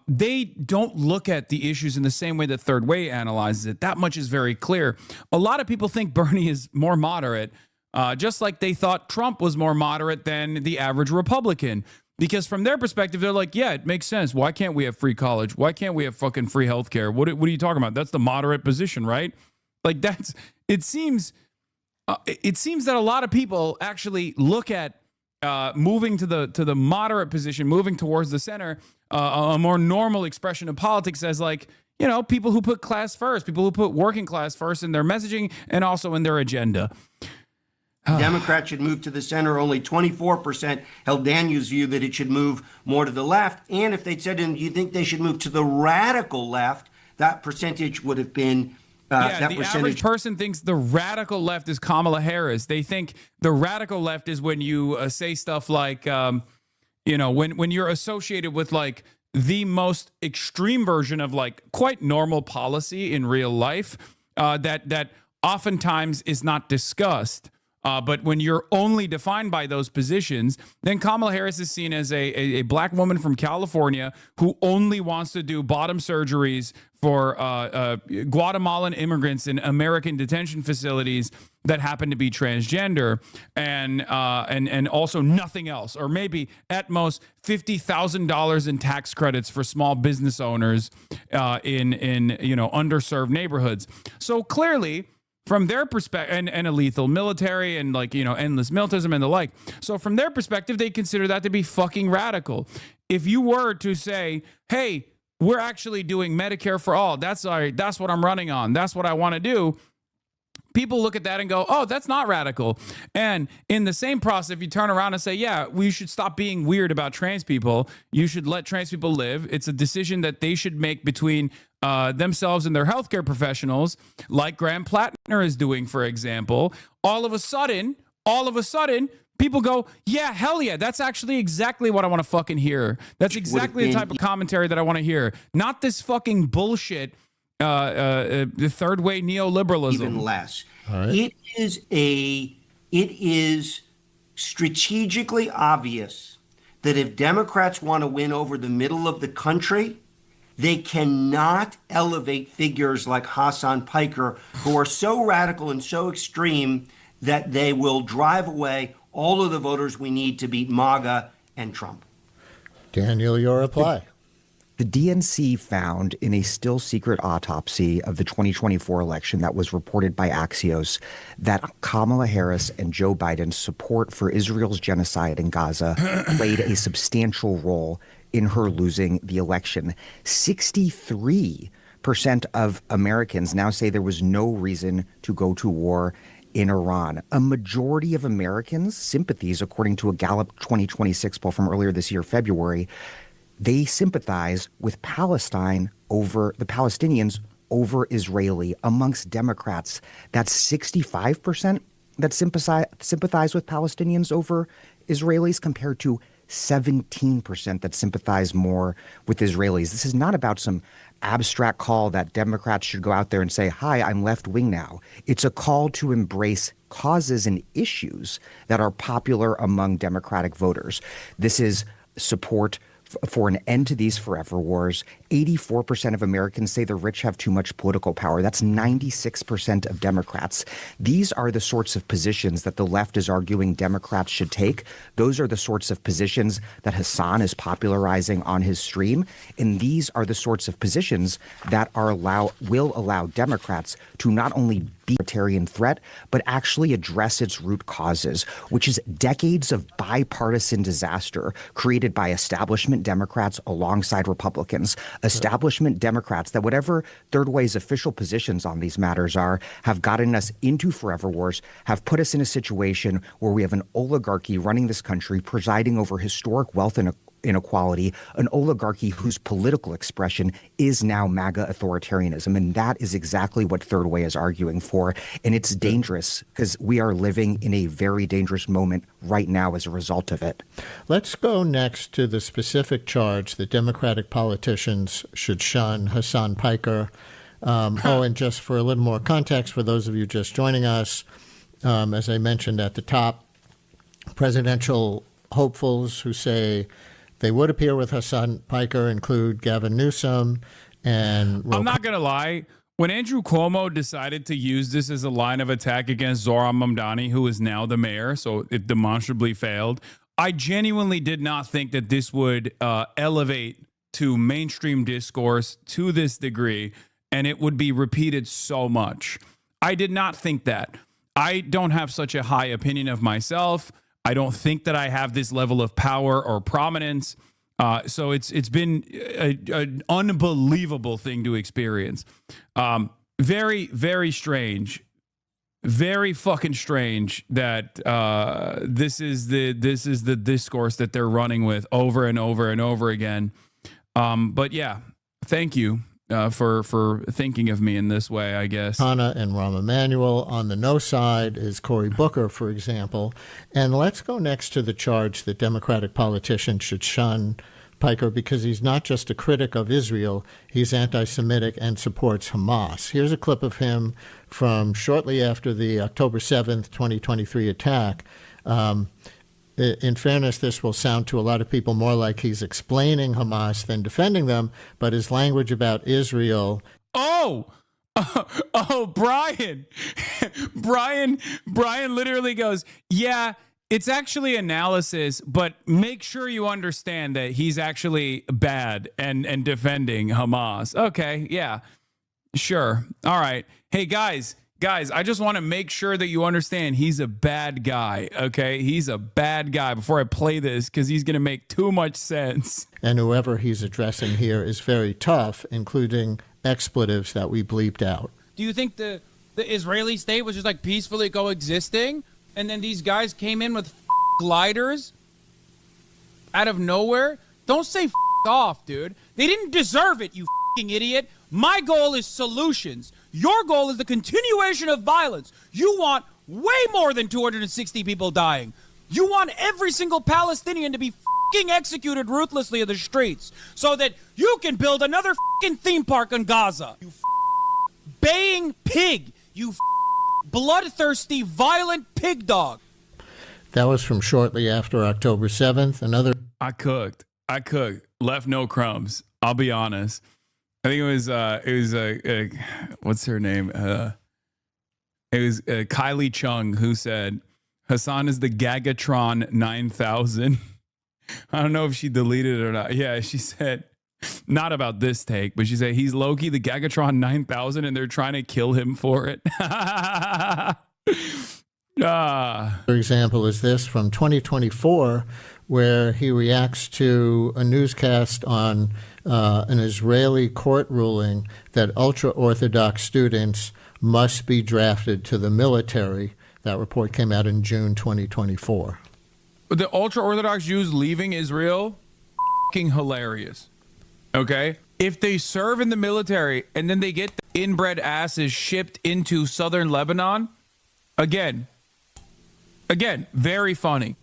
they don't look at the issues in the same way that Third Way analyzes it. That much is very clear. A lot of people think Bernie is more moderate, just like they thought Trump was more moderate than the average Republican. Because from their perspective, they're like, yeah, it makes sense. Why can't we have free college? Why can't we have fucking free healthcare? What are you talking about? That's the moderate position, right? Like it seems that a lot of people actually look at moving to the moderate position, moving towards the center, a more normal expression of politics as like, people who put class first, people who put working class first in their messaging and also in their agenda. Democrats should move to the center. Only 24% held Daniel's view that it should move more to the left. And if they'd said, do you think they should move to the radical left, that percentage would have been the average person thinks the radical left is Kamala Harris. They think the radical left is when you say stuff like, when you're associated with like the most extreme version of like quite normal policy in real life that oftentimes is not discussed. But when you're only defined by those positions, then Kamala Harris is seen as a black woman from California who only wants to do bottom surgeries for Guatemalan immigrants in American detention facilities that happen to be transgender, and also nothing else, or maybe at most $50,000 in tax credits for small business owners in underserved neighborhoods. So clearly, from their perspective, and a lethal military and endless militarism and the like. So from their perspective, they consider that to be fucking radical. If you were to say, hey, we're actually doing Medicare for all, that's what I'm running on, that's what I want to do, people look at that and go, oh, that's not radical. And in the same process, if you turn around and say, yeah, we should stop being weird about trans people, you should let trans people live, it's a decision that they should make between themselves and their healthcare professionals, like Graham Plattner is doing, for example, all of a sudden, people go, yeah, hell yeah, that's actually exactly what I want to fucking hear. That's exactly the type of commentary that I want to hear. Not this fucking bullshit, the third way neoliberalism. Even less. All right. It is strategically obvious that if Democrats want to win over the middle of the country, they cannot elevate figures like Hassan Piker, who are so radical and so extreme that they will drive away all of the voters we need to beat MAGA and Trump. Daniel, your reply. The DNC found in a still secret autopsy of the 2024 election that was reported by Axios that Kamala Harris and Joe Biden's support for Israel's genocide in Gaza played a substantial role in her losing the election. 63% of Americans now say there was no reason to go to war in Iran. A majority of Americans' sympathies, according to a Gallup 2026 poll from earlier this year, February, they sympathize with Palestine over the Palestinians over Israeli. Amongst Democrats, that's 65% that sympathize with Palestinians over Israelis compared to 17% that sympathize more with Israelis. This is not about some abstract call that Democrats should go out there and say, hi, I'm left wing now. It's a call to embrace causes and issues that are popular among Democratic voters. This is support for an end to these forever wars. 84% of Americans say the rich have too much political power. That's 96% of Democrats. These are the sorts of positions that the left is arguing Democrats should take. Those are the sorts of positions that Hassan is popularizing on his stream. And these are the sorts of positions that will allow Democrats to not only be a authoritarian threat, but actually address its root causes, which is decades of bipartisan disaster created by establishment Democrats alongside Republicans. Establishment Democrats that whatever Third Way's official positions on these matters are, have gotten us into forever wars, have put us in a situation where we have an oligarchy running this country, presiding over historic wealth and inequality, an oligarchy whose political expression is now MAGA authoritarianism. And that is exactly what Third Way is arguing for. And it's dangerous because we are living in a very dangerous moment right now as a result of it. Let's go next to the specific charge that Democratic politicians should shun Hassan Piker. And just for a little more context, for those of you just joining us, as I mentioned at the top, presidential hopefuls who say they would appear with Hassan Piker include Gavin Newsom and... I'm not going to lie. When Andrew Cuomo decided to use this as a line of attack against Zohran Mamdani, who is now the mayor, so it demonstrably failed, I genuinely did not think that this would elevate to mainstream discourse to this degree, and it would be repeated so much. I did not think that. I don't have such a high opinion of myself. I don't think that I have this level of power or prominence. So it's been an unbelievable thing to experience. Very, very strange. Very fucking strange that this is the discourse that they're running with over and over and over again. But yeah, thank you for thinking of me in this way, I guess. Hannah and Rahm Emanuel. On the no side is Cory Booker, for example. And let's go next to the charge that Democratic politicians should shun Piker because he's not just a critic of Israel, he's anti-Semitic and supports Hamas. Here's a clip of him from shortly after the October 7th, 2023 attack. In fairness, this will sound to a lot of people more like he's explaining Hamas than defending them, but his language about Israel... Brian. Brian literally goes, yeah, it's actually analysis, but make sure you understand that he's actually bad and defending Hamas. Okay, yeah, sure. All right. Hey, guys, I just want to make sure that you understand he's a bad guy, okay? He's a bad guy before I play this because he's going to make too much sense. And whoever he's addressing here is very tough, including expletives that we bleeped out. Do you think the Israeli state was just like peacefully coexisting and then these guys came in with gliders out of nowhere? Don't say off, dude. They didn't deserve it, you idiot. My goal is solutions. Your goal is the continuation of violence. You want way more than 260 people dying. You want every single Palestinian to be executed ruthlessly in the streets so that you can build another theme park in Gaza. You baying pig. You bloodthirsty, violent pig dog. That was from shortly after October 7th. I cooked. Left no crumbs. I'll be honest. I think it was what's her name? It was Kylie Chung who said Hassan is the Gagatron 9000. I don't know if she deleted it or not. Yeah, she said, not about this take, but she said he's Loki the Gagatron 9000 and they're trying to kill him for it. For example, is this from 2024, where he reacts to a newscast on an Israeli court ruling that ultra-Orthodox students must be drafted to the military. That report came out in June 2024. The ultra-Orthodox Jews leaving Israel, fucking hilarious. Okay? If they serve in the military and then they get the inbred asses shipped into southern Lebanon, again, very funny.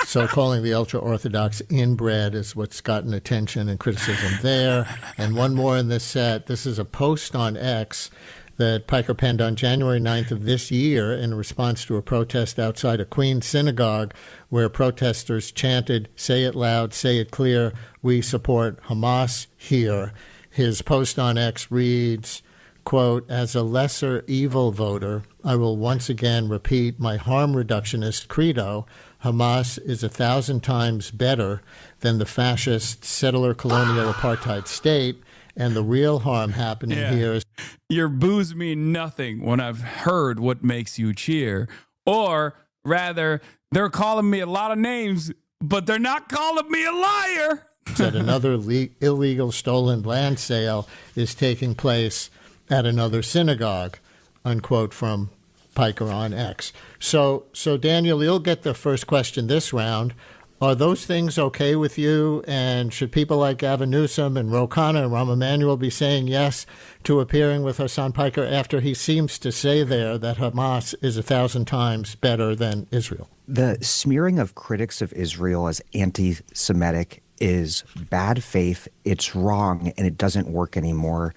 So calling the ultra-Orthodox inbred is what's gotten attention and criticism there. And one more in this set. This is a post on X that Piker penned on January 9th of this year in response to a protest outside a Queens synagogue where protesters chanted, "Say it loud, say it clear, we support Hamas here." His post on X reads, quote, "As a lesser evil voter, I will once again repeat my harm reductionist credo. Hamas is 1,000 times better than the fascist settler colonial apartheid state, and the real harm happening here is..." Your boos mean nothing when I've heard what makes you cheer. Or rather, they're calling me a lot of names, but they're not calling me a liar. That another illegal stolen land sale is taking place at another synagogue, unquote, from Piker on X. So Daniel, you'll get the first question this round. Are those things okay with you? And should people like Gavin Newsom and Ro Khanna and Rahm Emanuel be saying yes to appearing with Hassan Piker after he seems to say there that Hamas is 1,000 times better than Israel? The smearing of critics of Israel as anti-Semitic is bad faith, it's wrong, and it doesn't work anymore.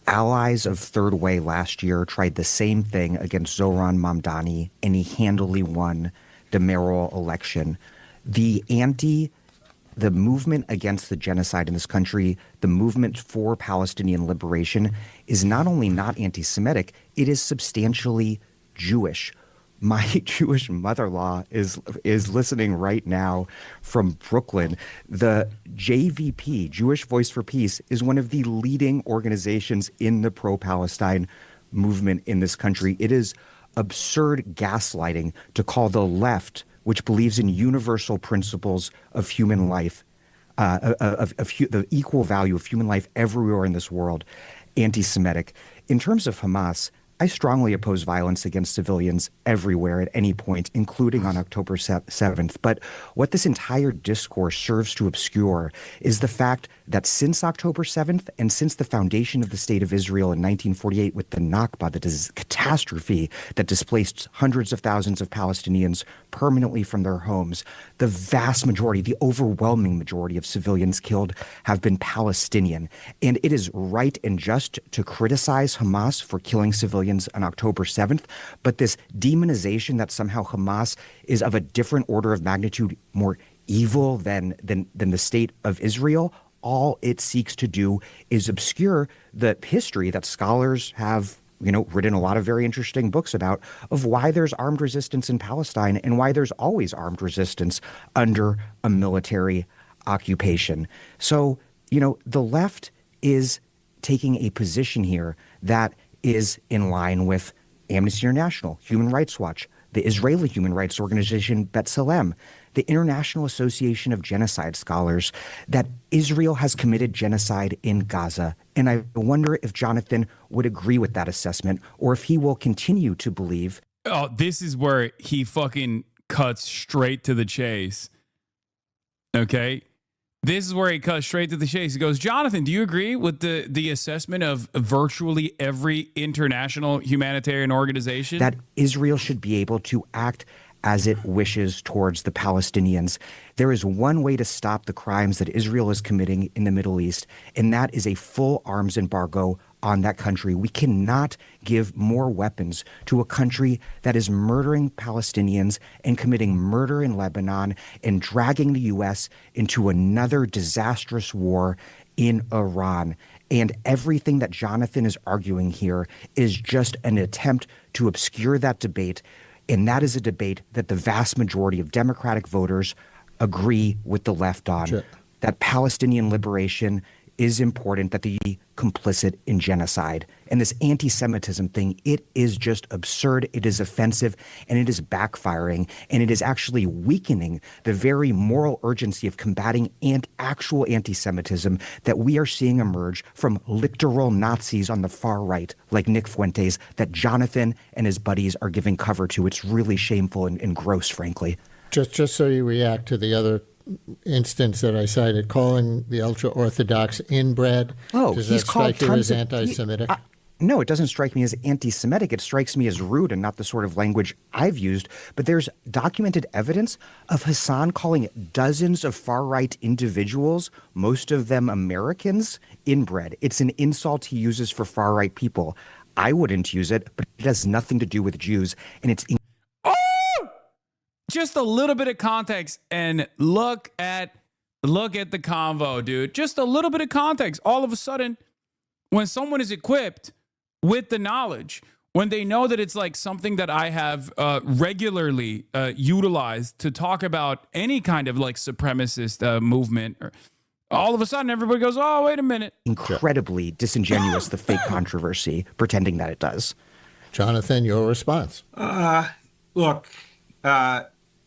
Allies of Third Way last year tried the same thing against Zohran Mamdani, and he handily won the mayoral election. The movement against the genocide in this country, the movement for Palestinian liberation, is not only not anti-Semitic, it is substantially Jewish. My Jewish mother-in-law is listening right now from Brooklyn. The JVP, Jewish Voice for Peace, is one of the leading organizations in the pro-Palestine movement in this country. It is absurd gaslighting to call the left, which believes in universal principles of human life, the equal value of human life everywhere in this world, anti-Semitic. In terms of Hamas, I strongly oppose violence against civilians everywhere at any point, including on October 7th. But what this entire discourse serves to obscure is the fact that since October 7th and since the foundation of the State of Israel in 1948 with the Nakba, the catastrophe that displaced hundreds of thousands of Palestinians permanently from their homes, the vast majority, the overwhelming majority of civilians killed have been Palestinian. And it is right and just to criticize Hamas for killing civilians on October 7th, but this demonization that somehow Hamas is of a different order of magnitude more evil than the state of Israel, all it seeks to do is obscure the history that scholars have written a lot of very interesting books about, of why there's armed resistance in Palestine and why there's always armed resistance under a military occupation. So, the left is taking a position here that is in line with Amnesty International, Human Rights Watch, the Israeli human rights organization B'Tselem, the International Association of Genocide Scholars, that Israel has committed genocide in Gaza. And I wonder if Jonathan would agree with that assessment, or if he will continue to believe. Oh, this is where he fucking cuts straight to the chase. Okay? This is where he cuts straight to the chase. He goes, Jonathan, do you agree with the assessment of virtually every international humanitarian organization? That Israel should be able to act as it wishes towards the Palestinians. There is one way to stop the crimes that Israel is committing in the Middle East, and that is a full arms embargo on that country. We cannot give more weapons to a country that is murdering Palestinians and committing murder in Lebanon and dragging the U.S. into another disastrous war in Iran. And everything that Jonathan is arguing here is just an attempt to obscure that debate. And that is a debate that the vast majority of Democratic voters agree with the left on. Sure. That Palestinian liberation is important, that they be complicit in genocide. And this anti-Semitism thing, it is just absurd, it is offensive, and it is backfiring, and it is actually weakening the very moral urgency of combating actual anti-Semitism that we are seeing emerge from literal Nazis on the far right, like Nick Fuentes, that Jonathan and his buddies are giving cover to. It's really shameful and gross, frankly. Just so you react to the other instance that I cited, calling the ultra-Orthodox inbred. Oh, does he's that called strike you as anti-Semitic? No, it doesn't strike me as anti-Semitic. It strikes me as rude and not the sort of language I've used. But there's documented evidence of Hassan calling dozens of far-right individuals, most of them Americans, inbred. It's an insult he uses for far-right people. I wouldn't use it, but it has nothing to do with Jews, and it's just a little bit of context and look at the convo, dude. Just a little bit of context. All of a sudden, when someone is equipped with the knowledge, when they know that it's like something that I have regularly utilized to talk about any kind of like supremacist movement, or all of a sudden everybody goes, oh, wait a minute. Incredibly disingenuous, the fake controversy, pretending that it does. Jonathan, your response? Look,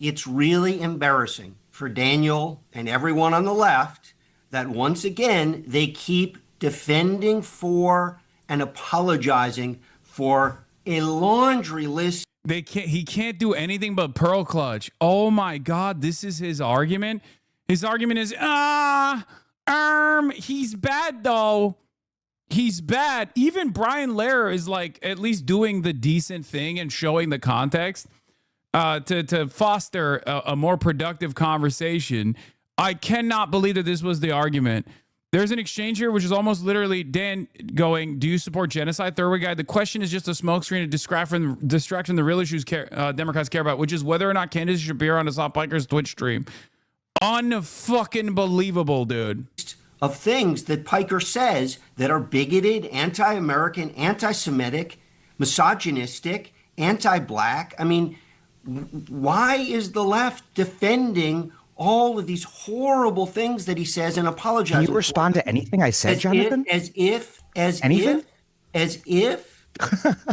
it's really embarrassing for Daniel and everyone on the left that once again they keep defending for and apologizing for a laundry list. He can't do anything but pearl clutch. Oh my God, this is his argument. His argument is, he's bad though. He's bad. Even Brian Lehrer is like at least doing the decent thing and showing the context to foster a more productive conversation. I cannot believe that this was the argument. There's an exchange here, which is almost literally Dan going, do you support genocide, Third Way Guy? The question is just a smokescreen to distract from the real issues Democrats care about, which is whether or not candidates should appear on Hassan Piker's Twitch stream. Unfucking believable, dude. Of things that Piker says that are bigoted, anti-American, anti-Semitic, misogynistic, anti-black. I mean, why is the left defending all of these horrible things that he says and apologizing? Can you respond to anything I said, Jonathan? As if anything?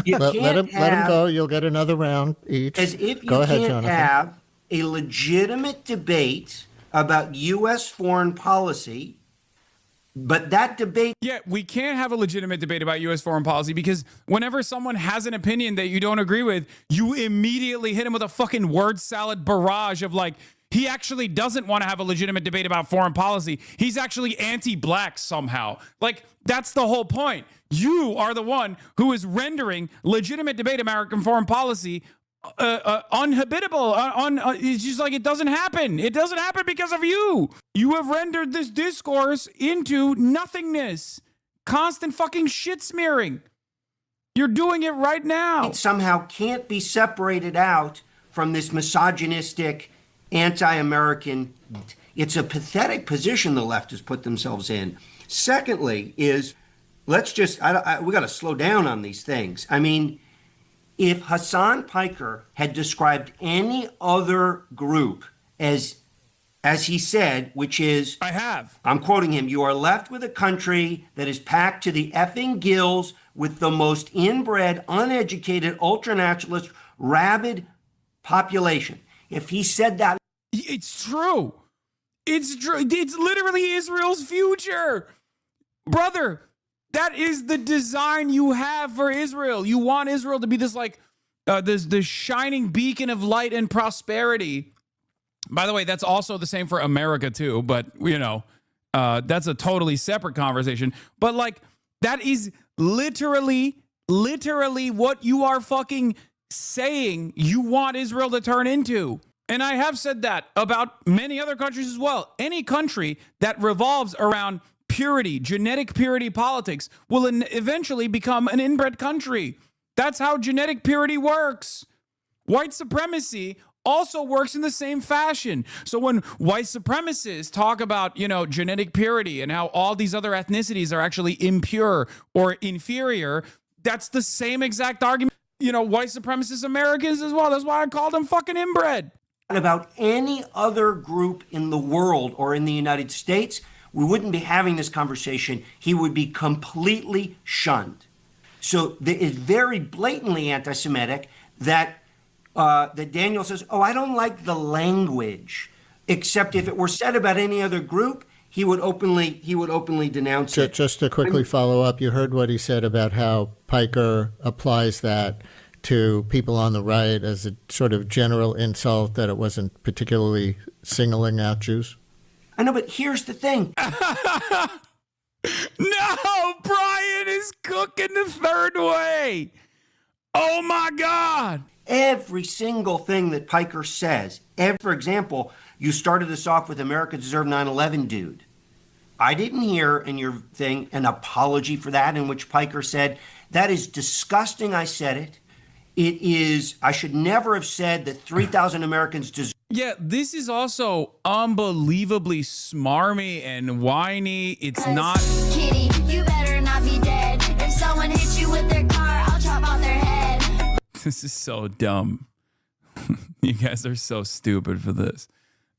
You let can't him go. You'll get another round each. As if you go ahead, can't Jonathan. have a legitimate debate about U.S. foreign policy. But that debate... Yeah, we can't have a legitimate debate about U.S. foreign policy because whenever someone has an opinion that you don't agree with, you immediately hit him with a fucking word salad barrage of like, he actually doesn't want to have a legitimate debate about foreign policy. He's actually anti-black somehow. Like, that's the whole point. You are the one who is rendering legitimate debate American foreign policy unhabitable. It's just like it doesn't happen. It doesn't happen because of you. You have rendered this discourse into nothingness. Constant fucking shit smearing. You're doing it right now. It somehow can't be separated out from this misogynistic, anti-American. It's a pathetic position the left has put themselves in. Secondly is, let's just, we got to slow down on these things. I mean, if Hassan Piker had described any other group as he said, which is, I'm quoting him, you are left with a country that is packed to the effing gills with the most inbred, uneducated, ultranationalist, rabid population. If he said that. It's true. It's true. It's literally Israel's future. Brother, that is the design you have for Israel. You want Israel to be this like this shining beacon of light and prosperity. By the way, that's also the same for America too, but you know, that's a totally separate conversation. But like that is literally what you are fucking saying you want Israel to turn into. And I have said that about many other countries as well. Any country that revolves around purity, genetic purity politics will eventually become an inbred country. That's how genetic purity works. White supremacy also works in the same fashion. So when white supremacists talk about, genetic purity and how all these other ethnicities are actually impure or inferior, that's the same exact argument. White supremacist Americans as well. That's why I call them fucking inbred. About any other group in the world or in the United States, we wouldn't be having this conversation. He would be completely shunned. So it is very blatantly anti-Semitic that Daniel says, "Oh, I don't like the language," except if it were said about any other group, he would openly denounce it. Just to quickly follow up, you heard what he said about how Piker applies that to people on the right as a sort of general insult, that it wasn't particularly singling out Jews. I know, but here's the thing. No, Brian is cooking the third way. Oh my God. Every single thing that Piker says, for example, you started us off with America deserved 9/11, dude. I didn't hear in your thing an apology for that, in which Piker said, "That is disgusting, I said it. I should never have said that 3,000 Americans deserve." Yeah, this is also unbelievably smarmy and whiny. It's not. Kitty, you better not be dead. If someone hits you with their car, I'll chop out their head. This is so dumb. You guys are so stupid for this.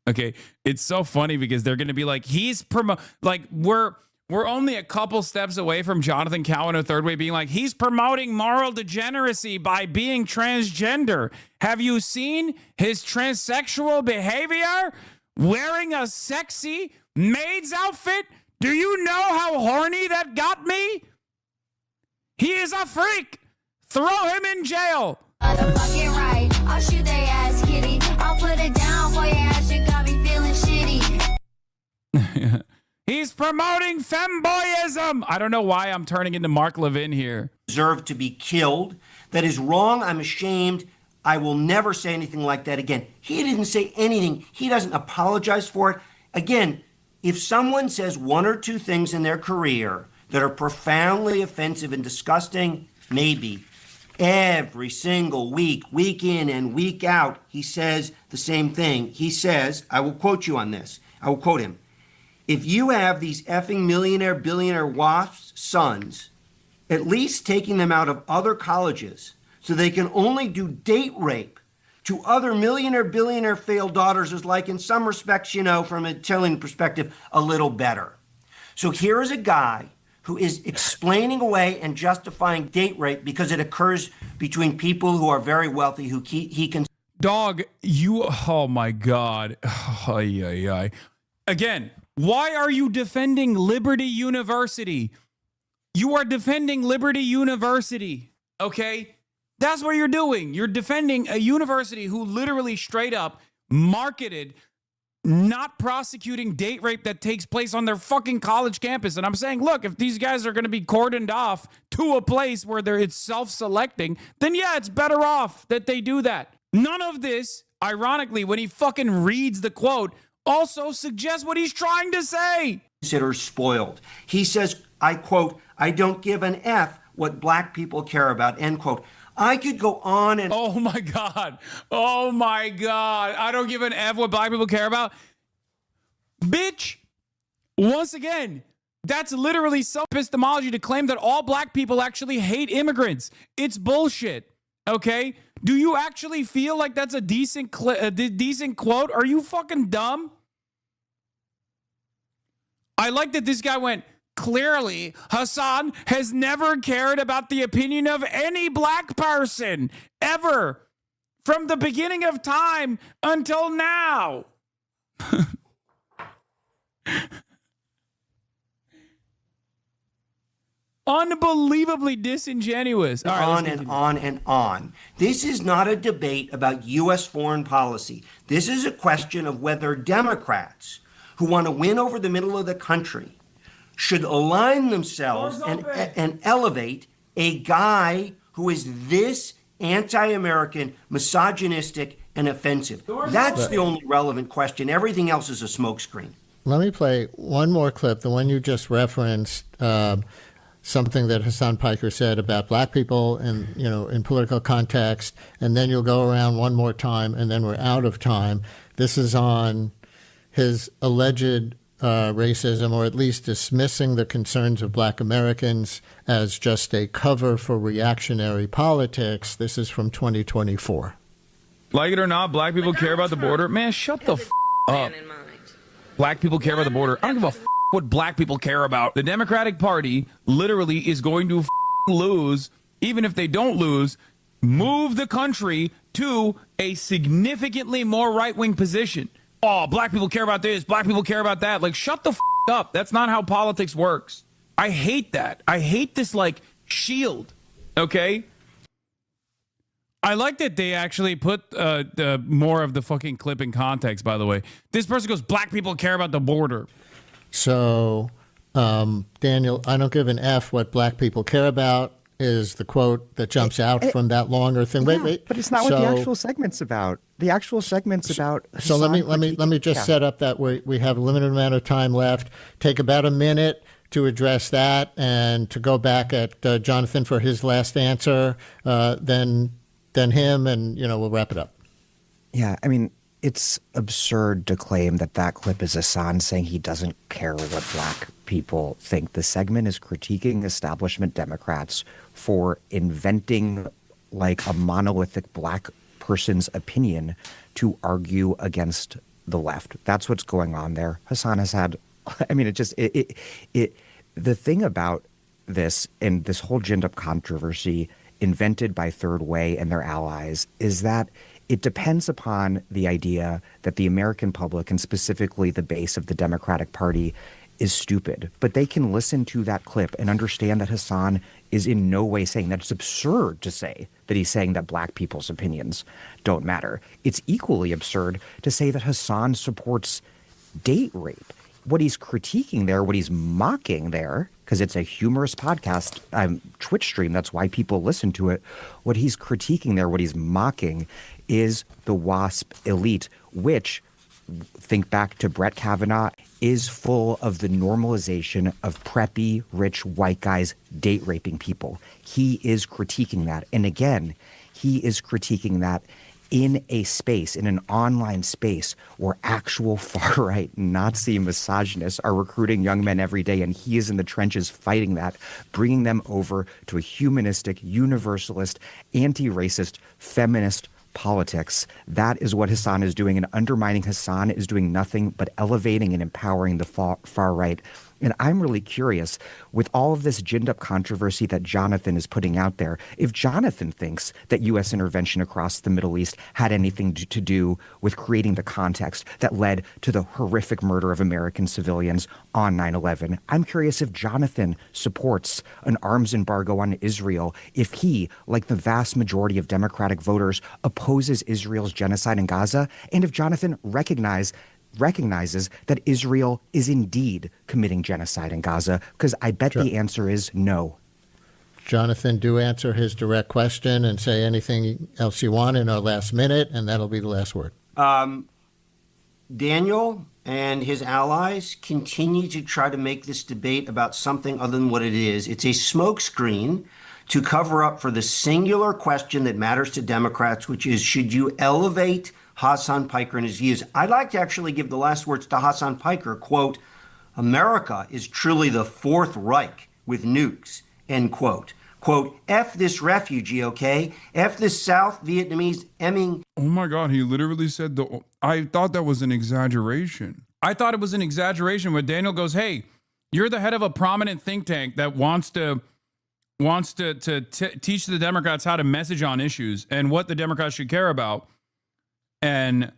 Okay, it's so funny because they're going to be like, we're only a couple steps away from Jonathan Cowan of Third Way being like, he's promoting moral degeneracy by being transgender. Have you seen his transsexual behavior? Wearing a sexy maid's outfit? Do you know how horny that got me? He is a freak. Throw him in jail. Fucking right. I'll shoot their ass, kitty. I'll put it down for your ass. You got me feeling shitty. He's promoting femboyism. I don't know why I'm turning into Mark Levin here. Deserve to be killed. That is wrong. I'm ashamed. I will never say anything like that again. He didn't say anything. He doesn't apologize for it. Again, if someone says one or two things in their career that are profoundly offensive and disgusting, maybe. Every single week, week in and week out, he says the same thing. He says, I will quote you on this. I will quote him. "If you have these effing millionaire, billionaire WASP sons, at least taking them out of other colleges so they can only do date rape to other millionaire, billionaire failed daughters is like, in some respects, from a Italian perspective, a little better." So here is a guy who is explaining away and justifying date rape because it occurs between people who are very wealthy, who he can. Dog, oh my God. Again, why are you defending Liberty University? You are defending Liberty University, okay? That's what you're doing. You're defending a university who literally straight up marketed not prosecuting date rape that takes place on their fucking college campus. And I'm saying, look, if these guys are going to be cordoned off to a place where it's self-selecting, then yeah, it's better off that they do that. None of this, ironically, when he fucking reads the quote, also suggests what he's trying to say. Consider spoiled. He says, I quote, "I don't give an F what black people care about," end quote. I could go on and... Oh my God. Oh my God. I don't give an F what black people care about. Bitch, once again, that's literally self-epistemology to claim that all black people actually hate immigrants. It's bullshit, okay? Do you actually feel like that's a decent quote? Are you fucking dumb? I like that this guy went, clearly, Hassan has never cared about the opinion of any black person, ever, from the beginning of time until now. Unbelievably disingenuous. All right, on and on and on. This is not a debate about U.S. foreign policy. This is a question of whether Democrats who want to win over the middle of the country should align themselves and elevate a guy who is this anti-American, misogynistic, and offensive. That's the only relevant question. Everything else is a smokescreen. Let me play one more clip, the one you just referenced, something that Hassan Piker said about black people and, in political context, and then you'll go around one more time, and then we're out of time. This is on his alleged racism, or at least dismissing the concerns of black Americans as just a cover for reactionary politics. This is from 2024. Like it or not, black people care about the border. Man, shut the up. Black people care about the border. I don't give a what black people care about. The Democratic Party literally is going to lose, even if they don't lose, move the country to a significantly more right-wing position. Oh, black people care about this, black people care about that. Like, shut the up. That's not how politics works. I hate that. I hate this, shield, okay? I like that they actually put the more of the fucking clip in context, by the way. This person goes, black people care about the border. So, Daniel, I don't give an F what black people care about is the quote that jumps out from that longer thing. Yeah, wait. But it's not what the actual segment's about. The actual segment's about. So let me just set up that we have a limited amount of time left. Take about a minute to address that and to go back at Jonathan for his last answer, then him, and we'll wrap it up. Yeah, I mean, it's absurd to claim that clip is Hassan saying he doesn't care what black people think. The segment is critiquing establishment Democrats for inventing a monolithic black person's opinion to argue against the left. That's what's going on there. Hassan has had, I mean, the thing about this and this whole ginned up controversy invented by Third Way and their allies is that it depends upon the idea that the American public, and specifically the base of the Democratic Party, is stupid. But they can listen to that clip and understand that Hassan is in no way saying that. It's absurd to say that he's saying that black people's opinions don't matter. It's equally absurd to say that Hassan supports date rape. What he's critiquing there, what he's mocking there, because it's a humorous podcast, Twitch stream, that's why people listen to it. What he's critiquing there, what he's mocking, is the WASP elite, which, think back to Brett Kavanaugh, is full of the normalization of preppy, rich, white guys date raping people. He is critiquing that. And again, he is critiquing that in a space, in an online space where actual far-right Nazi misogynists are recruiting young men every day, and he is in the trenches fighting that, bringing them over to a humanistic, universalist, anti-racist, feminist politics. That is what Hassan is doing, and undermining Hassan is doing nothing but elevating and empowering the far right. And I'm really curious, with all of this ginned up controversy that Jonathan is putting out there, if Jonathan thinks that U.S. intervention across the Middle East had anything to do with creating the context that led to the horrific murder of American civilians on 9/11. I'm curious if Jonathan supports an arms embargo on Israel, if he, like the vast majority of Democratic voters, opposes Israel's genocide in Gaza, and if Jonathan recognizes that Israel is indeed committing genocide in Gaza, because I bet the answer is no. Jonathan, do answer his direct question and say anything else you want in our last minute, and that'll be the last word. Daniel and his allies continue to try to make this debate about something other than what it is. It's a smokescreen to cover up for the singular question that matters to Democrats, which is, should you elevate Hassan Piker and his views? I'd like to actually give the last words to Hassan Piker. Quote, America is truly the Fourth Reich with nukes, end quote. Quote, F this refugee, okay? F this South Vietnamese emming. Oh my God, he literally said I thought that was an exaggeration. I thought it was an exaggeration where Daniel goes, hey, you're the head of a prominent think tank that wants to teach the Democrats how to message on issues and what the Democrats should care about. And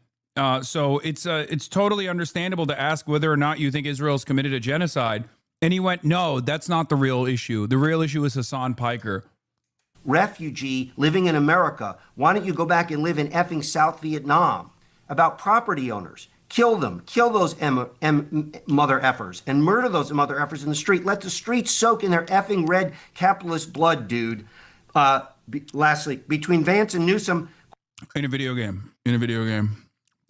so it's totally understandable to ask whether or not you think Israel's committed a genocide. And he went, no, that's not the real issue. The real issue is Hassan Piker. Refugee living in America. Why don't you go back and live in effing South Vietnam? About property owners. Kill them. Kill those mother effers and murder those mother effers in the street. Let the streets soak in their effing red capitalist blood, dude. Lastly, between Vance and Newsom. In a video game.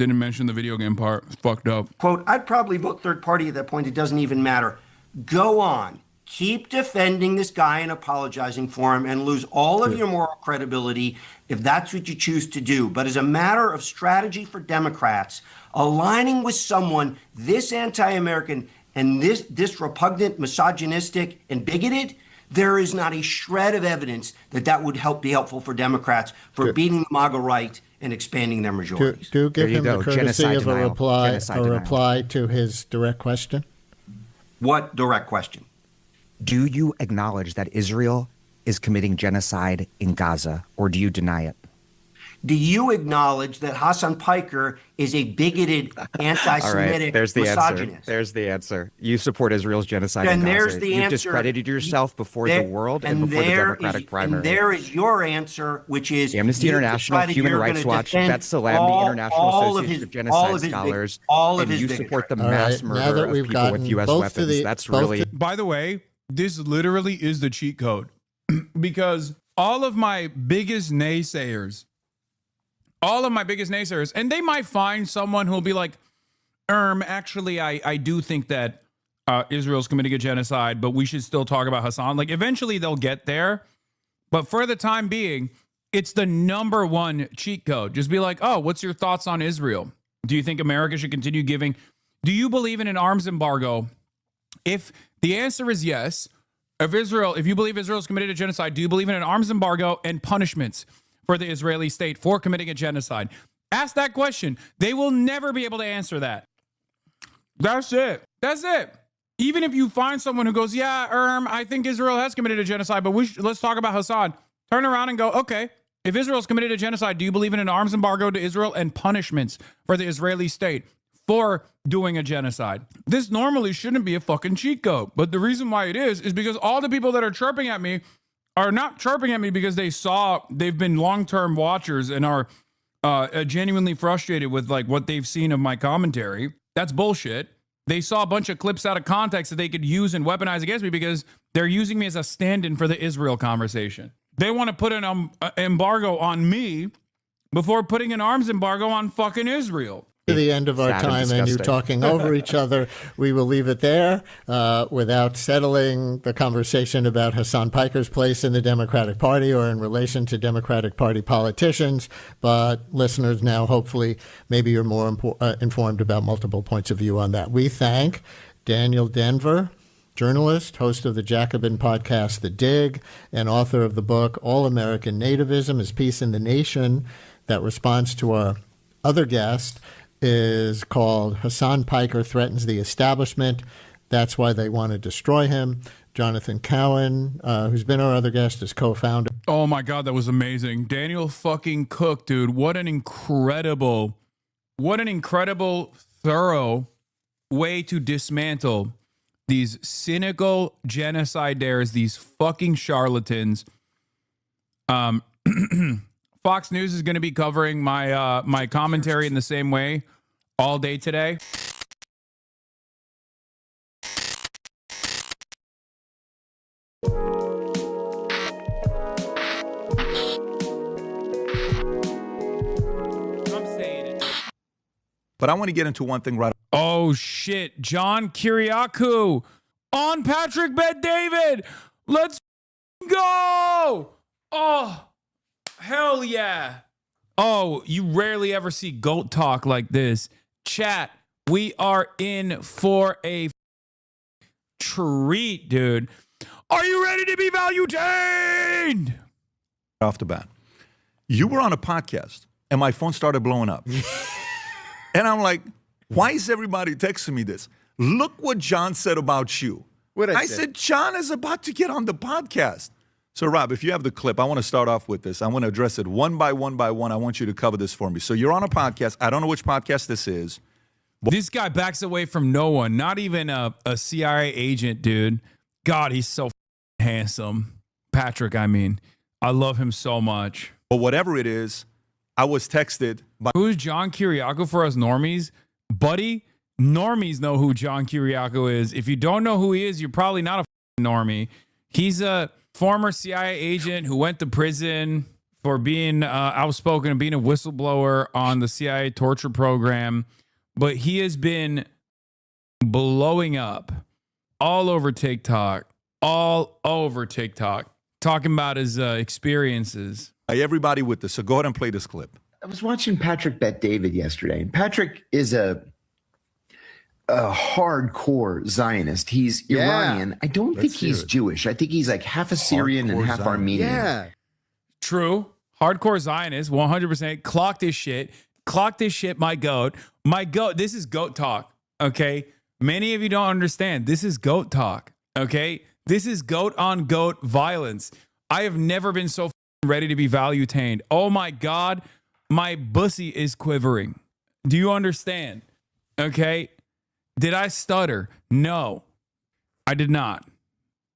Didn't mention the video game part. It's fucked up. Quote, I'd probably vote third party at that point. It doesn't even matter. Go on. Keep defending this guy and apologizing for him and lose all of your moral credibility if that's what you choose to do. But as a matter of strategy for Democrats, aligning with someone this anti-American and this repugnant, misogynistic, and bigoted, there is not a shred of evidence that would be helpful for Democrats for beating the MAGA right and expanding their majorities. Do give him the courtesy of a reply to his direct question. What direct question? Do you acknowledge that Israel is committing genocide in Gaza, or do you deny it? Do you acknowledge that Hassan Piker is a bigoted, anti-Semitic, All right, there's the misogynist? answer. There's the answer. You support Israel's genocide And in Gaza. there's the You've answer. discredited yourself before the world and before the Democratic primary. And there is your answer, which is Amnesty International, Human Rights Watch, B'Tselem, the International Association of Genocide Scholars, and you support the mass murder of people with U.S. weapons. That's really... By the way, this literally is the cheat code because all of my biggest naysayers, and they might find someone who'll be like, actually, I do think that Israel's committing a genocide, but we should still talk about Hassan. Like, eventually they'll get there. But for the time being, it's the number one cheat code. Just be like, oh, what's your thoughts on Israel? Do you think America should continue giving? Do you believe in an arms embargo? If the answer is yes, if you believe Israel's committed a genocide, do you believe in an arms embargo and punishments for the Israeli state for committing a genocide? Ask that question. They will never be able to answer that. That's it. That's it. Even if you find someone who goes, yeah, I think Israel has committed a genocide, but let's talk about Hassan. Turn around and go, okay, if Israel's committed a genocide, do you believe in an arms embargo to Israel and punishments for the Israeli state for doing a genocide? This normally shouldn't be a fucking cheat code. But the reason why it is because all the people that are chirping at me are not chirping at me because they've been long-term watchers and are genuinely frustrated with like what they've seen of my commentary. That's bullshit. They saw a bunch of clips out of context that they could use and weaponize against me because they're using me as a stand-in for the Israel conversation. They want to put an embargo on me before putting an arms embargo on fucking Israel. To the end of our time and you talking over each other, we will leave it there without settling the conversation about Hassan Piker's place in the Democratic Party or in relation to Democratic Party politicians. But listeners now, hopefully, maybe you're more informed about multiple points of view on that. We thank Daniel Denver, journalist, host of the Jacobin podcast, The Dig, and author of the book All American Nativism is Peace in the Nation, that responds to our other guest is called Hassan Piker Threatens the Establishment. That's why they want to destroy him. Jonathan Cowan, who's been our other guest, is co-founder. Oh my God, that was amazing. Daniel fucking Cook, dude. What an incredible, thorough way to dismantle these cynical genocidaires, these fucking charlatans. Fox News is going to be covering my commentary in the same way all day today. I'm saying it. But I want to get into one thing right. Oh shit, John Kiriakou on Patrick Bet-David. Let's go. Oh. Hell yeah. Oh, you rarely ever see GOAT talk like this. Chat, we are in for a treat, dude. Are you ready to be value-tained? Off the bat. You were on a podcast, and my phone started blowing up. And I'm like, why is everybody texting me this? Look what John said about you. I said, John is about to get on the podcast. So, Rob, if you have the clip, I want to start off with this. I want to address it one by one by one. I want you to cover this for me. So you're on a podcast. I don't know which podcast this is. This guy backs away from no one, not even a CIA agent, dude. God, he's so handsome. Patrick, I mean. I love him so much. But whatever it is, I was texted by... Who's John Kiriakou for us normies? Buddy, normies know who John Kiriakou is. If you don't know who he is, you're probably not a normie. He's a former CIA agent who went to prison for being outspoken and being a whistleblower on the CIA torture program, but he has been blowing up all over TikTok, talking about his experiences. Everybody with this. So go ahead and play this clip. I was watching Patrick Bet-David yesterday, and Patrick is a hardcore Zionist. He's Iranian. I don't think he's Jewish. I think he's like half Assyrian and half Armenian. Yeah. True. Hardcore Zionist, 100%. Clock this shit, my goat. This is goat talk, okay? Many of you don't understand. This is goat talk, okay? This is goat on goat violence. I have never been so ready to be value-tained. Oh my God, my bussy is quivering. Do you understand? Okay? Did I stutter? No, I did not.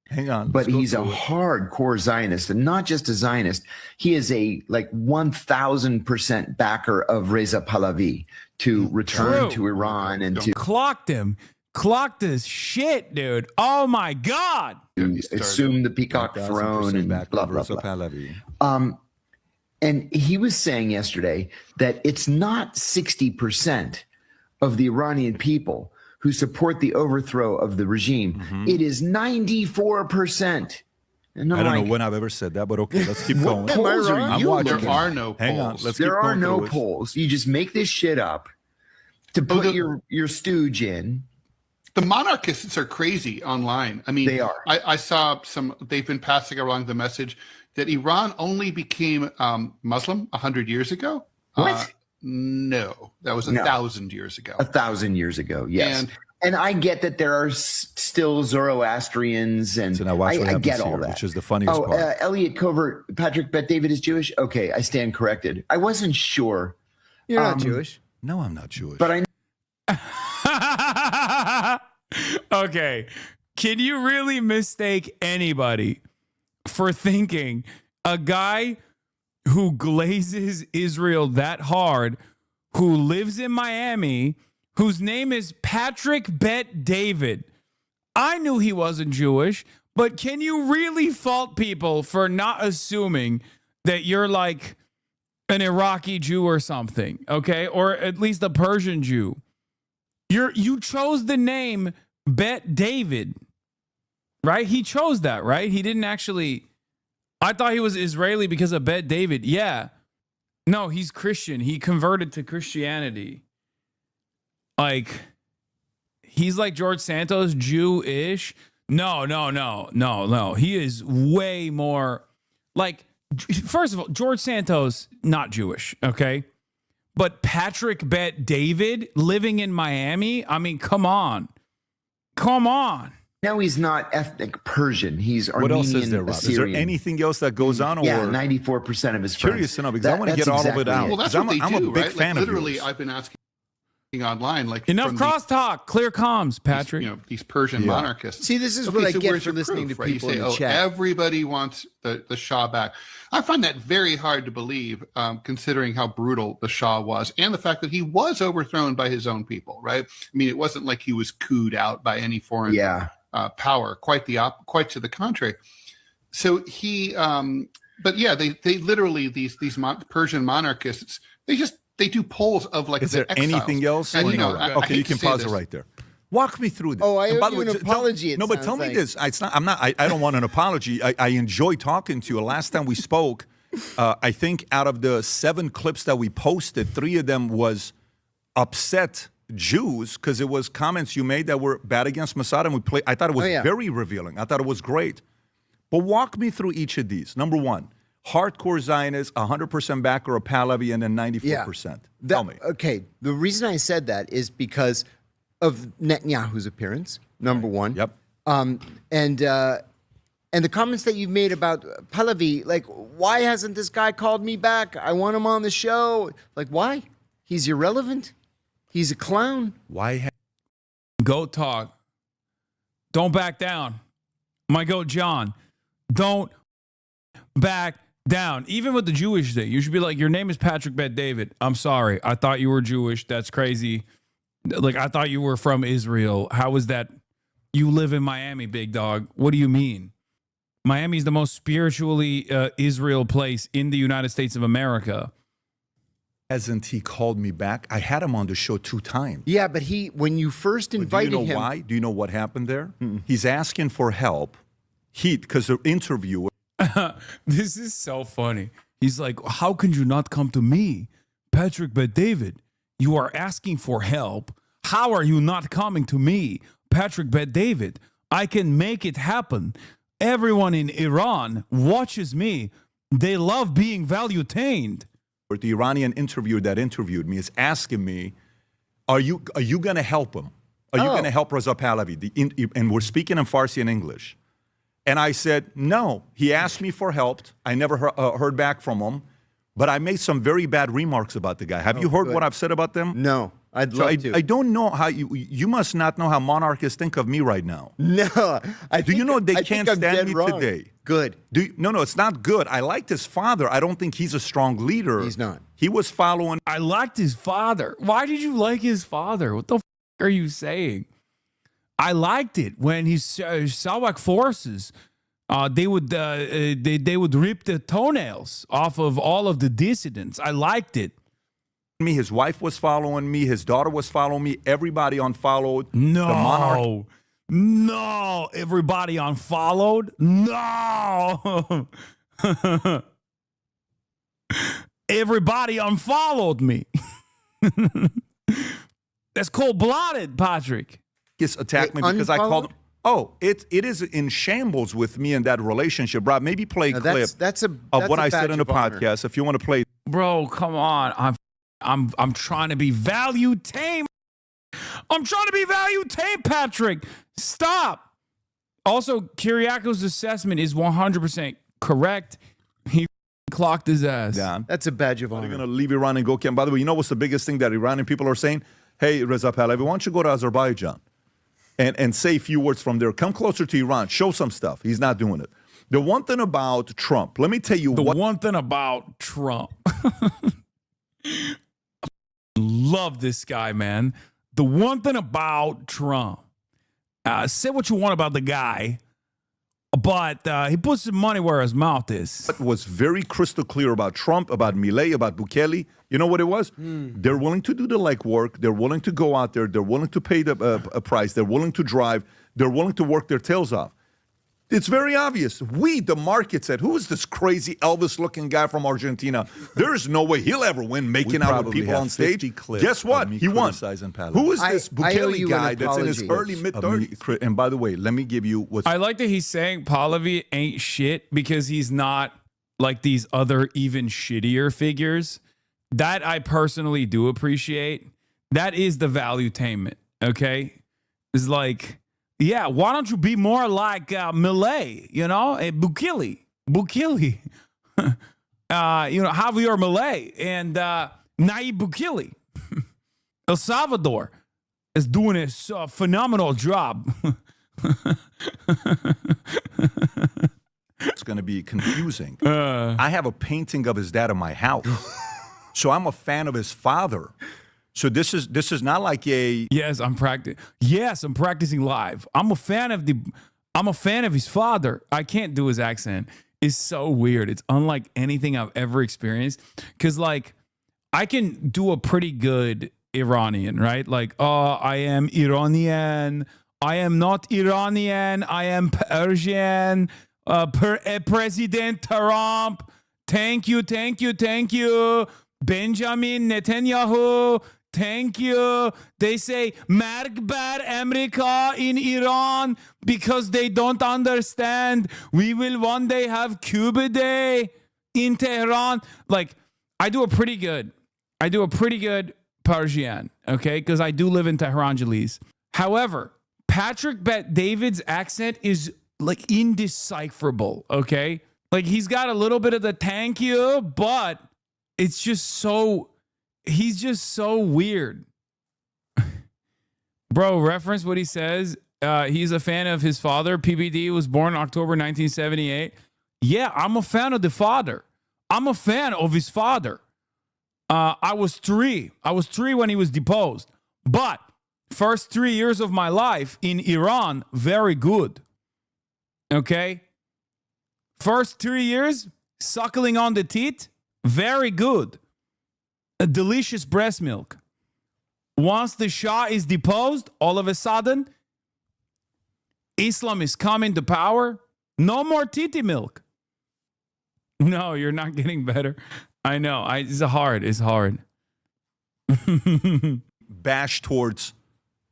Hang on. But he's a hardcore Zionist, and not just a Zionist. He is a 1,000% backer of Reza Pahlavi to return to Iran and to clocked him. Clocked his shit, dude. Oh my God. Assume the peacock throne and blah, blah, blah. And he was saying yesterday that it's not 60% of the Iranian people who support the overthrow of the regime. It is 94%. And I don't know when I've ever said that, but okay, let's keep going. Am I wrong? There are no polls. Hang on. There are no polls. You just make this shit up to put your stooge in. The monarchists are crazy online. I mean, they are. I saw they've been passing along the message that Iran only became Muslim 100 years ago. What? No, that was 1,000 years ago. 1,000 years ago, yes. And I get that there are still Zoroastrians, and so now watch what I get here, all that. Which is the funniest part. Elliot Covert, Patrick Bet-David is Jewish? Okay, I stand corrected. I wasn't sure. You're not Jewish. No, I'm not Jewish. But Okay. Can you really mistake anybody for thinking a guy who glazes Israel that hard, who lives in Miami, whose name is Patrick Bet-David? I knew he wasn't Jewish, but can you really fault people for not assuming that you're like an Iraqi Jew or something, okay? Or at least a Persian Jew. You chose the name Bet-David, right? He chose that, right? He didn't actually... I thought he was Israeli because of Bet-David. Yeah. No, he's Christian. He converted to Christianity. Like, he's like George Santos, Jew-ish. No. He is way more... Like, first of all, George Santos, not Jewish, okay? But Patrick Bet-David living in Miami? I mean, come on. No, he's not ethnic Persian. He's What Armenian, else is there, Rob? Assyrian. Is there anything else that goes on? Yeah, or 94% of his friends. Curious to know, because I want to get all of it out. Well, that's I'm what they do, a big right? fan of literally, yours. I've been asking online, like enough crosstalk, clear comms, Patrick. These Persian monarchists. See, this is what I so get where's for your listening proof, to right? people You in say, the chat. Everybody wants the Shah back. I find that very hard to believe, considering how brutal the Shah was, and the fact that he was overthrown by his own people. Right? I mean, it wasn't like he was cooed out by any foreign power. Quite to the contrary. So he, but yeah, they literally these Persian monarchists. They do polls of like. Is there exiles. anything else? And, Okay, you can pause it right there. Walk me through this. Oh, I And by owe the you way, an apology. No, but tell me this. It's not. I'm not. I don't want an apology. I enjoy talking to you. Last time we spoke, I think out of the 7 clips that we posted, 3 of them was upset Jews because it was comments you made that were bad against Mossad, and we played. I thought it was very revealing. I thought it was great. But walk me through each of these. Number 1, hardcore Zionist, 100% backer of Pahlavi, and then 94%. Tell me. Okay, the reason I said that is because of Netanyahu's appearance, number 1. Yep. And the comments that you've made about Pahlavi, like, why hasn't this guy called me back? I want him on the show. Like, why? He's irrelevant. He's a clown. Why? Goat talk. Don't back down. My goat John. Don't back down. Even with the Jewish thing, you should be like, your name is Patrick Bet-David. I'm sorry. I thought you were Jewish. That's crazy. Like, I thought you were from Israel. How is that? You live in Miami, big dog. What do you mean? Miami is the most spiritually Israel place in the United States of America. Hasn't he called me back? I had him on the show 2 times. Yeah, but when you first invited him. Do you know why? Do you know what happened there? He's asking for help. Because the interview. This is so funny. He's like, how can you not come to me? Patrick Bet-David, you are asking for help. How are you not coming to me? Patrick Bet-David, I can make it happen. Everyone in Iran watches me. They love being value-tained. The Iranian interviewer that interviewed me is asking me, are you going to help him? Are you going to help Reza Pahlavi? And we're speaking in Farsi and English. And I said, no. He asked me for help. I never heard back from him. But I made some very bad remarks about the guy. Have you heard what I've said about them? No. I'd love to. I don't know how you must not know how monarchists think of me right now. No. Do you know they can't stand me today? Good. No, it's not good. I liked his father. I don't think he's a strong leader. He's not. He was following. I liked his father. Why did you like his father? What the f are you saying? I liked it when his Sawak forces, they would rip the toenails off of all of the dissidents. I liked it. His wife was following me. His daughter was following me. Everybody unfollowed. No. The monarch. No. Everybody unfollowed? No. Everybody unfollowed me. That's cold-blooded, Patrick. Just attacked me because I called him. Oh, it is in shambles with me in that relationship, Rob. Maybe play a clip of what I said in the podcast if you want to play. Bro, come on. I'm trying to be value tame. I'm trying to be value tame, Patrick. Stop. Also, Kyriakos' assessment is 100% correct. He clocked his ass. Yeah. That's a badge of honor. They're going to leave Iran and go. By the way, you know what's the biggest thing that Iranian people are saying? Hey, Reza Pahlavi, why don't you go to Azerbaijan and say a few words from there? Come closer to Iran. Show some stuff. He's not doing it. The one thing about Trump, let me tell you one thing about Trump. Love this guy, man. The one thing about Trump, say what you want about the guy, but he puts his money where his mouth is. What was very crystal clear about Trump, about Milei, about Bukele, you know what it was? They're willing to do the legwork. They're willing to go out there. They're willing to pay a price. They're willing to drive. They're willing to work their tails off. It's very obvious. The market said, who is this crazy Elvis-looking guy from Argentina? There is no way he'll ever win making out with people on stage. Guess what? He won. Who is this Bukele guy that's in his early, mid-30s? And by the way, let me give you what's... I like that he's saying Pahlavi ain't shit because he's not like these other even shittier figures. That I personally do appreciate. That is the valuetainment, okay? It's like... Yeah, why don't you be more like Milei, Bukele, Javier Milei and Nayib Bukele. El Salvador is doing a phenomenal job. It's going to be confusing. I have a painting of his dad in my house, so I'm a fan of his father. So this is not like a... Yes, I'm practicing live. I'm a fan of his father. I can't do his accent. It's so weird. It's unlike anything I've ever experienced. Because, like, I can do a pretty good Iranian, right? Like, I am Iranian. I am not Iranian. I am Persian. President Trump. Thank you. Benjamin Netanyahu. Thank you. They say Marg bar America in Iran because they don't understand. We will one day have Cuba Day in Tehran. Like, I do a pretty good Persian, okay? Because I do live in Tehran, Jalise. However, Patrick Bet-David's accent is like indecipherable, okay? Like, he's got a little bit of the thank you, but it's just so... He's just so weird. Bro, reference what he says. He's a fan of his father. PBD was born in October 1978. Yeah, I'm a fan of the father. I'm a fan of his father. I was three. I was 3 when he was deposed. But first 3 years of my life in Iran, very good. Okay? First 3 years, suckling on the teat, very good. A delicious breast milk. Once the Shah is deposed, all of a sudden, Islam is coming to power. No more titty milk. No, you're not getting better. I know. It's hard. It's hard. Bash towards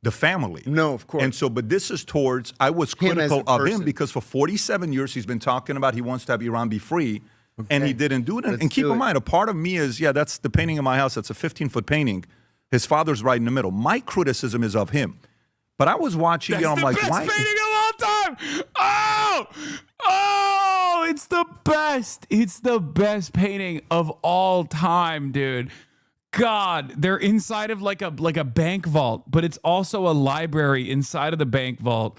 the family. No, of course. And so, but this is towards, I was critical of him because for 47 years he's been talking about he wants to have Iran be free, and he didn't do it. And keep in mind, a part of me is, that's the painting in my house. That's a 15-foot painting. His father's right in the middle. My criticism is of him. But I was watching, I'm like, why? That's the best painting of all time. Oh, it's the best. It's the best painting of all time, dude. God, they're inside of like a bank vault, but it's also a library inside of the bank vault.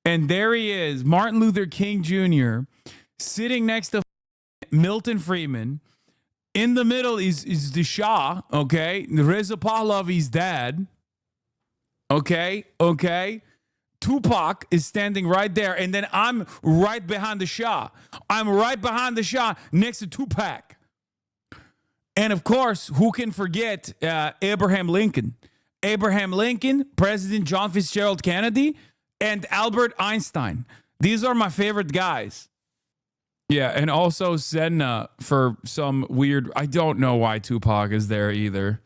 And there he is, Martin Luther King Jr., sitting next to Milton Friedman. In the middle is the Shah, okay? Reza Pahlavi's dad. Okay. Tupac is standing right there, and then I'm right behind the Shah. I'm right behind the Shah next to Tupac. And of course, who can forget Abraham Lincoln? Abraham Lincoln, President John Fitzgerald Kennedy, and Albert Einstein. These are my favorite guys. Yeah, and also Senna for some weird... I don't know why Tupac is there either.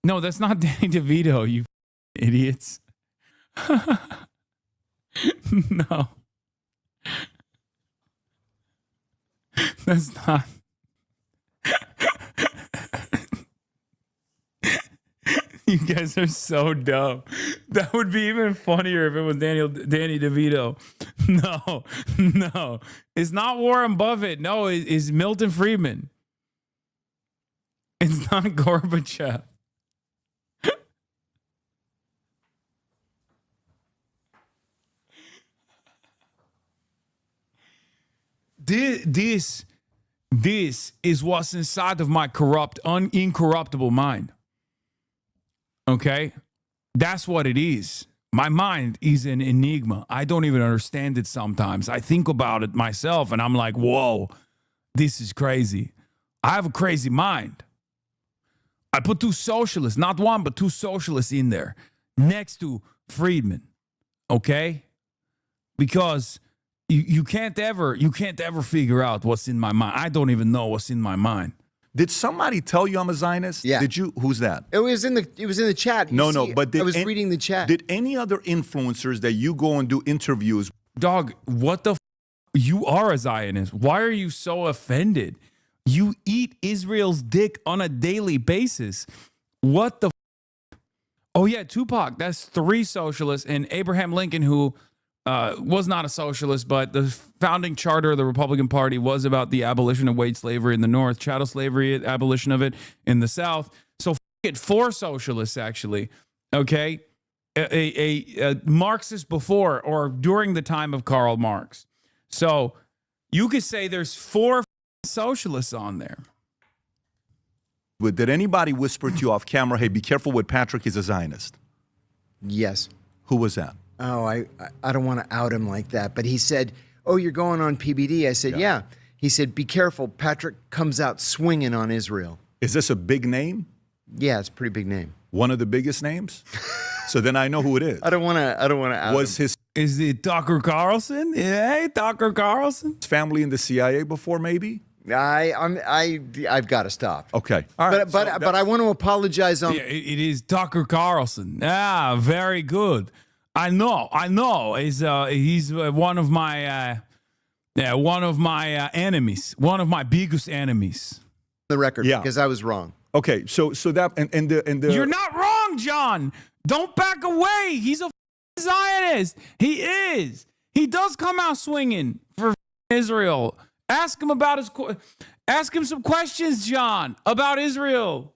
No, that's not Danny DeVito, you idiots. No. That's not... You guys are so dumb. That would be even funnier if it was Danny DeVito. No. It's not Warren Buffett. No, it's Milton Friedman. It's not Gorbachev. This is what's inside of my corrupt, incorruptible mind. Okay? That's what it is. My mind is an enigma. I don't even understand it sometimes. I think about it myself and I'm like, whoa, this is crazy. I have a crazy mind. I put two socialists, not one, but two socialists in there next to Friedman. Okay? Because you can't ever figure out what's in my mind. I don't even know what's in my mind. Did somebody tell you I'm a Zionist? Yeah. Did you? Who's that? It was in the chat. But I was reading the chat. Did any other influencers that you go and do interviews? Dog, what the you are a Zionist. Why are you so offended? You eat Israel's dick on a daily basis. What the Oh yeah, Tupac, that's three socialists, and Abraham Lincoln, who was not a socialist, but the founding charter of the Republican Party was about the abolition of wage slavery in the North, chattel slavery, abolition of it in the South. So four socialists, actually, okay? A Marxist before or during the time of Karl Marx. So you could say there's four socialists on there. Did anybody whisper to you off camera, hey, be careful with Patrick, he's a Zionist? Yes. Who was that? Oh, I don't want to out him like that. But he said, oh, you're going on PBD? I said, yeah. He said, be careful. Patrick comes out swinging on Israel. Is this a big name? Yeah, it's a pretty big name. One of the biggest names? So then I know who it is. I don't want to out him. Is it Tucker Carlson? Yeah, Tucker Carlson. His family in the CIA before, maybe? I've got to stop. Okay. All right. But I want to apologize on... Yeah, it is Tucker Carlson. Ah, very good. I know. He's one of my enemies, one of my biggest enemies. The record, because I was wrong. Okay, so that and the You're not wrong, John. Don't back away. He's a Zionist. He is. He does come out swinging for Israel. Ask him some questions, John, about Israel.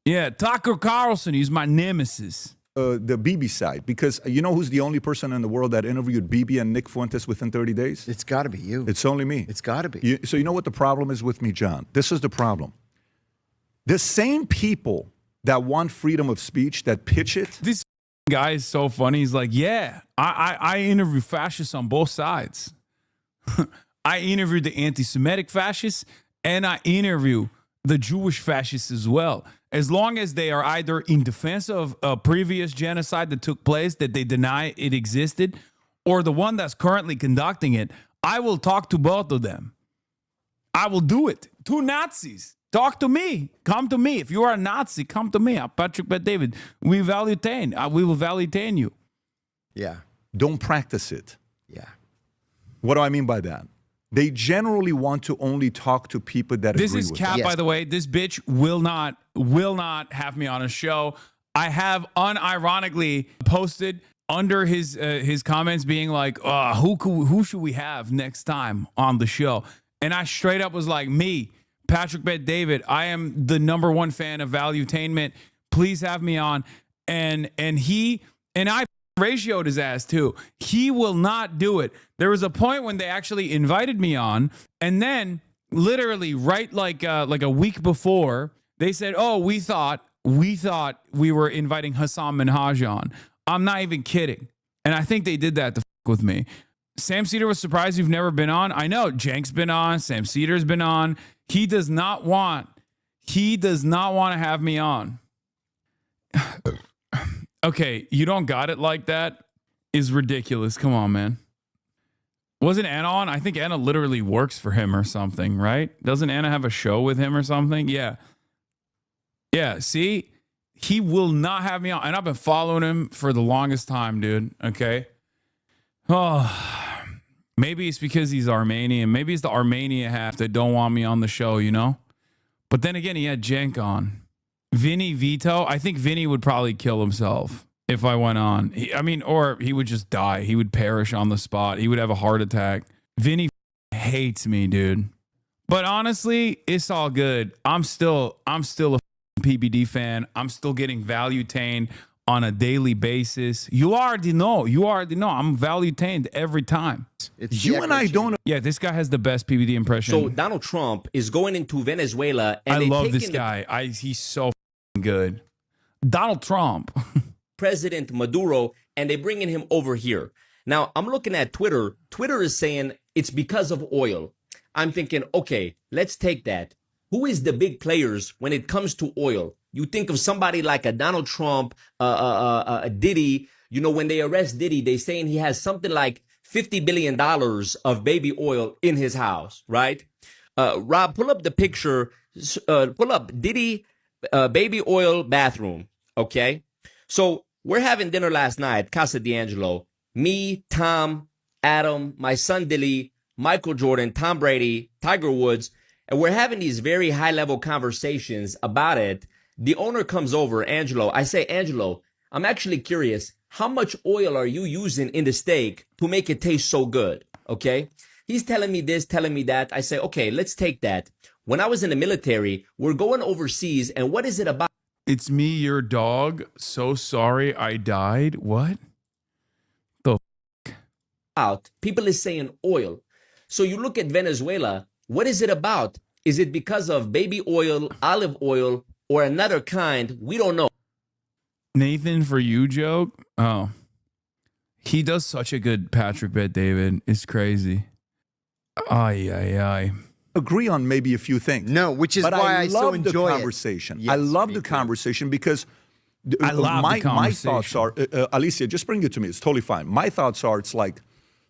Yeah, Tucker Carlson. He's my nemesis. The Bibi side, because you know who's the only person in the world that interviewed Bibi and Nick Fuentes within 30 days? It's got to be you. It's only me. It's got to be. So you know what the problem is with me, John? This is the problem. The same people that want freedom of speech, that pitch it. This guy is so funny. He's like, yeah, I interview fascists on both sides. I interview the anti-Semitic fascists and I interview the Jewish fascists as well. As long as they are either in defense of a previous genocide that took place, that they deny it existed, or the one that's currently conducting it, I will talk to both of them. I will do it. Two Nazis. Talk to me. Come to me. If you are a Nazi, come to me. I'm Patrick Bet-David. We valuetain. We will valuetain you. Yeah. Don't practice it. Yeah. What do I mean by that? They generally want to only talk to people that This agree is with Cap, them. by the way. This bitch will not have me on a show. I have unironically posted under his comments being like, who should we have next time on the show? And I straight up was like, me, Patrick Bet-David. I am the #1 fan of valuetainment. Please have me on. And I ratioed his ass too. He will not do it. There was a point when they actually invited me on, and then literally right like a week before, they said, "Oh, we thought we were inviting Hassan Minhaj on." I'm not even kidding. And I think they did that to fuck with me. Sam Cedar was surprised you've never been on. I know Cenk's been on, Sam Cedar's been on. He does not want to have me on. Okay, you don't got it like that is ridiculous. Come on, man. Wasn't Anna on? I think Anna literally works for him or something, right? Doesn't Anna have a show with him or something? Yeah. Yeah, see? He will not have me on. And I've been following him for the longest time, dude. Okay. Oh, maybe it's because he's Armenian. Maybe it's the Armenia half that don't want me on the show, you know? But then again, he had Cenk on. Vinny Vito, I think Vinny would probably kill himself if I went on. Or he would just die. He would perish on the spot. He would have a heart attack. Vinny hates me, dude. But honestly, it's all good. I'm still a PBD fan. I'm still getting valuetained on a daily basis. You already know. I'm valuetained every time. It's you and I don't. Yeah, this guy has the best PBD impression. So Donald Trump is going into Venezuela, and I love this guy. He's so good. Donald Trump. President Maduro, and they're bringing him over here. Now, I'm looking at Twitter. Twitter is saying it's because of oil. I'm thinking, okay, let's take that. Who is the big players when it comes to oil? You think of somebody like a Donald Trump, a Diddy. You know, when they arrest Diddy, they saying he has something like $50 billion of baby oil in his house, right? Rob, pull up the picture. Pull up Diddy baby oil bathroom, okay? So we're having dinner last night, Casa D'Angelo. Me, Tom, Adam, my son Dilly, Michael Jordan, Tom Brady, Tiger Woods, and we're having these very high-level conversations about it. The owner comes over, Angelo. I say, Angelo, I'm actually curious, how much oil are you using in the steak to make it taste so good, okay? He's telling me this, telling me that. I say, okay, let's take that. When I was in the military, we're going overseas, and what is it about? It's me, your dog. So sorry I died. What? People is saying oil. So you look at Venezuela, what is it about? Is it because of baby oil, olive oil, or another kind? We don't know. Nathan, for you joke? Oh. He does such a good Patrick Bet-David. It's crazy. Ay. Agree on maybe a few things. No, which is but why I so love enjoy the it. conversation. Yes, I love me the too. conversation because I love my the conversation. thoughts are, Alicia, just bring it to me. It's totally fine. My thoughts are, it's like,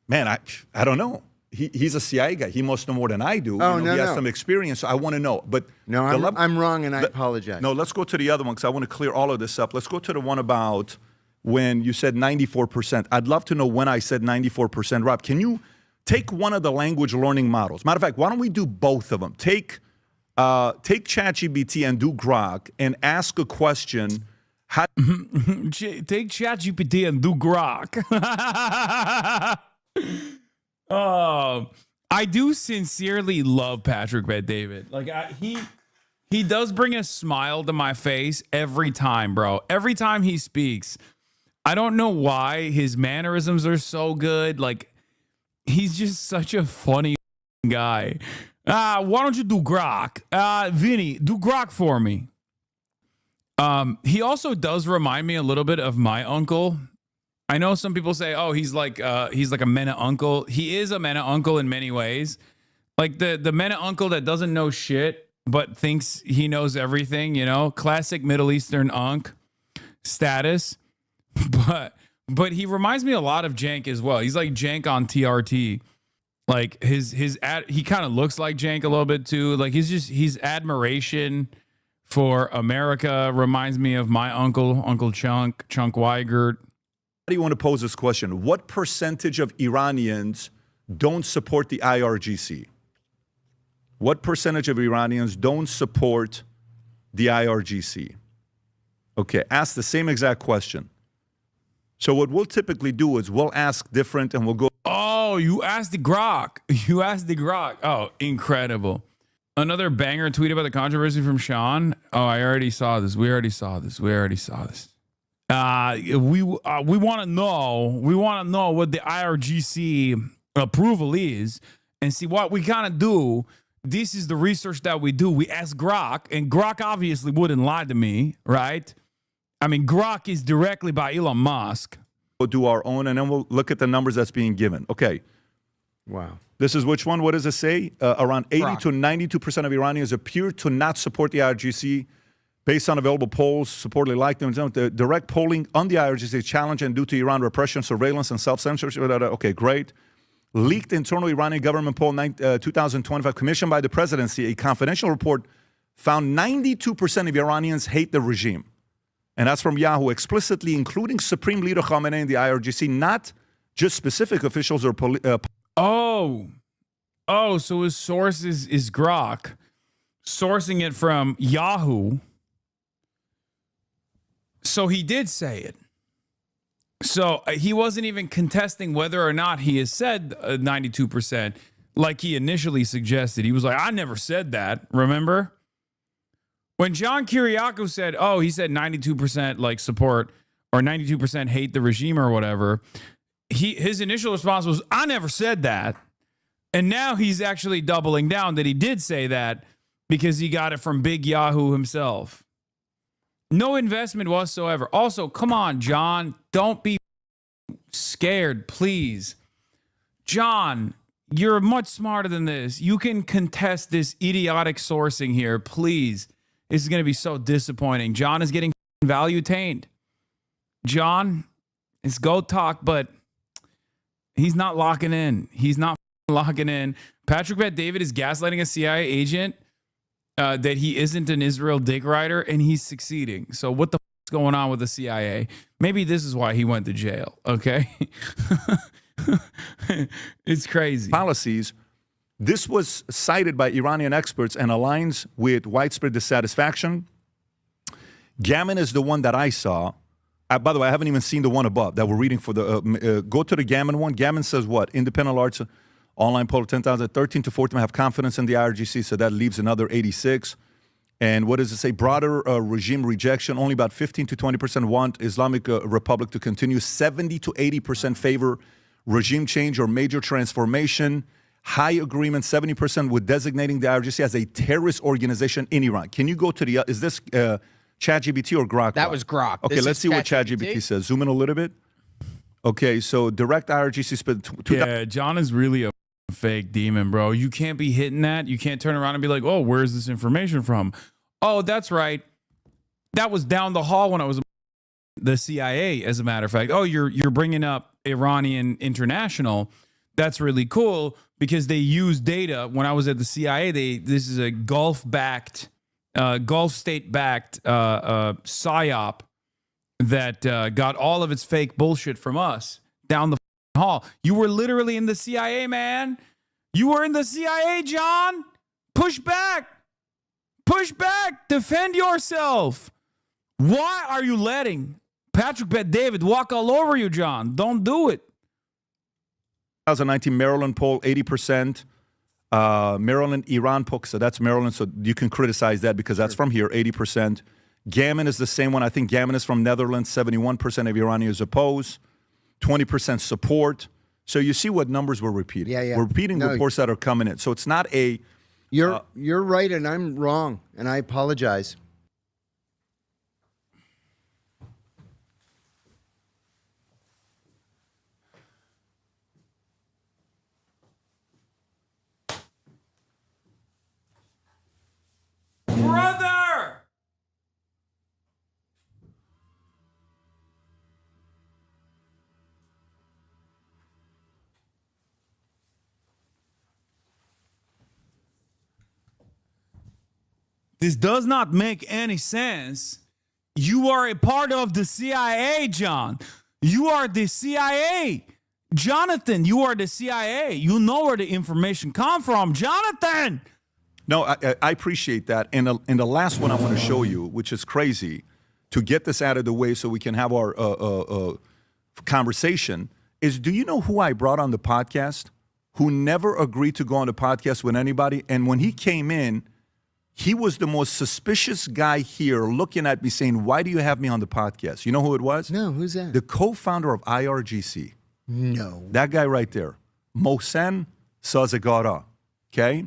man, I don't know. He's a CIA guy. He must know more than I do. Oh, he has some experience. So I want to know. But no, I'm wrong, and I apologize. No, let's go to the other one because I want to clear all of this up. Let's go to the one about when you said 94%. I'd love to know when I said 94%. Rob, can you take one of the language learning models? Matter of fact, why don't we do both of them? Take ChatGPT and do Grok and ask a question. Take ChatGPT and do Grok. I do sincerely love Patrick Bet-David. Like he does bring a smile to my face every time, bro. Every time he speaks. I don't know why his mannerisms are so good. Like he's just such a funny guy. Why don't you do Grok? Vinny, do Grok for me. He also does remind me a little bit of my uncle. I know some people say, "Oh, he's like a Mena uncle." He is a Mena uncle in many ways, like the Mena uncle that doesn't know shit but thinks he knows everything. You know, classic Middle Eastern unk status. But he reminds me a lot of Jank as well. He's like Jank on TRT. Like he kind of looks like Jank a little bit too. Like his admiration for America reminds me of my Uncle Chunk Weigert. How do you want to pose this question? What percentage of Iranians don't support the IRGC? What percentage of Iranians don't support the IRGC? Okay, ask the same exact question. So what we'll typically do is we'll ask different and we'll go. Oh, you asked the Grok. You asked the Grok. Oh, incredible. Another banger tweet about the controversy from Sean. Oh, I already saw this. We already saw this. We want to know what the IRGC approval is and see what we kind of do. This is the research that we do. We ask Grok, and Grok obviously wouldn't lie to me, right? I mean, Grok is directly by Elon Musk. We'll do our own, and then we'll look at the numbers that's being given. Okay. Wow. This is which one? What does it say? Around 80 to 92% of Iranians appear to not support the IRGC. Based on available polls, supportedly like them. The direct polling on the IRGC is challenged and due to Iran repression, surveillance, and self-censorship. Okay, great. Leaked internal Iranian government poll 2025 commissioned by the presidency, a confidential report found 92% of Iranians hate the regime. And that's from Yahoo, explicitly including Supreme Leader Khamenei and the IRGC, not just specific officials or so his source is Grok, sourcing it from Yahoo. So he did say it. So he wasn't even contesting whether or not he has said 92%, like he initially suggested. He was like, I never said that. Remember? When John Kiriakou said, he said 92% like support or 92% hate the regime or whatever, his initial response was, I never said that. And now he's actually doubling down that he did say that because he got it from Big Yahoo himself. No investment whatsoever. Also, come on, John, don't be scared, please. John, you're much smarter than this. You can contest this idiotic sourcing here, please. This is going to be so disappointing. John is getting value tainted. John, it's go talk, but he's not locking in. He's not locking in. Patrick Bet-David is gaslighting a CIA agent that he isn't an Israel dick rider, and he's succeeding. So what the is going on with the CIA? Maybe this is why he went to jail, okay? It's crazy. Policies. This was cited by Iranian experts and aligns with widespread dissatisfaction. Gammon is the one that I saw. By the way, I haven't even seen the one above that we're reading for the. Go to the Gammon one. Gammon says what? Independent Arts online poll 10,000, 13 to 14 have confidence in the IRGC, so that leaves another 86. And what does it say? Broader regime rejection. Only about 15 to 20% want Islamic Republic to continue. 70 to 80% favor regime change or major transformation. High agreement, 70% with designating the IRGC as a terrorist organization in Iran. Can you go to the, is this ChatGPT or Grok? That was Grok. Okay, let's see what ChatGPT says. Zoom in a little bit. Okay, so direct IRGC spent. Yeah, John is really a fake demon, bro. You can't be hitting that. You can't turn around and be like, oh, where's this information from? Oh, that's right. That was down the hall when I was the CIA, as a matter of fact. Oh, you're bringing up Iranian International. That's really cool because they use data. When I was at the CIA, this is a Gulf state-backed PSYOP that got all of its fake bullshit from us down the hall. You were literally in the CIA, man. You were in the CIA, John. Push back. Push back. Defend yourself. Why are you letting Patrick Bet-David walk all over you, John? Don't do it. 2019 Maryland poll, 80%. Maryland, Iran poll, so that's Maryland, so you can criticize that because that's from here, 80%. Gammon is the same one. I think Gammon is from Netherlands, 71% of Iranians oppose, 20% support. So you see what numbers we're repeating. Yeah. We're repeating reports that are coming in. So it's not a... You're right and I'm wrong, and I apologize. This does not make any sense. You are a part of the CIA, John. You are the CIA. Jonathan, you are the CIA. You know where the information come from, Jonathan. No, I appreciate that. And the last one I want to show you, which is crazy, to get this out of the way so we can have our conversation, is do you know who I brought on the podcast who never agreed to go on the podcast with anybody? And when he came in, he was the most suspicious guy here looking at me saying, why do you have me on the podcast? You know who it was? No, who's that? The co-founder of IRGC. No. That guy right there. Mohsen Sazagara. Okay?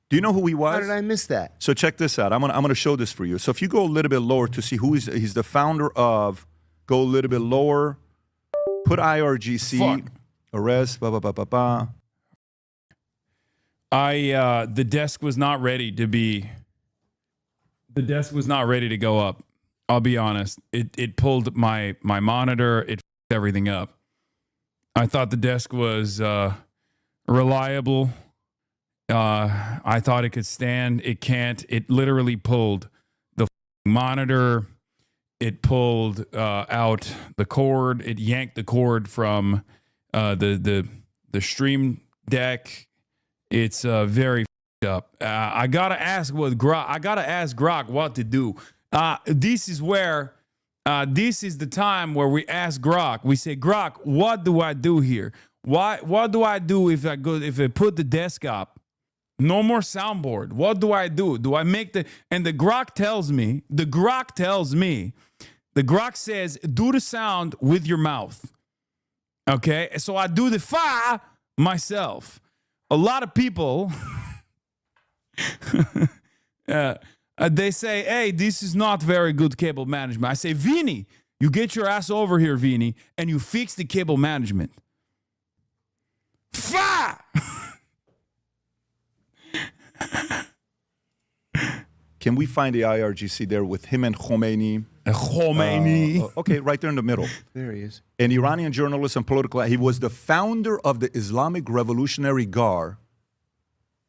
Do you know who he was? How did I miss that? So check this out. I'm gonna show this for you. So if you go a little bit lower to see who he's the founder of, go a little bit lower, put IRGC, arrest, The desk was not ready to be. The desk was not ready to go up. I'll be honest. It pulled my monitor. It f***ed everything up. I thought the desk was reliable. I thought it could stand. It can't. It literally pulled the monitor. It pulled out the cord. It yanked the cord from the stream deck. It's very up. I gotta ask Grok what to do. This is where. This is the time where we ask Grok. We say, Grok, what do I do here? What do I do if I put the desk up? No more soundboard. What do I do? Do I make and the Grok tells me, the Grok says, do the sound with your mouth. Okay? So I do the fa myself. A lot of people, they say, hey, this is not very good cable management. I say, Vini, you get your ass over here, Vini, and you fix the cable management. Fa! Can we find the IRGC there with him and Khomeini? Okay, right there in the middle. There he is. An Iranian journalist and political. He was the founder of the Islamic Revolutionary Guard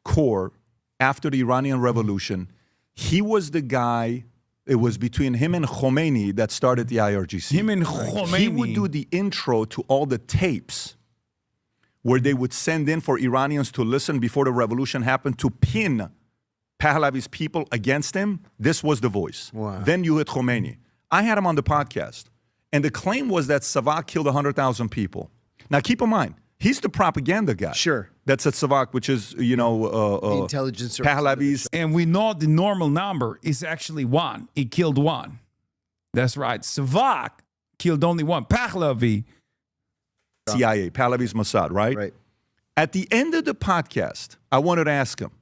Corps after the Iranian Revolution. He was the guy. It was between him and Khomeini that started the IRGC. Him and Khomeini. He would do the intro to all the tapes where they would send in for Iranians to listen before the revolution happened to pin Pahlavi's people against him. This was the voice. Wow. Then you hit Khomeini. I had him on the podcast. And the claim was that Savak killed 100,000 people. Now, keep in mind, he's the propaganda guy. Sure. That's at Savak, which is, the intelligence Pahlavi's. And we know the normal number is actually one. He killed one. That's right. Savak killed only one. Pahlavi. CIA, Pahlavi's Mossad, right? Right. At the end of the podcast, I wanted to ask him,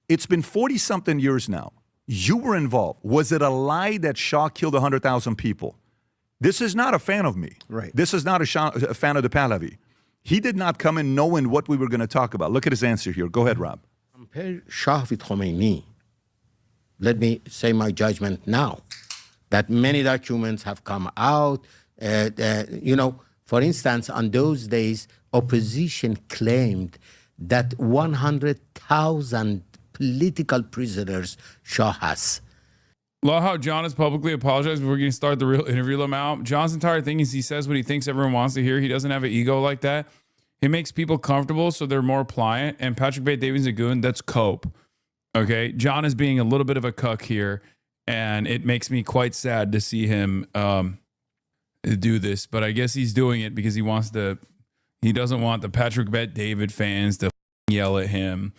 it's been 40-something years now. You were involved. Was it a lie that Shah killed 100,000 people? This is not a fan of me. Right. This is not a fan of the Pahlavi. He did not come in knowing what we were going to talk about. Look at his answer here. Go ahead, Rob. Compare Shah with Khomeini. Let me say my judgment now. That many documents have come out. For instance, on those days, opposition claimed that 100,000 political prisoners Shah has. Love how John has publicly apologized before getting started the real interview. Lamau. John's entire thing is he says what he thinks everyone wants to hear. He doesn't have an ego like that. He makes people comfortable so they're more pliant. And Patrick Bet-David's a goon. That's cope. Okay? John is being a little bit of a cuck here. And it makes me quite sad to see him do this. But I guess he's doing it because he doesn't want the Patrick Bet-David fans to yell at him.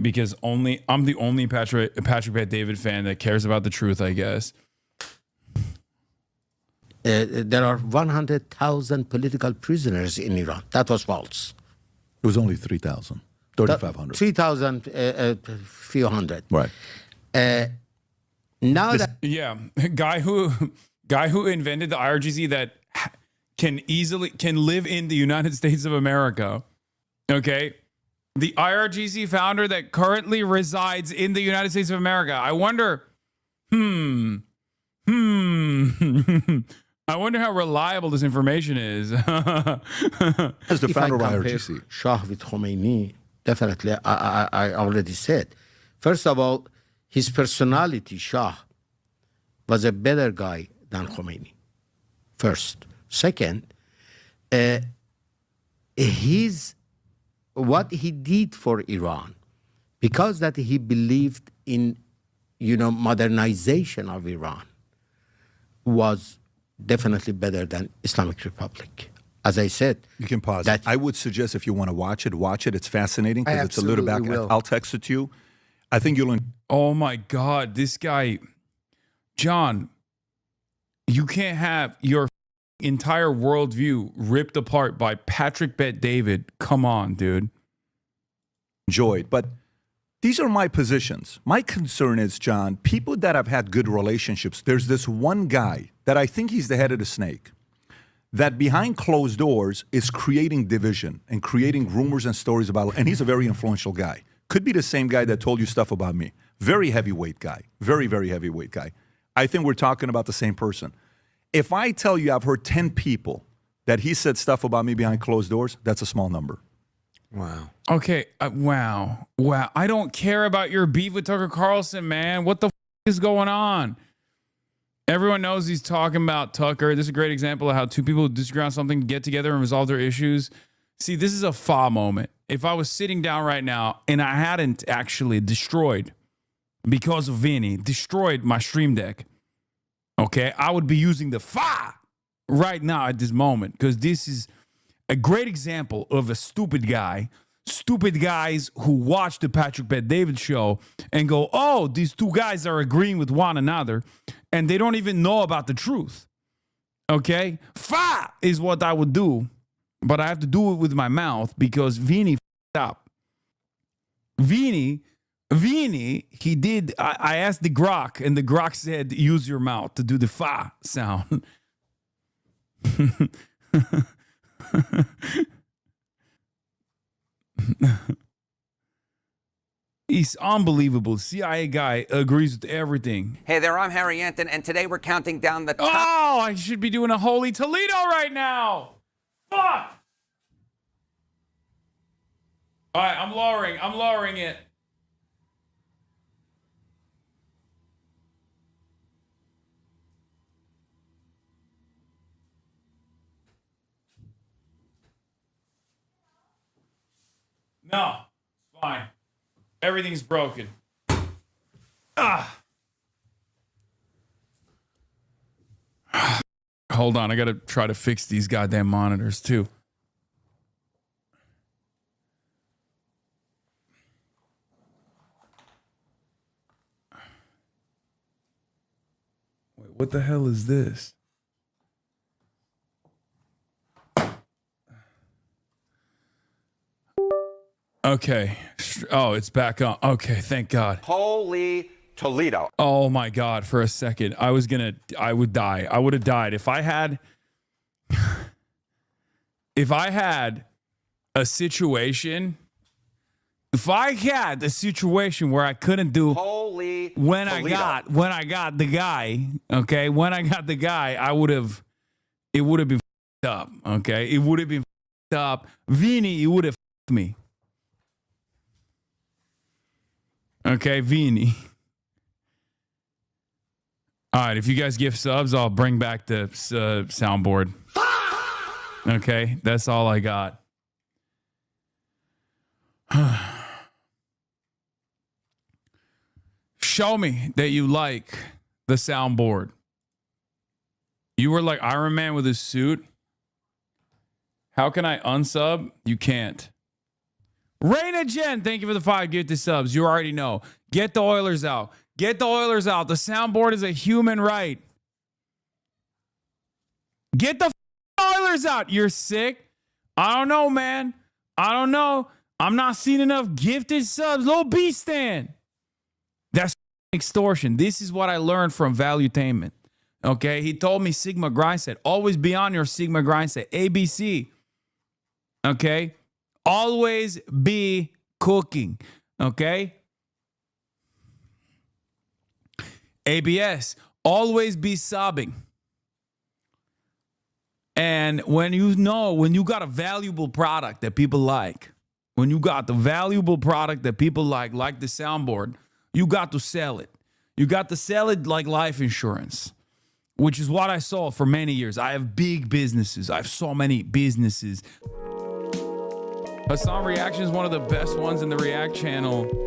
Because I'm the only Patrick Bet-David fan that cares about the truth, I guess. There are 100,000 political prisoners in Iran. That was false. It was only 3,000, 3,500. 3,000, few hundred. Right. Guy who invented the IRGC that can live in the United States of America. Okay. The IRGC founder that currently resides in the United States of America. I wonder, I wonder how reliable this information is. As the founder of IRGC. Shah with Khomeini, definitely, I already said. First of all, his personality, Shah, was a better guy than Khomeini. First. Second, what he did for Iran, because that he believed in, modernization of Iran, was definitely better than Islamic Republic. As I said, you can pause it. I would suggest if you want to watch it. It's fascinating because it's a little back. I'll text it to you. I think you'll. Oh my God, this guy, John. You can't have your entire worldview ripped apart by Patrick Bet David. Come on, dude. Enjoyed, but these are my positions. My concern is, John, people that have had good relationships. There's this one guy that I think he's the head of the snake, that behind closed doors is creating division and creating rumors and stories about, and he's a very influential guy. Could be the same guy that told you stuff about me. Very heavyweight guy. Very, very heavyweight guy. I think we're talking about the same person. If I tell you I've heard 10 people that he said stuff about me behind closed doors, that's a small number. Wow. Okay. Wow. I don't care about your beef with Tucker Carlson, man. What the is going on? Everyone knows he's talking about Tucker. This is a great example of how two people who disagree on something get together and resolve their issues. See, this is a fa moment. If I was sitting down right now and I hadn't actually destroyed, because of Vinny, destroyed my Stream Deck, okay, I would be using the fa right now at this moment, because this is a great example of a stupid guys who watch the Patrick Bet David show and go, oh, these two guys are agreeing with one another, and they don't even know about the truth. Okay? Fa is what I would do, but I have to do it with my mouth because Vinny f***ed up. Vinny, he did, I asked the Grok, and the Grok said, use your mouth to do the fa sound. He's unbelievable. CIA guy agrees with everything. Hey there, I'm Harry Anton, and today we're counting down the top. Oh, I should be doing a Holy Toledo right now. Fuck. All right, I'm lowering it. No, it's fine. Everything's broken. Hold on, I gotta try to fix these goddamn monitors too. Wait, what the hell is this? Okay. Oh, it's back on. Okay, thank God. Holy Toledo. Oh my God, for a second. I would die. I would have died. If I had a situation where I couldn't do Holy when Toledo. I got the guy, okay? When I got the guy, it would have been f***ed up, okay? It would have been f***ed up. Vinny, it would have f***ed me. Okay, Vinny. All right, if you guys give subs, I'll bring back the soundboard. Okay, that's all I got. Show me that you like the soundboard. You were like Iron Man with his suit. How can I unsub? You can't. Raina Jen, thank you for the 5 gift subs. You already know. Get the Oilers out. Get the Oilers out. The soundboard is a human right. Get the Oilers out. You're sick. I don't know, man. I don't know. I'm not seeing enough gifted subs. Little B stand. That's extortion. This is what I learned from Valuetainment. Okay? He told me Sigma grind set. Always be on your Sigma grind set. ABC. Okay? Always be cooking. Okay? ABS. Always be sobbing. And when you got a valuable product that people like, when you got the valuable product that people like the soundboard, You got to sell it. You got to sell it like life insurance, which is what I saw for many years. I have big businesses. I have so many businesses. Hassan Reaction is one of the best ones in the React channel.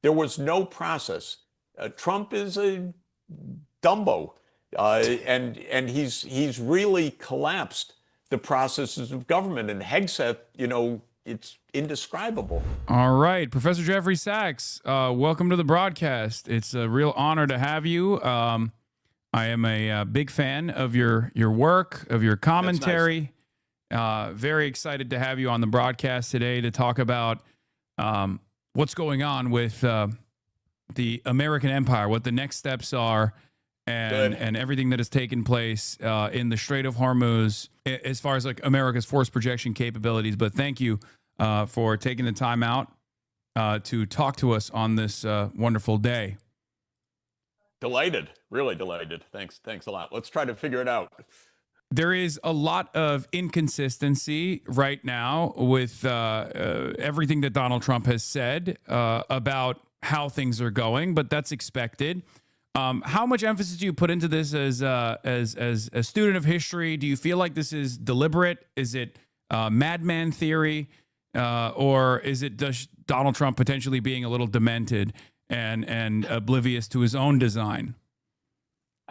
There was no process. Trump is a Dumbo, and he's really collapsed the processes of government. And Hegseth, it's indescribable. All right, Professor Jeffrey Sachs, welcome to the broadcast. It's a real honor to have you. I am a big fan of your work, of your commentary. Very excited to have you on the broadcast today to talk about what's going on with the American empire, what the next steps are, and everything that has taken place in the Strait of Hormuz as far as like America's force projection capabilities. But thank you for taking the time out to talk to us on this wonderful day. Delighted, really delighted. Thanks a lot. Let's try to figure it out. There is a lot of inconsistency right now with everything that Donald Trump has said about how things are going, but that's expected. How much emphasis do you put into this as a student of history? Do you feel like this is deliberate? Is it madman theory, or is it just Donald Trump potentially being a little demented and oblivious to his own design?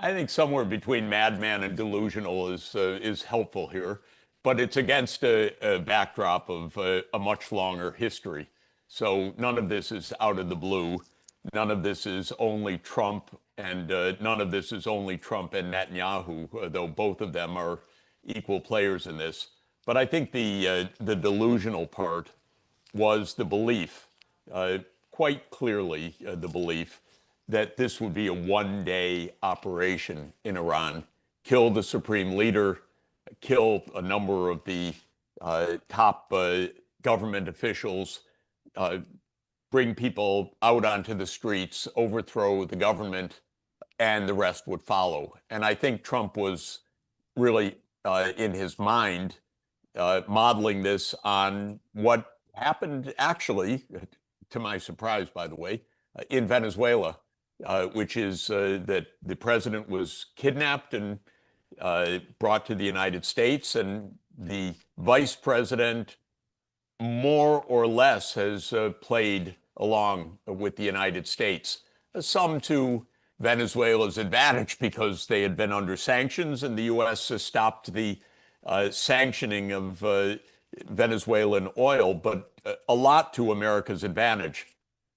I think somewhere between madman and delusional is helpful here, but it's against a backdrop of a much longer history. So none of this is out of the blue. None of this is only Trump, and none of this is only Trump and Netanyahu, though both of them are equal players in this. But I think the delusional part was the belief, quite clearly the belief, that this would be a one-day operation in Iran, kill the supreme leader, kill a number of the top government officials, bring people out onto the streets, overthrow the government, and the rest would follow. And I think Trump was really, in his mind, modeling this on what happened actually, to my surprise, by the way, in Venezuela. Which is that the president was kidnapped and brought to the United States, and the vice president more or less has played along with the United States, some to Venezuela's advantage because they had been under sanctions and the U.S. stopped the sanctioning of Venezuelan oil, but a lot to America's advantage.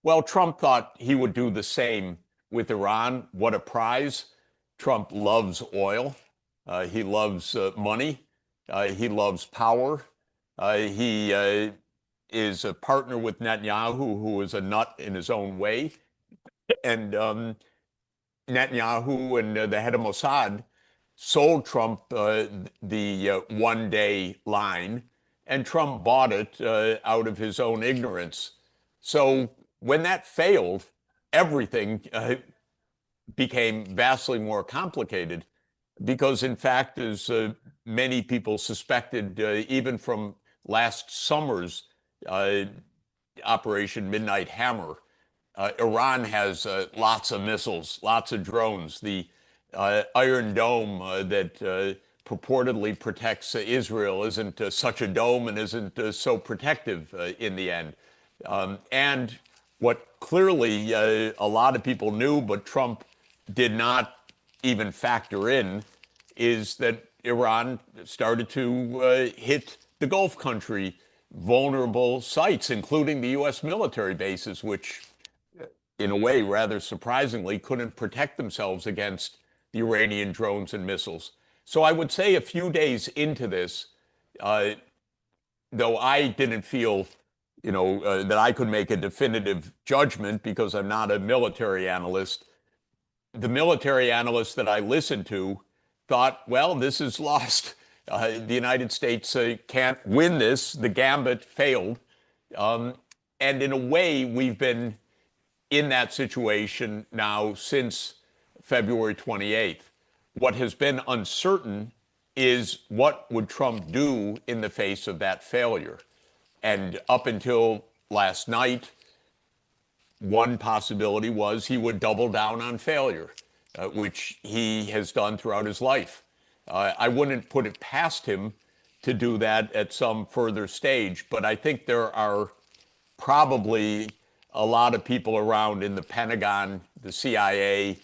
Well, Trump thought he would do the same with Iran. What a prize. Trump loves oil. He loves money. He loves power. He is a partner with Netanyahu, who is a nut in his own way. And Netanyahu and the head of Mossad sold Trump the one-day line, and Trump bought it out of his own ignorance. So when that failed, everything became vastly more complicated because, in fact, as many people suspected, even from last summer's Operation Midnight Hammer, Iran has lots of missiles, lots of drones. The Iron Dome that purportedly protects Israel isn't such a dome and isn't so protective in the end. And what clearly a lot of people knew, but Trump did not even factor in, is that Iran started to hit the Gulf country vulnerable sites, including the U.S. military bases, which, in a way, rather surprisingly, couldn't protect themselves against the Iranian drones and missiles. So I would say a few days into this, though I didn't feel that I could make a definitive judgment because I'm not a military analyst. The military analysts that I listened to thought, well, this is lost. The United States can't win this. The gambit failed. And in a way, we've been in that situation now since February 28th. What has been uncertain is what would Trump do in the face of that failure. And up until last night, one possibility was he would double down on failure, which he has done throughout his life. I wouldn't put it past him to do that at some further stage, but I think there are probably a lot of people around in the Pentagon, the CIA,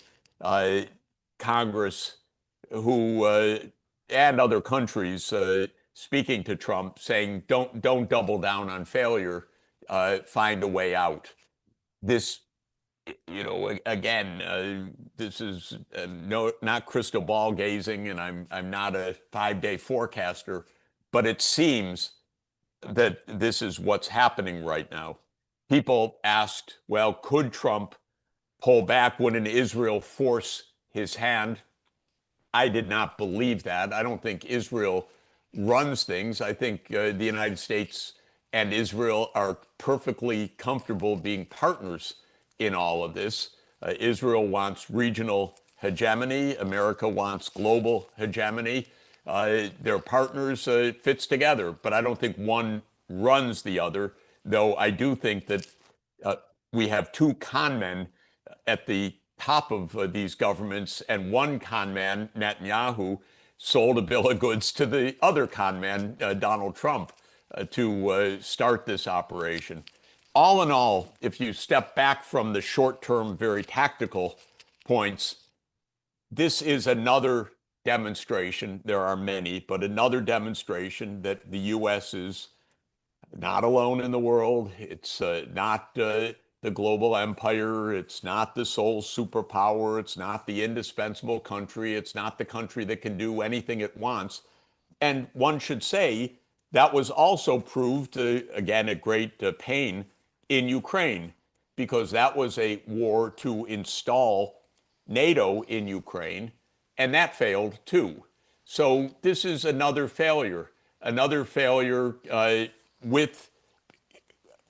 Congress, who and other countries speaking to Trump, saying, "Don't double down on failure. Find a way out." This, again, this is not crystal ball gazing, and I'm not a 5-day forecaster, but it seems that this is what's happening right now. People asked, well, could Trump pull back? Wouldn't Israel force his hand? I did not believe that. I don't think Israel runs things. I think the United States and Israel are perfectly comfortable being partners in all of this. Israel wants regional hegemony. America wants global hegemony. They're partners. It fits together. But I don't think one runs the other, though I do think that we have two con men at the top of these governments, and one con man, Netanyahu, sold a bill of goods to the other con man, Donald Trump, to start this operation. All in all, if you step back from the short-term, very tactical points, this is another demonstration, there are many, but another demonstration that the U.S. is not alone in the world. It's not the global empire. It's not the sole superpower. It's not the indispensable country. It's not the country that can do anything it wants. And one should say that was also proved, again, at great pain in Ukraine, because that was a war to install NATO in Ukraine, and that failed too. So this is another failure with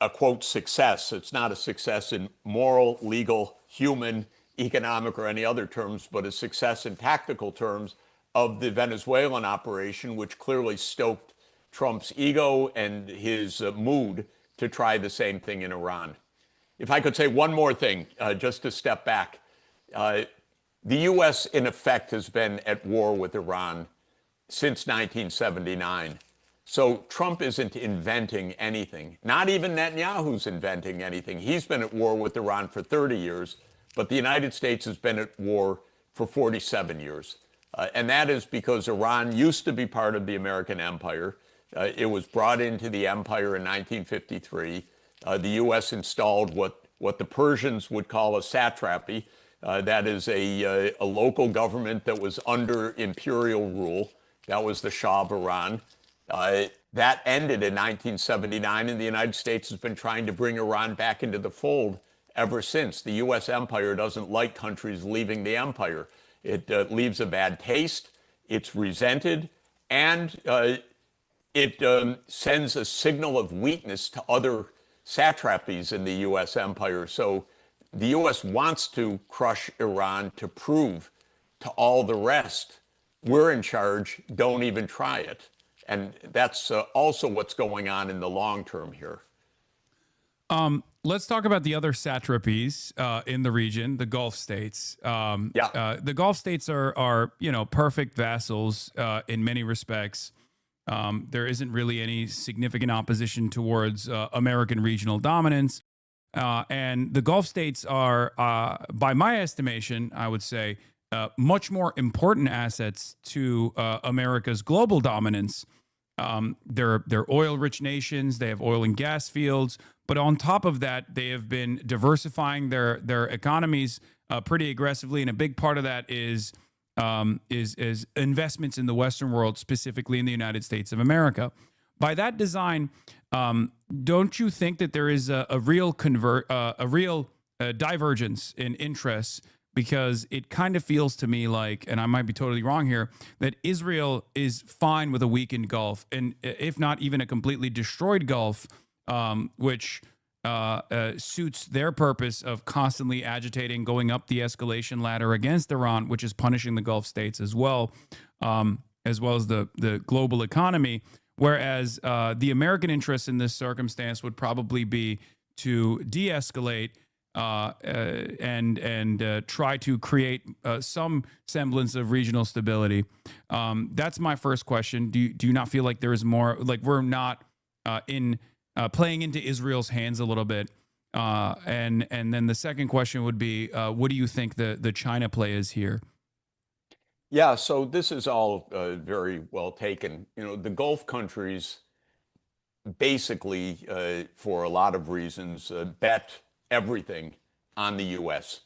a, quote, success. It's not a success in moral, legal, human, economic, or any other terms, but a success in tactical terms of the Venezuelan operation, which clearly stoked Trump's ego and his mood to try the same thing in Iran. If I could say one more thing, just to step back. The U.S., in effect, has been at war with Iran since 1979. So Trump isn't inventing anything. Not even Netanyahu's inventing anything. He's been at war with Iran for 30 years, but the United States has been at war for 47 years. And that is because Iran used to be part of the American empire. It was brought into the empire in 1953. The U.S. installed what the Persians would call a satrapy. That is a local government that was under imperial rule. That was the Shah of Iran. That ended in 1979, and the United States has been trying to bring Iran back into the fold ever since. The U.S. empire doesn't like countries leaving the empire. It leaves a bad taste, it's resented, and it sends a signal of weakness to other satrapies in the U.S. empire. So the U.S. wants to crush Iran to prove to all the rest, we're in charge, don't even try it. And that's also what's going on in the long term here. Let's talk about the other satrapies in the region, the Gulf states. The Gulf states are perfect vassals in many respects. There isn't really any significant opposition towards American regional dominance. And the Gulf states are, by my estimation, I would say, much more important assets to America's global dominance. They're oil-rich nations. They have oil and gas fields. But on top of that, they have been diversifying their economies pretty aggressively. And a big part of that is investments in the Western world, specifically in the United States of America. By that design, don't you think that there is a real divergence in interests? Because it kind of feels to me like, and I might be totally wrong here, that Israel is fine with a weakened Gulf, and if not even a completely destroyed Gulf, which suits their purpose of constantly agitating, going up the escalation ladder against Iran, which is punishing the Gulf states as well as the global economy. Whereas the American interest in this circumstance would probably be to de-escalate and try to create some semblance of regional stability. That's my first question. Do you not feel like there is more, like we're not playing into Israel's hands a little bit? And then the second question would be, what do you think the China play is here? Yeah, so this is all very well taken. The Gulf countries basically, for a lot of reasons, bet everything on the U.S.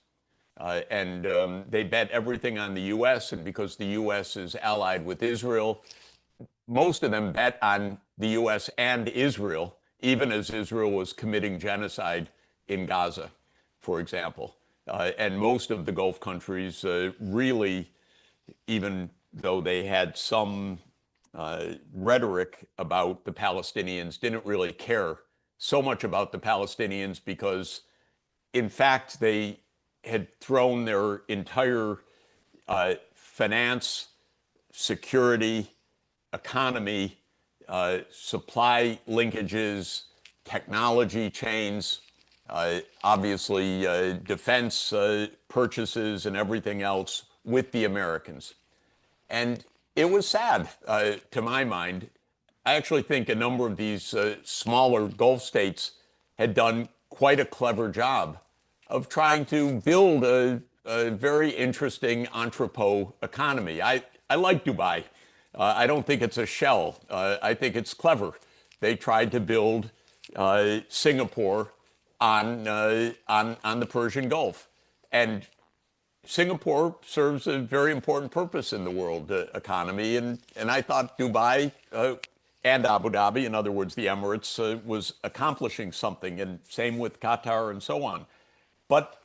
And they bet everything on the U.S. And because the U.S. is allied with Israel, most of them bet on the U.S. and Israel, even as Israel was committing genocide in Gaza, for example. And most of the Gulf countries really, even though they had some rhetoric about the Palestinians, didn't really care so much about the Palestinians because, in fact, they had thrown their entire finance, security, economy, supply linkages, technology chains, obviously defense purchases and everything else with the Americans. And it was sad, to my mind. I actually think a number of these smaller Gulf states had done quite a clever job of trying to build a very interesting entrepot economy. I like Dubai. I don't think it's a shell. I think it's clever. They tried to build Singapore on the Persian Gulf. And Singapore serves a very important purpose in the world economy. And I thought Dubai and Abu Dhabi, in other words, the Emirates, was accomplishing something, and same with Qatar and so on. But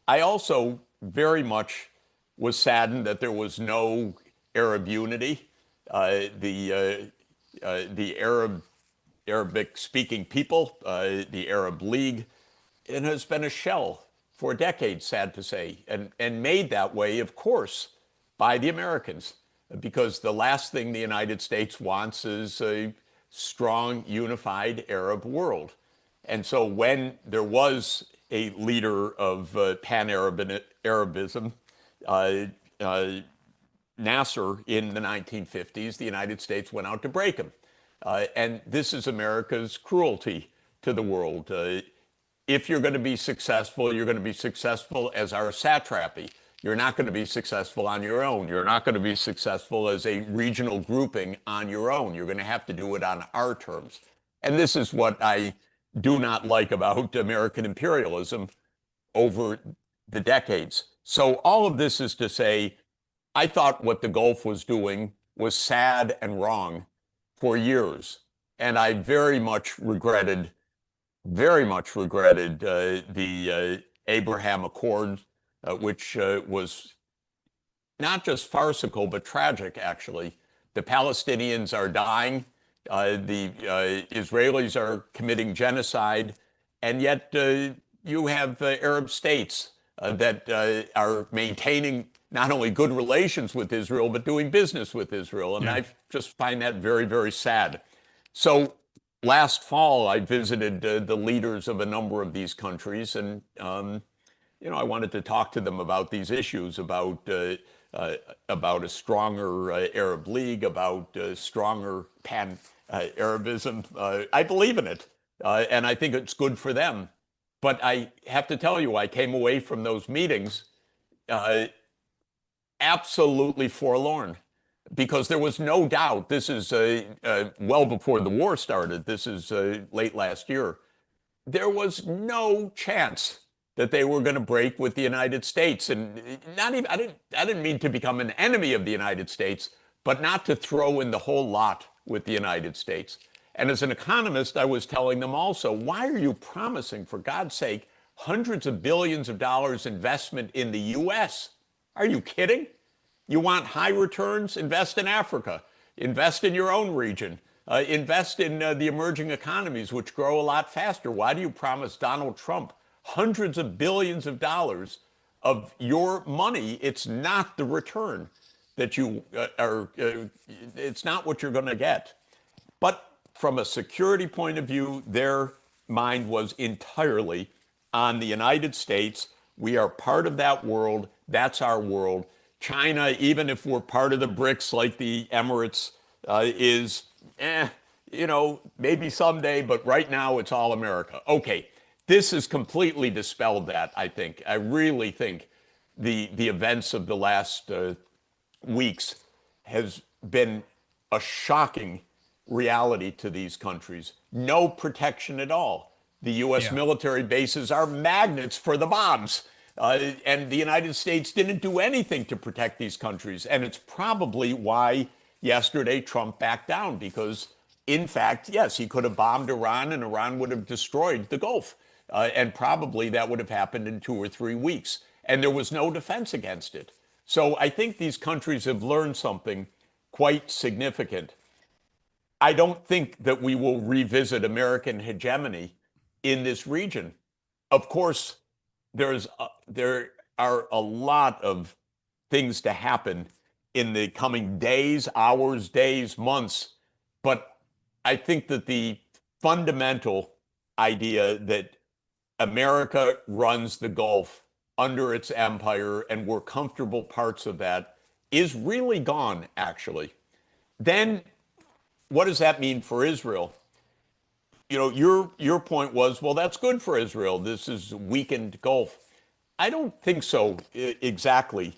I also very much was saddened that there was no Arab unity. The Arabic-speaking people, the Arab League, it has been a shell for decades, sad to say, and made that way, of course, by the Americans, because the last thing the United States wants is a strong, unified Arab world. And so when there was a leader of Pan-Arabism, Nasser, in the 1950s, the United States went out to break him. And this is America's cruelty to the world. If you're going to be successful, you're going to be successful as our satrapy. You're not going to be successful on your own. You're not going to be successful as a regional grouping on your own. You're going to have to do it on our terms. And this is what I do not like about American imperialism over the decades. So all of this is to say, I thought what the Gulf was doing was sad and wrong for years. And I very much regretted the Abraham Accord, which was not just farcical, but tragic, actually. The Palestinians are dying. The Israelis are committing genocide. And yet you have Arab states that are maintaining not only good relations with Israel, but doing business with Israel. And I just find that very, very sad. So last fall, I visited the leaders of a number of these countries, and I wanted to talk to them about these issues, about a stronger Arab League, about stronger Pan-Arabism. I believe in it, and I think it's good for them. But I have to tell you, I came away from those meetings absolutely forlorn, because there was no doubt, this is well before the war started, this is late last year, there was no chance that they were going to break with the United States. And not even, I didn't mean to become an enemy of the United States, but not to throw in the whole lot with the United States. And as an economist, I was telling them also, why are you promising, for God's sake, hundreds of billions of dollars investment in the U.S.? Are you kidding? You want high returns? Invest in Africa. Invest in your own region. Invest in the emerging economies, which grow a lot faster. Why do you promise Donald Trump hundreds of billions of dollars of your money? It's not the return that you it's not what you're going to get. But from a security point of view, their mind was entirely on the United States. We are part of that world. That's our world. China, even if we're part of the BRICS like the Emirates is, maybe someday, but right now it's all America. Okay, this has completely dispelled that, I think. I really think the events of the last weeks has been a shocking reality to these countries. No protection at all. The U.S. military bases are magnets for the bombs. And the United States didn't do anything to protect these countries. And it's probably why yesterday Trump backed down, because, in fact, yes, he could have bombed Iran and Iran would have destroyed the Gulf. And probably that would have happened in 2 or 3 weeks. And there was no defense against it. So I think these countries have learned something quite significant. I don't think that we will revisit American hegemony in this region. Of course, there are a lot of things to happen in the coming days, hours, days, months. But I think that the fundamental idea that America runs the Gulf under its empire and we're comfortable parts of that is really gone, actually. Then what does that mean for Israel? Your point was, well, that's good for Israel. This is weakened Gulf. I don't think so exactly,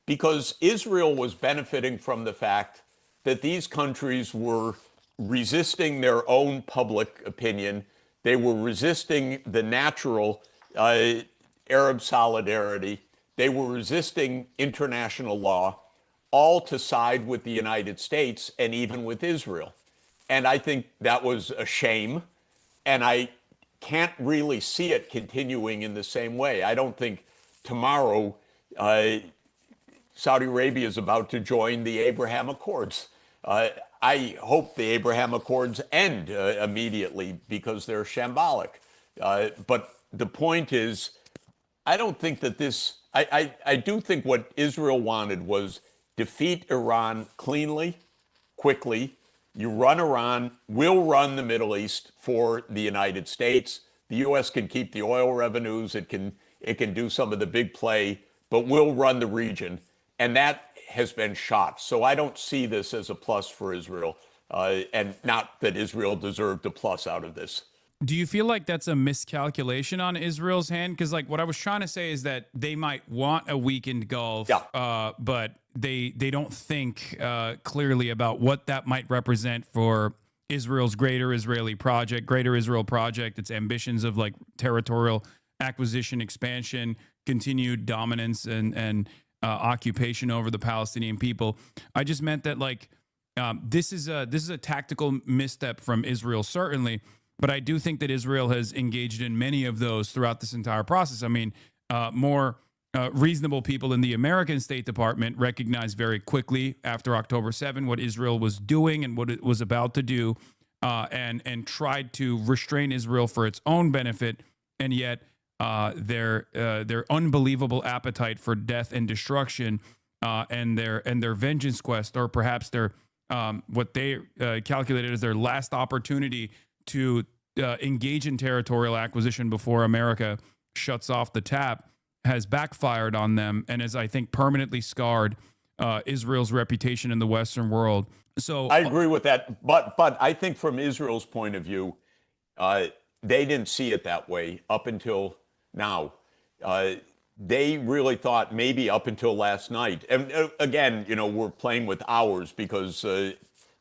because Israel was benefiting from the fact that these countries were resisting their own public opinion. They were resisting the natural Arab solidarity. They were resisting international law, all to side with the United States and even with Israel. And I think that was a shame. And I can't really see it continuing in the same way. I don't think tomorrow Saudi Arabia is about to join the Abraham Accords. I hope the Abraham Accords end immediately because they're shambolic. But the point is, I don't think that this, I do think what Israel wanted was defeat Iran cleanly, quickly. You run Iran, we'll run the Middle East for the United States. The U.S. can keep the oil revenues, it can do some of the big play, but we'll run the region. And that has been shot. So I don't see this as a plus for Israel, and not that Israel deserved a plus out of this. Do you feel like that's a miscalculation on Israel's hand? Because what I was trying to say is that they might want a weakened Gulf, but they don't think clearly about what that might represent for Israel's greater Israel project, its ambitions of territorial acquisition, expansion, continued dominance, and occupation over the Palestinian people. I just meant that this is a tactical misstep from Israel, certainly. But I do think that Israel has engaged in many of those throughout this entire process. I mean, more reasonable people in the American State Department recognized very quickly after October 7 what Israel was doing and what it was about to do, and tried to restrain Israel for its own benefit. And yet their unbelievable appetite for death and destruction, and their vengeance quest, or perhaps their what they calculated as their last opportunity to engage in territorial acquisition before America shuts off the tap, has backfired on them and has, I think, permanently scarred Israel's reputation in the Western world. So I agree with that, but I think from Israel's point of view, they didn't see it that way up until now. They really thought maybe up until last night, and again, we're playing with hours because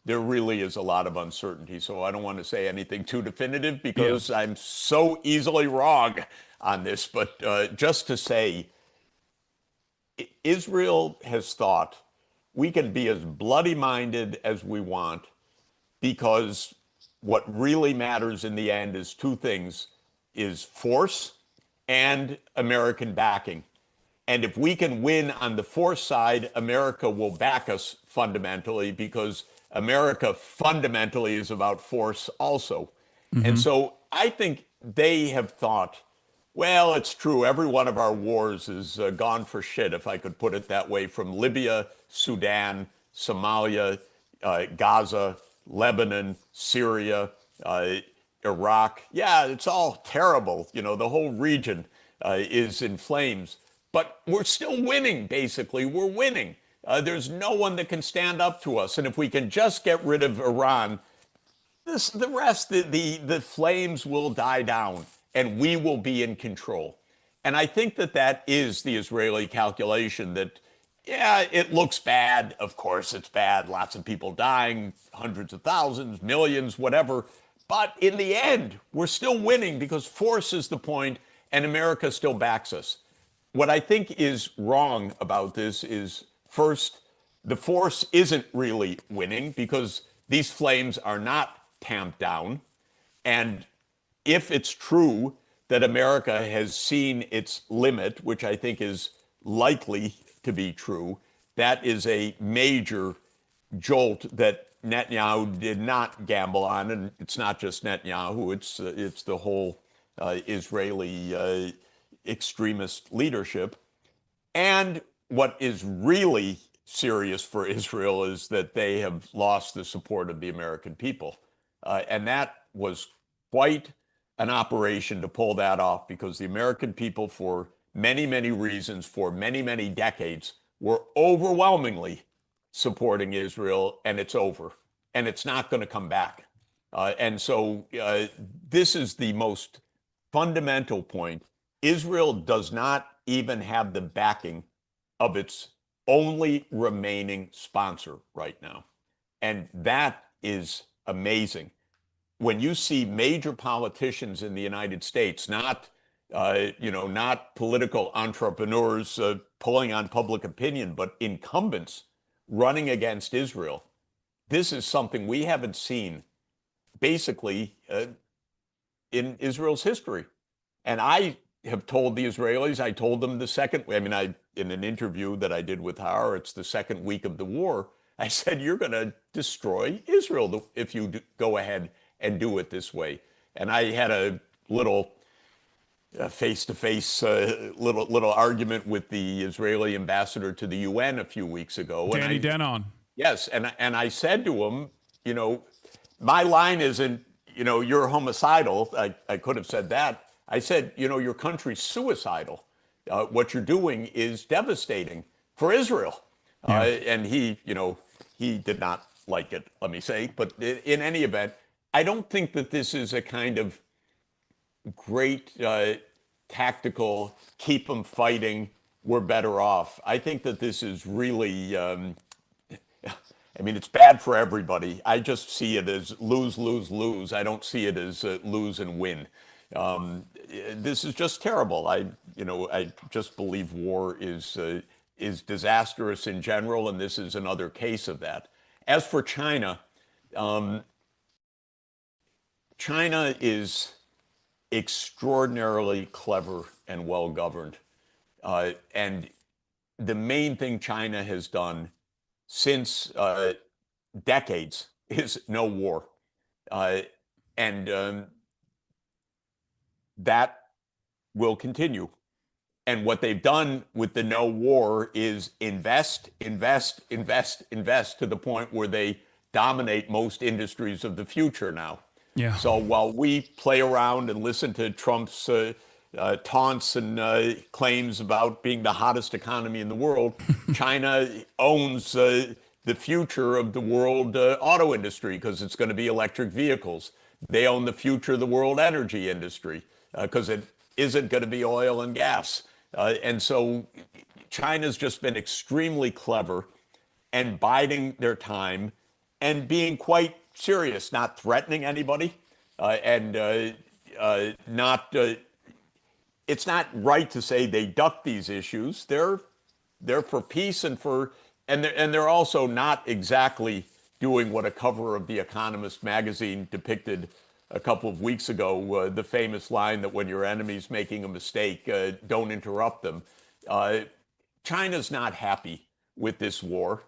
there really is a lot of uncertainty. So I don't want to say anything too definitive because I'm so easily wrong on this. But just to say, Israel has thought we can be as bloody-minded as we want, because what really matters in the end is two things, is force and American backing. And if we can win on the force side, America will back us fundamentally, because America fundamentally is about force also. Mm-hmm. And so I think they have thought, well, it's true, every one of our wars is gone for shit, if I could put it that way, from Libya, Sudan, Somalia, Gaza, Lebanon, Syria, Iraq. Yeah, it's all terrible. You know, the whole region is in flames. But we're still winning, basically. We're winning. There's no one that can stand up to us. And if we can just get rid of Iran, the rest, the flames will die down and we will be in control. And I think that is the Israeli calculation that, yeah, it looks bad. Of course, it's bad. Lots of people dying, hundreds of thousands, millions, whatever. But in the end, we're still winning because force is the point and America still backs us. What I think is wrong about this is, first, the force isn't really winning because these flames are not tamped down. And if it's true that America has seen its limit, which I think is likely to be true, that is a major jolt that Netanyahu did not gamble on. And it's not just Netanyahu, it's the whole Israeli extremist leadership. And what is really serious for Israel is that they have lost the support of the American people. And that was quite an operation to pull that off, because the American people, for many, many reasons, for many, many decades, were overwhelmingly supporting Israel, and it's over. And it's not going to come back. And so this is the most fundamental point. Israel does not even have the backing of its only remaining sponsor right now. And that is amazing. When you see major politicians in the United States, not political entrepreneurs pulling on public opinion, but incumbents running against Israel, this is something we haven't seen basically in Israel's history. And I have told the Israelis, I told them in an interview that I did with Haaretz the second week of the war, I said, you're going to destroy Israel if you go ahead and do it this way. And I had a little face-to-face little argument with the Israeli ambassador to the UN a few weeks ago. Danny Denon. Yes, and I said to him, my line isn't, you're homicidal. I could have said that. I said, your country's suicidal. What you're doing is devastating for Israel. Yeah. And he did not like it, let me say. But in any event, I don't think that this is a kind of great tactical, keep them fighting, we're better off. I think that this is really, it's bad for everybody. I just see it as lose, lose, lose. I don't see it as lose and win. This is just terrible. I just believe war is disastrous in general, and this is another case of that. As for China, China is extraordinarily clever and well-governed. And the main thing China has done since decades is no war. And that will continue. And what they've done with the no war is invest, invest, invest, invest to the point where they dominate most industries of the future now. Yeah. So while we play around and listen to Trump's taunts and claims about being the hottest economy in the world, China owns the future of the world auto industry because it's going to be electric vehicles. They own the future of the world energy industry because it isn't going to be oil and gas. And so China's just been extremely clever and biding their time and being quite serious, not threatening anybody, and not. It's not right to say they duck these issues. They're for peace and they're also not exactly doing what a cover of The Economist magazine depicted a couple of weeks ago, the famous line that when your enemy's making a mistake, don't interrupt them. China's not happy with this war.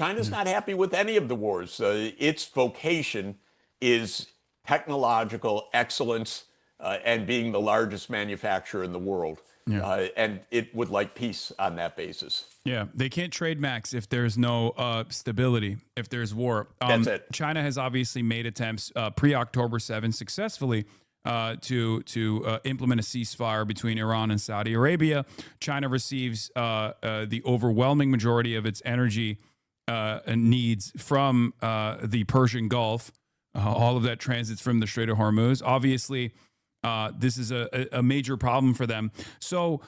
China's not happy with any of the wars. Its vocation is technological excellence and being the largest manufacturer in the world. Yeah. And it would like peace on that basis. Yeah, they can't trade max if there's no stability, if there's war. That's it. China has obviously made attempts pre-October 7 successfully to implement a ceasefire between Iran and Saudi Arabia. China receives the overwhelming majority of its energy needs from the Persian Gulf. All of that transits from the Strait of Hormuz. Obviously, this is a major problem for them. So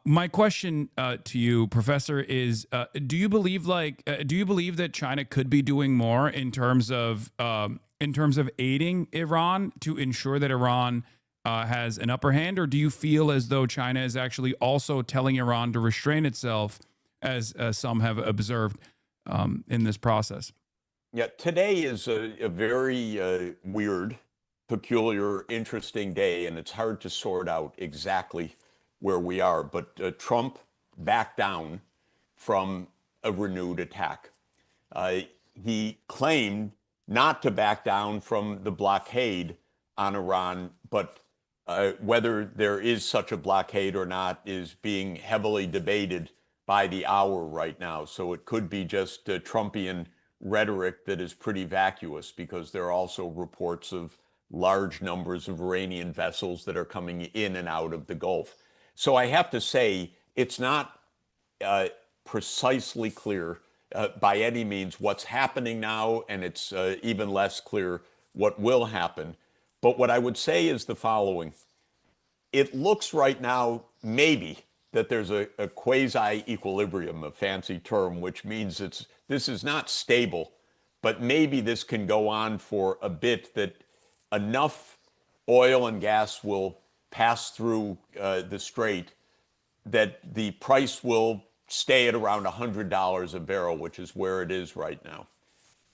my question to you, Professor, is: do you believe that China could be doing more in terms of aiding Iran to ensure that Iran has an upper hand, or do you feel as though China is actually also telling Iran to restrain itself, as some have observed in this process? Yeah, today is a very weird, peculiar, interesting day, and it's hard to sort out exactly where we are. But Trump backed down from a renewed attack. He claimed not to back down from the blockade on Iran, but whether there is such a blockade or not is being heavily debated by the hour right now. So it could be just Trumpian rhetoric that is pretty vacuous, because there are also reports of large numbers of Iranian vessels that are coming in and out of the Gulf. So I have to say, it's not precisely clear by any means what's happening now, and it's even less clear what will happen. But what I would say is the following. It looks right now, maybe, that there's a quasi-equilibrium, a fancy term, which means this is not stable, but maybe this can go on for a bit, that enough oil and gas will pass through the strait that the price will stay at around $100 a barrel, which is where it is right now.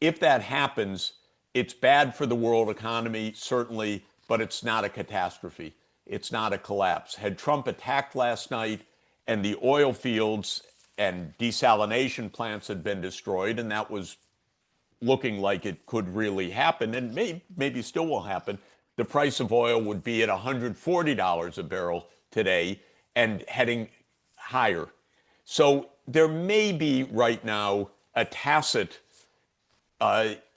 If that happens, it's bad for the world economy, certainly, but it's not a catastrophe. It's not a collapse. Had Trump attacked last night and the oil fields and desalination plants had been destroyed, and that was looking like it could really happen, and maybe still will happen, the price of oil would be at $140 a barrel today and heading higher. So there may be right now a tacit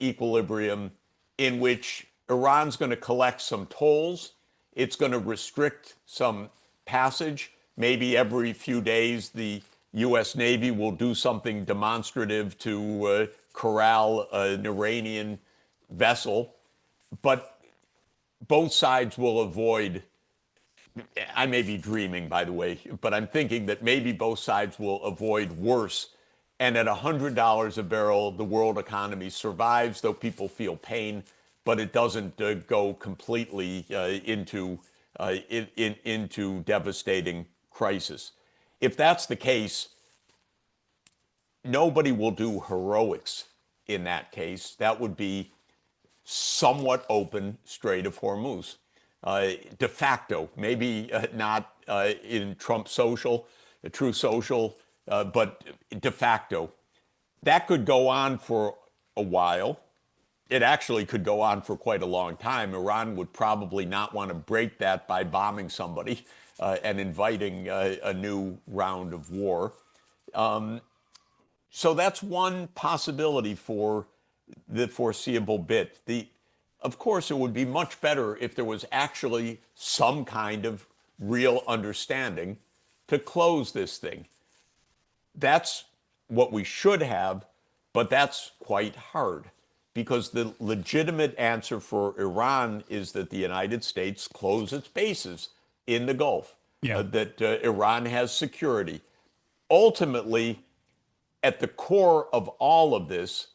equilibrium in which Iran's going to collect some tolls. It's going to restrict some passage. Maybe every few days the U.S. Navy will do something demonstrative to corral an Iranian vessel. But both sides will avoid, I may be dreaming, by the way, but I'm thinking that maybe both sides will avoid worse. And at $100 a barrel, the world economy survives, though people feel pain, but it doesn't go completely into devastating crisis. If that's the case, nobody will do heroics in that case. That would be somewhat open Strait of Hormuz. De facto, maybe not in Trump social, True Social, but de facto. That could go on for a while. It actually could go on for quite a long time. Iran would probably not want to break that by bombing somebody and inviting a new round of war. So that's one possibility for the foreseeable bit. Of course, it would be much better if there was actually some kind of real understanding to close this thing. That's what we should have, but that's quite hard, because the legitimate answer for Iran is that the United States close its bases in the Gulf, that Iran has security. Ultimately, at the core of all of this,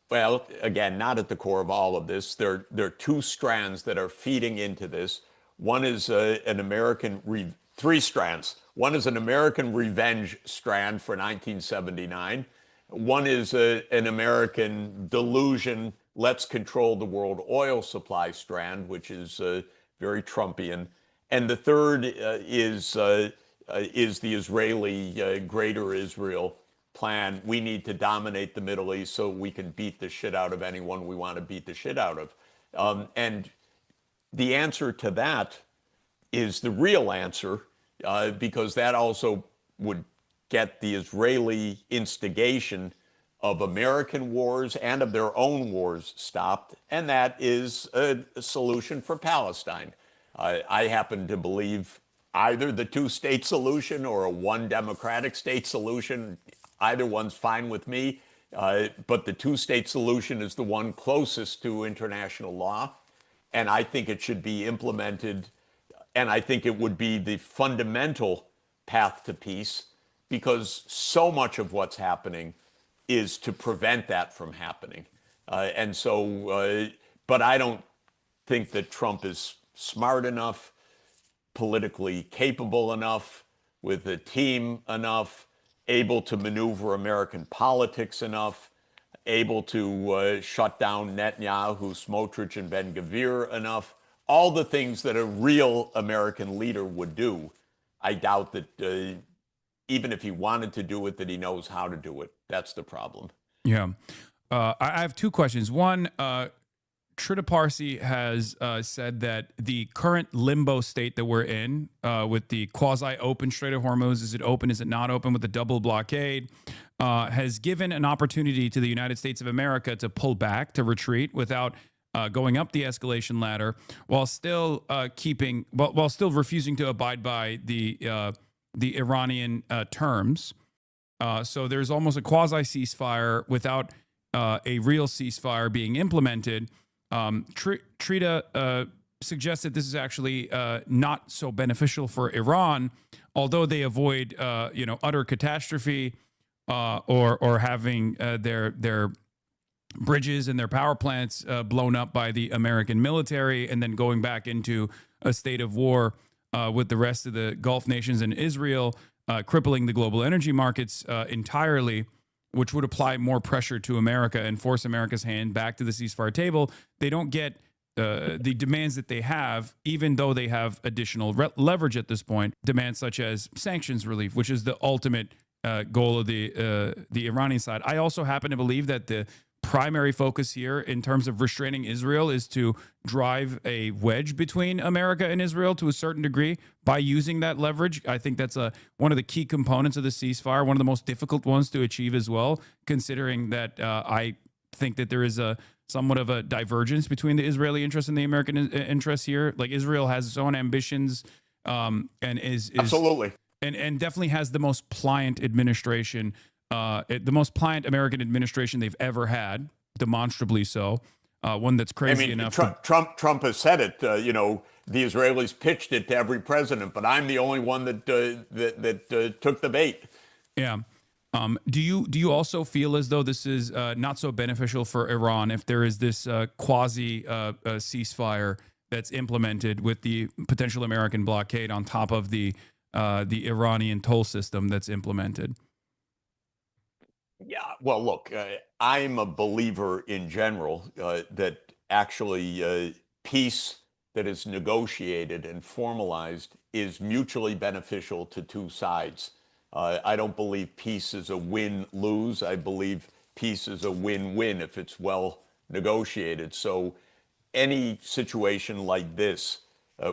well, again, not at the core of all of this, there are two strands that are feeding into this. One is three strands. One is an American revenge strand for 1979. One is an American delusion, let's control the world oil supply strand, which is very Trumpian. And the third is the Israeli Greater Israel plan. We need to dominate the Middle East so we can beat the shit out of anyone we want to beat the shit out of. And the answer to that is the real answer, because that also would get the Israeli instigation of American wars and of their own wars stopped, and that is a solution for Palestine. I happen to believe either the two-state solution or a one democratic state solution, either one's fine with me, but the two-state solution is the one closest to international law, and I think it should be implemented, and I think it would be the fundamental path to peace, because so much of what's happening is to prevent that from happening. But I don't think that Trump is smart enough, politically capable enough, with a team enough, able to maneuver American politics enough, able to shut down Netanyahu, Smotrich, and Ben-Gvir enough. All the things that a real American leader would do. I doubt that even if he wanted to do it, that he knows how to do it. That's the problem. Yeah. I have two questions. One, Trita Parsi has said that the current limbo state that we're in with the quasi-open Strait of Hormuz, is it open, is it not open, with the double blockade, has given an opportunity to the United States of America to pull back, to retreat without going up the escalation ladder, while still while still refusing to abide by the Iranian terms. So there's almost a quasi-ceasefire without a real ceasefire being implemented. Trita suggests that this is actually not so beneficial for Iran, although they avoid utter catastrophe or having their bridges and their power plants blown up by the American military, and then going back into a state of war with the rest of the Gulf nations and Israel, crippling the global energy markets entirely, which would apply more pressure to America and force America's hand back to the ceasefire table. They don't get the demands that they have, even though they have additional leverage at this point, demands such as sanctions relief, which is the ultimate goal of the Iranian side. I also happen to believe that the primary focus here in terms of restraining Israel is to drive a wedge between America and Israel to a certain degree by using that leverage. I think that's one of the key components of the ceasefire, one of the most difficult ones to achieve as well, considering that I think that there is somewhat of a divergence between the Israeli interests and the American interests here. Like, Israel has its own ambitions and is absolutely and definitely has the most pliant administration, the most pliant American administration they've ever had, demonstrably so. One that's crazy enough. Trump has said it. The Israelis pitched it to every president, but I'm the only one that took the bait. Yeah. Do you also feel as though this is not so beneficial for Iran if there is this quasi ceasefire that's implemented with the potential American blockade on top of the Iranian toll system that's implemented? Yeah, well, look, I'm a believer in general that actually peace that is negotiated and formalized is mutually beneficial to two sides. I don't believe peace is a win-lose. I believe peace is a win-win if it's well negotiated. So any situation like this,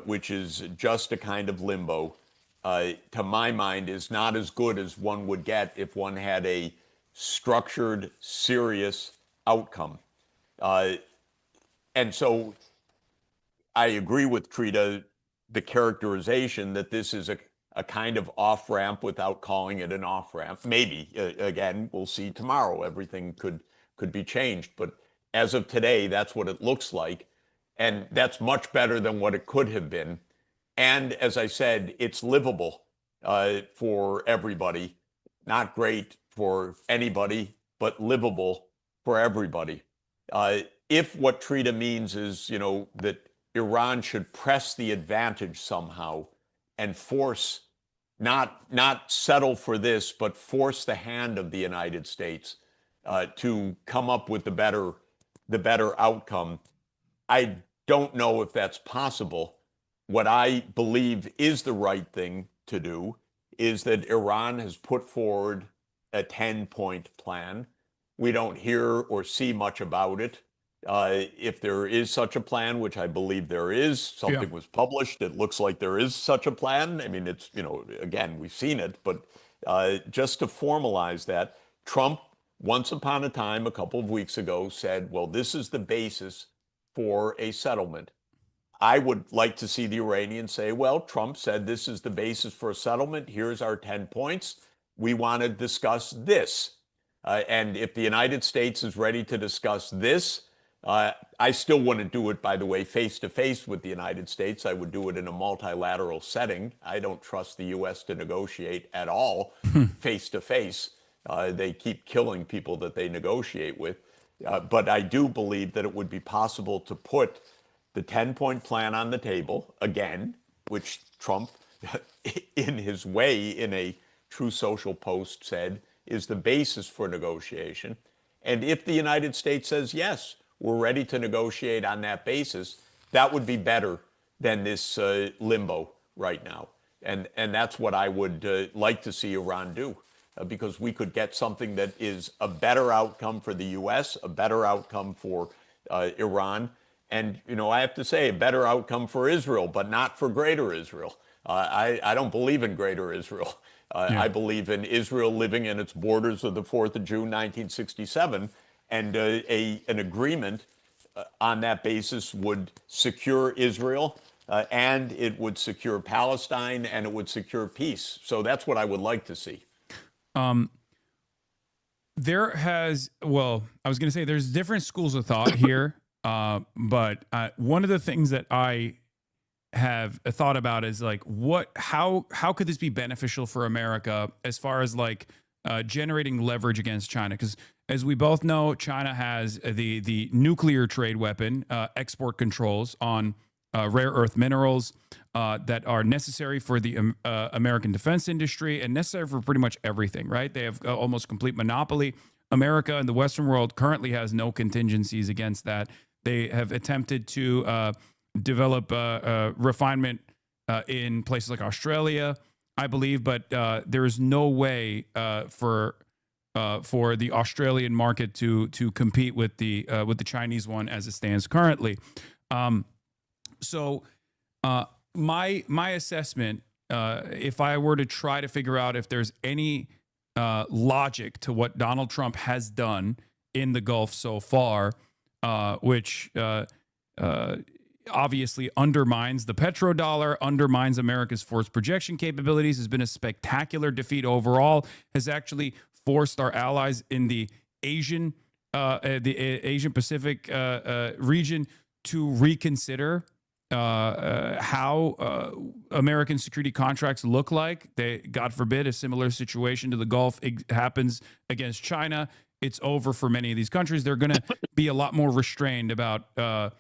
which is just a kind of limbo, to my mind, is not as good as one would get if one had a structured, serious outcome. And so I agree with Trita, the characterization that this is a kind of off-ramp without calling it an off-ramp. Maybe, again, we'll see tomorrow. Everything could be changed. But as of today, that's what it looks like. And that's much better than what it could have been. And as I said, it's livable for everybody. Not great for anybody, but livable for everybody. If what Trita means is, that Iran should press the advantage somehow and force, not settle for this, but force the hand of the United States to come up with the better outcome, I don't know if that's possible. What I believe is the right thing to do is that Iran has put forward a 10-point plan. We don't hear or see much about it. If there is such a plan, which I believe there is, something was published. It looks like there is such a plan. I mean, it's, again, we've seen it, but just to formalize that, Trump, once upon a time, a couple of weeks ago, said, well, this is the basis for a settlement. I would like to see the Iranians say, well, Trump said this is the basis for a settlement. Here's our 10 points. We want to discuss this. And if the United States is ready to discuss this, I still wouldn't do it, by the way, face-to-face with the United States. I would do it in a multilateral setting. I don't trust the U.S. to negotiate at all face-to-face. They keep killing people that they negotiate with. But I do believe that it would be possible to put the 10-point plan on the table, again, which Trump, in his way, in a True Social post said, is the basis for negotiation. And if the United States says, yes, we're ready to negotiate on that basis, that would be better than this limbo right now. And that's what I would like to see Iran do, because we could get something that is a better outcome for the U.S., a better outcome for Iran, and, I have to say, a better outcome for Israel, but not for Greater Israel. I don't believe in Greater Israel. I believe in Israel living in its borders of the 4th of June, 1967, and an agreement on that basis would secure Israel, and it would secure Palestine, and it would secure peace. So that's what I would like to see. There's different schools of thought here, but one of the things that I have thought about is like, how could this be beneficial for America as far as like generating leverage against China? Because as we both know, China has the nuclear trade weapon, export controls on rare earth minerals that are necessary for the American defense industry and necessary for pretty much everything, right? They have almost complete monopoly. America and the Western world currently has no contingencies against that. They have attempted to develop refinement in places like Australia, I believe, but there is no way for the Australian market to compete with the Chinese one as it stands currently. So my assessment, if I were to try to figure out if there's any logic to what Donald Trump has done in the Gulf so far, which obviously undermines the petrodollar, undermines America's force projection capabilities, has been a spectacular defeat overall, has actually forced our allies in the Asian Pacific region to reconsider how American security contracts look like. God forbid, a similar situation to the Gulf happens against China. It's over for many of these countries. They're going to be a lot more restrained about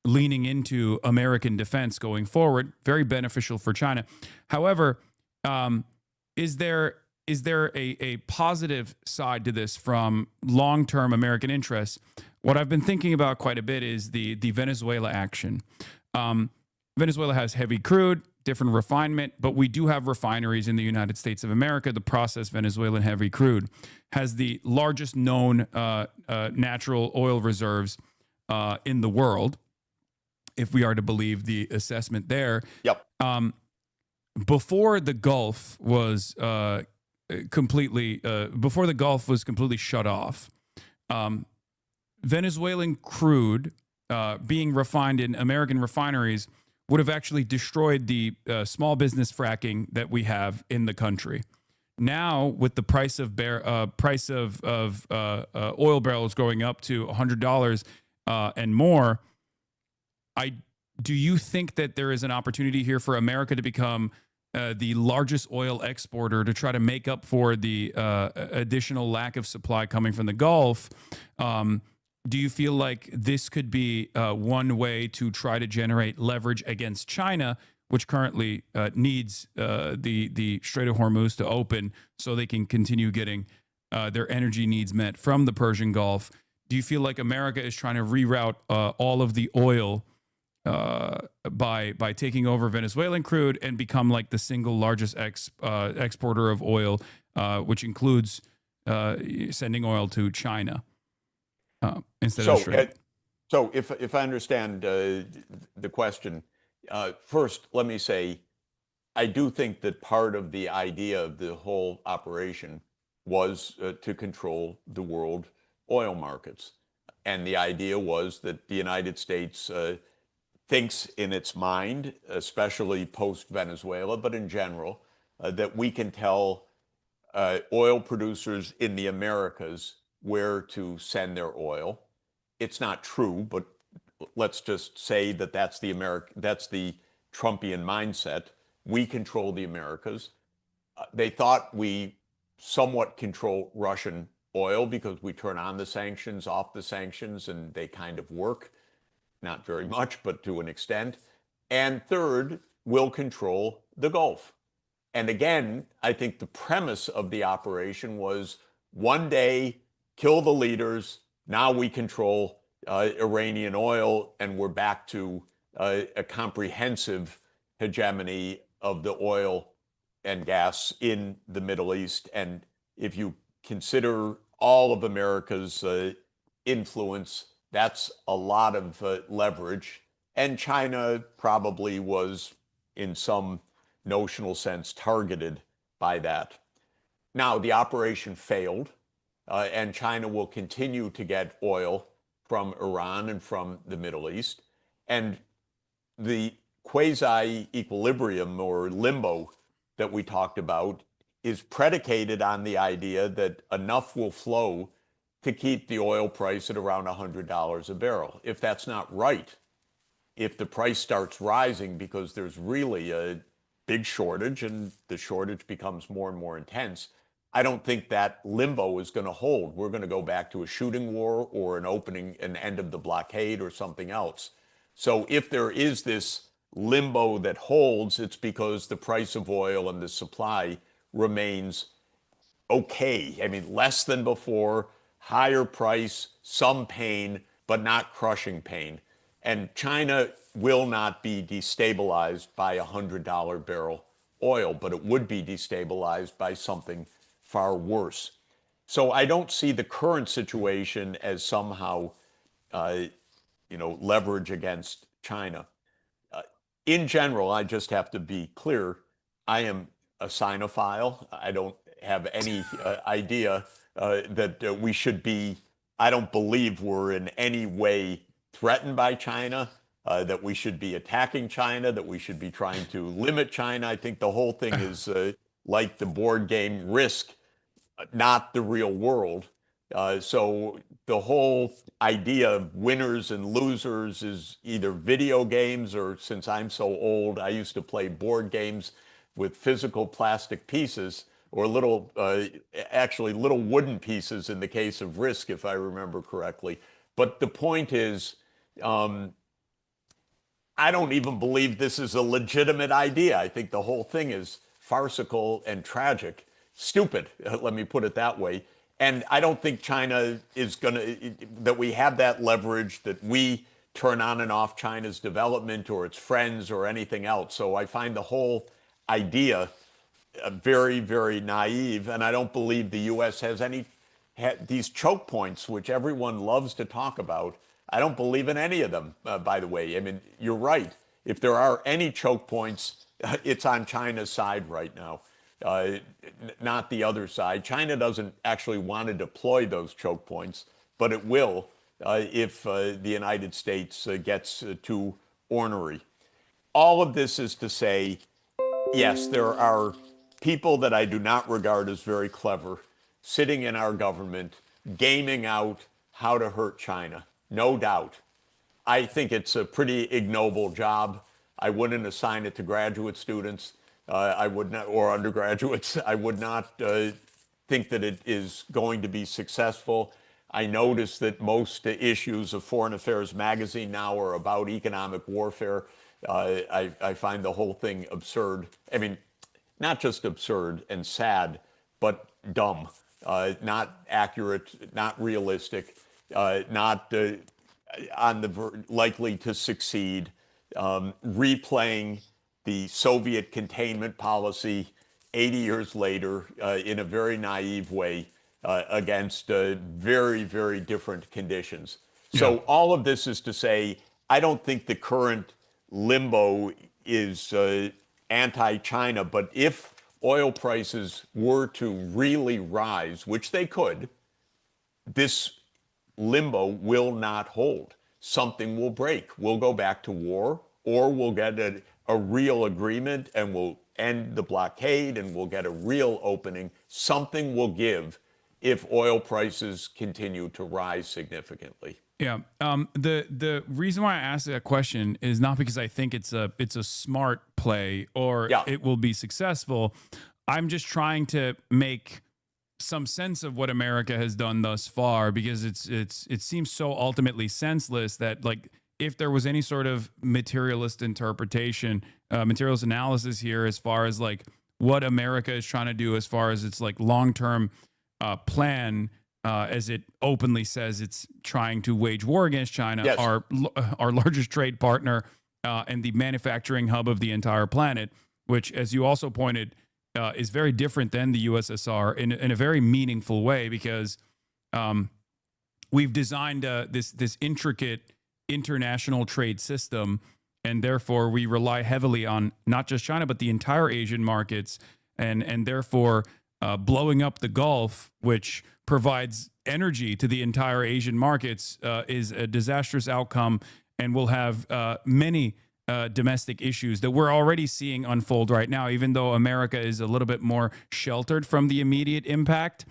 leaning into American defense going forward. Very beneficial for China. However, is there a positive side to this from long-term American interests? What I've been thinking about quite a bit is the Venezuela action. Venezuela has heavy crude, different refinement, but we do have refineries in the United States of America. The processed Venezuelan heavy crude has the largest known natural oil reserves in the world, if we are to believe the assessment there. Yep. Before the Gulf was completely shut off, Venezuelan crude being refined in American refineries would have actually destroyed the small business fracking that we have in the country. Now, with the price of oil barrels going up to $100 and more, do you think that there is an opportunity here for America to become the largest oil exporter to try to make up for the additional lack of supply coming from the Gulf? Do you feel like this could be one way to try to generate leverage against China, which currently needs the Strait of Hormuz to open so they can continue getting their energy needs met from the Persian Gulf? Do you feel like America is trying to reroute all of the oil by taking over Venezuelan crude and become like the single largest exporter of oil, which includes sending oil to China instead of straight. So if I understand the question, first let me say, I do think that part of the idea of the whole operation was to control the world oil markets. And the idea was that the United States thinks in its mind, especially post-Venezuela, but in general, that we can tell oil producers in the Americas where to send their oil. It's not true, but let's just say that that's the Trumpian mindset. We control the Americas. They thought we somewhat control Russian oil because we turn on the sanctions, off the sanctions, and they kind of work. Not very much, but to an extent. And third, we'll control the Gulf. And again, I think the premise of the operation was one day, kill the leaders. Now we control Iranian oil, and we're back to a comprehensive hegemony of the oil and gas in the Middle East. And if you consider all of America's influence, that's a lot of leverage. And China probably was, in some notional sense, targeted by that. Now, the operation failed, and China will continue to get oil from Iran and from the Middle East. And the quasi-equilibrium or limbo that we talked about is predicated on the idea that enough will flow to keep the oil price at around $100 a barrel. If that's not right, if the price starts rising because there's really a big shortage and the shortage becomes more and more intense, I don't think that limbo is going to hold. We're going to go back to a shooting war or an end of the blockade or something else. So if there is this limbo that holds, it's because the price of oil and the supply remains okay. I mean, less than before, higher price, some pain, but not crushing pain. And China will not be destabilized by a $100 barrel oil, but it would be destabilized by something far worse. So I don't see the current situation as somehow, leverage against China. In general, I just have to be clear, I am a Sinophile. I don't have any idea that we should be, I don't believe we're in any way threatened by China, that we should be attacking China, that we should be trying to limit China. I think the whole thing is like the board game Risk, not the real world. So the whole idea of winners and losers is either video games or, since I'm so old, I used to play board games with physical plastic pieces or little wooden pieces in the case of Risk, if I remember correctly. But the point is, I don't even believe this is a legitimate idea. I think the whole thing is farcical and tragic, stupid, let me put it that way. And I don't think China is that we have that leverage, that we turn on and off China's development or its friends or anything else. So I find the whole idea very, very naive. And I don't believe the U.S. has these choke points, which everyone loves to talk about. I don't believe in any of them, by the way. I mean, you're right. If there are any choke points, it's on China's side right now. Not the other side. China doesn't actually want to deploy those choke points, but it will if the United States gets too ornery. All of this is to say, yes, there are people that I do not regard as very clever sitting in our government, gaming out how to hurt China, no doubt. I think it's a pretty ignoble job. I wouldn't assign it to graduate students. I would not, or undergraduates. I would not think that it is going to be successful. I notice that most issues of Foreign Affairs magazine now are about economic warfare. I find the whole thing absurd. I mean, not just absurd and sad, but dumb, not accurate, not realistic, not likely to succeed, replaying the Soviet containment policy 80 years later in a very naive way. against very, very different conditions. So all of this is to say, I don't think the current limbo is anti-China, but if oil prices were to really rise, which they could, this limbo will not hold. Something will break. We'll go back to war, or we'll get a real agreement and we'll end the blockade and we'll get a real opening. Something will give if oil prices continue to rise significantly. Yeah. The reason why I asked that question is not because I think it's a smart play or it will be successful. I'm just trying to make some sense of what America has done thus far, because it seems so ultimately senseless that, like, if there was any sort of materialist interpretation, materialist analysis here as far as like what America is trying to do as far as its like long-term plan, as it openly says it's trying to wage war against China, our largest trade partner and the manufacturing hub of the entire planet, which, as you also pointed, is very different than the USSR in a very meaningful way, because we've designed this intricate international trade system, and therefore we rely heavily on not just China but the entire Asian markets, and therefore blowing up the Gulf, which provides energy to the entire Asian markets, is a disastrous outcome, and will have many domestic issues that we're already seeing unfold right now, even though America is a little bit more sheltered from the immediate impact.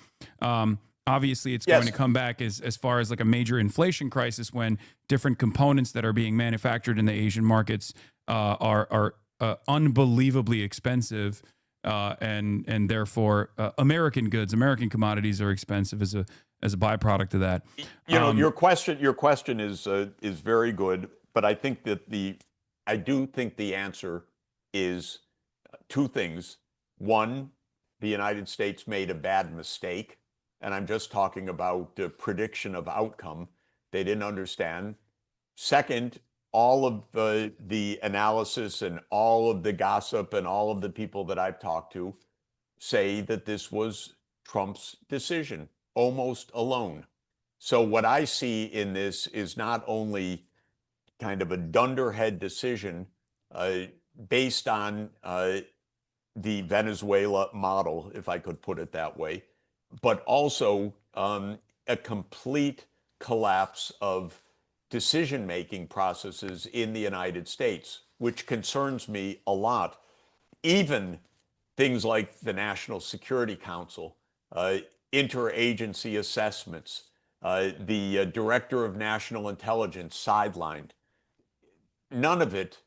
Obviously, it's going to come back as far as like a major inflation crisis when different components that are being manufactured in the Asian markets are unbelievably expensive, and therefore American goods, American commodities are expensive as a byproduct of that. You know, your question is very good, but I think that I do think the answer is two things. One, the United States made a bad mistake, and I'm just talking about the prediction of outcome. They didn't understand. Second, all of the analysis and all of the gossip and all of the people that I've talked to say that this was Trump's decision, almost alone. So what I see in this is not only kind of a dunderhead decision based on the Venezuela model, if I could put it that way, but also a complete collapse of decision-making processes in the United States, which concerns me a lot. Even things like the National Security Council, interagency assessments, the Director of National Intelligence sidelined. None of it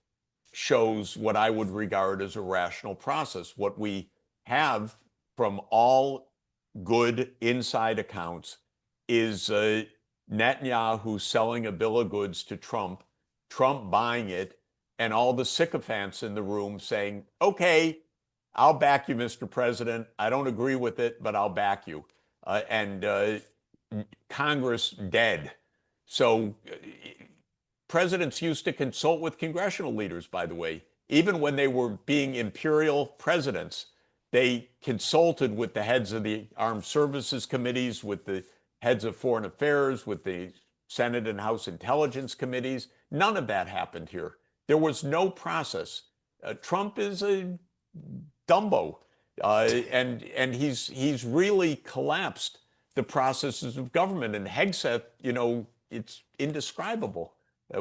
shows what I would regard as a rational process. What we have from all good inside accounts is Netanyahu selling a bill of goods to Trump, Trump buying it, and all the sycophants in the room saying, okay, I'll back you, Mr. President. I don't agree with it, but I'll back you. And Congress dead. So presidents used to consult with congressional leaders, by the way. Even when they were being imperial presidents, they consulted with the heads of the armed services committees, with the heads of foreign affairs, with the Senate and House intelligence committees. None of that happened here. There was no process. Trump is a Dumbo, and he's really collapsed the processes of government. And Hegseth, you know, it's indescribable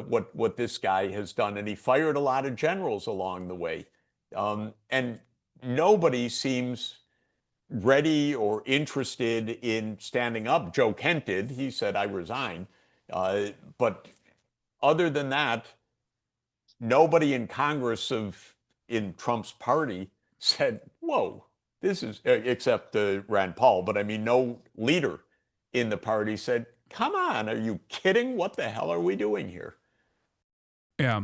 what this guy has done, and he fired a lot of generals along the way, and nobody seems ready or interested in standing up. Joe Kent did. He said, I resign. But other than that, nobody in Congress in Trump's party said, whoa, this is, except Rand Paul, but I mean, no leader in the party said, come on, are you kidding? What the hell are we doing here? Yeah.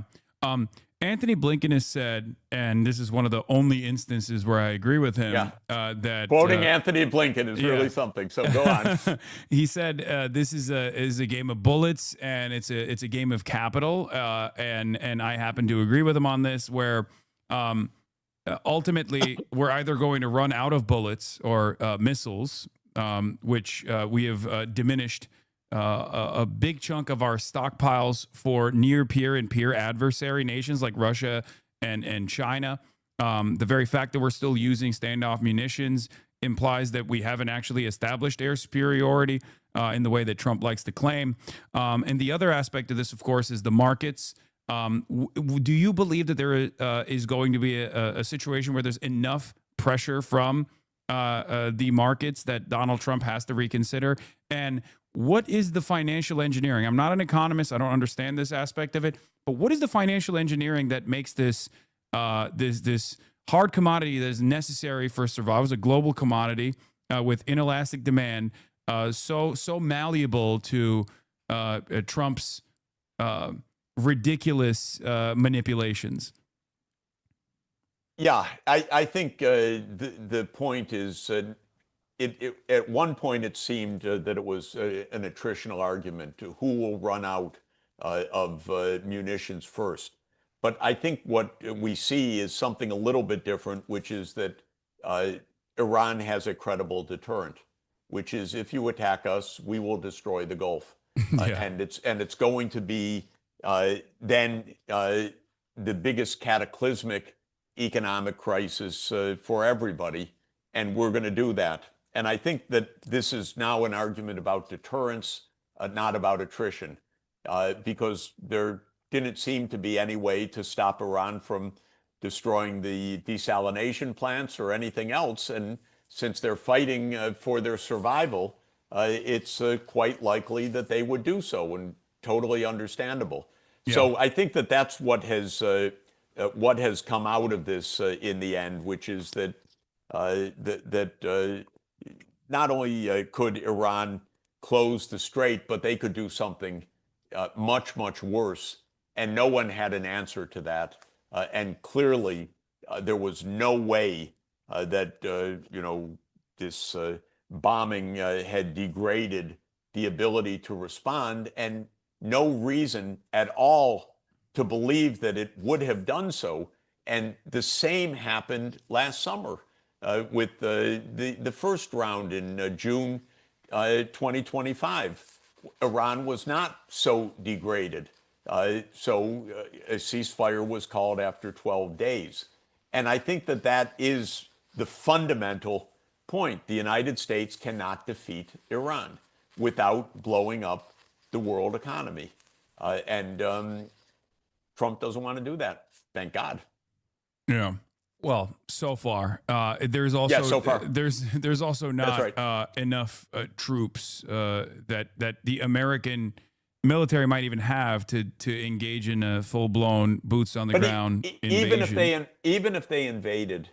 Anthony Blinken has said, and this is one of the only instances where I agree with him, that quoting Anthony Blinken is really something. So go on. He said this is a game of bullets, and it's a game of capital, and I happen to agree with him on this, where ultimately we're either going to run out of bullets or missiles, which we have diminished a big chunk of our stockpiles for near peer and peer adversary nations like Russia and China. The very fact that we're still using standoff munitions implies that we haven't actually established air superiority in the way that Trump likes to claim. And the other aspect of this, of course, is the markets. Do you believe that there is going to be a situation where there's enough pressure from the markets that Donald Trump has to reconsider? And what is the financial engineering? I'm not an economist. I don't understand this aspect of it. But what is the financial engineering that makes this this hard commodity that is necessary for survival? It's a global commodity with inelastic demand, so malleable to Trump's ridiculous manipulations. Yeah, I think the point is, at one point it seemed that it was an attritional argument to who will run out of munitions first. But I think what we see is something a little bit different, which is that Iran has a credible deterrent, which is if you attack us, we will destroy the Gulf, and it's going to be then the biggest cataclysmic economic crisis for everybody, and we're going to do that. And I think that this is now an argument about deterrence, not about attrition, because there didn't seem to be any way to stop Iran from destroying the desalination plants or anything else. And since they're fighting for their survival, it's quite likely that they would do so, and totally understandable. Yeah. So I think that that's what has come out of this in the end, which is that not only could Iran close the strait, but they could do something much, much worse. And no one had an answer to that. And clearly, there was no way that this bombing had degraded the ability to respond, and no reason at all to believe that it would have done so. And the same happened last summer with the first round in June 2025. Iran was not so degraded. So a ceasefire was called after 12 days. And I think that that is the fundamental point. The United States cannot defeat Iran without blowing up the world economy. And Trump doesn't want to do that. Thank God. Yeah. Well, so far, there's also so far. There's also not right. Enough troops that the American military might even have to engage in a full blown boots on the ground invasion. Even if they invaded,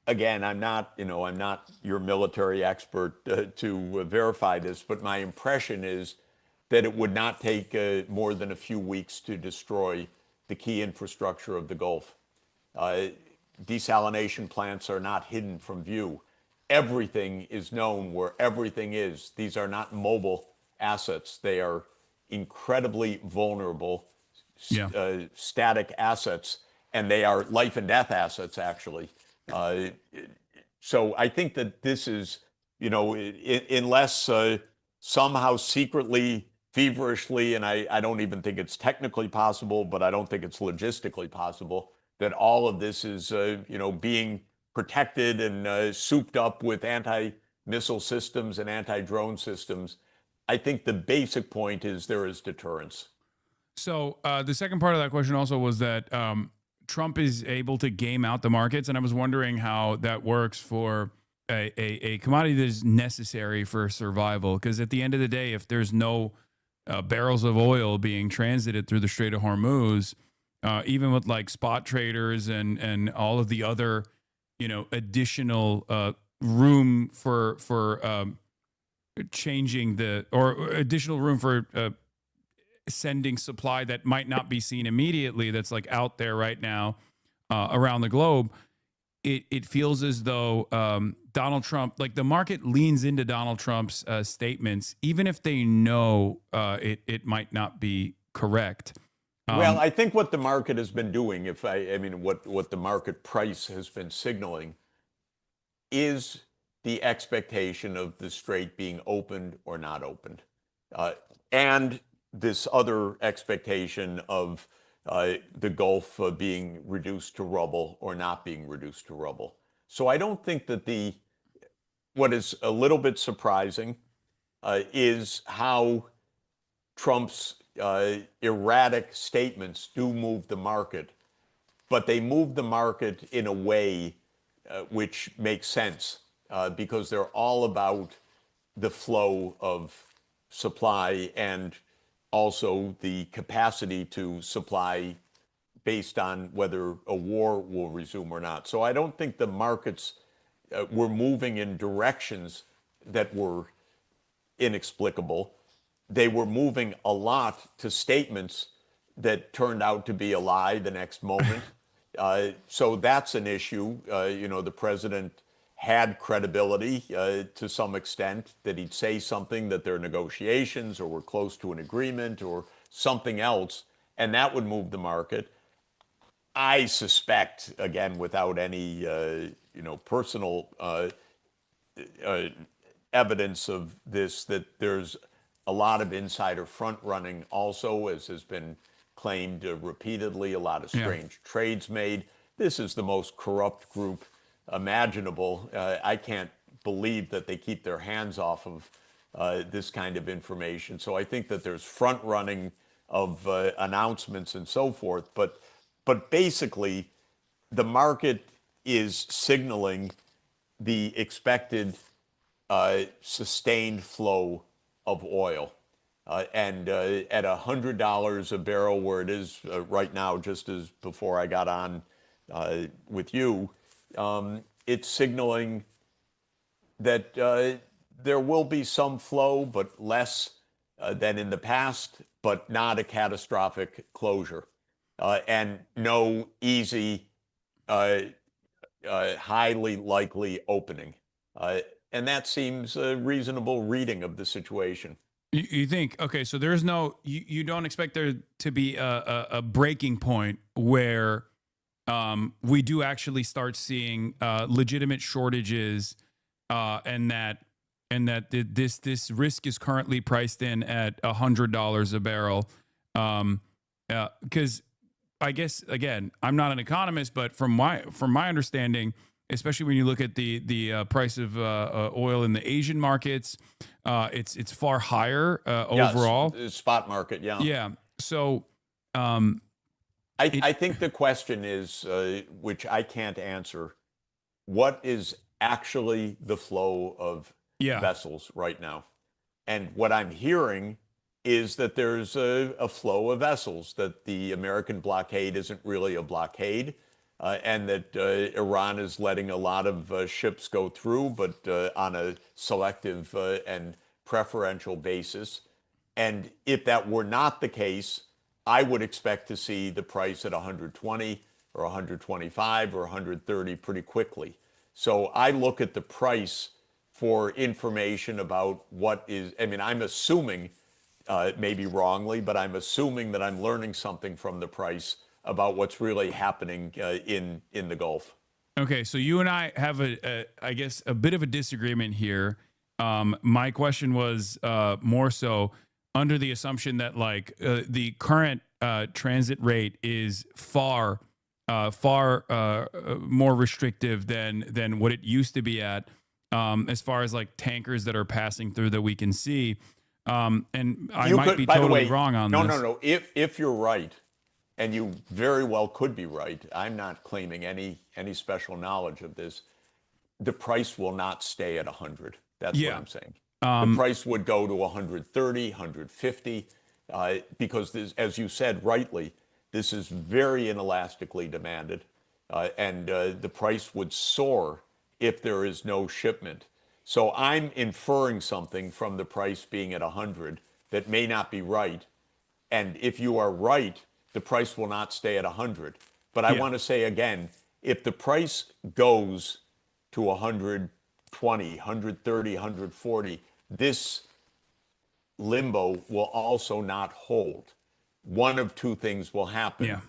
again, I'm not your military expert to verify this, but my impression is that it would not take more than a few weeks to destroy the key infrastructure of the Gulf. Desalination plants are not hidden from view. Everything is known where everything is. These are not mobile assets. They are incredibly vulnerable, static assets, and they are life and death assets, actually. So I think that this is, unless somehow secretly, feverishly, and I don't even think it's technically possible, but I don't think it's logistically possible, that all of this is, being protected and souped up with anti-missile systems and anti-drone systems. I think the basic point is there is deterrence. So the second part of that question also was that Trump is able to game out the markets, and I was wondering how that works for a commodity that is necessary for survival. Because at the end of the day, if there's no barrels of oil being transited through the Strait of Hormuz, even with like spot traders and all of the other, additional room for changing additional room for sending supply that might not be seen immediately, that's like out there right now around the globe, it feels as though Donald Trump, like the market leans into Donald Trump's statements, even if they know it might not be correct. Well, I think what the market has been doing, what the market price has been signaling, is the expectation of the strait being opened or not opened, and this other expectation of the Gulf being reduced to rubble or not being reduced to rubble. So I don't think that what is a little bit surprising is how Trump's erratic statements do move the market, but they move the market in a way which makes sense because they're all about the flow of supply and also the capacity to supply based on whether a war will resume or not. So I don't think the markets were moving in directions that were inexplicable. They were moving a lot to statements that turned out to be a lie the next moment. So that's an issue. The president had credibility to some extent, that he'd say something, that there are negotiations or we're close to an agreement or something else, and that would move the market. I suspect, again, without any personal evidence of this, that there's a lot of insider front running also, as has been claimed repeatedly, a lot of strange trades made. This is the most corrupt group imaginable. I can't believe that they keep their hands off of this kind of information. So I think that there's front running of announcements and so forth. But basically, the market is signaling the expected sustained flow of oil. And at $100 a barrel, where it is right now, just as before I got on with you, it's signaling that there will be some flow, but less than in the past, but not a catastrophic closure. And no easy, highly likely opening. And that seems a reasonable reading of the situation. You think, okay, so there's you don't expect there to be a breaking point where we do actually start seeing legitimate shortages, and that this risk is currently priced in at $100 a barrel. Because I guess, again, I'm not an economist, but from my understanding, especially when you look at the price of oil in the Asian markets, it's far higher overall. Spot market, yeah. Yeah. So I think the question is, which I can't answer, what is actually the flow of vessels right now? And what I'm hearing is that there's a flow of vessels, that the American blockade isn't really a blockade, and that Iran is letting a lot of ships go through, but on a selective and preferential basis. And if that were not the case, I would expect to see the price at 120 or 125 or 130 pretty quickly. So I look at the price for information about what is, I'm assuming, maybe wrongly, but I'm assuming that I'm learning something from the price about what's really happening in the Gulf. Okay, so you and I have I guess a bit of a disagreement here. My question was more so under the assumption that the current transit rate is far more restrictive than what it used to be at, as far as tankers that are passing through that we can see. And I might be totally wrong on this. No. If you're right, and you very well could be right, I'm not claiming any special knowledge of this, the price will not stay at 100. That's what I'm saying. The price would go to 130, 150, because this, as you said rightly, this is very inelastically demanded, and the price would soar if there is no shipment. So I'm inferring something from the price being at 100 that may not be right. And if you are right, the price will not stay at 100. But I want to say again, if the price goes to 120, 130, 140, this limbo will also not hold. One of two things will happen. Yeah.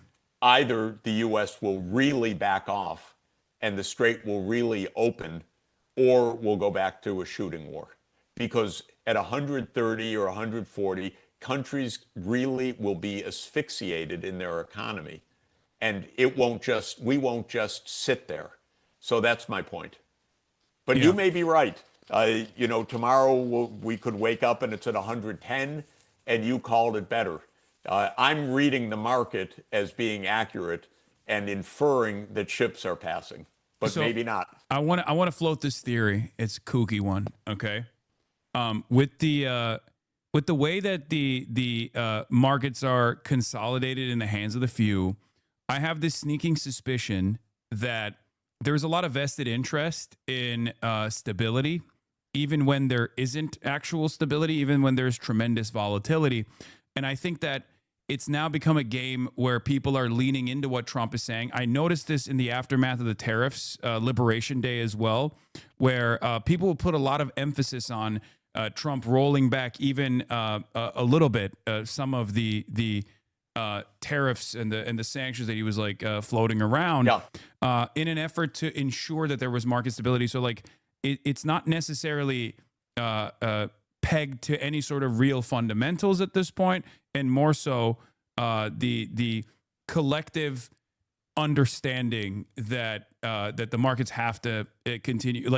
Either the U.S. will really back off and the strait will really open, or we'll go back to a shooting war. Because at 130 or 140, countries really will be asphyxiated in their economy. And we won't just sit there. So that's my point. But you may be right. Tomorrow we could wake up and it's at 110 and you called it better. I'm reading the market as being accurate and inferring that ships are passing, but maybe not. I want to float this theory. It's a kooky one, okay? With the way that the markets are consolidated in the hands of the few, I have this sneaking suspicion that there's a lot of vested interest in stability, even when there isn't actual stability, even when there's tremendous volatility. And I think that it's now become a game where people are leaning into what Trump is saying. I noticed this in the aftermath of the tariffs, Liberation Day as well, where people will put a lot of emphasis on Trump rolling back even a little bit some of the tariffs and the sanctions that he was floating around in an effort to ensure that there was market stability. So it's not necessarily pegged to any sort of real fundamentals at this point, and more so the collective understanding that that the markets have to continue,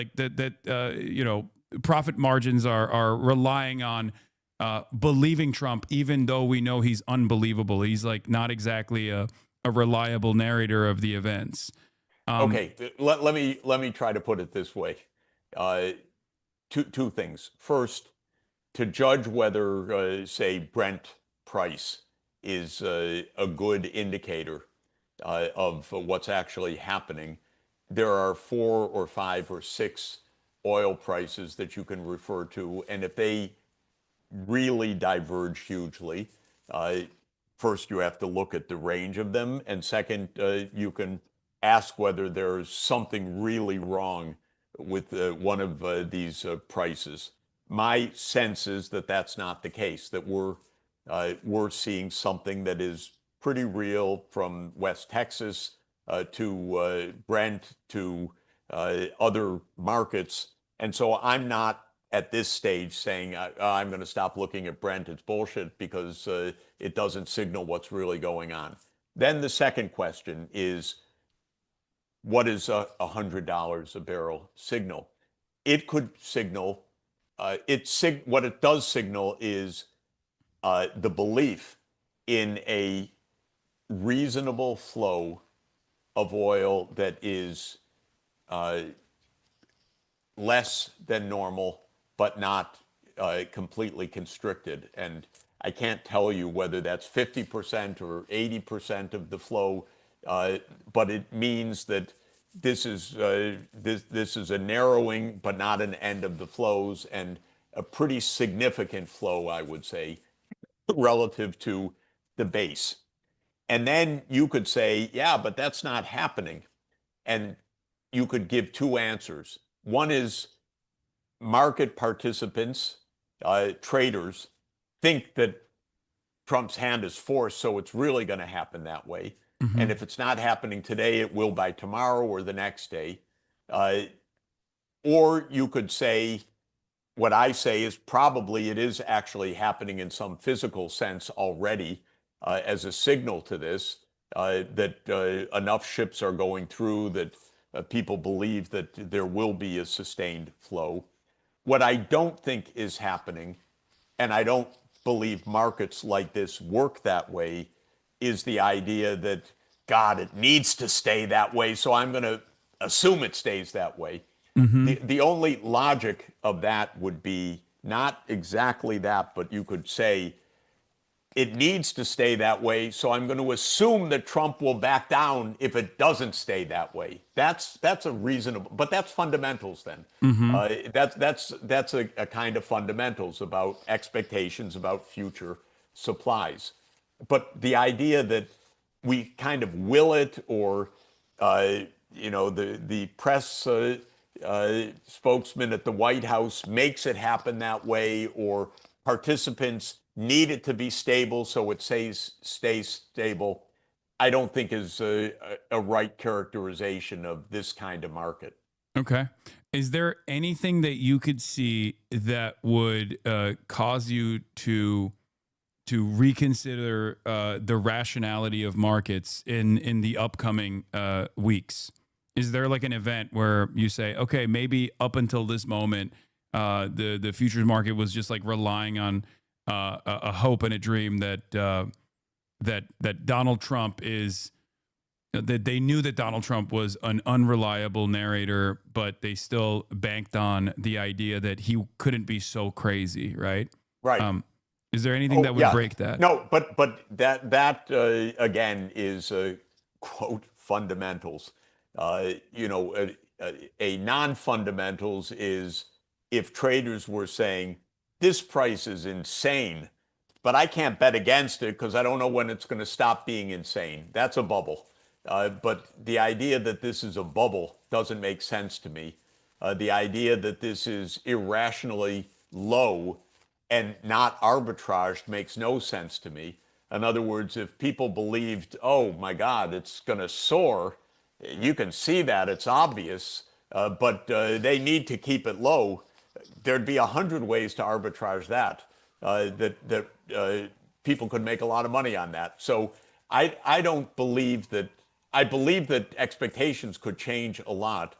profit margins are relying on believing Trump, even though we know he's unbelievable. He's not exactly a reliable narrator of the events. Okay, let me try to put it this way. Two things. First, to judge whether, say, Brent price is a good indicator of what's actually happening, there are 4 or 5 or 6 oil prices that you can refer to, and if they really diverge hugely, first you have to look at the range of them, and second, you can ask whether there's something really wrong with one of these prices. My sense is that that's not the case, that we're seeing something that is pretty real, from West Texas to Brent to other markets. And so I'm not at this stage saying I'm going to stop looking at Brent. It's bullshit, because it doesn't signal what's really going on. Then the second question is, what is $100 a barrel signal? It could signal, what it does signal is the belief in a reasonable flow of oil that is less than normal, but not completely constricted. And I can't tell you whether that's 50% or 80% of the flow, but it means that this is a narrowing, but not an end of the flows, and a pretty significant flow, I would say, relative to the base. And then you could say, yeah, but that's not happening. And you could give two answers. One is market participants, traders, think that Trump's hand is forced, so it's really going to happen that way. Mm-hmm. And if it's not happening today, it will by tomorrow or the next day. Or you could say, what I say is probably it is actually happening in some physical sense already, as a signal to this, that enough ships are going through, that people believe that there will be a sustained flow. What I don't think is happening, and I don't believe markets like this work that way, is the idea that, God, it needs to stay that way, so I'm going to assume it stays that way. Mm-hmm. The only logic of that would be not exactly that, but you could say, it needs to stay that way, so I'm going to assume that Trump will back down if it doesn't stay that way. That's a reasonable, but that's fundamentals then. Mm-hmm. That's a kind of fundamentals about expectations about future supplies. But the idea that we kind of will it, or the press spokesman at the White House makes it happen that way, or participants need it to be stable so it stays stable, I don't think is a right characterization of this kind of market. Okay. Is there anything that you could see that would cause you to reconsider the rationality of markets in the upcoming weeks? Is there like an event where you say, okay, maybe up until this moment, the futures market was just like relying on a hope and a dream that that Donald Trump is, that they knew that Donald Trump was an unreliable narrator, but they still banked on the idea that he couldn't be so crazy, right? Right. Is there anything that would break that? No, but that again is quote fundamentals. A non-fundamentals is if traders were saying this price is insane, but I can't bet against it because I don't know when it's going to stop being insane. That's a bubble. But the idea that this is a bubble doesn't make sense to me. The idea that this is irrationally low and not arbitraged makes no sense to me. In other words, if people believed, oh my God, it's going to soar, you can see that, it's obvious, but they need to keep it low, there'd be 100 ways to arbitrage that, people could make a lot of money on that. So I don't believe that. I believe that expectations could change a lot,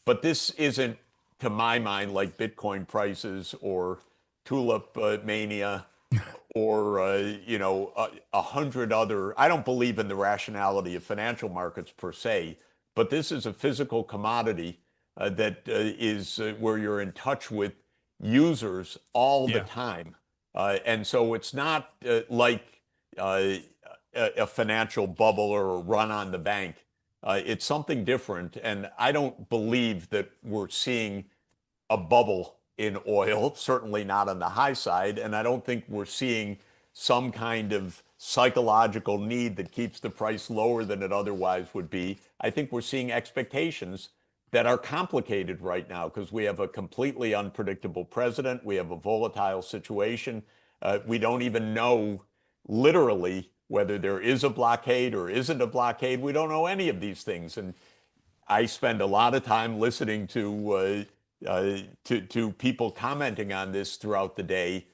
but this isn't, to my mind, like Bitcoin prices or tulip mania or 100 other. I don't believe in the rationality of financial markets per se, but this is a physical commodity that is where you're in touch with users all the time, and so it's not like a financial bubble or a run on the bank. It's something different. And I don't believe that we're seeing a bubble in oil, certainly not on the high side. And I don't think we're seeing some kind of psychological need that keeps the price lower than it otherwise would be. I think we're seeing expectations that are complicated right now because we have a completely unpredictable president. We have a volatile situation. We don't even know literally whether there is a blockade or isn't a blockade. We don't know any of these things. And I spend a lot of time listening to people commenting on this throughout the day.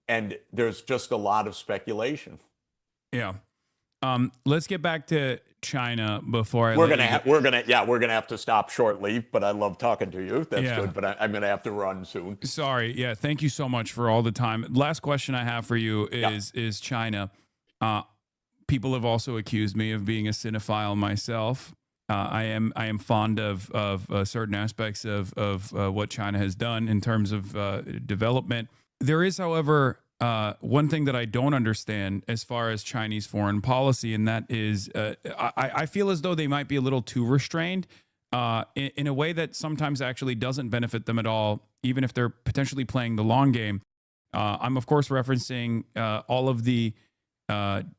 And there's just a lot of speculation. Yeah. Let's get back to China before we're gonna have to stop shortly. But I love talking to you. That's good. But I'm gonna have to run soon. Sorry. Yeah. Thank you so much for all the time. Last question I have for you is China. People have also accused me of being a cinephile myself. I am fond of certain aspects of what China has done in terms of development. There is, however, one thing that I don't understand as far as Chinese foreign policy, and that is I feel as though they might be a little too restrained in a way that sometimes actually doesn't benefit them at all, even if they're potentially playing the long game. I'm, of course, referencing all of the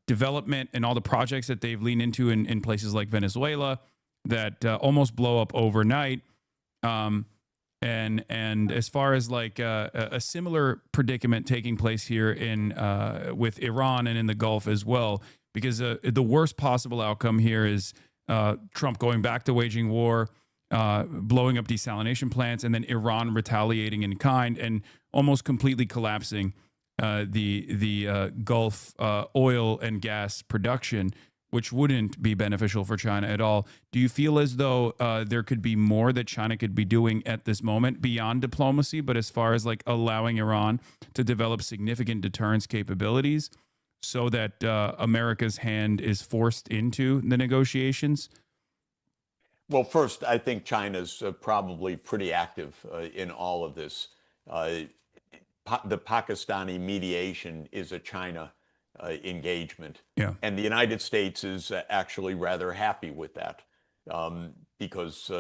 development and all the projects that they've leaned into in places like Venezuela that almost blow up overnight. And as far as like a similar predicament taking place here in with Iran and in the Gulf as well, because the worst possible outcome here is Trump going back to waging war, blowing up desalination plants, and then Iran retaliating in kind and almost completely collapsing the Gulf oil and gas production, which wouldn't be beneficial for China at all. Do you feel as though there could be more that China could be doing at this moment beyond diplomacy, but as far as like allowing Iran to develop significant deterrence capabilities so that America's hand is forced into the negotiations? Well, first, I think China's probably pretty active in all of this. The Pakistani mediation is a China engagement. And the United States is actually rather happy with that because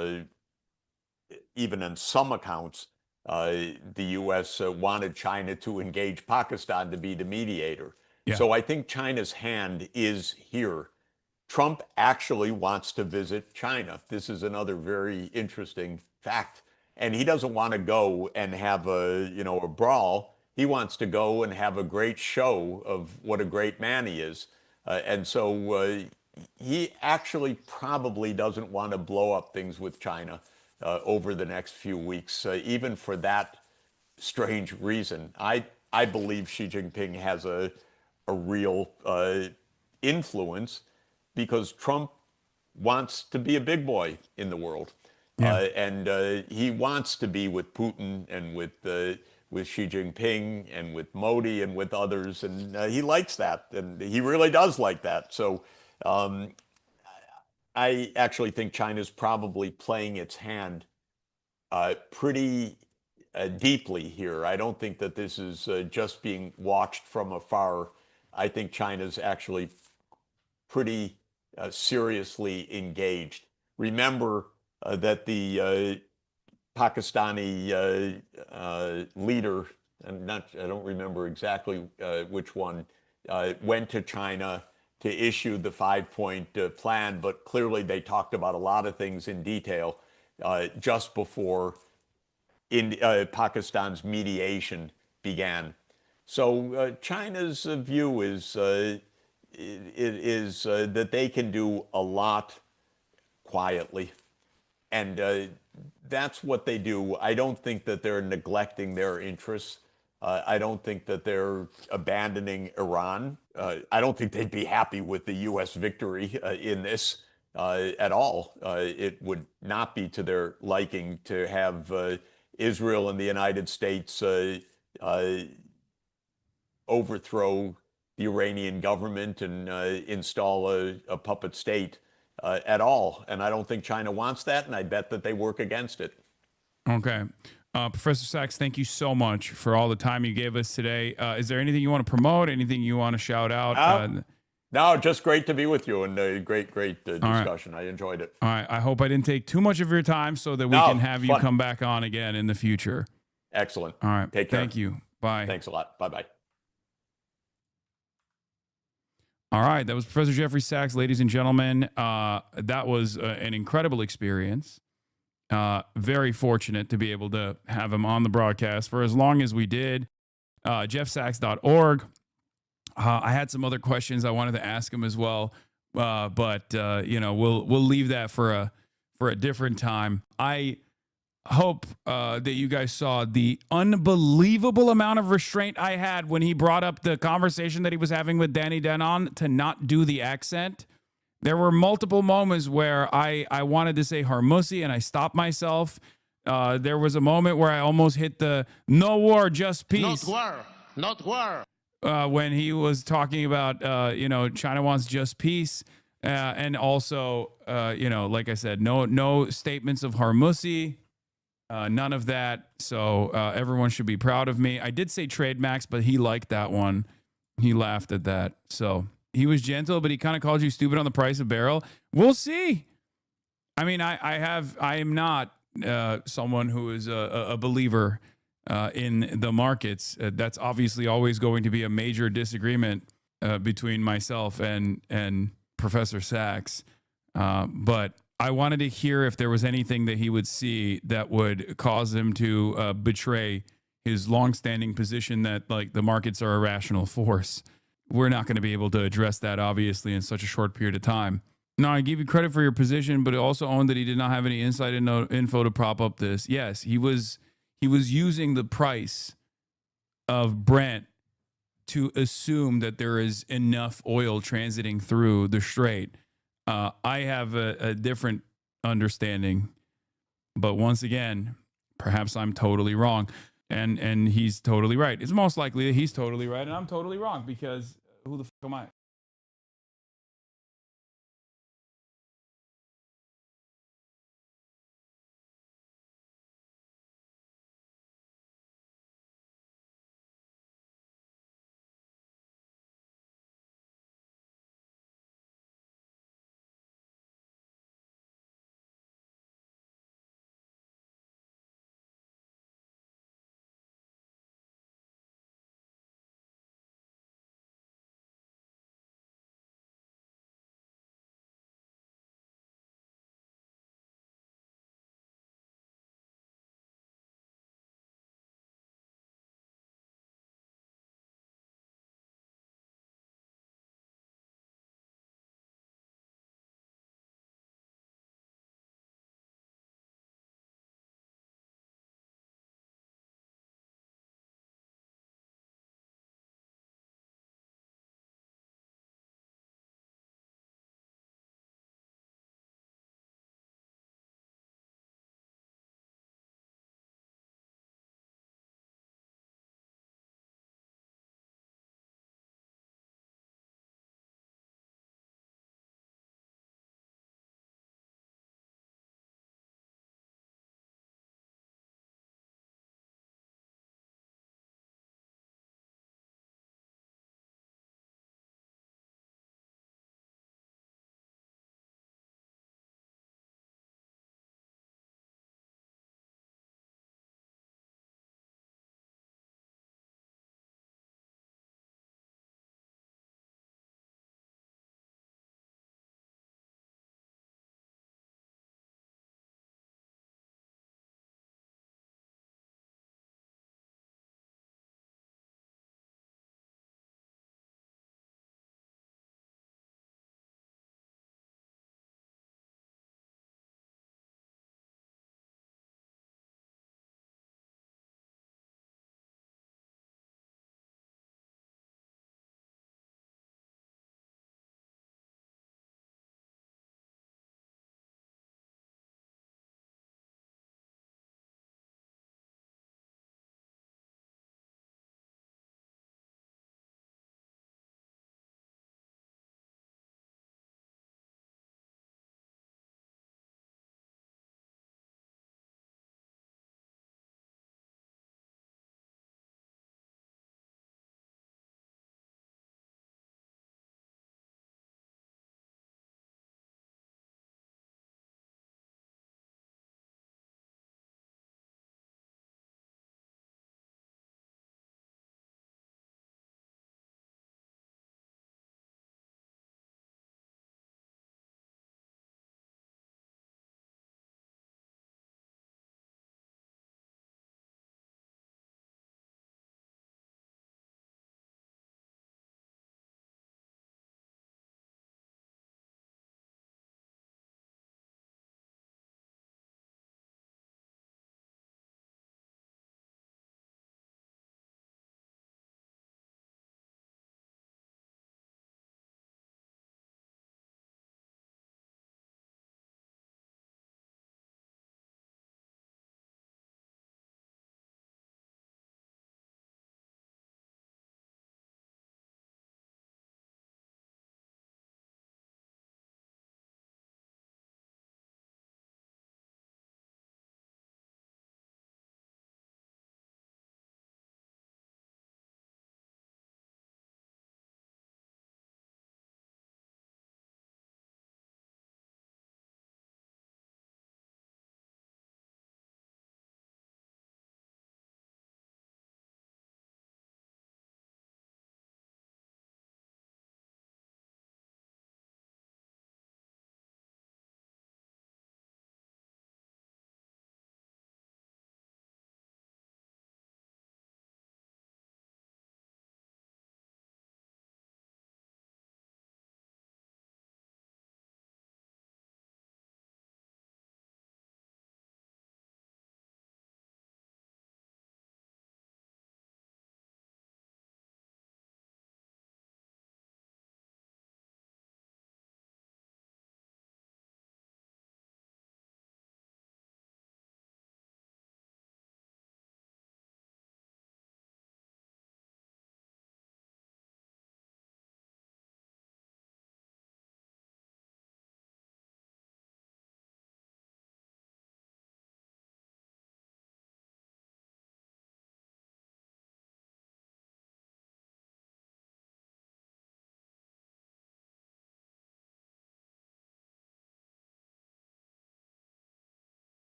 even in some accounts, the U.S. wanted China to engage Pakistan to be the mediator. So I think China's hand is here. Trump actually wants to visit China. This is another very interesting fact. And he doesn't want to go and have a brawl. He wants to go and have a great show of what a great man he is. And so he actually probably doesn't want to blow up things with China. over the next few weeks, even for that strange reason. I believe Xi Jinping has a real influence because Trump wants to be a big boy in the world. And he wants to be with Putin and with Xi Jinping and with Modi and with others. And he likes that. And he really does like that. So I actually think China's probably playing its hand pretty deeply here. I don't think that this is just being watched from afar. I think China's actually pretty seriously engaged. Remember that the Pakistani leader, I don't remember exactly which one, went to China to issue the 5-point plan, but clearly they talked about a lot of things in detail just before Pakistan's mediation began. So China's view is that they can do a lot quietly, and that's what they do. I don't think that they're neglecting their interests. I don't think that they're abandoning Iran. I don't think they'd be happy with the U.S. victory in this at all. It would not be to their liking to have Israel and the United States overthrow the Iranian government and install a puppet state at all. And I don't think China wants that, and I bet that they work against it. Okay. Professor Sachs, thank you so much for all the time you gave us today. Is there anything you want to promote? Anything you want to shout out? No, just great to be with you, and great discussion. Right. I enjoyed it. All right. I hope I didn't take too much of your time so that we can have you come back on again in the future. Excellent. All right. Take care. Thank you. Bye. Thanks a lot. Bye-bye. All right. That was Professor Jeffrey Sachs, ladies and gentlemen. That was an incredible experience. Very fortunate to be able to have him on the broadcast for as long as we did. JeffSachs.org. I had some other questions I wanted to ask him as well, but we'll leave that for a different time. I hope that you guys saw the unbelievable amount of restraint I had when he brought up the conversation that he was having with Danny Denon to not do the accent. There were multiple moments where I wanted to say Harmusi and I stopped myself. There was a moment where I almost hit the no war, just peace. Not war. When he was talking about, China wants just peace. And also, like I said, no statements of Harmusi, none of that. So everyone should be proud of me. I did say trade max, but he liked that one. He laughed at that. So he was gentle, but he kind of called you stupid on the price of barrel. We'll see. I mean, I am not someone who is a believer in the markets. That's obviously always going to be a major disagreement between myself and Professor Sachs. But I wanted to hear if there was anything that he would see that would cause him to betray his longstanding position that like the markets are a rational force. We're not going to be able to address that, obviously, in such a short period of time. Now, I give you credit for your position, but also owned that he did not have any inside info to prop up this. Yes, he was using the price of Brent to assume that there is enough oil transiting through the strait. I have a different understanding, but once again, perhaps I'm totally wrong. And he's totally right. It's most likely that he's totally right and I'm totally wrong because who the fuck am I?